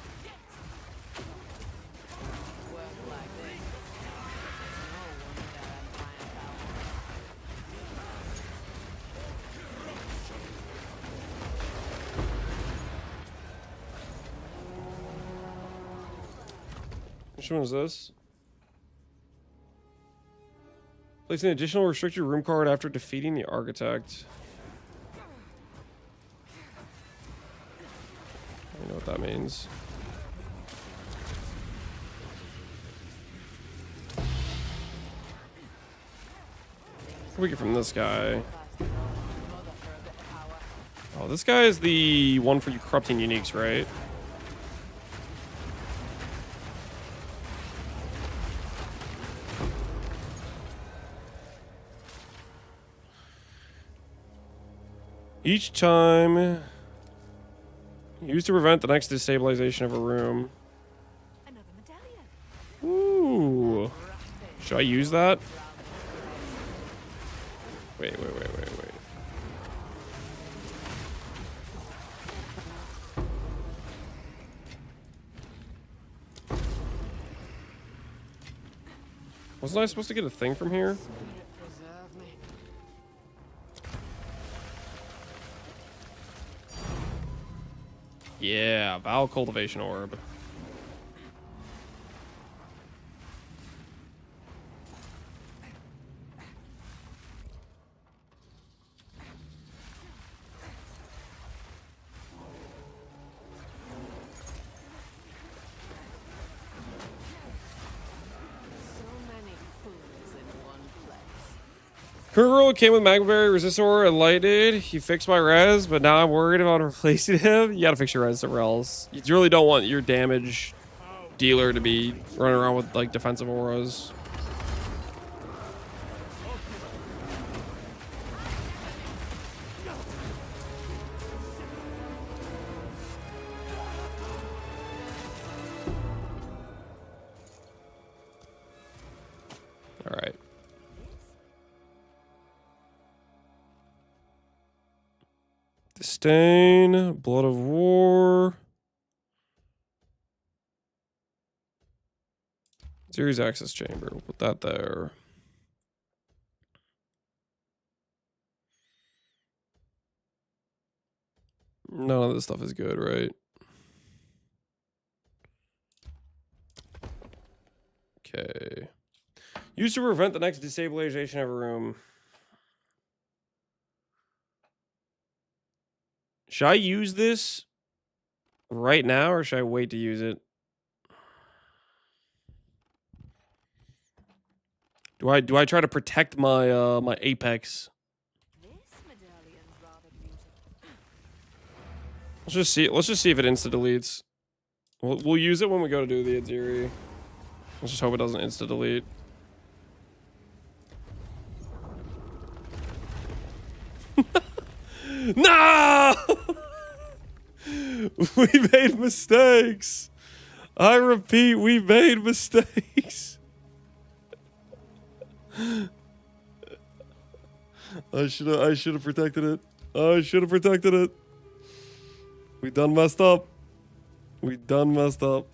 [SPEAKER 1] Which one is this? Place an additional restricted room card after defeating the architect. I don't know what that means. What do we get from this guy? Oh, this guy is the one for you corrupting uniques, right? Each time Used to prevent the next destabilization of a room.
[SPEAKER 2] Another medallion.
[SPEAKER 1] Ooh. Should I use that? Wait. Wasn't I supposed to get a thing from here?
[SPEAKER 5] Spirit preserve me.
[SPEAKER 1] Yeah, Val Cultivation Orb.
[SPEAKER 5] So many fools in one place.
[SPEAKER 1] Kurgirl came with Magmaberry Resistor and lighted. He fixed my res, but now I'm worried about replacing him. You gotta fix your res somewhere else. You really don't want your damage dealer to be running around with like defensive auras. All right. Disdain, Blood of War. Series Access Chamber. We'll put that there. None of this stuff is good, right? Okay. Used to prevent the next destabilization of a room. Should I use this right now or should I wait to use it? Do I try to protect my my apex?
[SPEAKER 2] This medallion's rather beautiful.
[SPEAKER 1] Let's just see if it insta deletes. We'll use it when we go to do the Adziri. Let's just hope it doesn't insta delete. No! We made mistakes. I repeat, we made mistakes. I should have protected it. I should have protected it. We done messed up. We done messed up.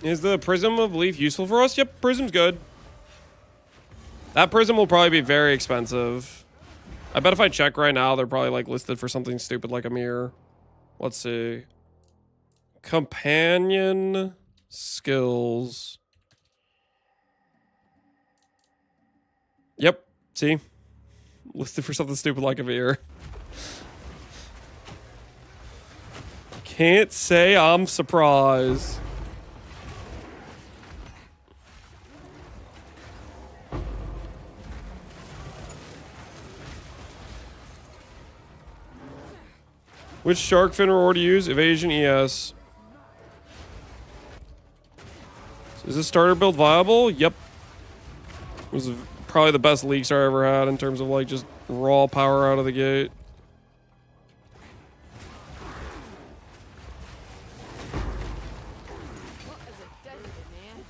[SPEAKER 1] Is the Prism of Belief useful for us? Yep, Prism's good. That Prism will probably be very expensive. I bet if I check right now, they're probably like listed for something stupid like a mirror. Let's see. Companion skills. Yep, see? Listed for something stupid like a mirror. Can't say I'm surprised. Which shark fin reward to use? Evasion ES. Is this starter build viable? Yep. It was probably the best leaks I ever had in terms of like just raw power out of the gate.
[SPEAKER 5] What is it doing, man?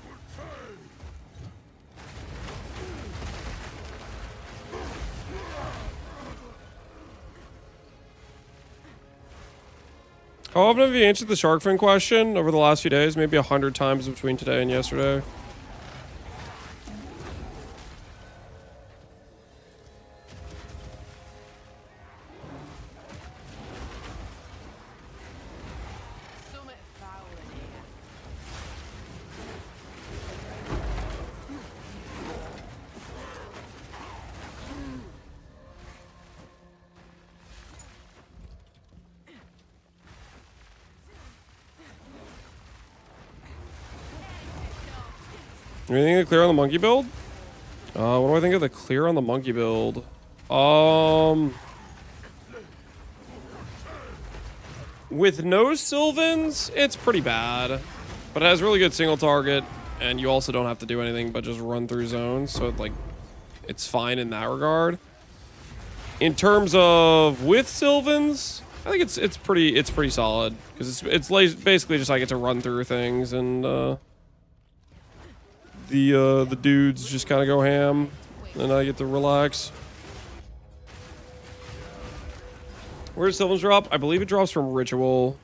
[SPEAKER 1] How often have you answered the shark fin question over the last few days? Maybe 100 times between today and yesterday. Anything to clear on the monkey build? What do I think of the clear on the monkey build? With no Sylvans, it's pretty bad. But it has really good single target, and you also don't have to do anything but just run through zones, so like it's fine in that regard. In terms of with Sylvans, I think it's pretty solid because it's basically just like it's a run through things, and the dudes just kind of go ham, and I get to relax. Where does Sylvans drop? I believe it drops from Ritual.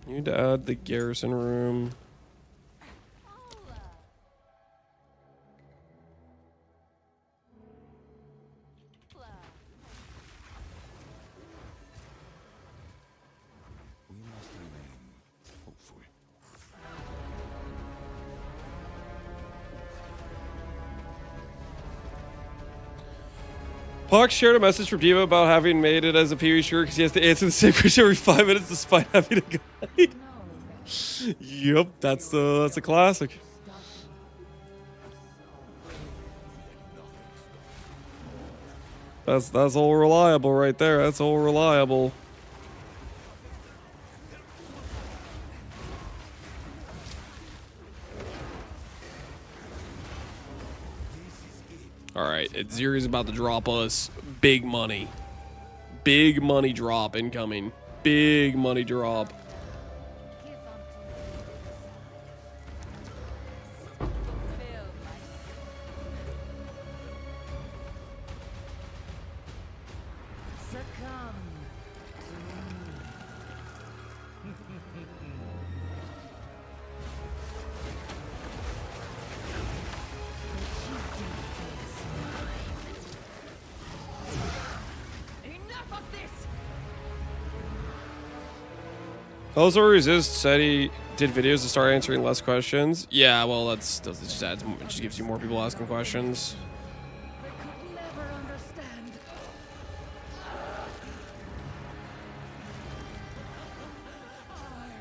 [SPEAKER 1] You need to add the garrison room.
[SPEAKER 4] We must remain hopeful.
[SPEAKER 1] Puck shared a message from Diva about having made it as a PvE shooter because he has to answer the same question every 5 minutes despite having a guide. Yep, that's a classic. That's all reliable right there. That's all reliable. All right, Zeri's about to drop us big money. Big money drop incoming. Big money drop. Also, Resist said he did videos to start answering less questions. Yeah, well, it just gives you more people asking questions.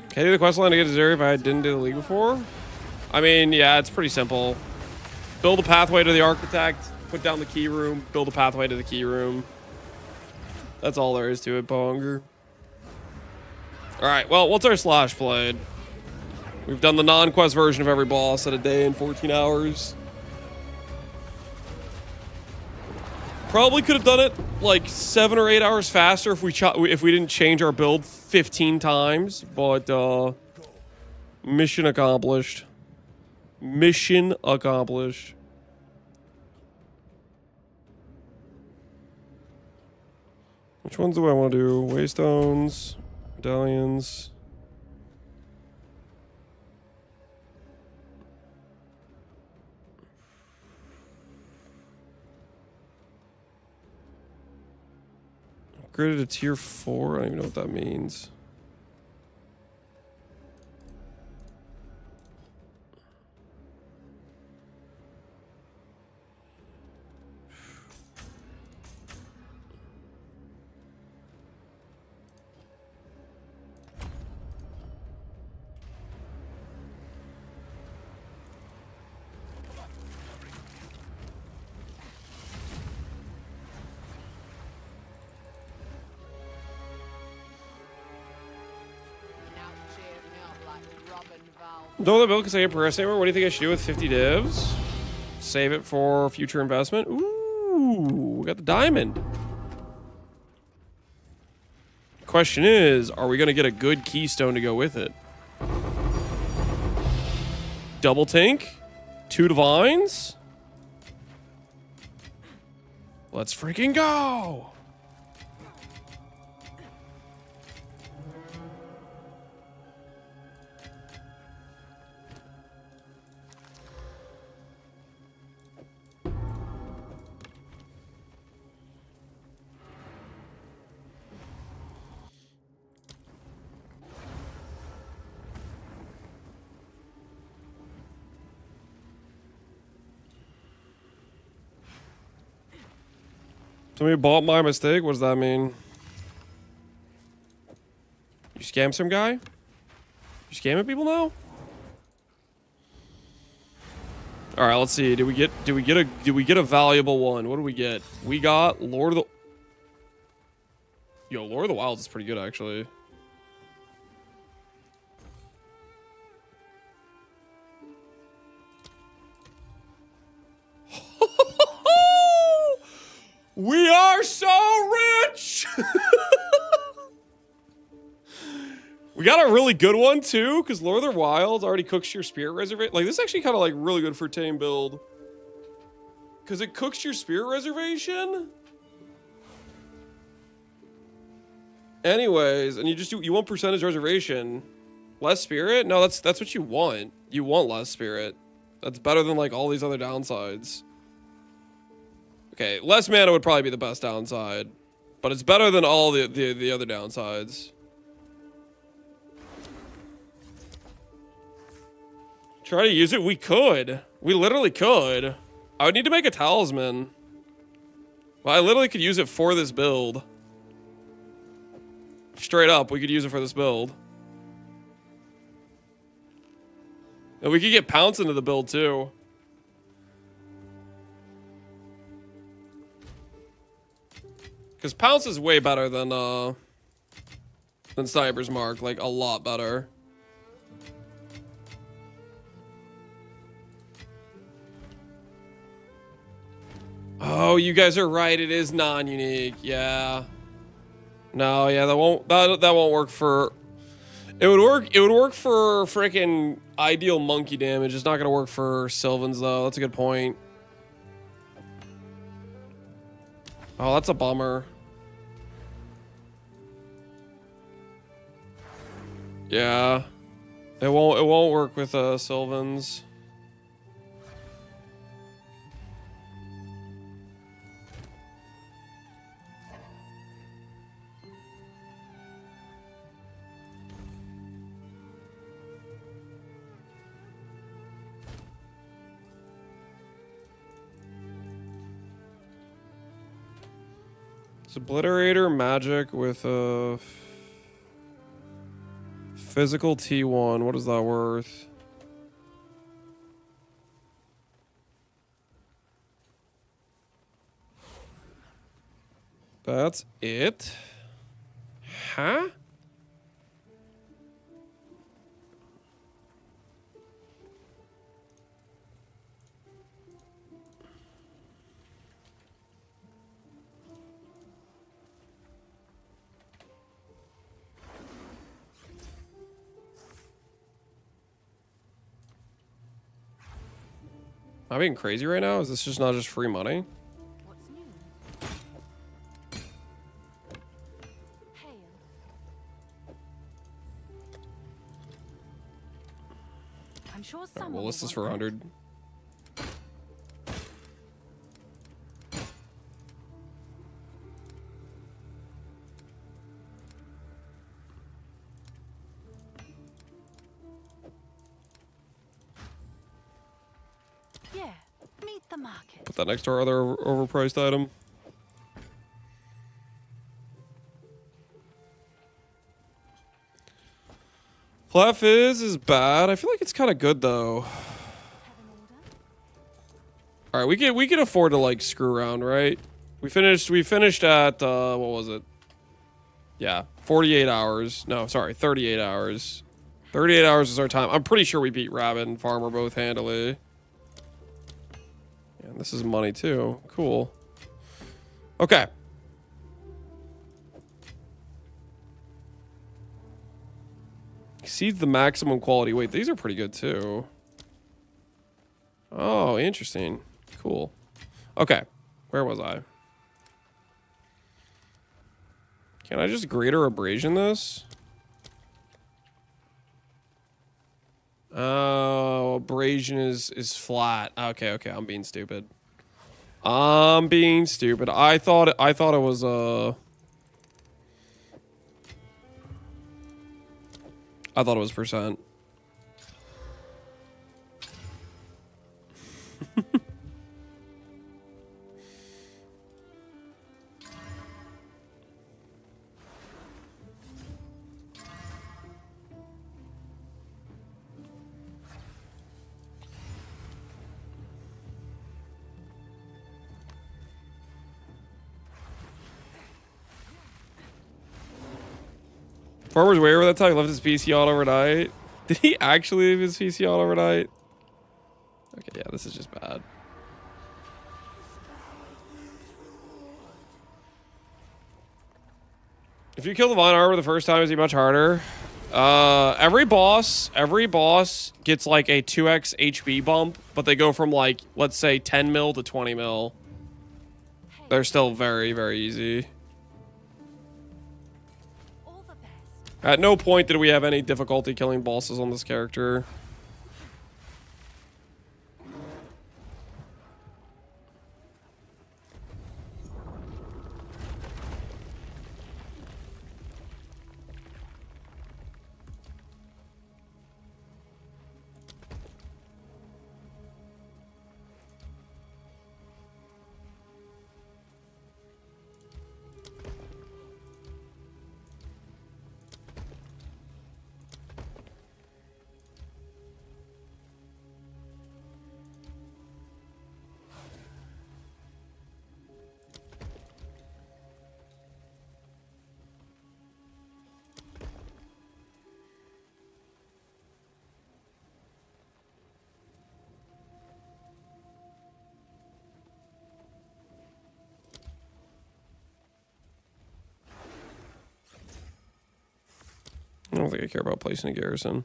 [SPEAKER 1] Can I do the quest line to get to Zeri if I didn't do the league before? I mean, yeah, it's pretty simple. Build a pathway to the architect, put down the key room, build a pathway to the key room. That's all there is to it, Bonger. Alright, well, what's our slash played? We've done the non-quest version of every boss at a day in 14 hours. Probably could have done it like 7 or 8 hours faster if we didn't change our build 15 times, but mission accomplished. Mission accomplished. Which ones do I want to do? Waystones, medallions. Upgraded to tier 4. I don't even know what that means. Don't the build because I get progress anymore. What do you think I should do with 50 divs? Save it for future investment. Ooh, we got the diamond. Question is, are we going to get a good keystone to go with it? Double tank? 2 divines? Let's freaking go! Somebody bought my mistake? What does that mean? You scam some guy? You scamming people now? All right, let's see. Did we get a valuable one? What do we get? We got Lord of the Lord of the Wilds is pretty good actually. We are so rich. We got a really good one too, because Lord of the Wilds already cooks your spirit reservation. Like, this is actually kind of like really good for tame build. Because it cooks your spirit reservation. Anyways, and you want percentage reservation. Less spirit? No, that's what you want. You want less spirit. That's better than like all these other downsides. Okay, less mana would probably be the best downside. But it's better than all the other downsides. Try to use it? We could. We literally could. I would need to make a talisman. Well, I literally could use it for this build. Straight up, we could use it for this build. And we could get Pounce into the build too. Because Pounce is way better than Sniper's Mark. Like, a lot better. Oh, you guys are right. It is non-unique. Yeah. No, yeah, that won't work for. It would work for freaking ideal monkey damage. It's not gonna work for Sylvans though. That's a good point. Oh, that's a bummer. Yeah. It won't work with Sylvans. It's Obliterator magic with a physical T1. What is that worth? That's it? Huh? Am I being crazy right now? Is this just not just free money?
[SPEAKER 2] What's new? Hail. I'm sure
[SPEAKER 1] Alright,
[SPEAKER 2] someone
[SPEAKER 1] we'll
[SPEAKER 2] will
[SPEAKER 1] list this
[SPEAKER 2] want
[SPEAKER 1] for
[SPEAKER 2] that.
[SPEAKER 1] 100.
[SPEAKER 2] Yeah, meet the market.
[SPEAKER 1] Put that next to our other overpriced item. Flat Fizz is bad. I feel like it's kind of good though.
[SPEAKER 2] Have an order?
[SPEAKER 1] All right, we can afford to like screw around, right? We finished at what was it? Yeah, 48 hours. No, sorry, 38 hours. 38 hours is our time. I'm pretty sure we beat Rabbit and Farmer both handily. And this is money too. Cool. Okay. Exceeds the maximum quality. Wait, these are pretty good too. Oh, interesting. Cool. Okay. Where was I? Can I just greater abrasion this? Oh, abrasion is flat. Okay, okay, I'm being stupid. I'm being stupid. I thought it was I thought it was percent. Farmer's Wayward, that's how he left his PC on overnight. Did he actually leave his PC on overnight? Okay, yeah, this is just bad. If you kill the Vine Arbor the first time, is he much harder? Every boss gets like a 2x HP bump, but they go from like, let's say 10 mil to 20 mil. They're still very, very easy.
[SPEAKER 2] All the best.
[SPEAKER 1] At no point did we have any difficulty killing bosses on this character. I don't think I care about placing a garrison.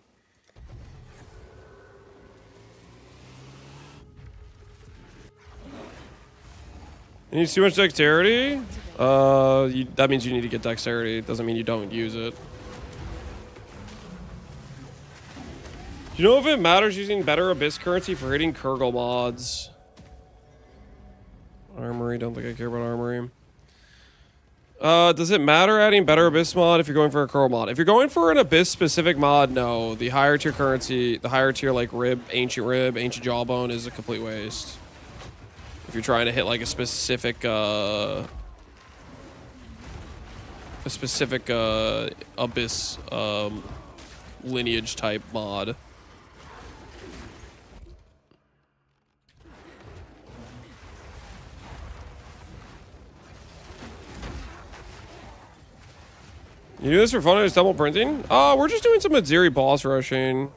[SPEAKER 1] You need too much dexterity? That means you need to get dexterity. It doesn't mean you don't use it. Do you know if it matters using better Abyss currency for hitting Kurgle mods? Armory, don't think I care about Armory. Does it matter adding better Abyss mod if you're going for a Kurgle mod? If you're going for an Abyss specific mod, no. The higher tier currency, the higher tier like Ancient Jawbone is a complete waste. If you're trying to hit like a specific Abyss lineage type mod. You do this for fun or just double printing? We're just doing some Aziri boss rushing.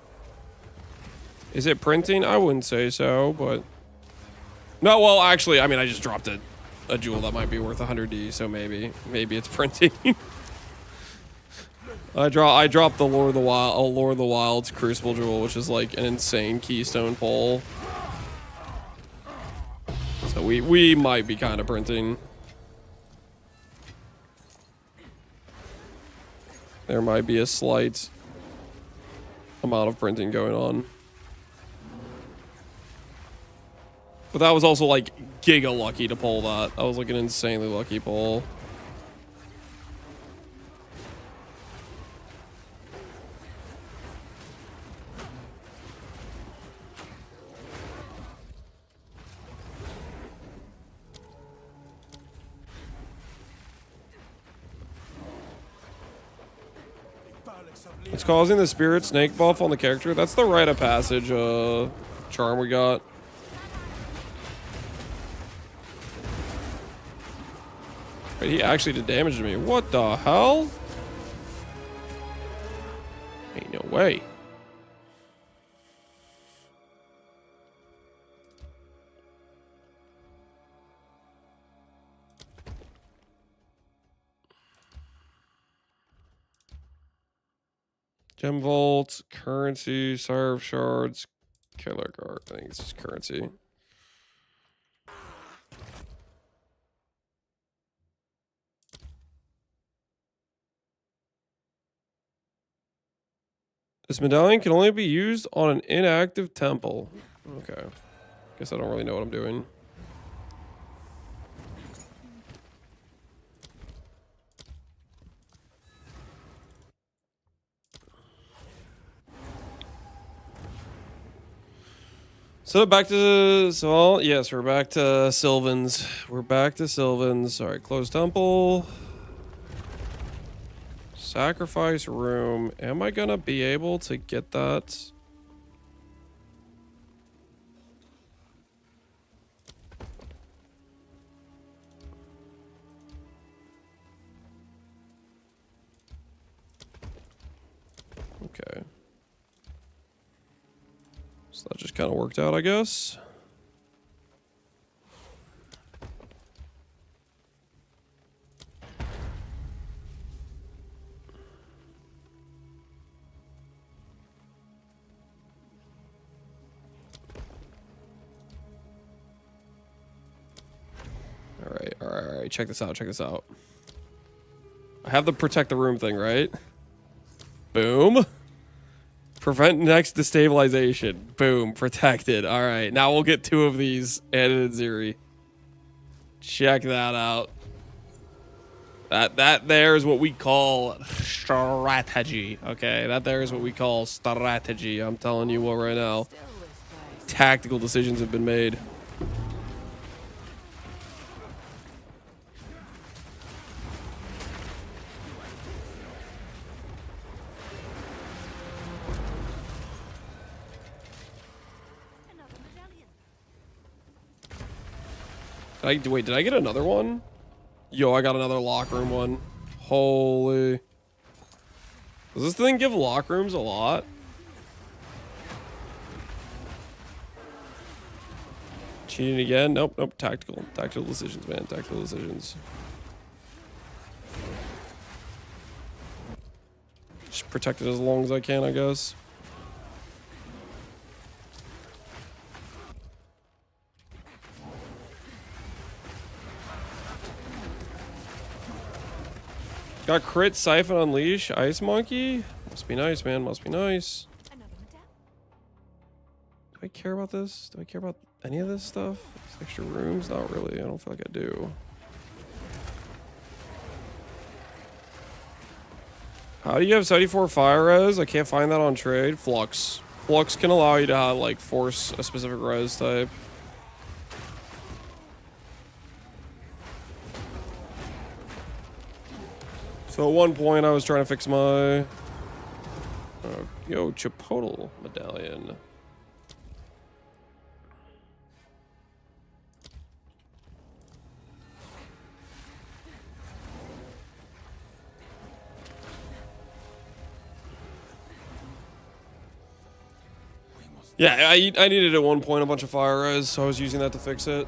[SPEAKER 1] Is it printing? I wouldn't say so, but... No, well, actually, I mean, I just dropped a jewel that might be worth 100D, so maybe it's printing. I dropped the Lord of the Wilds Crucible jewel, which is like an insane keystone pull. So we might be kind of printing. There might be a slight amount of printing going on. But that was also like giga lucky to pull that. That was like an insanely lucky pull. It's causing the spirit snake buff on the character. That's the rite of passage charm we got. Wait, he actually did damage to me. What the hell? Ain't no way. Gem vault, currency, serve shards, killer guard. I think it's just currency. This medallion can only be used on an inactive temple. Okay. Guess I don't really know what I'm doing. So back to, so yes, we're back to Sylvan's. We're back to Sylvan's. All right, close temple. Sacrifice room. Am I gonna be able to get that? Okay. So that just kind of worked out, I guess. All right. Check this out. Check this out. I have the protect the room thing, right? Boom. Prevent next destabilization. Boom. Protected. All right. Now we'll get 2 of these added in Ziri. Check that out. That there is what we call strategy. Okay. That there is what we call strategy. I'm telling you what right now.
[SPEAKER 5] Still this place.
[SPEAKER 1] Tactical decisions have been made.
[SPEAKER 2] Another medallion.
[SPEAKER 1] Wait, did I get another one? Yo, I got another lock room one. Holy. Does this thing give lock rooms a lot? Cheating again? Nope, nope. Tactical. Tactical decisions, man. Tactical decisions. Just protect it as long as I can, I guess. Got crit, siphon, unleash, ice monkey. Must be nice, man. Must be nice.
[SPEAKER 2] Another medallion.
[SPEAKER 1] Do I care about this? Do I care about any of this stuff? These extra rooms? Not really. I don't feel like I do. How do you have 74 fire res? I can't find that on trade. Flux. Flux can allow you to have, like, force a specific res type. So at one point I was trying to fix my yo Chipotle medallion. Yeah, I needed at one point a bunch of fire res, so I was using that to fix it.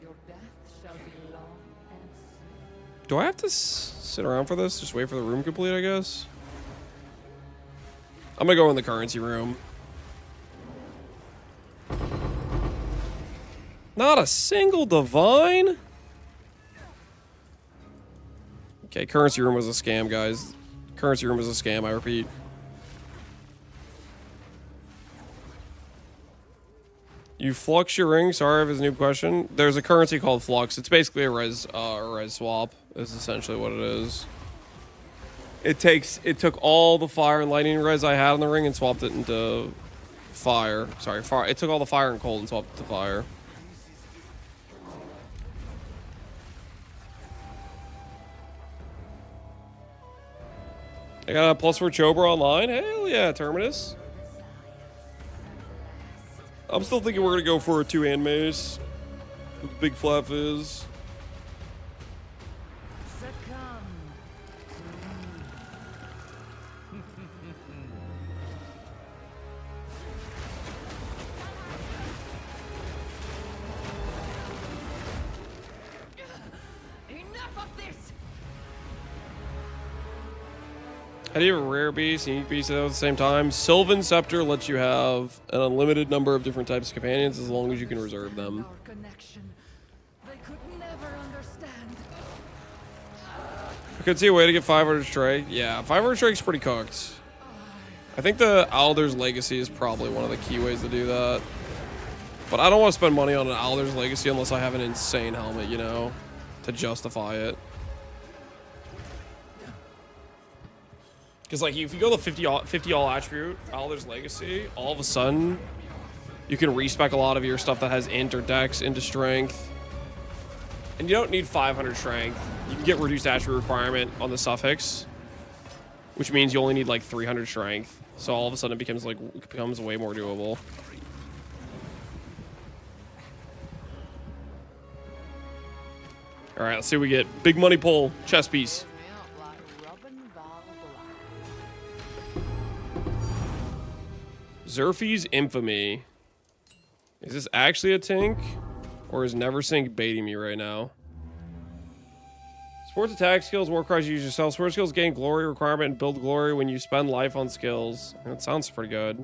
[SPEAKER 5] Your death shall be long and sweet.
[SPEAKER 1] Do I have to sit around for this? Just wait for the room complete, I guess? I'm gonna go in the currency room. Not a single divine? Okay, currency room was a scam, guys. Currency room was a scam, I repeat. You flux your ring? Sorry if it's a new question. There's a currency called flux. It's basically a res swap, is essentially what it is. It took all the fire and lightning res I had in the ring and swapped it into fire. Sorry, fire. It took all the fire and cold and swapped it to fire. I got a +4 Chobra online. Hell yeah, Terminus. I'm still thinking we're gonna go for a 2-hand mace with big flat fizz.
[SPEAKER 5] Succumb to me. Enough of this!
[SPEAKER 1] How do you have a rare beast, unique beast at the same time? Sylvan Scepter lets you have an unlimited number of different types of companions as long as you can reserve them.
[SPEAKER 5] Our connection. They could never understand.
[SPEAKER 1] I could see a way to get 500 strike. Yeah, 500 strike's pretty cooked. I think the Alder's Legacy is probably one of the key ways to do that. But I don't want to spend money on an Alder's Legacy unless I have an insane helmet, you know, to justify it. Because, like, if you go the 50 all attribute, Alder's Legacy, all of a sudden, you can respec a lot of your stuff that has int or dex into strength. And you don't need 500 strength. You can get reduced attribute requirement on the suffix. which means you only need like 300 strength. So all of a sudden it becomes way more doable. All right, let's see what we get. Big money pull, chess piece. Zerfie's Infamy. Is this actually a tank? Or is Neversink baiting me right now? Sports attack skills, war cries, use yourself. Sports skills gain glory requirement and build glory when you spend life on skills. That sounds pretty good.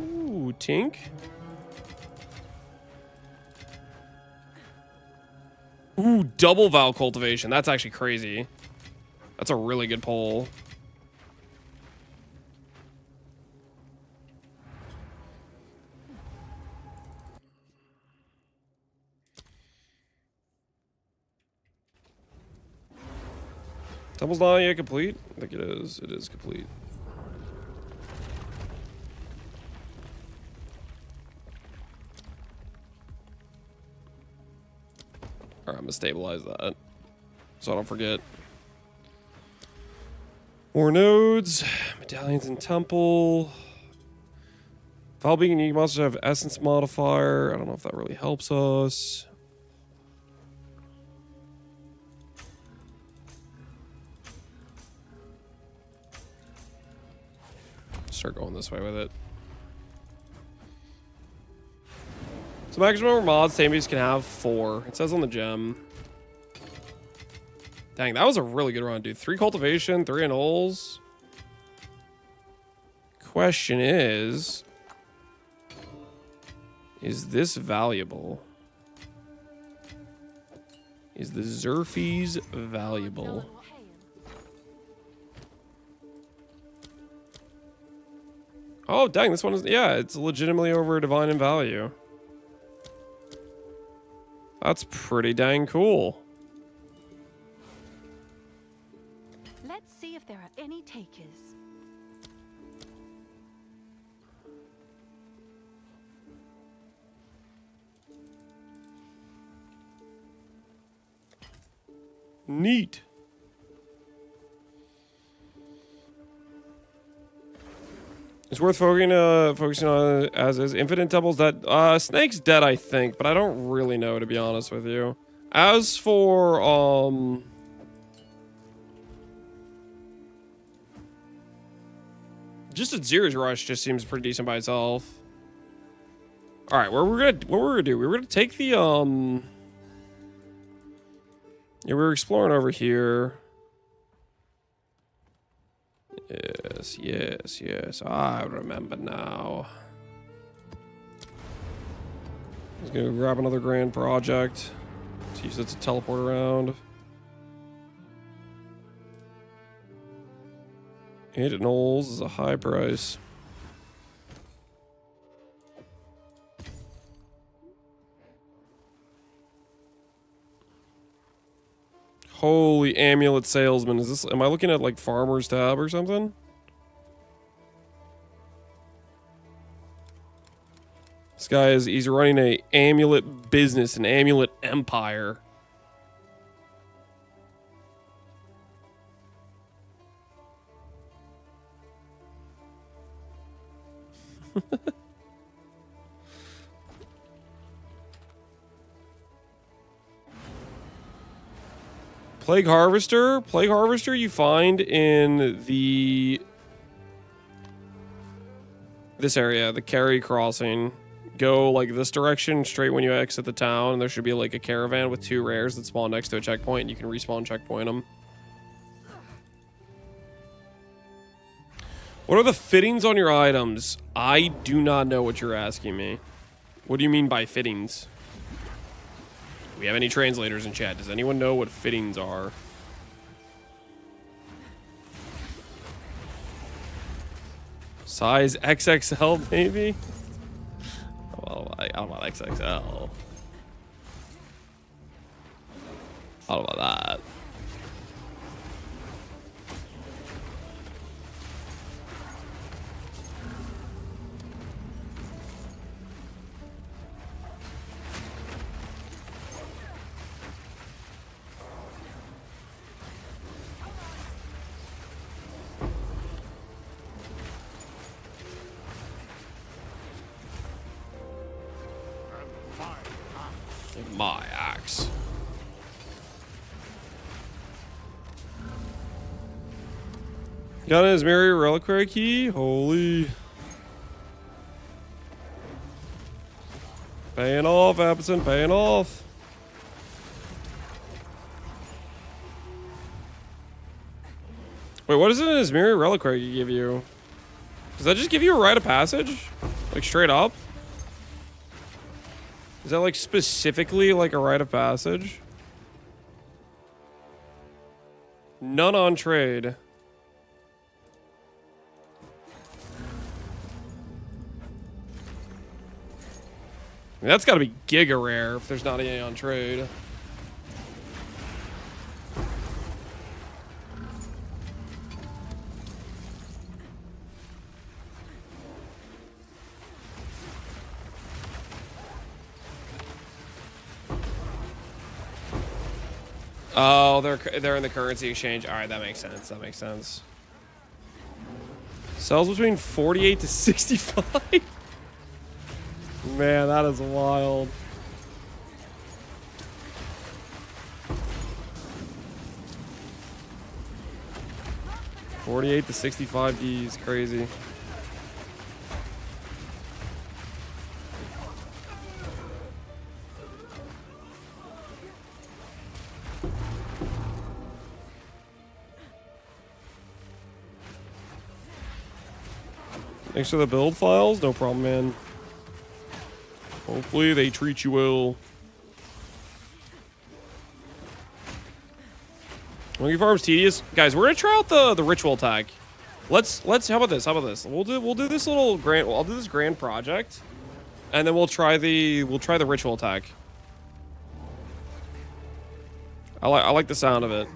[SPEAKER 1] Ooh, Tink. Ooh, double Vow Cultivation. That's actually crazy. That's a really good pull. Temple's not yet complete? I think it is. It is complete. Alright, I'm gonna stabilize that. So I don't forget. More nodes. Medallions in temple. Foul being unique monsters have essence modifier. I don't know if that really helps us. Start going this way with it. So maximum number of mods Samus can have 4. It says on the gem. Dang, that was a really good run, dude. 3 cultivation, 3 anoles. Question is this valuable? Is the Zerfies valuable? Oh, dang, this one is, yeah, it's legitimately over divine in value. That's pretty dang cool.
[SPEAKER 2] Let's see if there are any takers.
[SPEAKER 1] Neat. It's worth focusing on as is. Infinite Temples that Snake's dead, I think, but I don't really know, to be honest with you. As for just a Zero's Rush just seems pretty decent by itself. All right, what we're gonna do? We were gonna take the yeah, we're exploring over here. Yes, yes, yes. I remember now. I was gonna grab another grand project. Let's use it to teleport around. 8 anoles is a high price. Holy amulet salesman. Is this, am I looking at like Farmer's Tab or something? This guy is, he's running a amulet business, an amulet empire. Plague Harvester? Plague Harvester you find in this area, the Carry Crossing. Go like this direction straight when you exit the town, and there should be like a caravan with 2 rares that spawn next to a checkpoint, and you can respawn checkpoint them. What are the fittings on your items? I do not know what you're asking me. What do you mean by fittings? Do we have any translators in chat? Does anyone know what fittings are? Size XXL, maybe? Well, I don't want XXL. I don't know about that. Like my axe. Got his Mary Reliquary key? Holy. Paying off, Epson, paying off. Wait, what does his Mary Reliquary give you? Does that just give you a rite of passage? Like straight up? Is that like specifically like a rite of passage? None on trade. I mean, that's gotta be giga rare if there's not any on trade. Oh, they're in the currency exchange. All right, that makes sense. That makes sense. Sells between 48 to 65. Man, that is wild. $48 to $65 is crazy. Thanks for the build files. No problem, man. Hopefully they treat you well. Monkey Farm's tedious. Guys, we're gonna try out the ritual attack. Let's how about this? How about this? We'll do this little grand I'll do this grand project. And then we'll try the ritual attack. I like the sound of it.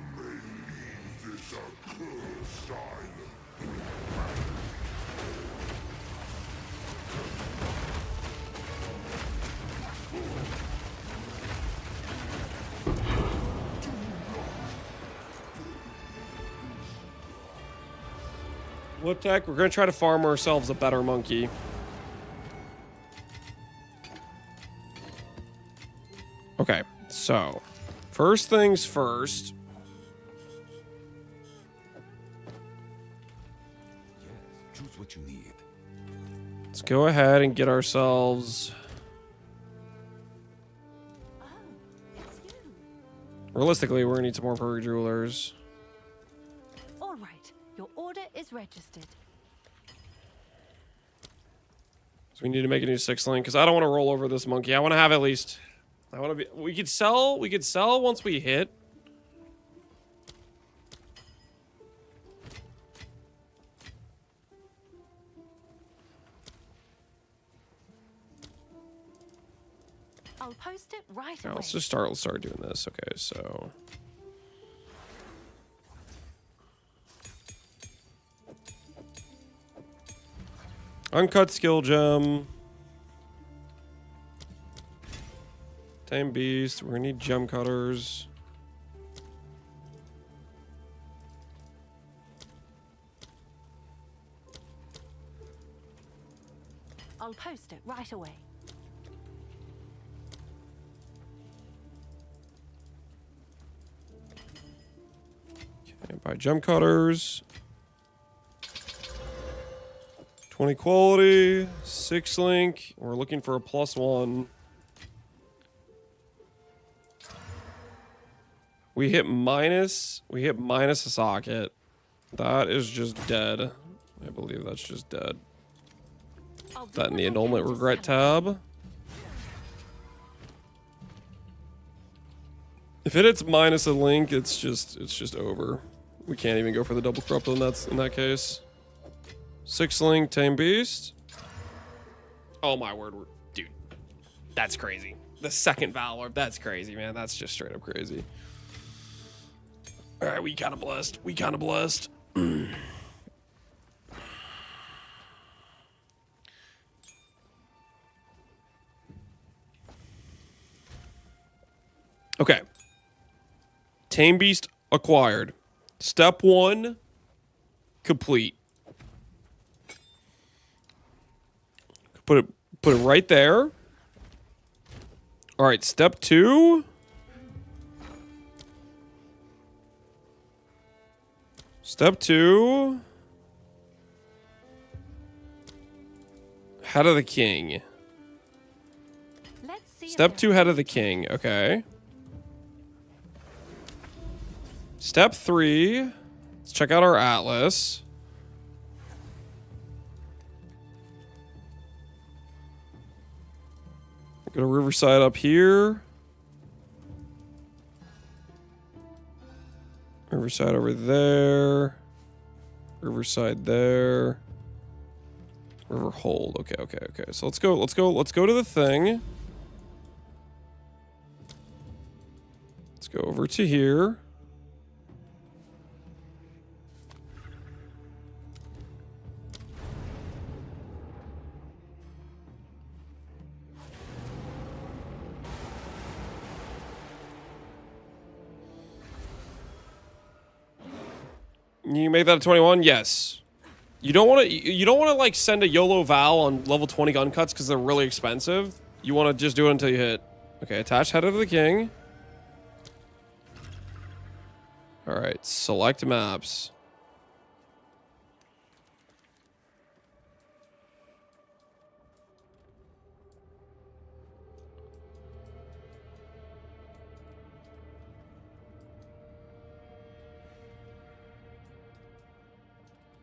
[SPEAKER 1] What tech? We're gonna try to farm ourselves a better monkey. Okay, so first things first.
[SPEAKER 4] Yes, choose what you need.
[SPEAKER 1] Let's go ahead and get ourselves.
[SPEAKER 2] Oh, it's you.
[SPEAKER 1] Realistically, we're gonna need some more perfect jewelers.
[SPEAKER 2] All right, your order is registered.
[SPEAKER 1] So we need to make a new 6-link because I don't want to roll over this monkey. I want to have at least. I want to be. We could sell. We could sell once we hit.
[SPEAKER 2] I'll post it right
[SPEAKER 1] Now,
[SPEAKER 2] away.
[SPEAKER 1] let's just start. Let's start doing this. Okay, so. Uncut skill gem. Tame beast. We're gonna need gem cutters.
[SPEAKER 2] I'll post it right away.
[SPEAKER 1] Okay, buy gem cutters. 20 quality, 6-link. We're looking for a +1. We hit minus a socket. That is just dead. I believe that's just dead.
[SPEAKER 2] I'll do
[SPEAKER 1] That in the
[SPEAKER 2] what I can
[SPEAKER 1] annulment
[SPEAKER 2] to
[SPEAKER 1] regret
[SPEAKER 2] sell it.
[SPEAKER 1] tab. If it hits minus a link, it's just over. We can't even go for the double corrupt in that case. 6-link tame beast. Oh my word, dude, that's crazy. The second Valor, that's crazy, man. That's just straight up crazy. All right, we kind of blessed. We kind of blessed. Okay. Tame beast acquired. Step 1 complete. Put it right there. All right, step 2. Step 2. Head of the king.
[SPEAKER 2] Let's see.
[SPEAKER 1] Step 2, head of the king. Okay. Step 3. Let's check out our atlas. Go to Riverside up here. Riverside over there. Riverside there. River hold. Okay, okay, okay. So let's go to the thing. Let's go over to here. You made that a 21? Yes. You don't want to like send a YOLO Val on level 20 gun cuts because they're really expensive. You want to just do it until you hit. Okay, attach head of the king. All right, select maps.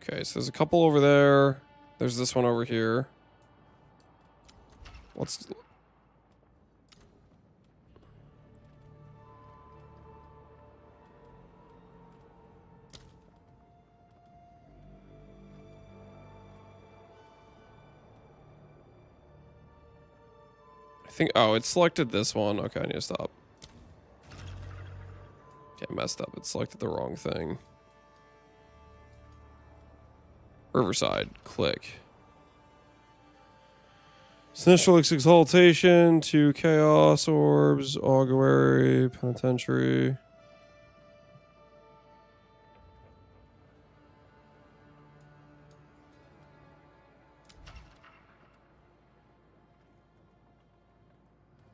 [SPEAKER 1] Okay, so there's a couple over there. There's this one over here. Let's... I think... Oh, it selected this one. Okay, I need to stop. Okay, I messed up. It selected the wrong thing. Riverside. Click. Sinistral Exaltation, 2 Chaos Orbs, Augury, Penitentiary.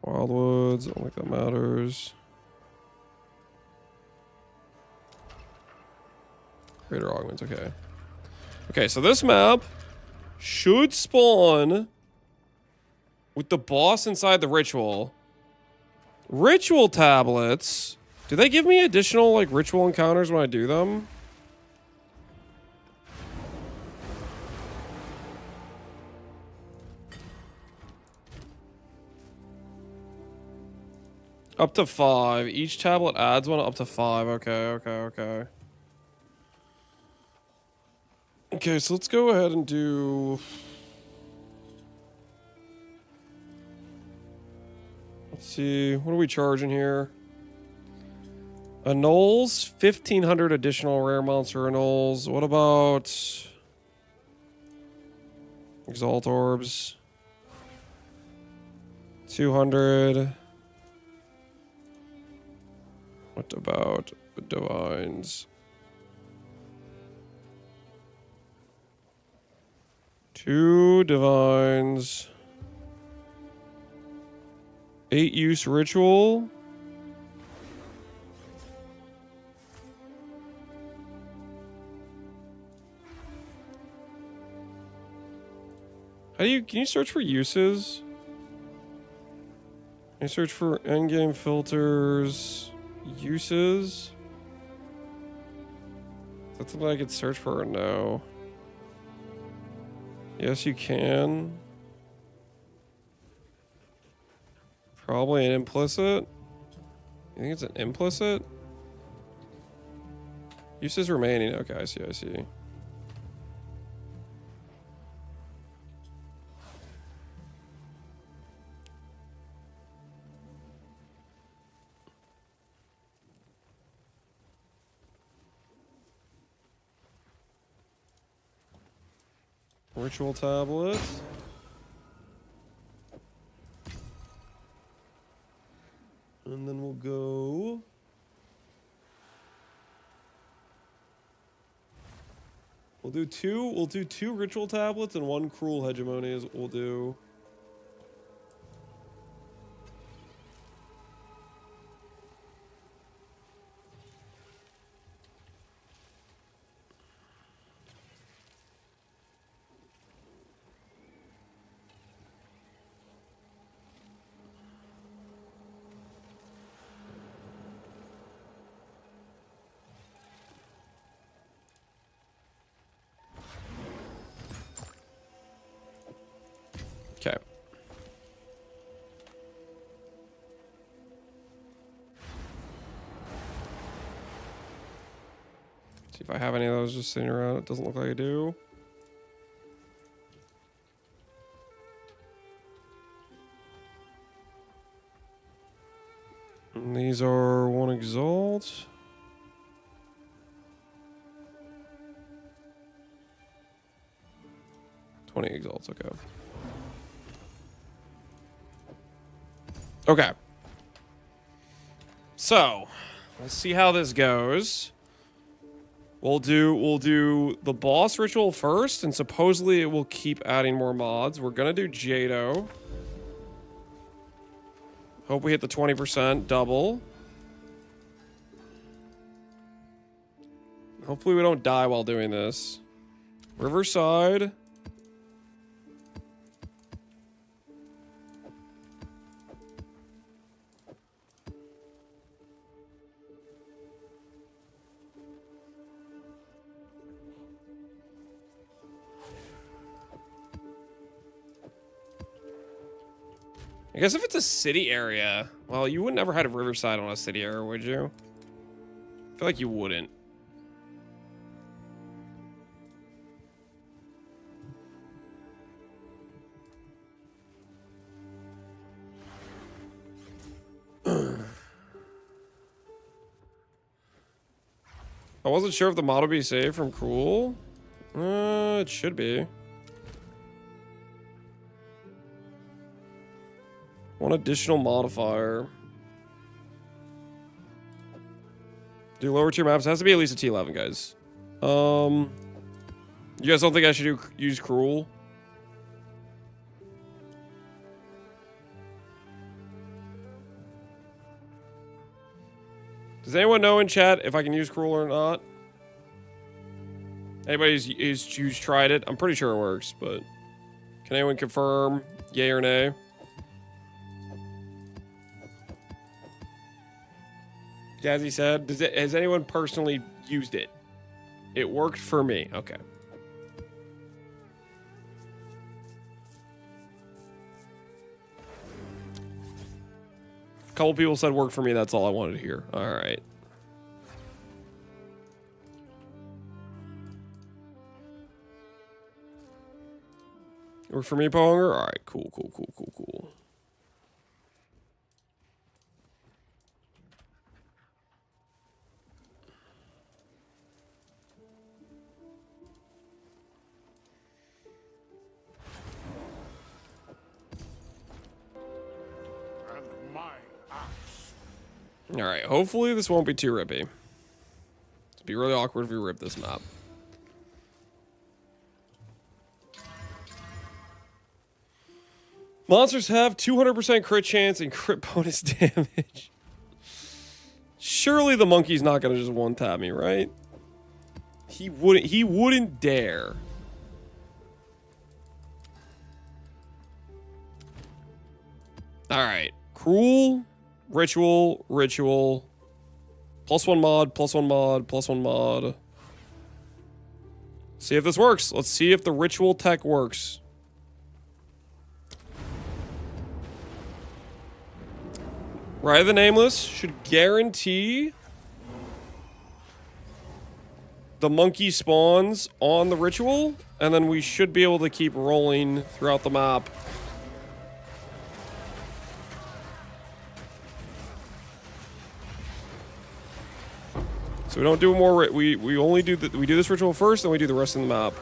[SPEAKER 1] Wildwoods, I don't think that matters. Greater Augments, okay. Okay, so this map should spawn with the boss inside the ritual. Ritual tablets. Do they give me additional, like, ritual encounters when I do them? Up to 5. Each tablet adds one up to 5. Okay, okay, okay. Okay, so let's go ahead and do... Let's see, what are we charging here? Annuls, 1,500 additional rare monster annuls. What about... Exalt orbs? 200. What about the divines? 2 divines. 8 use ritual. How do you, can you search for uses? Can you search for endgame filters, uses? Is that something I could search for or no? Yes, you can. Probably an implicit. You think it's an implicit? Uses remaining. Okay, I see, I see. Ritual tablet. And then we'll go. We'll do two ritual tablets and 1 cruel hegemony is what we'll do. See if I have any of those just sitting around. It doesn't look like I do. And these are 1 exalt. Exalts, okay. Okay. So, let's see how this goes. We'll do the boss ritual first, and supposedly it will keep adding more mods. We're gonna do Jado. Hope we hit the 20% double. Hopefully we don't die while doing this. Riverside. I guess if it's a city area, well, you would never had a Riverside on a city area, would you? I feel like you wouldn't. I wasn't sure if the mod would be saved from Cruel. It should be. One additional modifier. Do lower tier maps. It has to be at least a T11, guys. You guys don't think I should use Cruel? Does anyone know in chat if I can use Cruel or not? Anybody who's tried it? I'm pretty sure it works, but can anyone confirm yay or nay? Jazzy said, has anyone personally used it? It worked for me. Okay. A couple people said worked for me. That's all I wanted to hear. All right. Worked for me, Ponger? All right. Cool. All right, hopefully this won't be too rippy. It'd be really awkward if we rip this map. Monsters have 200% crit chance and crit bonus damage. Surely the monkey's not gonna just one-tap me, right? He wouldn't dare. All right, Cruel. Ritual. +1 mod, +1 mod, +1 mod. See if this works. Let's see if the ritual tech works. Ride of the Nameless should guarantee the monkey spawns on the ritual, and then we should be able to keep rolling throughout the map. So we don't do more. We only do we do this ritual first, then we do the rest of the map.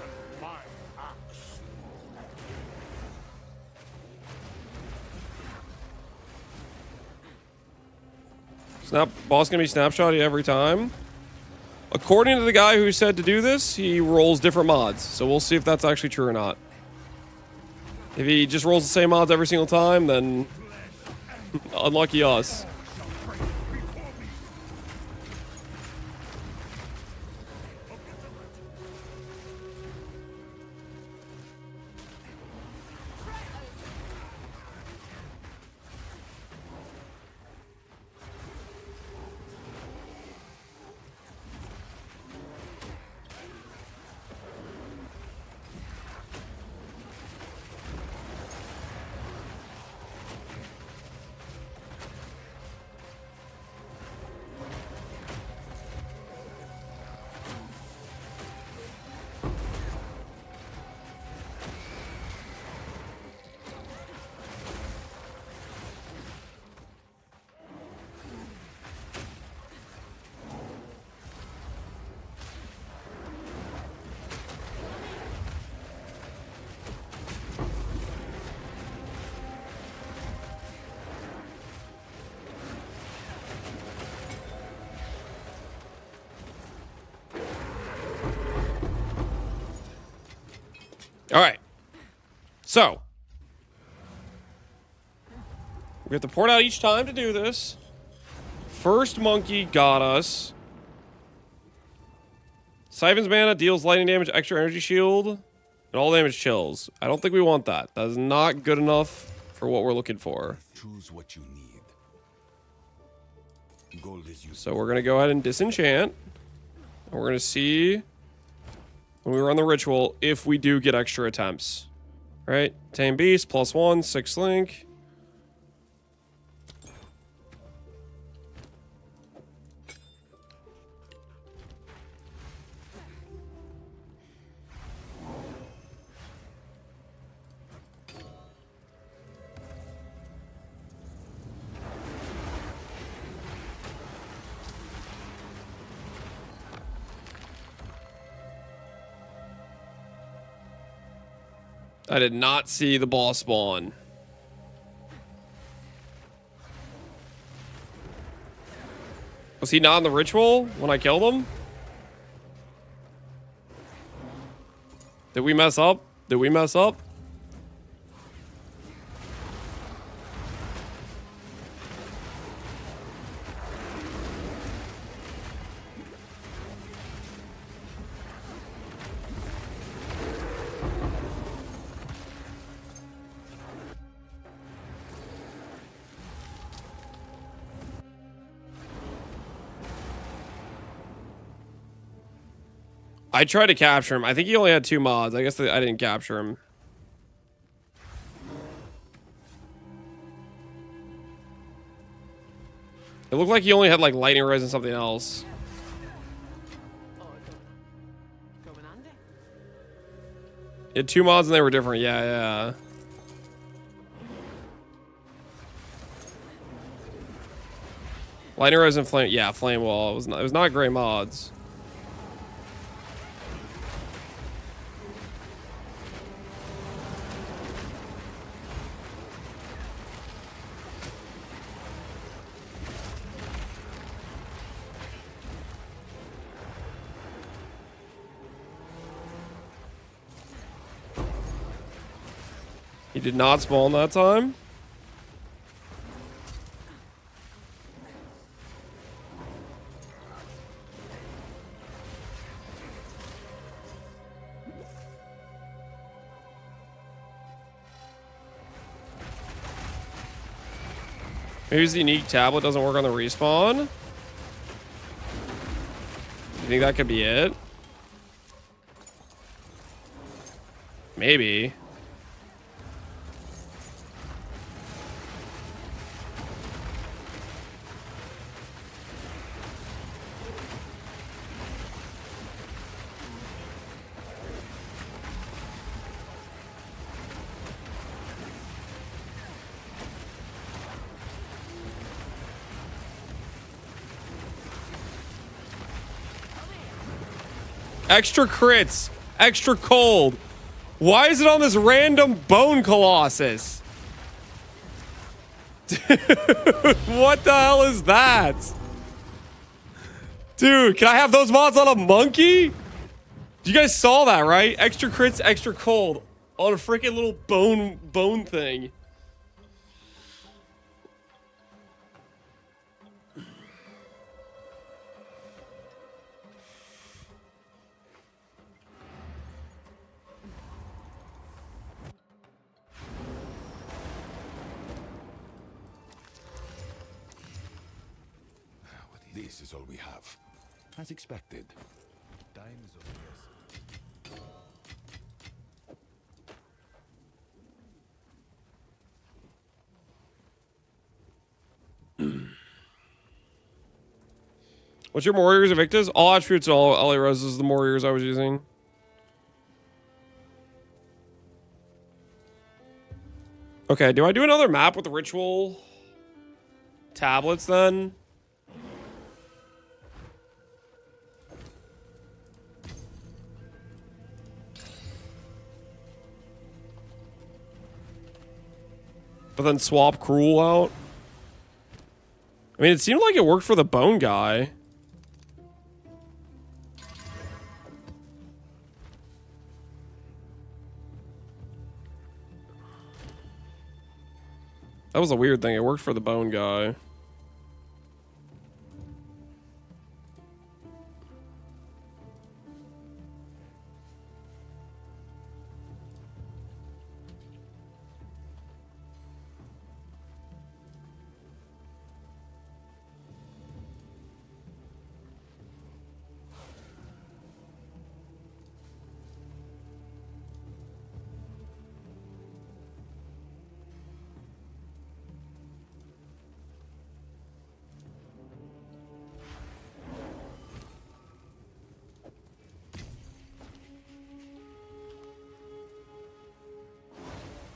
[SPEAKER 1] Boss gonna be snapshotted every time. According to the guy who said to do this, he rolls different mods. So we'll see if that's actually true or not. If he just rolls the same mods every single time, then unlucky us. All right. So we have to port out each time to do this. First monkey got us. Siphons mana, deals lightning damage, extra energy shield, and all damage chills. I don't think we want that. That is not good enough for what we're looking for.
[SPEAKER 4] Choose what you need. Gold is used.
[SPEAKER 1] So we're going to go ahead and disenchant. And we're going to see when we run the ritual if we do get extra attempts. Right? Tame Beast, +1, 6 link. I did not see the boss spawn. Was he not in the ritual when I killed him? Did we mess up? Did we mess up? I tried to capture him. I think he only had 2 mods. I guess I didn't capture him. It looked like he only had like lightning res and something else.
[SPEAKER 5] Oh, going handy.
[SPEAKER 1] He had 2 mods and they were different. Yeah, yeah. Lightning res and flame. Yeah, flame wall. It was not great mods. He did not spawn that time. Maybe his unique tablet doesn't work on the respawn. You think that could be it? Maybe. Extra crits. Extra cold. Why is it on this random bone colossus? Dude, what the hell is that? Dude, can I have those mods on a monkey? You guys saw that, right? Extra crits, extra cold. On a freaking little bone thing.
[SPEAKER 4] This is all we have. As expected. Time is of the essence.
[SPEAKER 1] What's your Warriors Invictus? All attributes, all heroes is the Warriors I was using. Okay, do I do another map with the ritual tablets then? But then swap Cruel out? I mean, it seemed like it worked for the bone guy. That was a weird thing. It worked for the bone guy.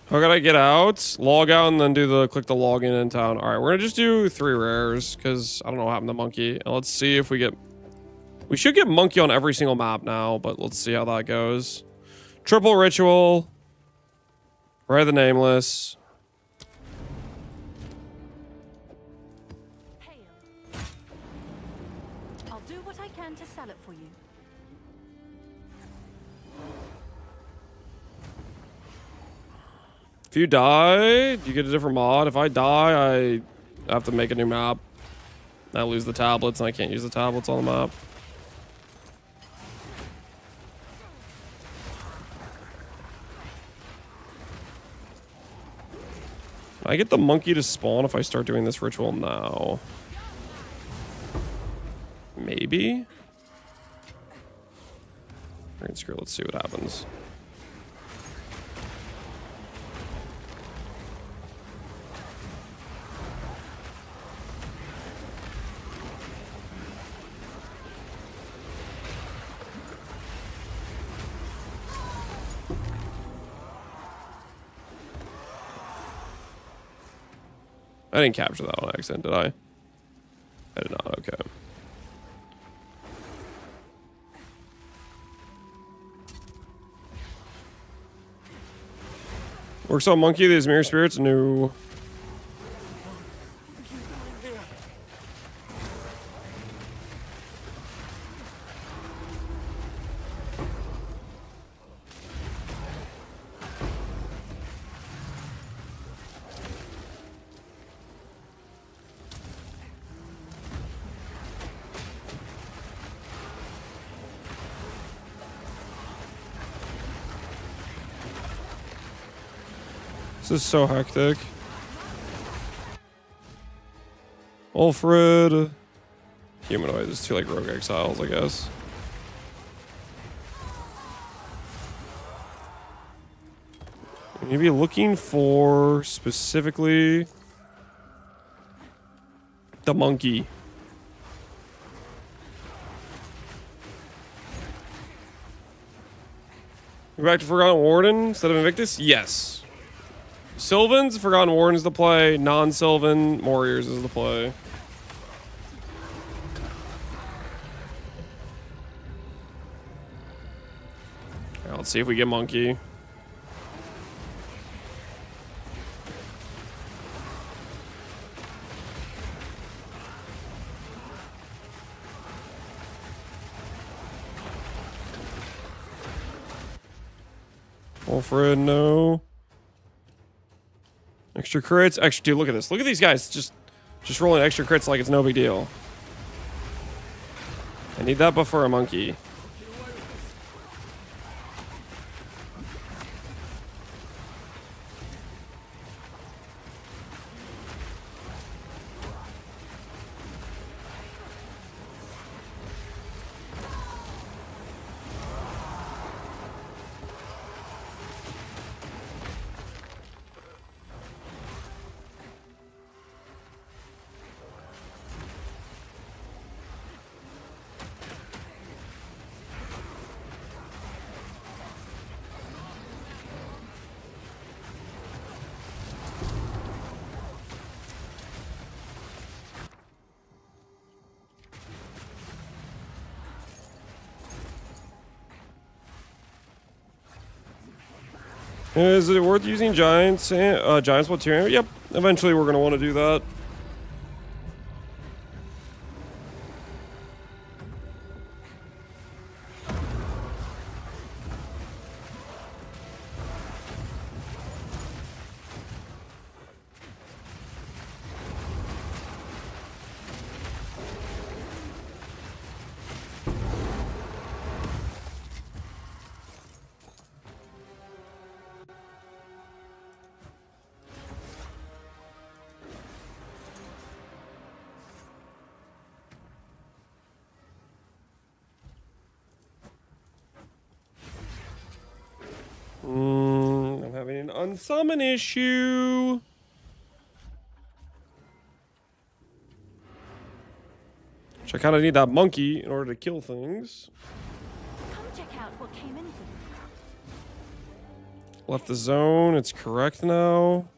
[SPEAKER 1] How can I get out? Log out and then do the click the login in town. All right, we're gonna just do 3 rares because I don't know what happened to Monkey. And let's see if we get. We should get Monkey on every single map now, but let's see how that goes. Triple Ritual. Ride the Nameless.
[SPEAKER 2] Hail. I'll do what I can to sell it for you.
[SPEAKER 1] If you die, you get a different mod. If I die, I have to make a new map. I lose the tablets and I can't use the tablets on the map. I get the monkey to spawn if I start doing this ritual now. Maybe? Alright, screw it. Let's see what happens. I didn't capture that on accident, did I? I did not, okay. Works on Monkey, these mirror spirits, no. This is so hectic. Alfred. Humanoid. There's 2 like rogue exiles, I guess. Maybe looking for specifically the monkey. We're back to Forgotten Warden instead of Invictus? Yes. Sylvans, Forgotten Wardens the play. Non-Sylvan, Warriors is the play. Right, let's see if we get Monkey. Alfred, no. Extra crits, extra. Dude, look at this. Look at these guys just rolling extra crits like it's no big deal. I need that before a monkey. Is it worth using Giants Splatoon? Yep. Eventually we're going to want to do that. unsummon issue. Which I kind of need that monkey in order to kill things.
[SPEAKER 2] Come check out what came in for you.
[SPEAKER 1] Left the zone. It's correct now.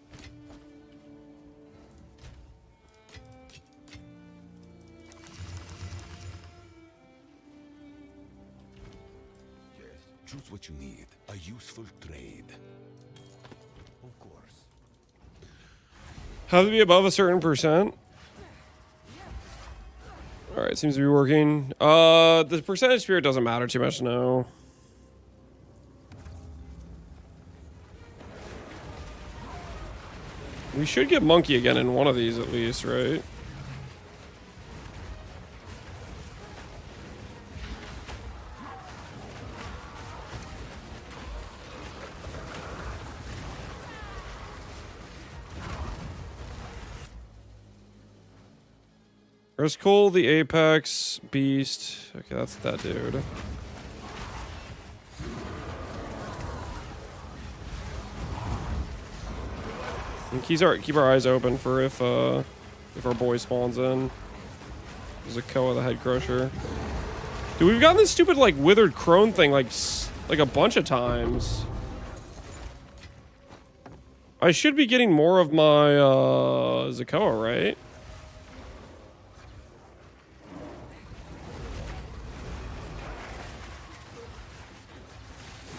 [SPEAKER 4] Yes, choose what you need. A useful trade. Of course.
[SPEAKER 1] Have to be above a certain percent. All right, seems to be working. The percentage spirit doesn't matter too much now. We should get monkey again in one of these at least, right? Riscol, the Apex, Beast. Okay, that's that dude. And keep our eyes open for if our boy spawns in. There's a Koa, the head crusher. Dude, we've gotten this stupid like withered crone thing like a bunch of times. I should be getting more of my Zakoa, right?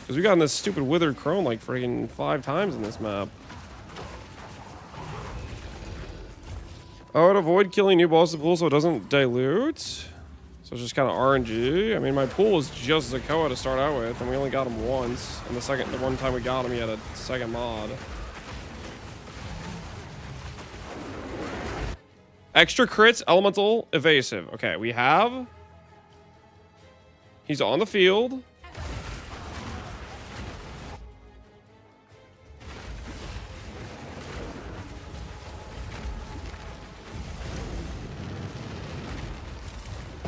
[SPEAKER 1] Because we gotten this stupid withered crone like freaking 5 times in this map. I would avoid killing new balls to pool so it doesn't dilute. So it's just kind of RNG. I mean, my pool was just Zakoa to start out with, and we only got him once. And the one time we got him, he had a second mod. Extra crits, elemental, evasive. Okay, we have. He's on the field.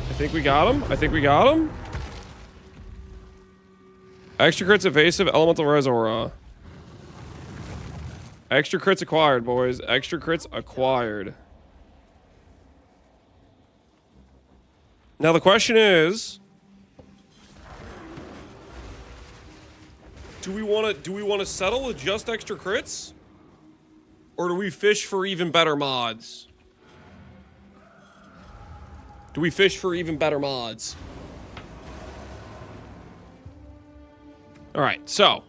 [SPEAKER 1] I think we got him. I think we got him. Extra crits, evasive, elemental, Resaura. Extra crits acquired, boys. Extra crits acquired. Now the question is, do we want to settle with just extra crits, or do we fish for even better mods? Do we fish for even better mods? All right, so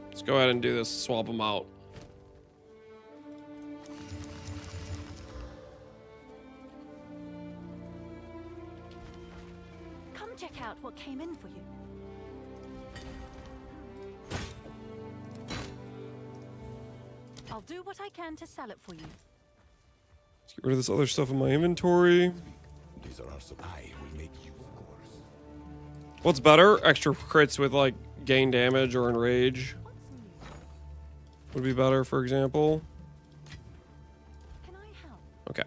[SPEAKER 1] let's go ahead and do this. Swap them out.
[SPEAKER 2] Come check out what came in for you. I'll do what I can to sell it for you.
[SPEAKER 1] Let's get rid of this other stuff in my inventory.
[SPEAKER 4] These are our supply. Will make you, of course.
[SPEAKER 1] What's better? Extra crits with like gain damage or enrage
[SPEAKER 2] What's new?
[SPEAKER 1] would be better, for example.
[SPEAKER 2] Can I help?
[SPEAKER 1] Okay.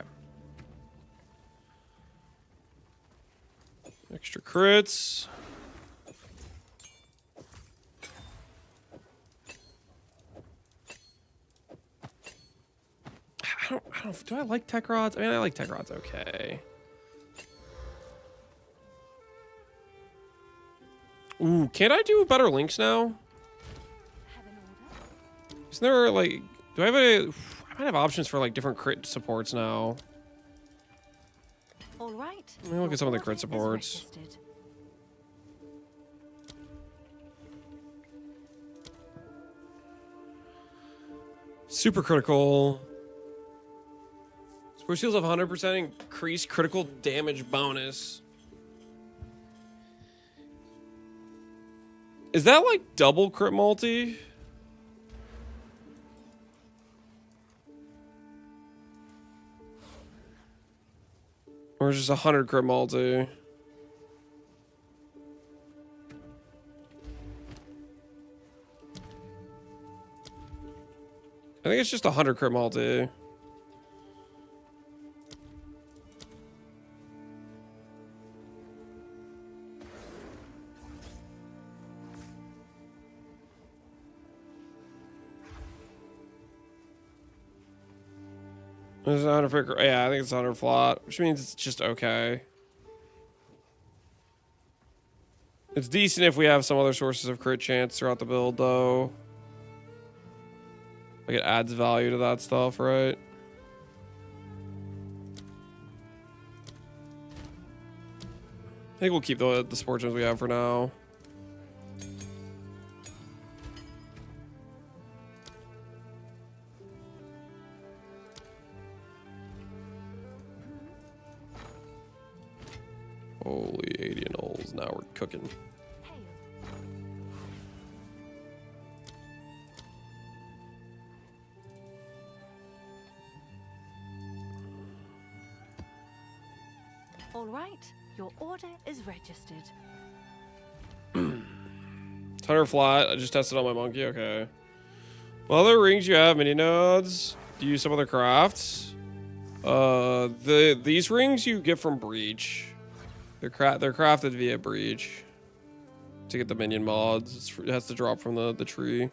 [SPEAKER 1] Extra crits. I don't, do I like tech rods? I mean, I like tech rods, okay. Ooh, can't I do better links now?
[SPEAKER 2] Have an order?
[SPEAKER 1] Isn't there, like, do I have a, I might have options for, like, different crit supports now.
[SPEAKER 2] All right.
[SPEAKER 1] Let me look at some of the crit
[SPEAKER 2] Your order is
[SPEAKER 1] supports.
[SPEAKER 2] registered.
[SPEAKER 1] Super critical. Spore Seals have 100% increased critical damage bonus. Is that like double crit multi? Or just 100 crit multi? I think it's just 100 crit multi. It's 100 pick. Yeah, I think it's 100 flat, which means it's just okay. It's decent if we have some other sources of crit chance throughout the build, though. Like, it adds value to that stuff, right? I think we'll keep the sport gems we have for now. Holy 80 anoles, now we're cooking.
[SPEAKER 2] Hail. All right, your order is registered.
[SPEAKER 1] 100 flat. I just tested on my monkey. Okay. What other rings you have? Mini nodes? Do you use some other crafts? These rings you get from Breach. They're crafted via Breach to get the minion mods. It has to drop from the tree.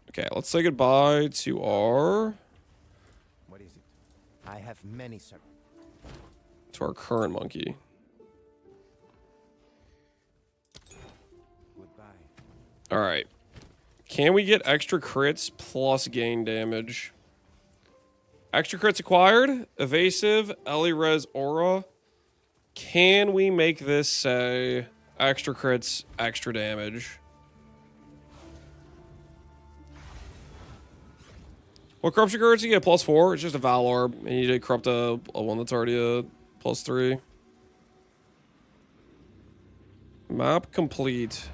[SPEAKER 1] Okay, let's say goodbye to our
[SPEAKER 8] What is it? I have many, sir.
[SPEAKER 1] to our current monkey.
[SPEAKER 8] Goodbye.
[SPEAKER 1] All right. Can we get extra crits plus gain damage? Extra crits acquired. Evasive. Ellie Res Aura. Can we make this say extra crits, extra damage? What corruption cards you get? +4. It's just a Valor. And you need to corrupt a one that's already a +3. Map complete.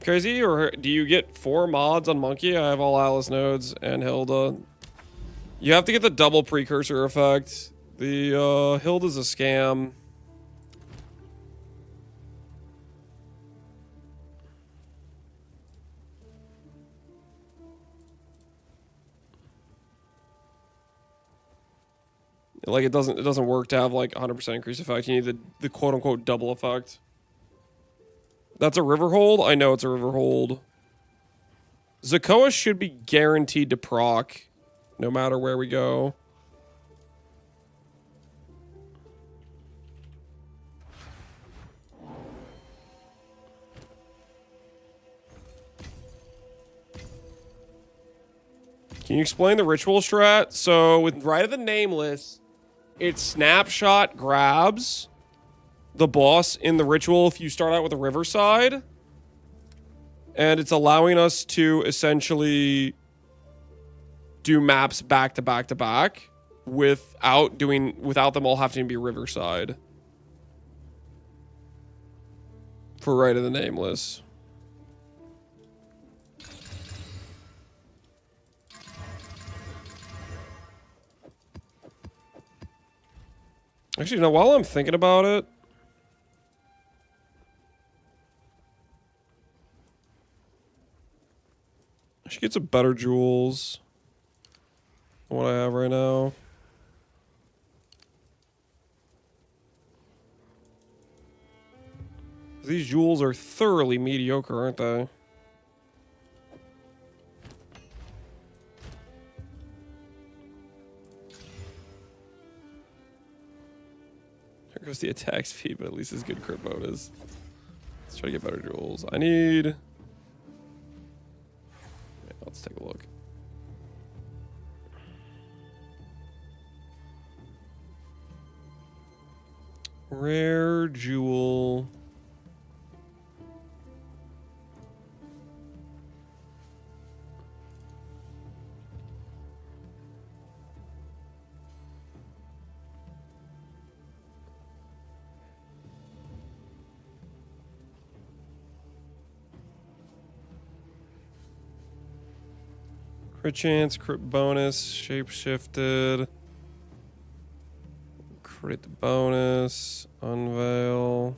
[SPEAKER 1] Crazy, or do you get 4 mods on Monkey? I have all Alice nodes and Hilda. You have to get the double precursor effect. The Hilda's a scam. Like it doesn't work to have like 100% increase effect. You need the quote unquote double effect. That's a river hold? I know it's a river hold. Zakoa should be guaranteed to proc no matter where we go. Can you explain the ritual strat? So with Rite of the Nameless, it snapshot grabs the boss in the ritual if you start out with a riverside. And it's allowing us to essentially do maps back to back to back without them all having to be riverside. For Rite of the Nameless. Actually, you know, while I'm thinking about it, I should get some better jewels than what I have right now. These jewels are thoroughly mediocre, aren't they? There goes the attack speed, but at least it's good crit bonus. Let's try to get better jewels. I need... Yeah, let's take a look. Rare jewel. Crit chance, crit bonus, shape-shifted. Crit bonus, unveil.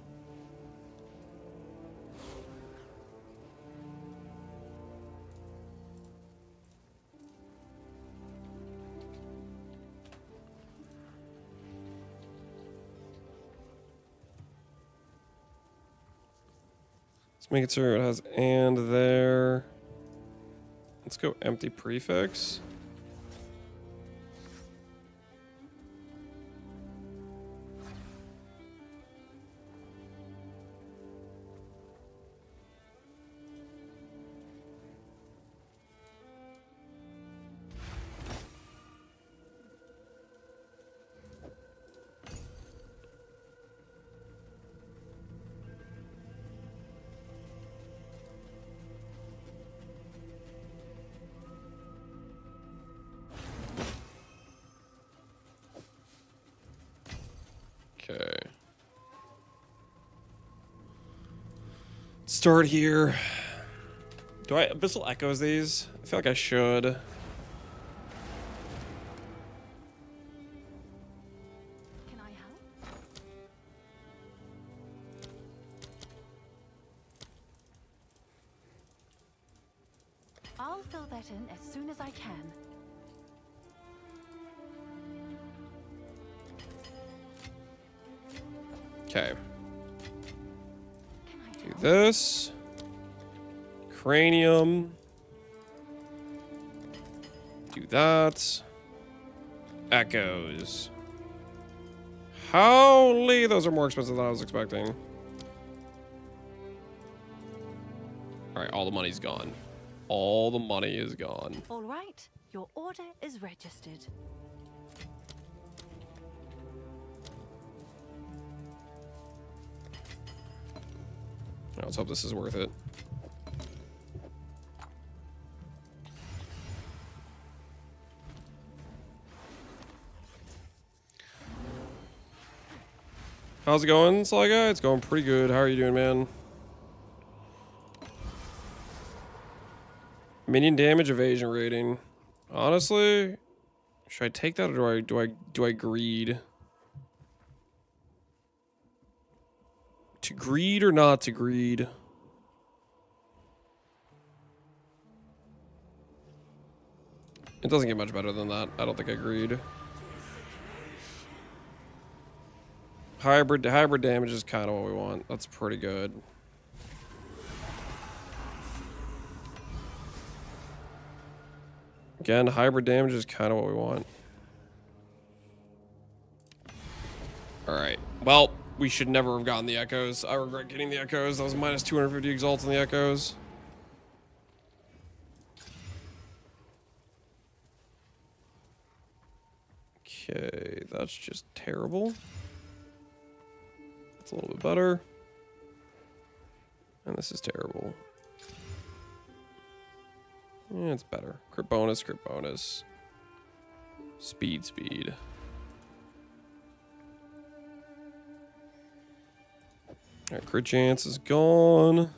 [SPEAKER 1] Make it sure it has and there. Let's go empty prefix. Okay. Start here. Do I Abyssal Echoes these? I feel like I should.
[SPEAKER 2] Can I help? I'll fill that in as soon as I can.
[SPEAKER 1] Okay.
[SPEAKER 2] Can I
[SPEAKER 1] Do
[SPEAKER 2] help?
[SPEAKER 1] this. Cranium. Do that. Echoes. Holy, those are more expensive than I was expecting. Alright, all the money's gone. All the money is gone.
[SPEAKER 2] All right, your order is registered.
[SPEAKER 1] Let's hope this is worth it. How's it going, Sly Guy? It's going pretty good. How are you doing, man? Minion damage evasion rating. Honestly, should I take that or do I greed? To greed or not to greed? It doesn't get much better than that. I don't think I greed. Hybrid damage is kind of what we want. That's pretty good. Again, hybrid damage is kind of what we want. All right. Well, we should never have gotten the echoes. I regret getting the echoes. That was minus 250 exalts on the echoes. Okay, that's just terrible. That's a little bit better. And this is terrible. Yeah, it's better. Crit bonus, crit bonus. Speed, speed. Alright, crit chance is gone.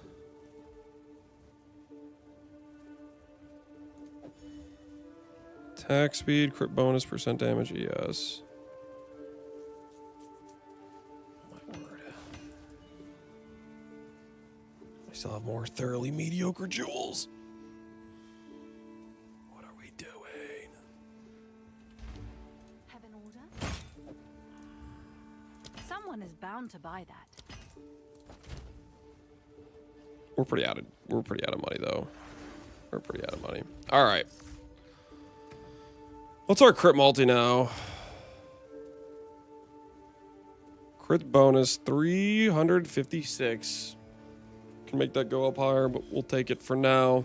[SPEAKER 1] Attack speed, crit bonus, percent damage, yes. Oh my word. I still have more thoroughly mediocre jewels. What are we doing?
[SPEAKER 2] Have an order? Someone is bound to buy that.
[SPEAKER 1] We're pretty out of money though. We're pretty out of money. All right. What's our crit multi now? Crit bonus 356. Can make that go up higher, but we'll take it for now.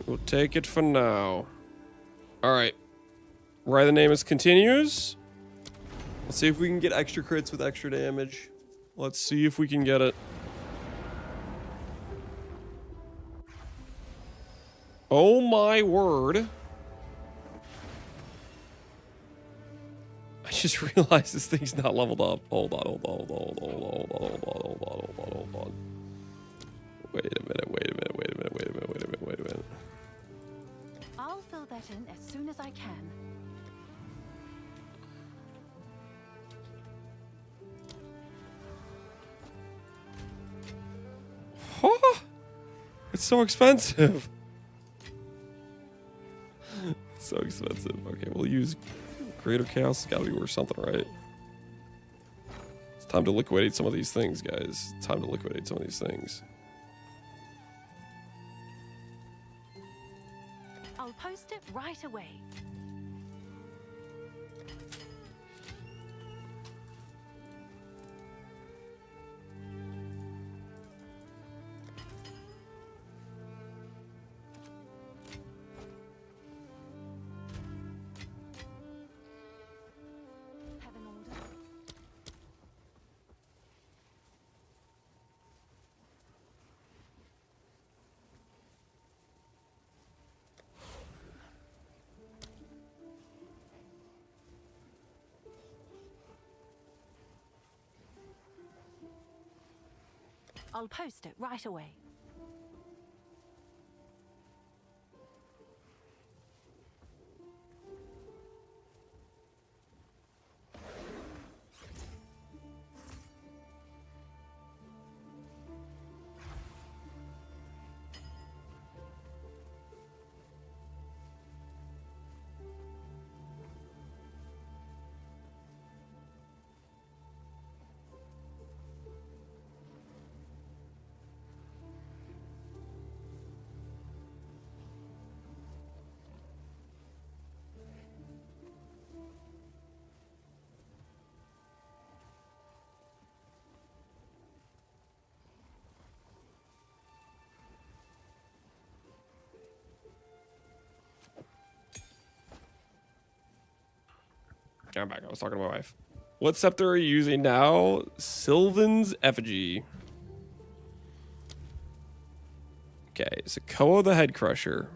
[SPEAKER 1] We'll take it for now. All right. Write the name as continues. Let's see if we can get extra crits with extra damage. Let's see if we can get it. Oh my word. I just realized this thing's not leveled up. Hold on. Wait a minute.
[SPEAKER 2] I'll fill that in as soon as I can.
[SPEAKER 1] Huh? It's so expensive. It's so expensive. Okay, we'll use Greater Chaos. It's gotta be worth something, right? It's Time to liquidate some of these things, guys. Time to liquidate some of these things.
[SPEAKER 2] I'll post it right away. Have an order? I'll post it right away.
[SPEAKER 1] Yeah, I'm back. I was talking to my wife. What scepter are you using now? Sylvan's Effigy. Okay, Sokoa the Head Crusher.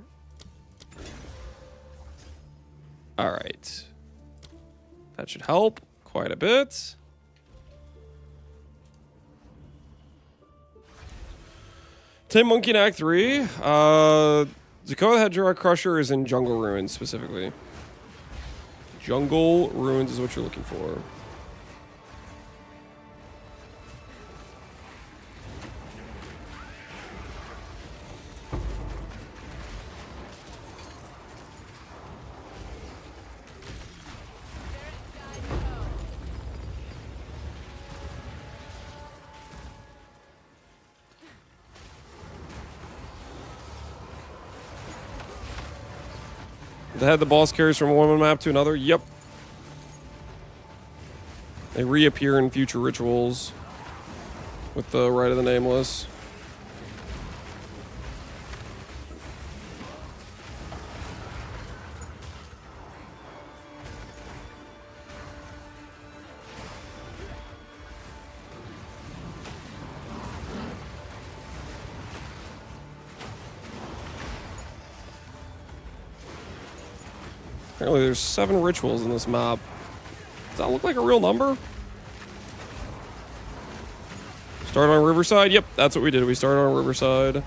[SPEAKER 1] All right. That should help quite a bit. Tim Monkey in Act 3. Sokoa the Head Crusher is in Jungle Ruins specifically. Jungle Ruins is what you're looking for. They had the boss carries from one map to another. Yep. They reappear in future rituals with the Rite of the Nameless. Apparently there's 7 rituals in this map. Does that look like a real number? Start on Riverside? Yep, that's what we did. We started on Riverside.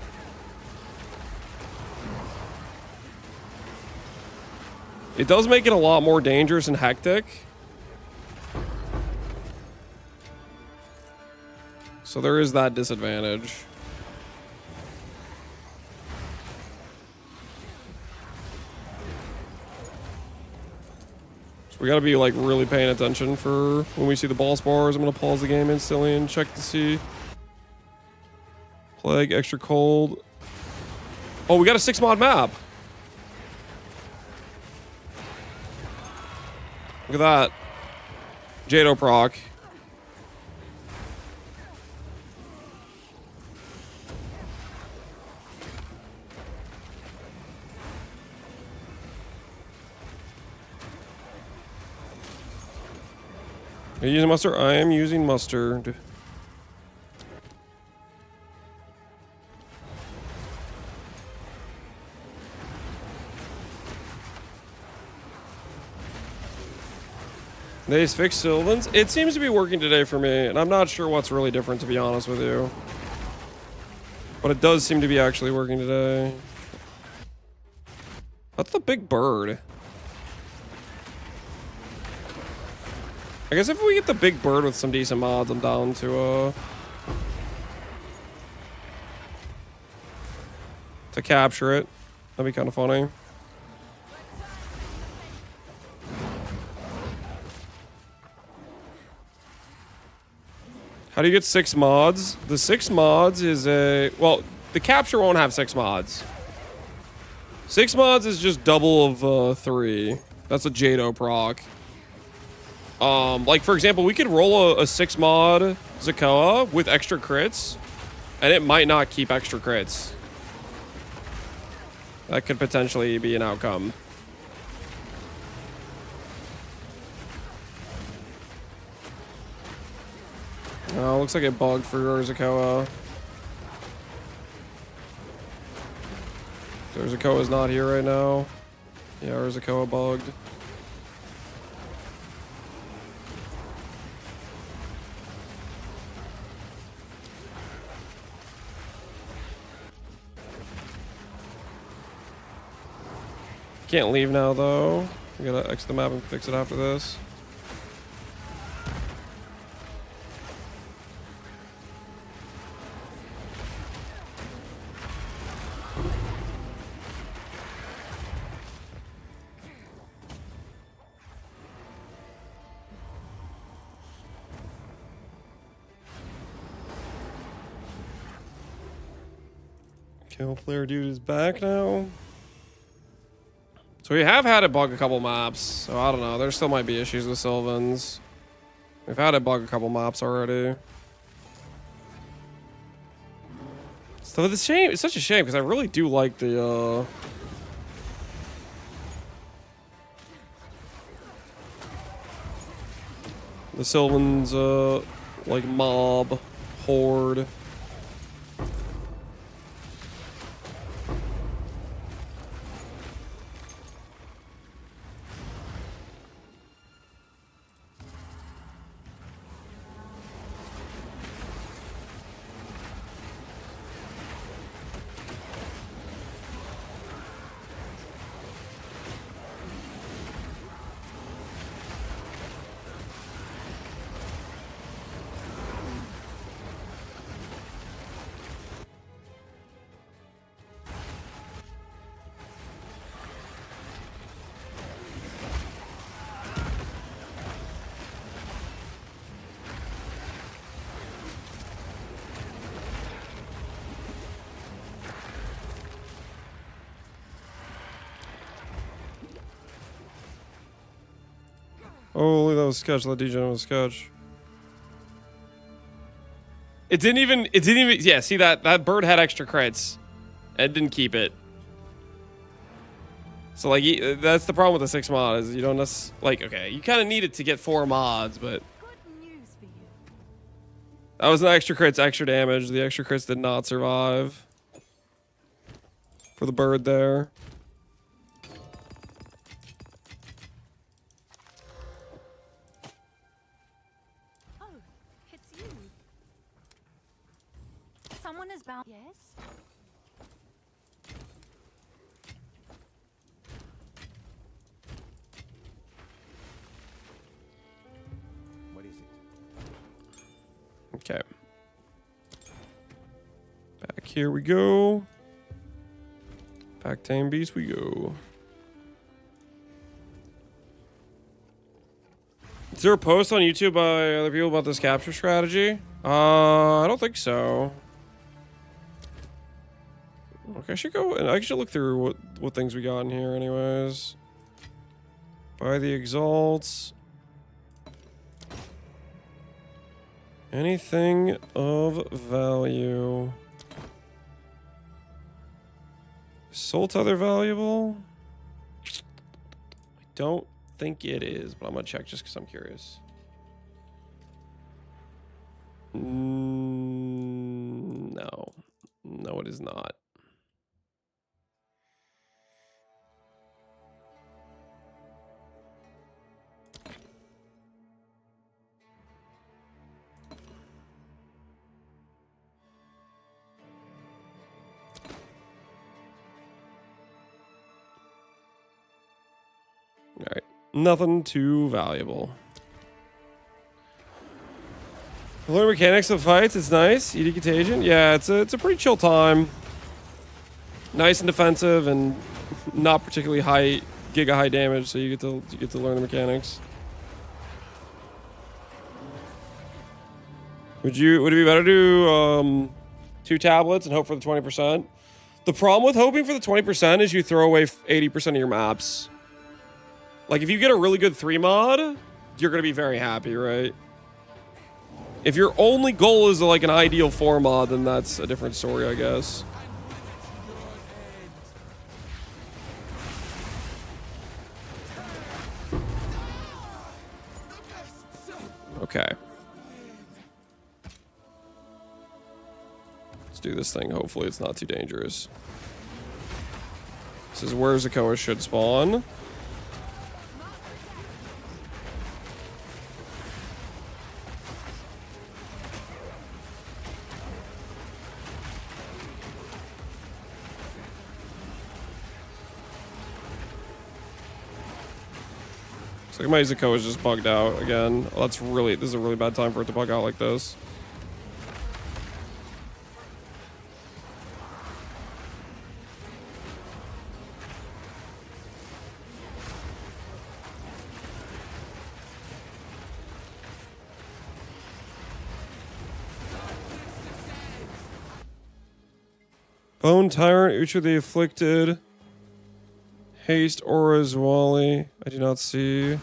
[SPEAKER 1] It does make it a lot more dangerous and hectic. So there is that disadvantage. We gotta be like really paying attention for when we see the boss bars. I'm gonna pause the game instantly and check to see. Plague, extra cold. Oh, we got a 6-mod map. Look at that. Jado proc. Are you using mustard? I am using mustard. They fixed Sylvan's. It seems to be working today for me, and I'm not sure what's really different, to be honest with you. But it does seem to be actually working today. That's the big bird. I guess if we get the big bird with some decent mods, I'm down to capture it. That'd be kind of funny. How do you get 6 mods? The 6 mods is a... Well, the capture won't have 6 mods. 6 mods is just double of 3. That's a Jado proc. Like, for example, we could roll a 6 mod Zakoa with extra crits, and it might not keep extra crits. That could potentially be an outcome. Oh, looks like it bugged for Urzakoa. Urzakoa's not here right now. Yeah, Urzakoa bugged. Can't leave now, though. We gotta exit the map and fix it after this. Kill player dude is back now. So we have had it bug a couple maps, so I don't know. There still might be issues with Sylvans. We've had it bug a couple maps already. So it's shame. It's such a shame because I really do like the Sylvans like mob horde. Holy, that was sketch. That DJ was sketch. It didn't even, yeah, see that bird had extra crits. It didn't keep it. So like, that's the problem with the 6 mod is you don't necessarily, like, okay, you kind of need it to get 4 mods, but.
[SPEAKER 2] Good news for you.
[SPEAKER 1] That was an extra crits, extra damage. The extra crits did not survive. For the bird there.
[SPEAKER 2] Oh, it's you. Someone is bound. Yes.
[SPEAKER 8] What is it?
[SPEAKER 1] Okay. Back here we go. Back tame beast we go. Is there a post on YouTube by other people about this capture strategy? I don't think so. Okay, I should go and I should look through what things we got in here anyways. Buy the exalts. Anything of value. Is Soul Tether valuable? I don't think it is, but I'm gonna check just because I'm curious. No. No, it is not. Alright. Nothing too valuable. Learn mechanics of fights, it's nice. Eating Contagion. Yeah, it's a pretty chill time. Nice and defensive and not particularly high giga high damage, so you get to learn the mechanics. Would it be better to do 2 tablets and hope for the 20%? The problem with hoping for the 20% is you throw away 80% of your maps. Like, if you get a really good 3 mod, you're going to be very happy, right? If your only goal is like an ideal 4 mod, then that's a different story, I guess. Okay. Let's do this thing. Hopefully it's not too dangerous. This is where Zakoa should spawn. Looks like my Zakoa is just bugged out again. Oh, this is a really bad time for it to bug out like this. Bone Tyrant, Ucha the Afflicted. Haste, Auras, Wally. I do not see.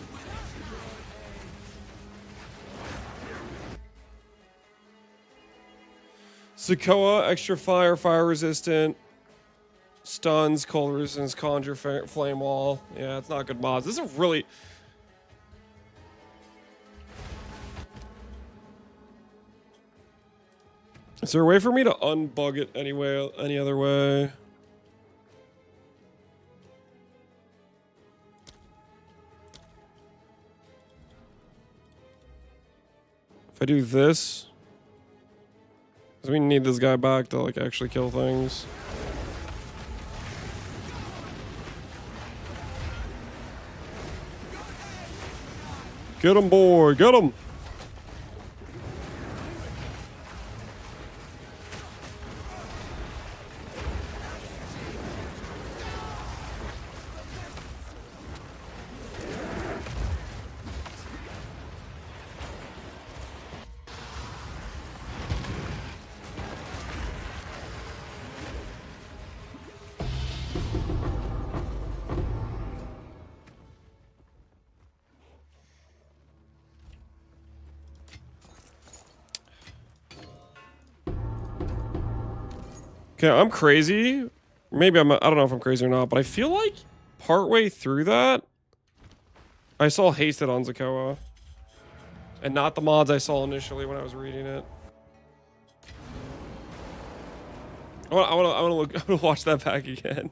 [SPEAKER 1] Zakoa, extra fire, fire resistant. Stuns, cold resistance, conjure, flame wall. Yeah, it's not good mods. This is really... Is there a way for me to unbug it anyway, any other way? If I do this, because we need this guy back to like actually kill things. Get him, boy, get him. Okay, I'm crazy. Maybe I don't know if I'm crazy or not, but I feel like partway through that, I saw Hasted on Zakoa. And not the mods I saw initially when I was reading it. I want to watch that back again.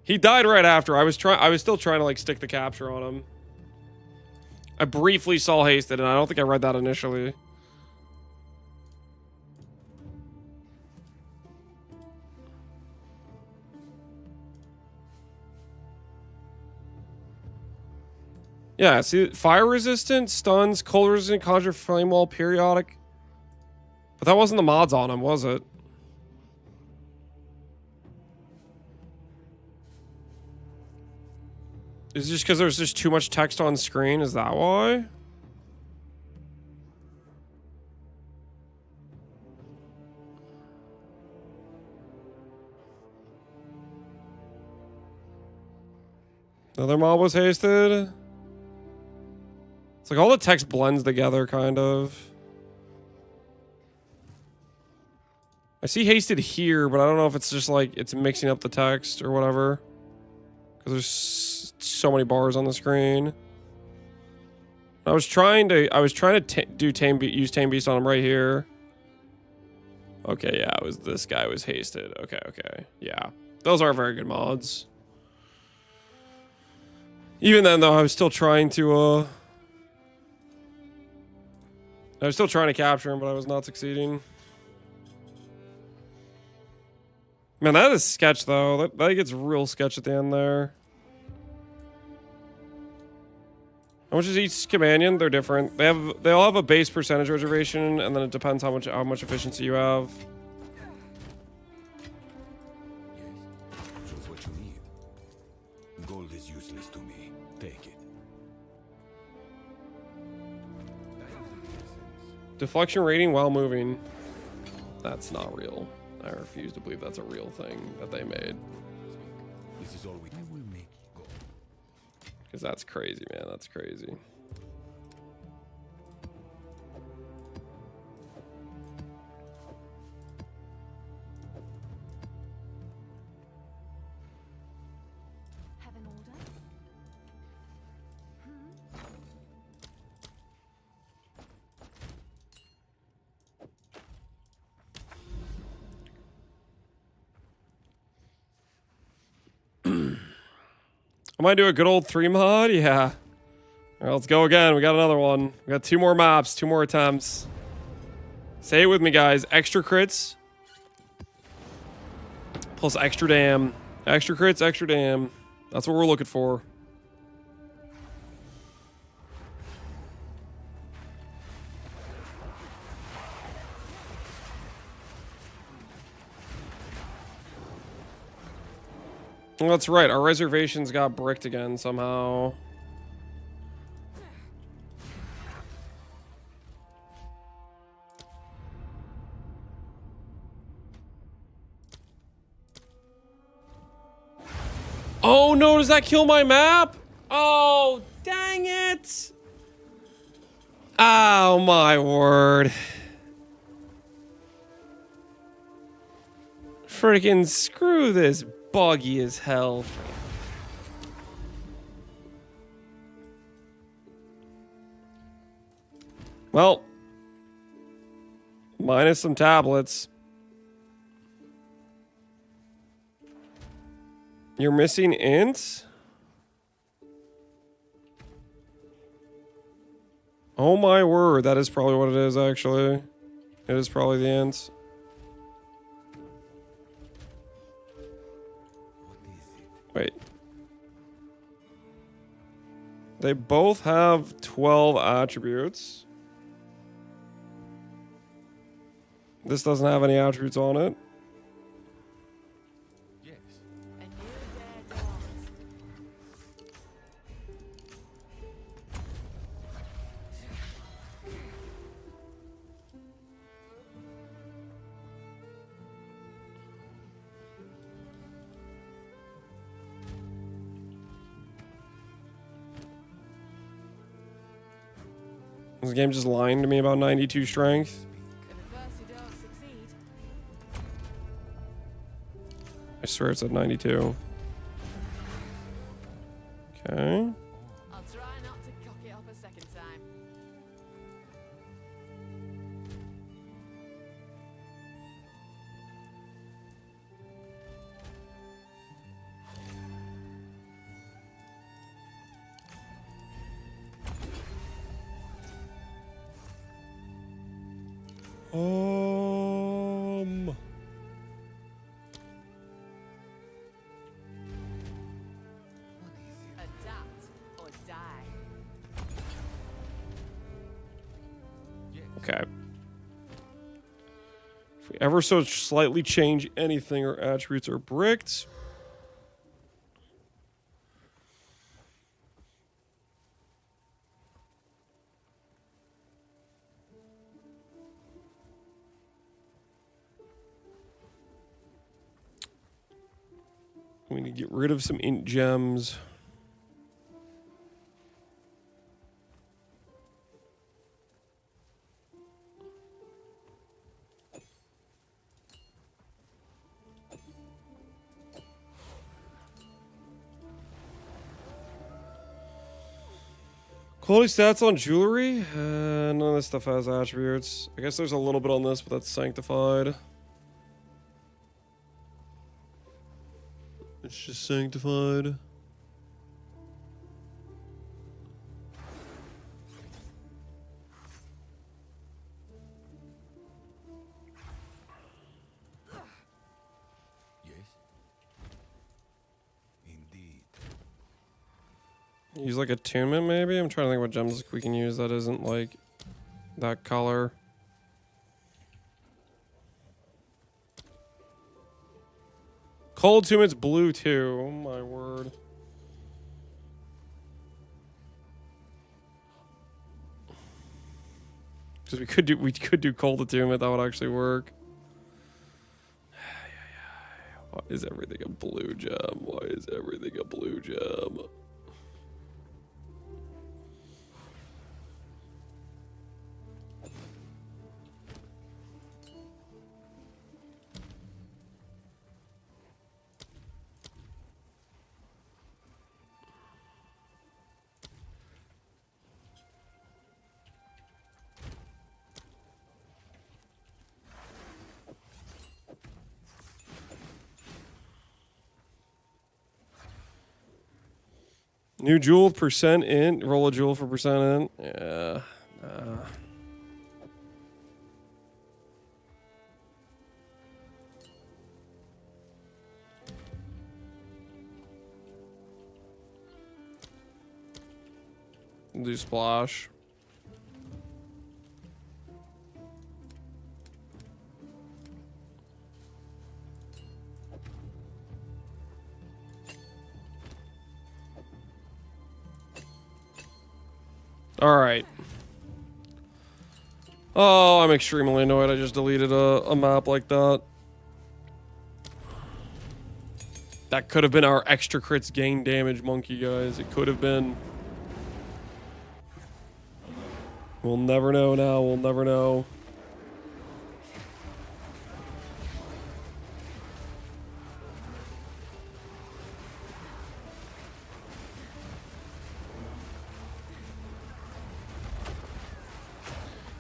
[SPEAKER 1] He died right after. I was still trying to like stick the capture on him. I briefly saw Hasted, and I don't think I read that initially. Yeah, see, fire resistant, stuns, cold resistant, conjure, flame wall, periodic. But that wasn't the mods on him, was it? Is it just because there's just too much text on screen? Is that why? Another mob was hasted. It's like all the text blends together, kind of. I see hasted here, but I don't know if it's just like it's mixing up the text or whatever. Because there's so many bars on the screen. I was trying to use Tame Beast on him right here. Okay, yeah, it was this guy was hasted. Okay, yeah, those aren't very good mods. Even then, though, I was still trying to capture him, but I was not succeeding. Man, that is sketch, though. That gets real sketch at the end there. How much is each companion? They're different. They all have a base percentage reservation, and then it depends how much efficiency you have.
[SPEAKER 4] Just what you need. Gold is useless to me. Take it.
[SPEAKER 1] Deflection rating while moving. That's not real. I refuse to believe that's a real thing that they made.
[SPEAKER 4] This is all we. I will make you go.
[SPEAKER 1] Because that's crazy, man. That's crazy.
[SPEAKER 2] Have an order?
[SPEAKER 1] I might do a good old 3 mod. Yeah. All right, let's go again. We got another one. We got 2 more maps, 2 more attempts. Say it with me, guys. Extra crits. Plus extra dam. Extra crits, extra dam. That's what we're looking for. Well, that's right. Our reservations got bricked again somehow. Oh no, does that kill my map? Oh, dang it. Oh my word. Freaking screw this buggy as hell. Well, minus some tablets. You're missing ints? Oh my word, that is probably what it is, actually. It is probably the ints. Wait. They both have 12 attributes. This doesn't have any attributes on it.
[SPEAKER 5] A new day dawns.
[SPEAKER 1] This game just lying to me about 92 strength.
[SPEAKER 5] In adversity, don't succeed.
[SPEAKER 1] I swear it's at 92. Okay.
[SPEAKER 5] I'll try not to cock it up a second time. Adapt or die.
[SPEAKER 1] Okay. If we ever so slightly change anything, our attributes are bricked. We need to get rid of some int gems. Quality stats on jewelry? None of this stuff has attributes. I guess there's a little bit on this, but that's sanctified. It's just sanctified.
[SPEAKER 4] Yes. Indeed.
[SPEAKER 1] Use like attunement maybe? I'm trying to think what gems we can use that isn't like that color. Cold attunement's blue too. Oh my word. Because we could do Cult Attunement. That would actually work. Why is everything a blue gem? Why is everything a blue gem? New jewel percent in. Roll a jewel for percent in. Yeah. Do splash. All right. Oh, I'm extremely annoyed. I just deleted a map like that. That could have been our extra crits gain damage monkey, guys. It could have been. We'll never know now. We'll never know.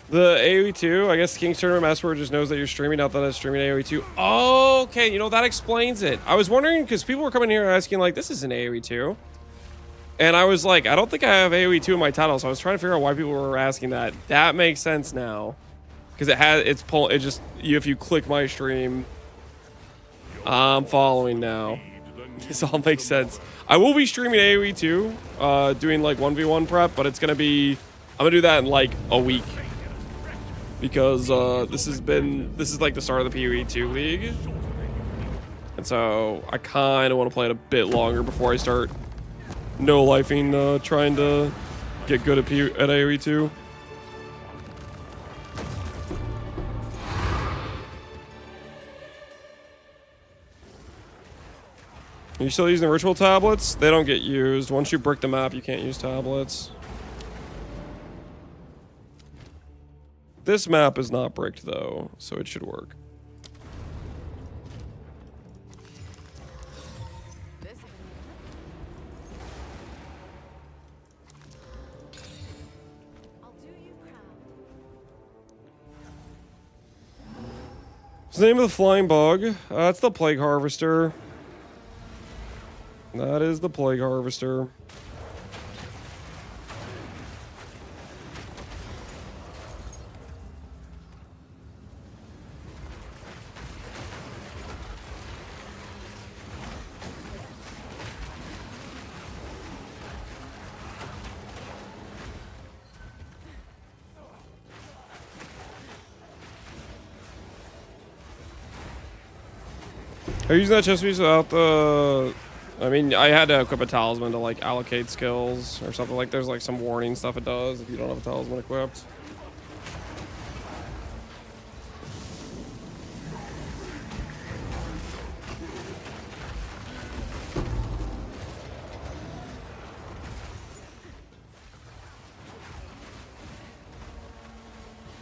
[SPEAKER 1] The AoE 2, I guess King's Tournament Master just knows that you're streaming, not that it's streaming AoE 2. Oh, okay, you know, that explains it. I was wondering, because people were coming here asking, like, this is an AoE 2. And I was like, I don't think I have AoE 2 in my title, so I was trying to figure out why people were asking that. That makes sense now. Because if you click my stream, I'm following now. This all makes sense. I will be streaming AoE 2, doing, like, 1v1 prep, but it's going to be, I'm going to do that in, like, a week. Because this is like the start of the PoE 2 league. And so I kind of want to play it a bit longer before I start no-lifing, trying to get good at AoE 2. Are you still using the ritual tablets? They don't get used. Once you brick the map, you can't use tablets. This map is not bricked though, so it should work. What's the name of the flying bug? That's the Plague Harvester. That is the Plague Harvester. Are you using that chest piece without the... I mean, I had to equip a talisman to, like, allocate skills or something. Like, there's, like, some warning stuff it does if you don't have a talisman equipped.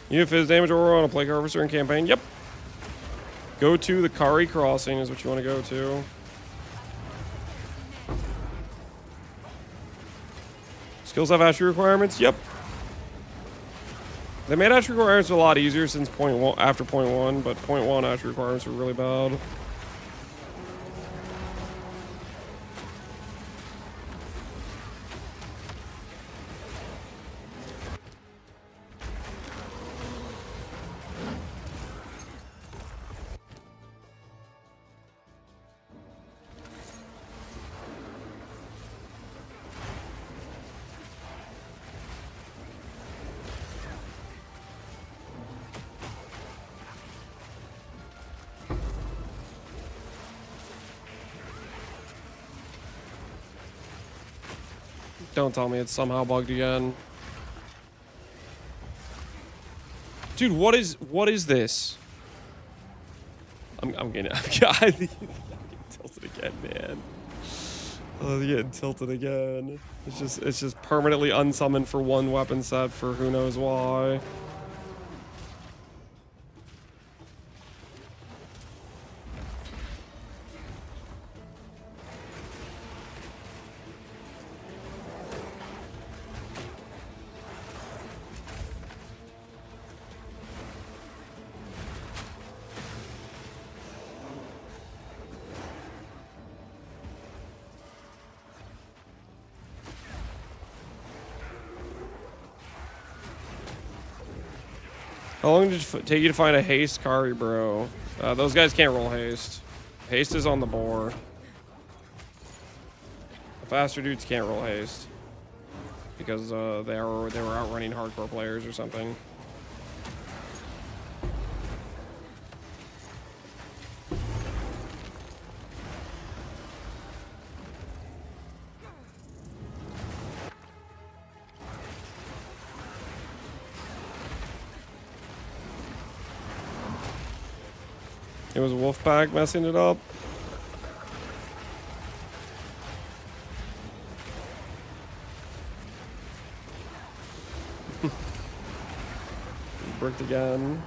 [SPEAKER 1] You have fizz damage aura on a Plague Harvester in campaign? Yep. Go to the Kari Crossing is what you want to go to. Skills have attribute requirements? Yep. They made attribute requirements a lot easier since after point one, but point one attribute requirements were really bad. Don't tell me it's somehow bugged again. Dude, what is this? I'm getting tilted again, man. Oh, they're getting tilted again. It's just permanently unsummoned for one weapon set for who knows why. How long did it take you to find a haste Kari, bro? Those guys can't roll haste. Haste is on the boar. The faster dudes can't roll haste because they were outrunning hardcore players or something. It was Wolfpack messing it up. Bricked again.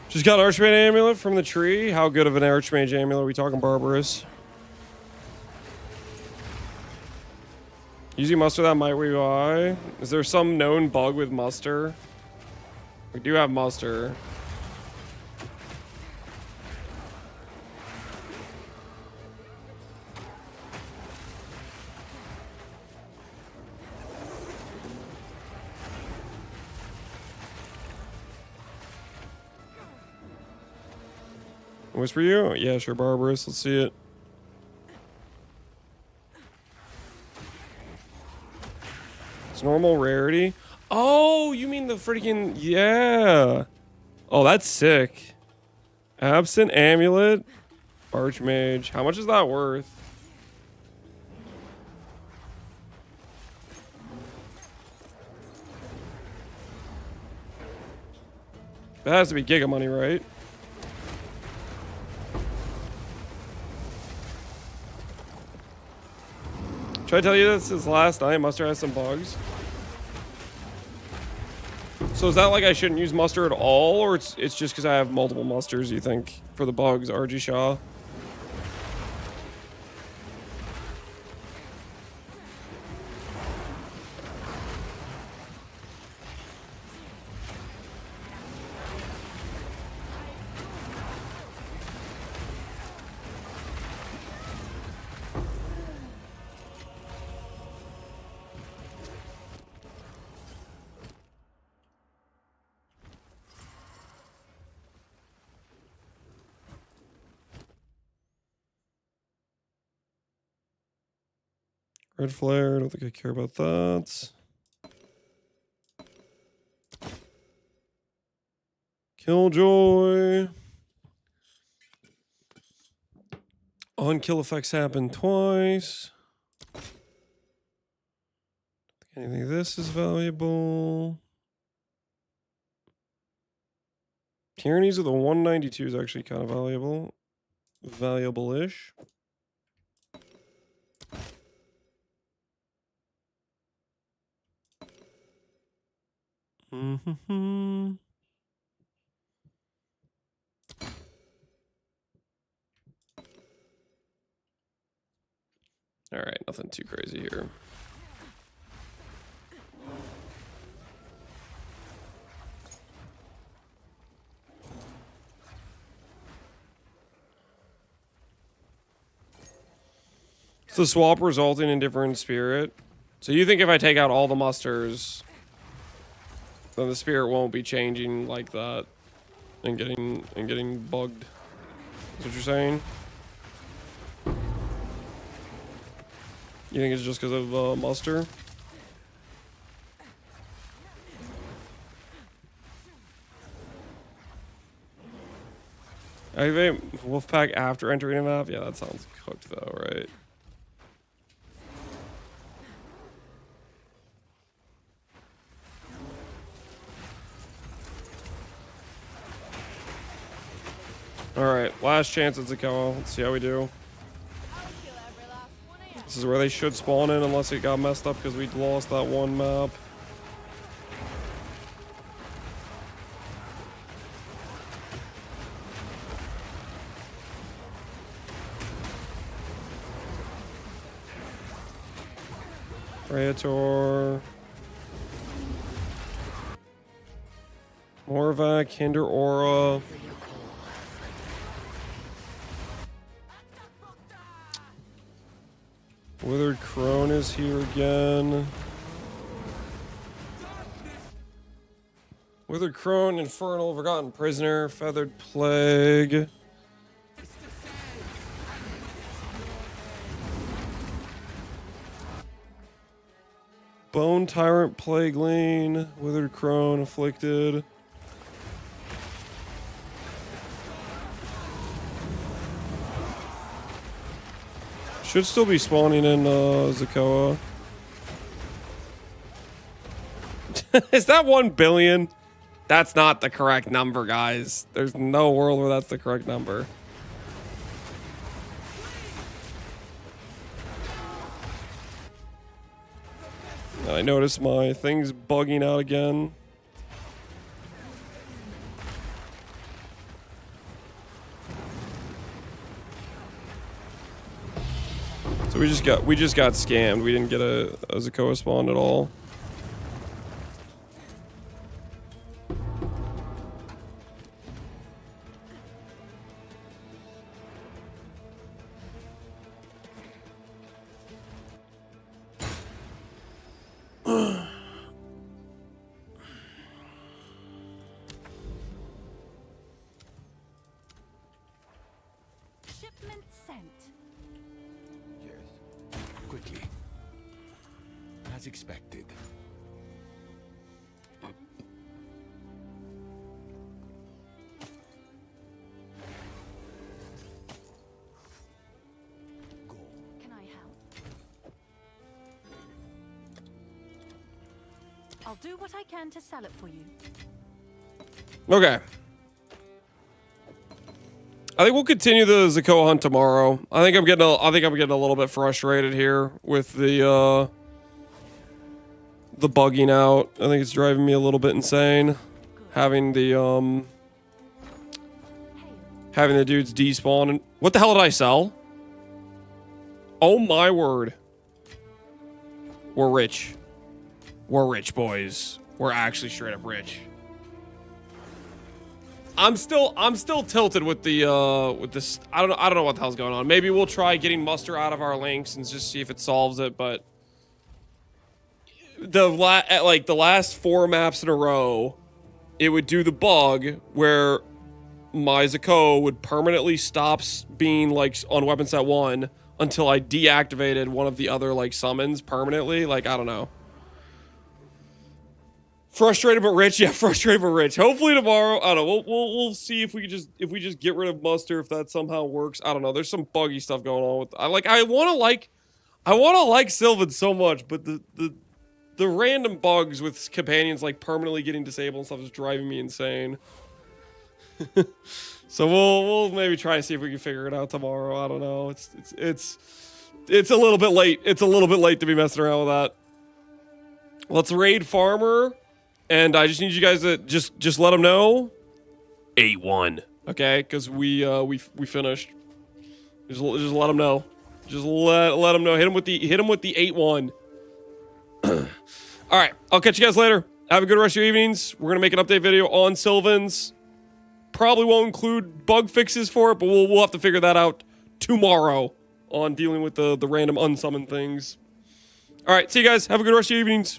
[SPEAKER 1] Just got Archmage Amulet from the tree. How good of an Archmage Amulet are we talking, Barbarous? Using muster that might we buy. Is there some known bug with muster? We do have muster. Whisper you? Yeah, sure, Barbarous. Let's see it. It's normal rarity. Oh, you mean the freaking... Yeah. Oh, that's sick. Absent Amulet. Archmage. How much is that worth? That has to be Giga money, right? Should I tell you this is last night? Muster has some bugs. So is that like I shouldn't use muster at all, or it's just because I have multiple musters, you think, for the bugs, RG Shaw? Red flare, I don't think I care about that. Killjoy. On-kill effects happen twice. Anything of this is valuable. Tyrannies of the 192 is actually kind of valuable. Valuable-ish. Mm-hmm. All right, nothing too crazy here. So the swap resulting in different spirit. So you think if I take out all the musters, then the spirit won't be changing like that and getting bugged? That's what you're saying? You think it's just because of muster? Activate Wolfpack after entering a map. Yeah, that sounds cooked though, right? Alright, last chance at Zakoa. Let's see how we do. This is where they should spawn in unless it got messed up because we lost that one map. Praetor. Morvac, Hinder Aura. Withered Crone is here again. Withered Crone, Infernal, Forgotten Prisoner, Feathered Plague. Bone Tyrant, Plague Lane, Withered Crone, Afflicted. Should still be spawning in Zakoa. Is that 1 billion? That's not the correct number, guys. There's no world where that's the correct number. I noticed my thing's bugging out again. So we just got scammed. We didn't get a Zakoa spawn at all.
[SPEAKER 2] Shipment sent.
[SPEAKER 4] Yes. Quickly. As expected. Go.
[SPEAKER 2] Can I help? I'll do what I can to sell it for you.
[SPEAKER 1] Okay. I think we'll continue the Zakoa hunt tomorrow. I think I'm getting a little bit frustrated here with the bugging out. I think it's driving me a little bit insane. Having the dudes despawn and what the hell did I sell? Oh my word. We're rich. We're rich, boys. We're actually straight up rich. I'm still tilted with the with this. I don't know what the hell's going on. Maybe we'll try getting muster out of our links and just see if it solves it. But the last 4 maps in a row, it would do the bug where my Zakoa would permanently stop being like on weapon set 1 until I deactivated one of the other like summons permanently. Like I don't know. Frustrated but rich, yeah. Frustrated but rich. Hopefully tomorrow, I don't know. We'll see if we just get rid of muster, if that somehow works. I don't know. There's some buggy stuff going on with. I want to like Sylvan so much, but the random bugs with companions like permanently getting disabled and stuff is driving me insane. So we'll maybe try to see if we can figure it out tomorrow. I don't know. It's a little bit late. It's a little bit late to be messing around with that. Let's raid Farmer. And I just need you guys to just let them know 8-1, okay? Because we finished. Just let them know. Just let them know. Hit them with the 8-1. All right, I'll catch you guys later. Have a good rest of your evenings. We're gonna make an update video on Sylvans. Probably won't include bug fixes for it, but we'll have to figure that out tomorrow on dealing with the random unsummoned things. All right, see you guys. Have a good rest of your evenings.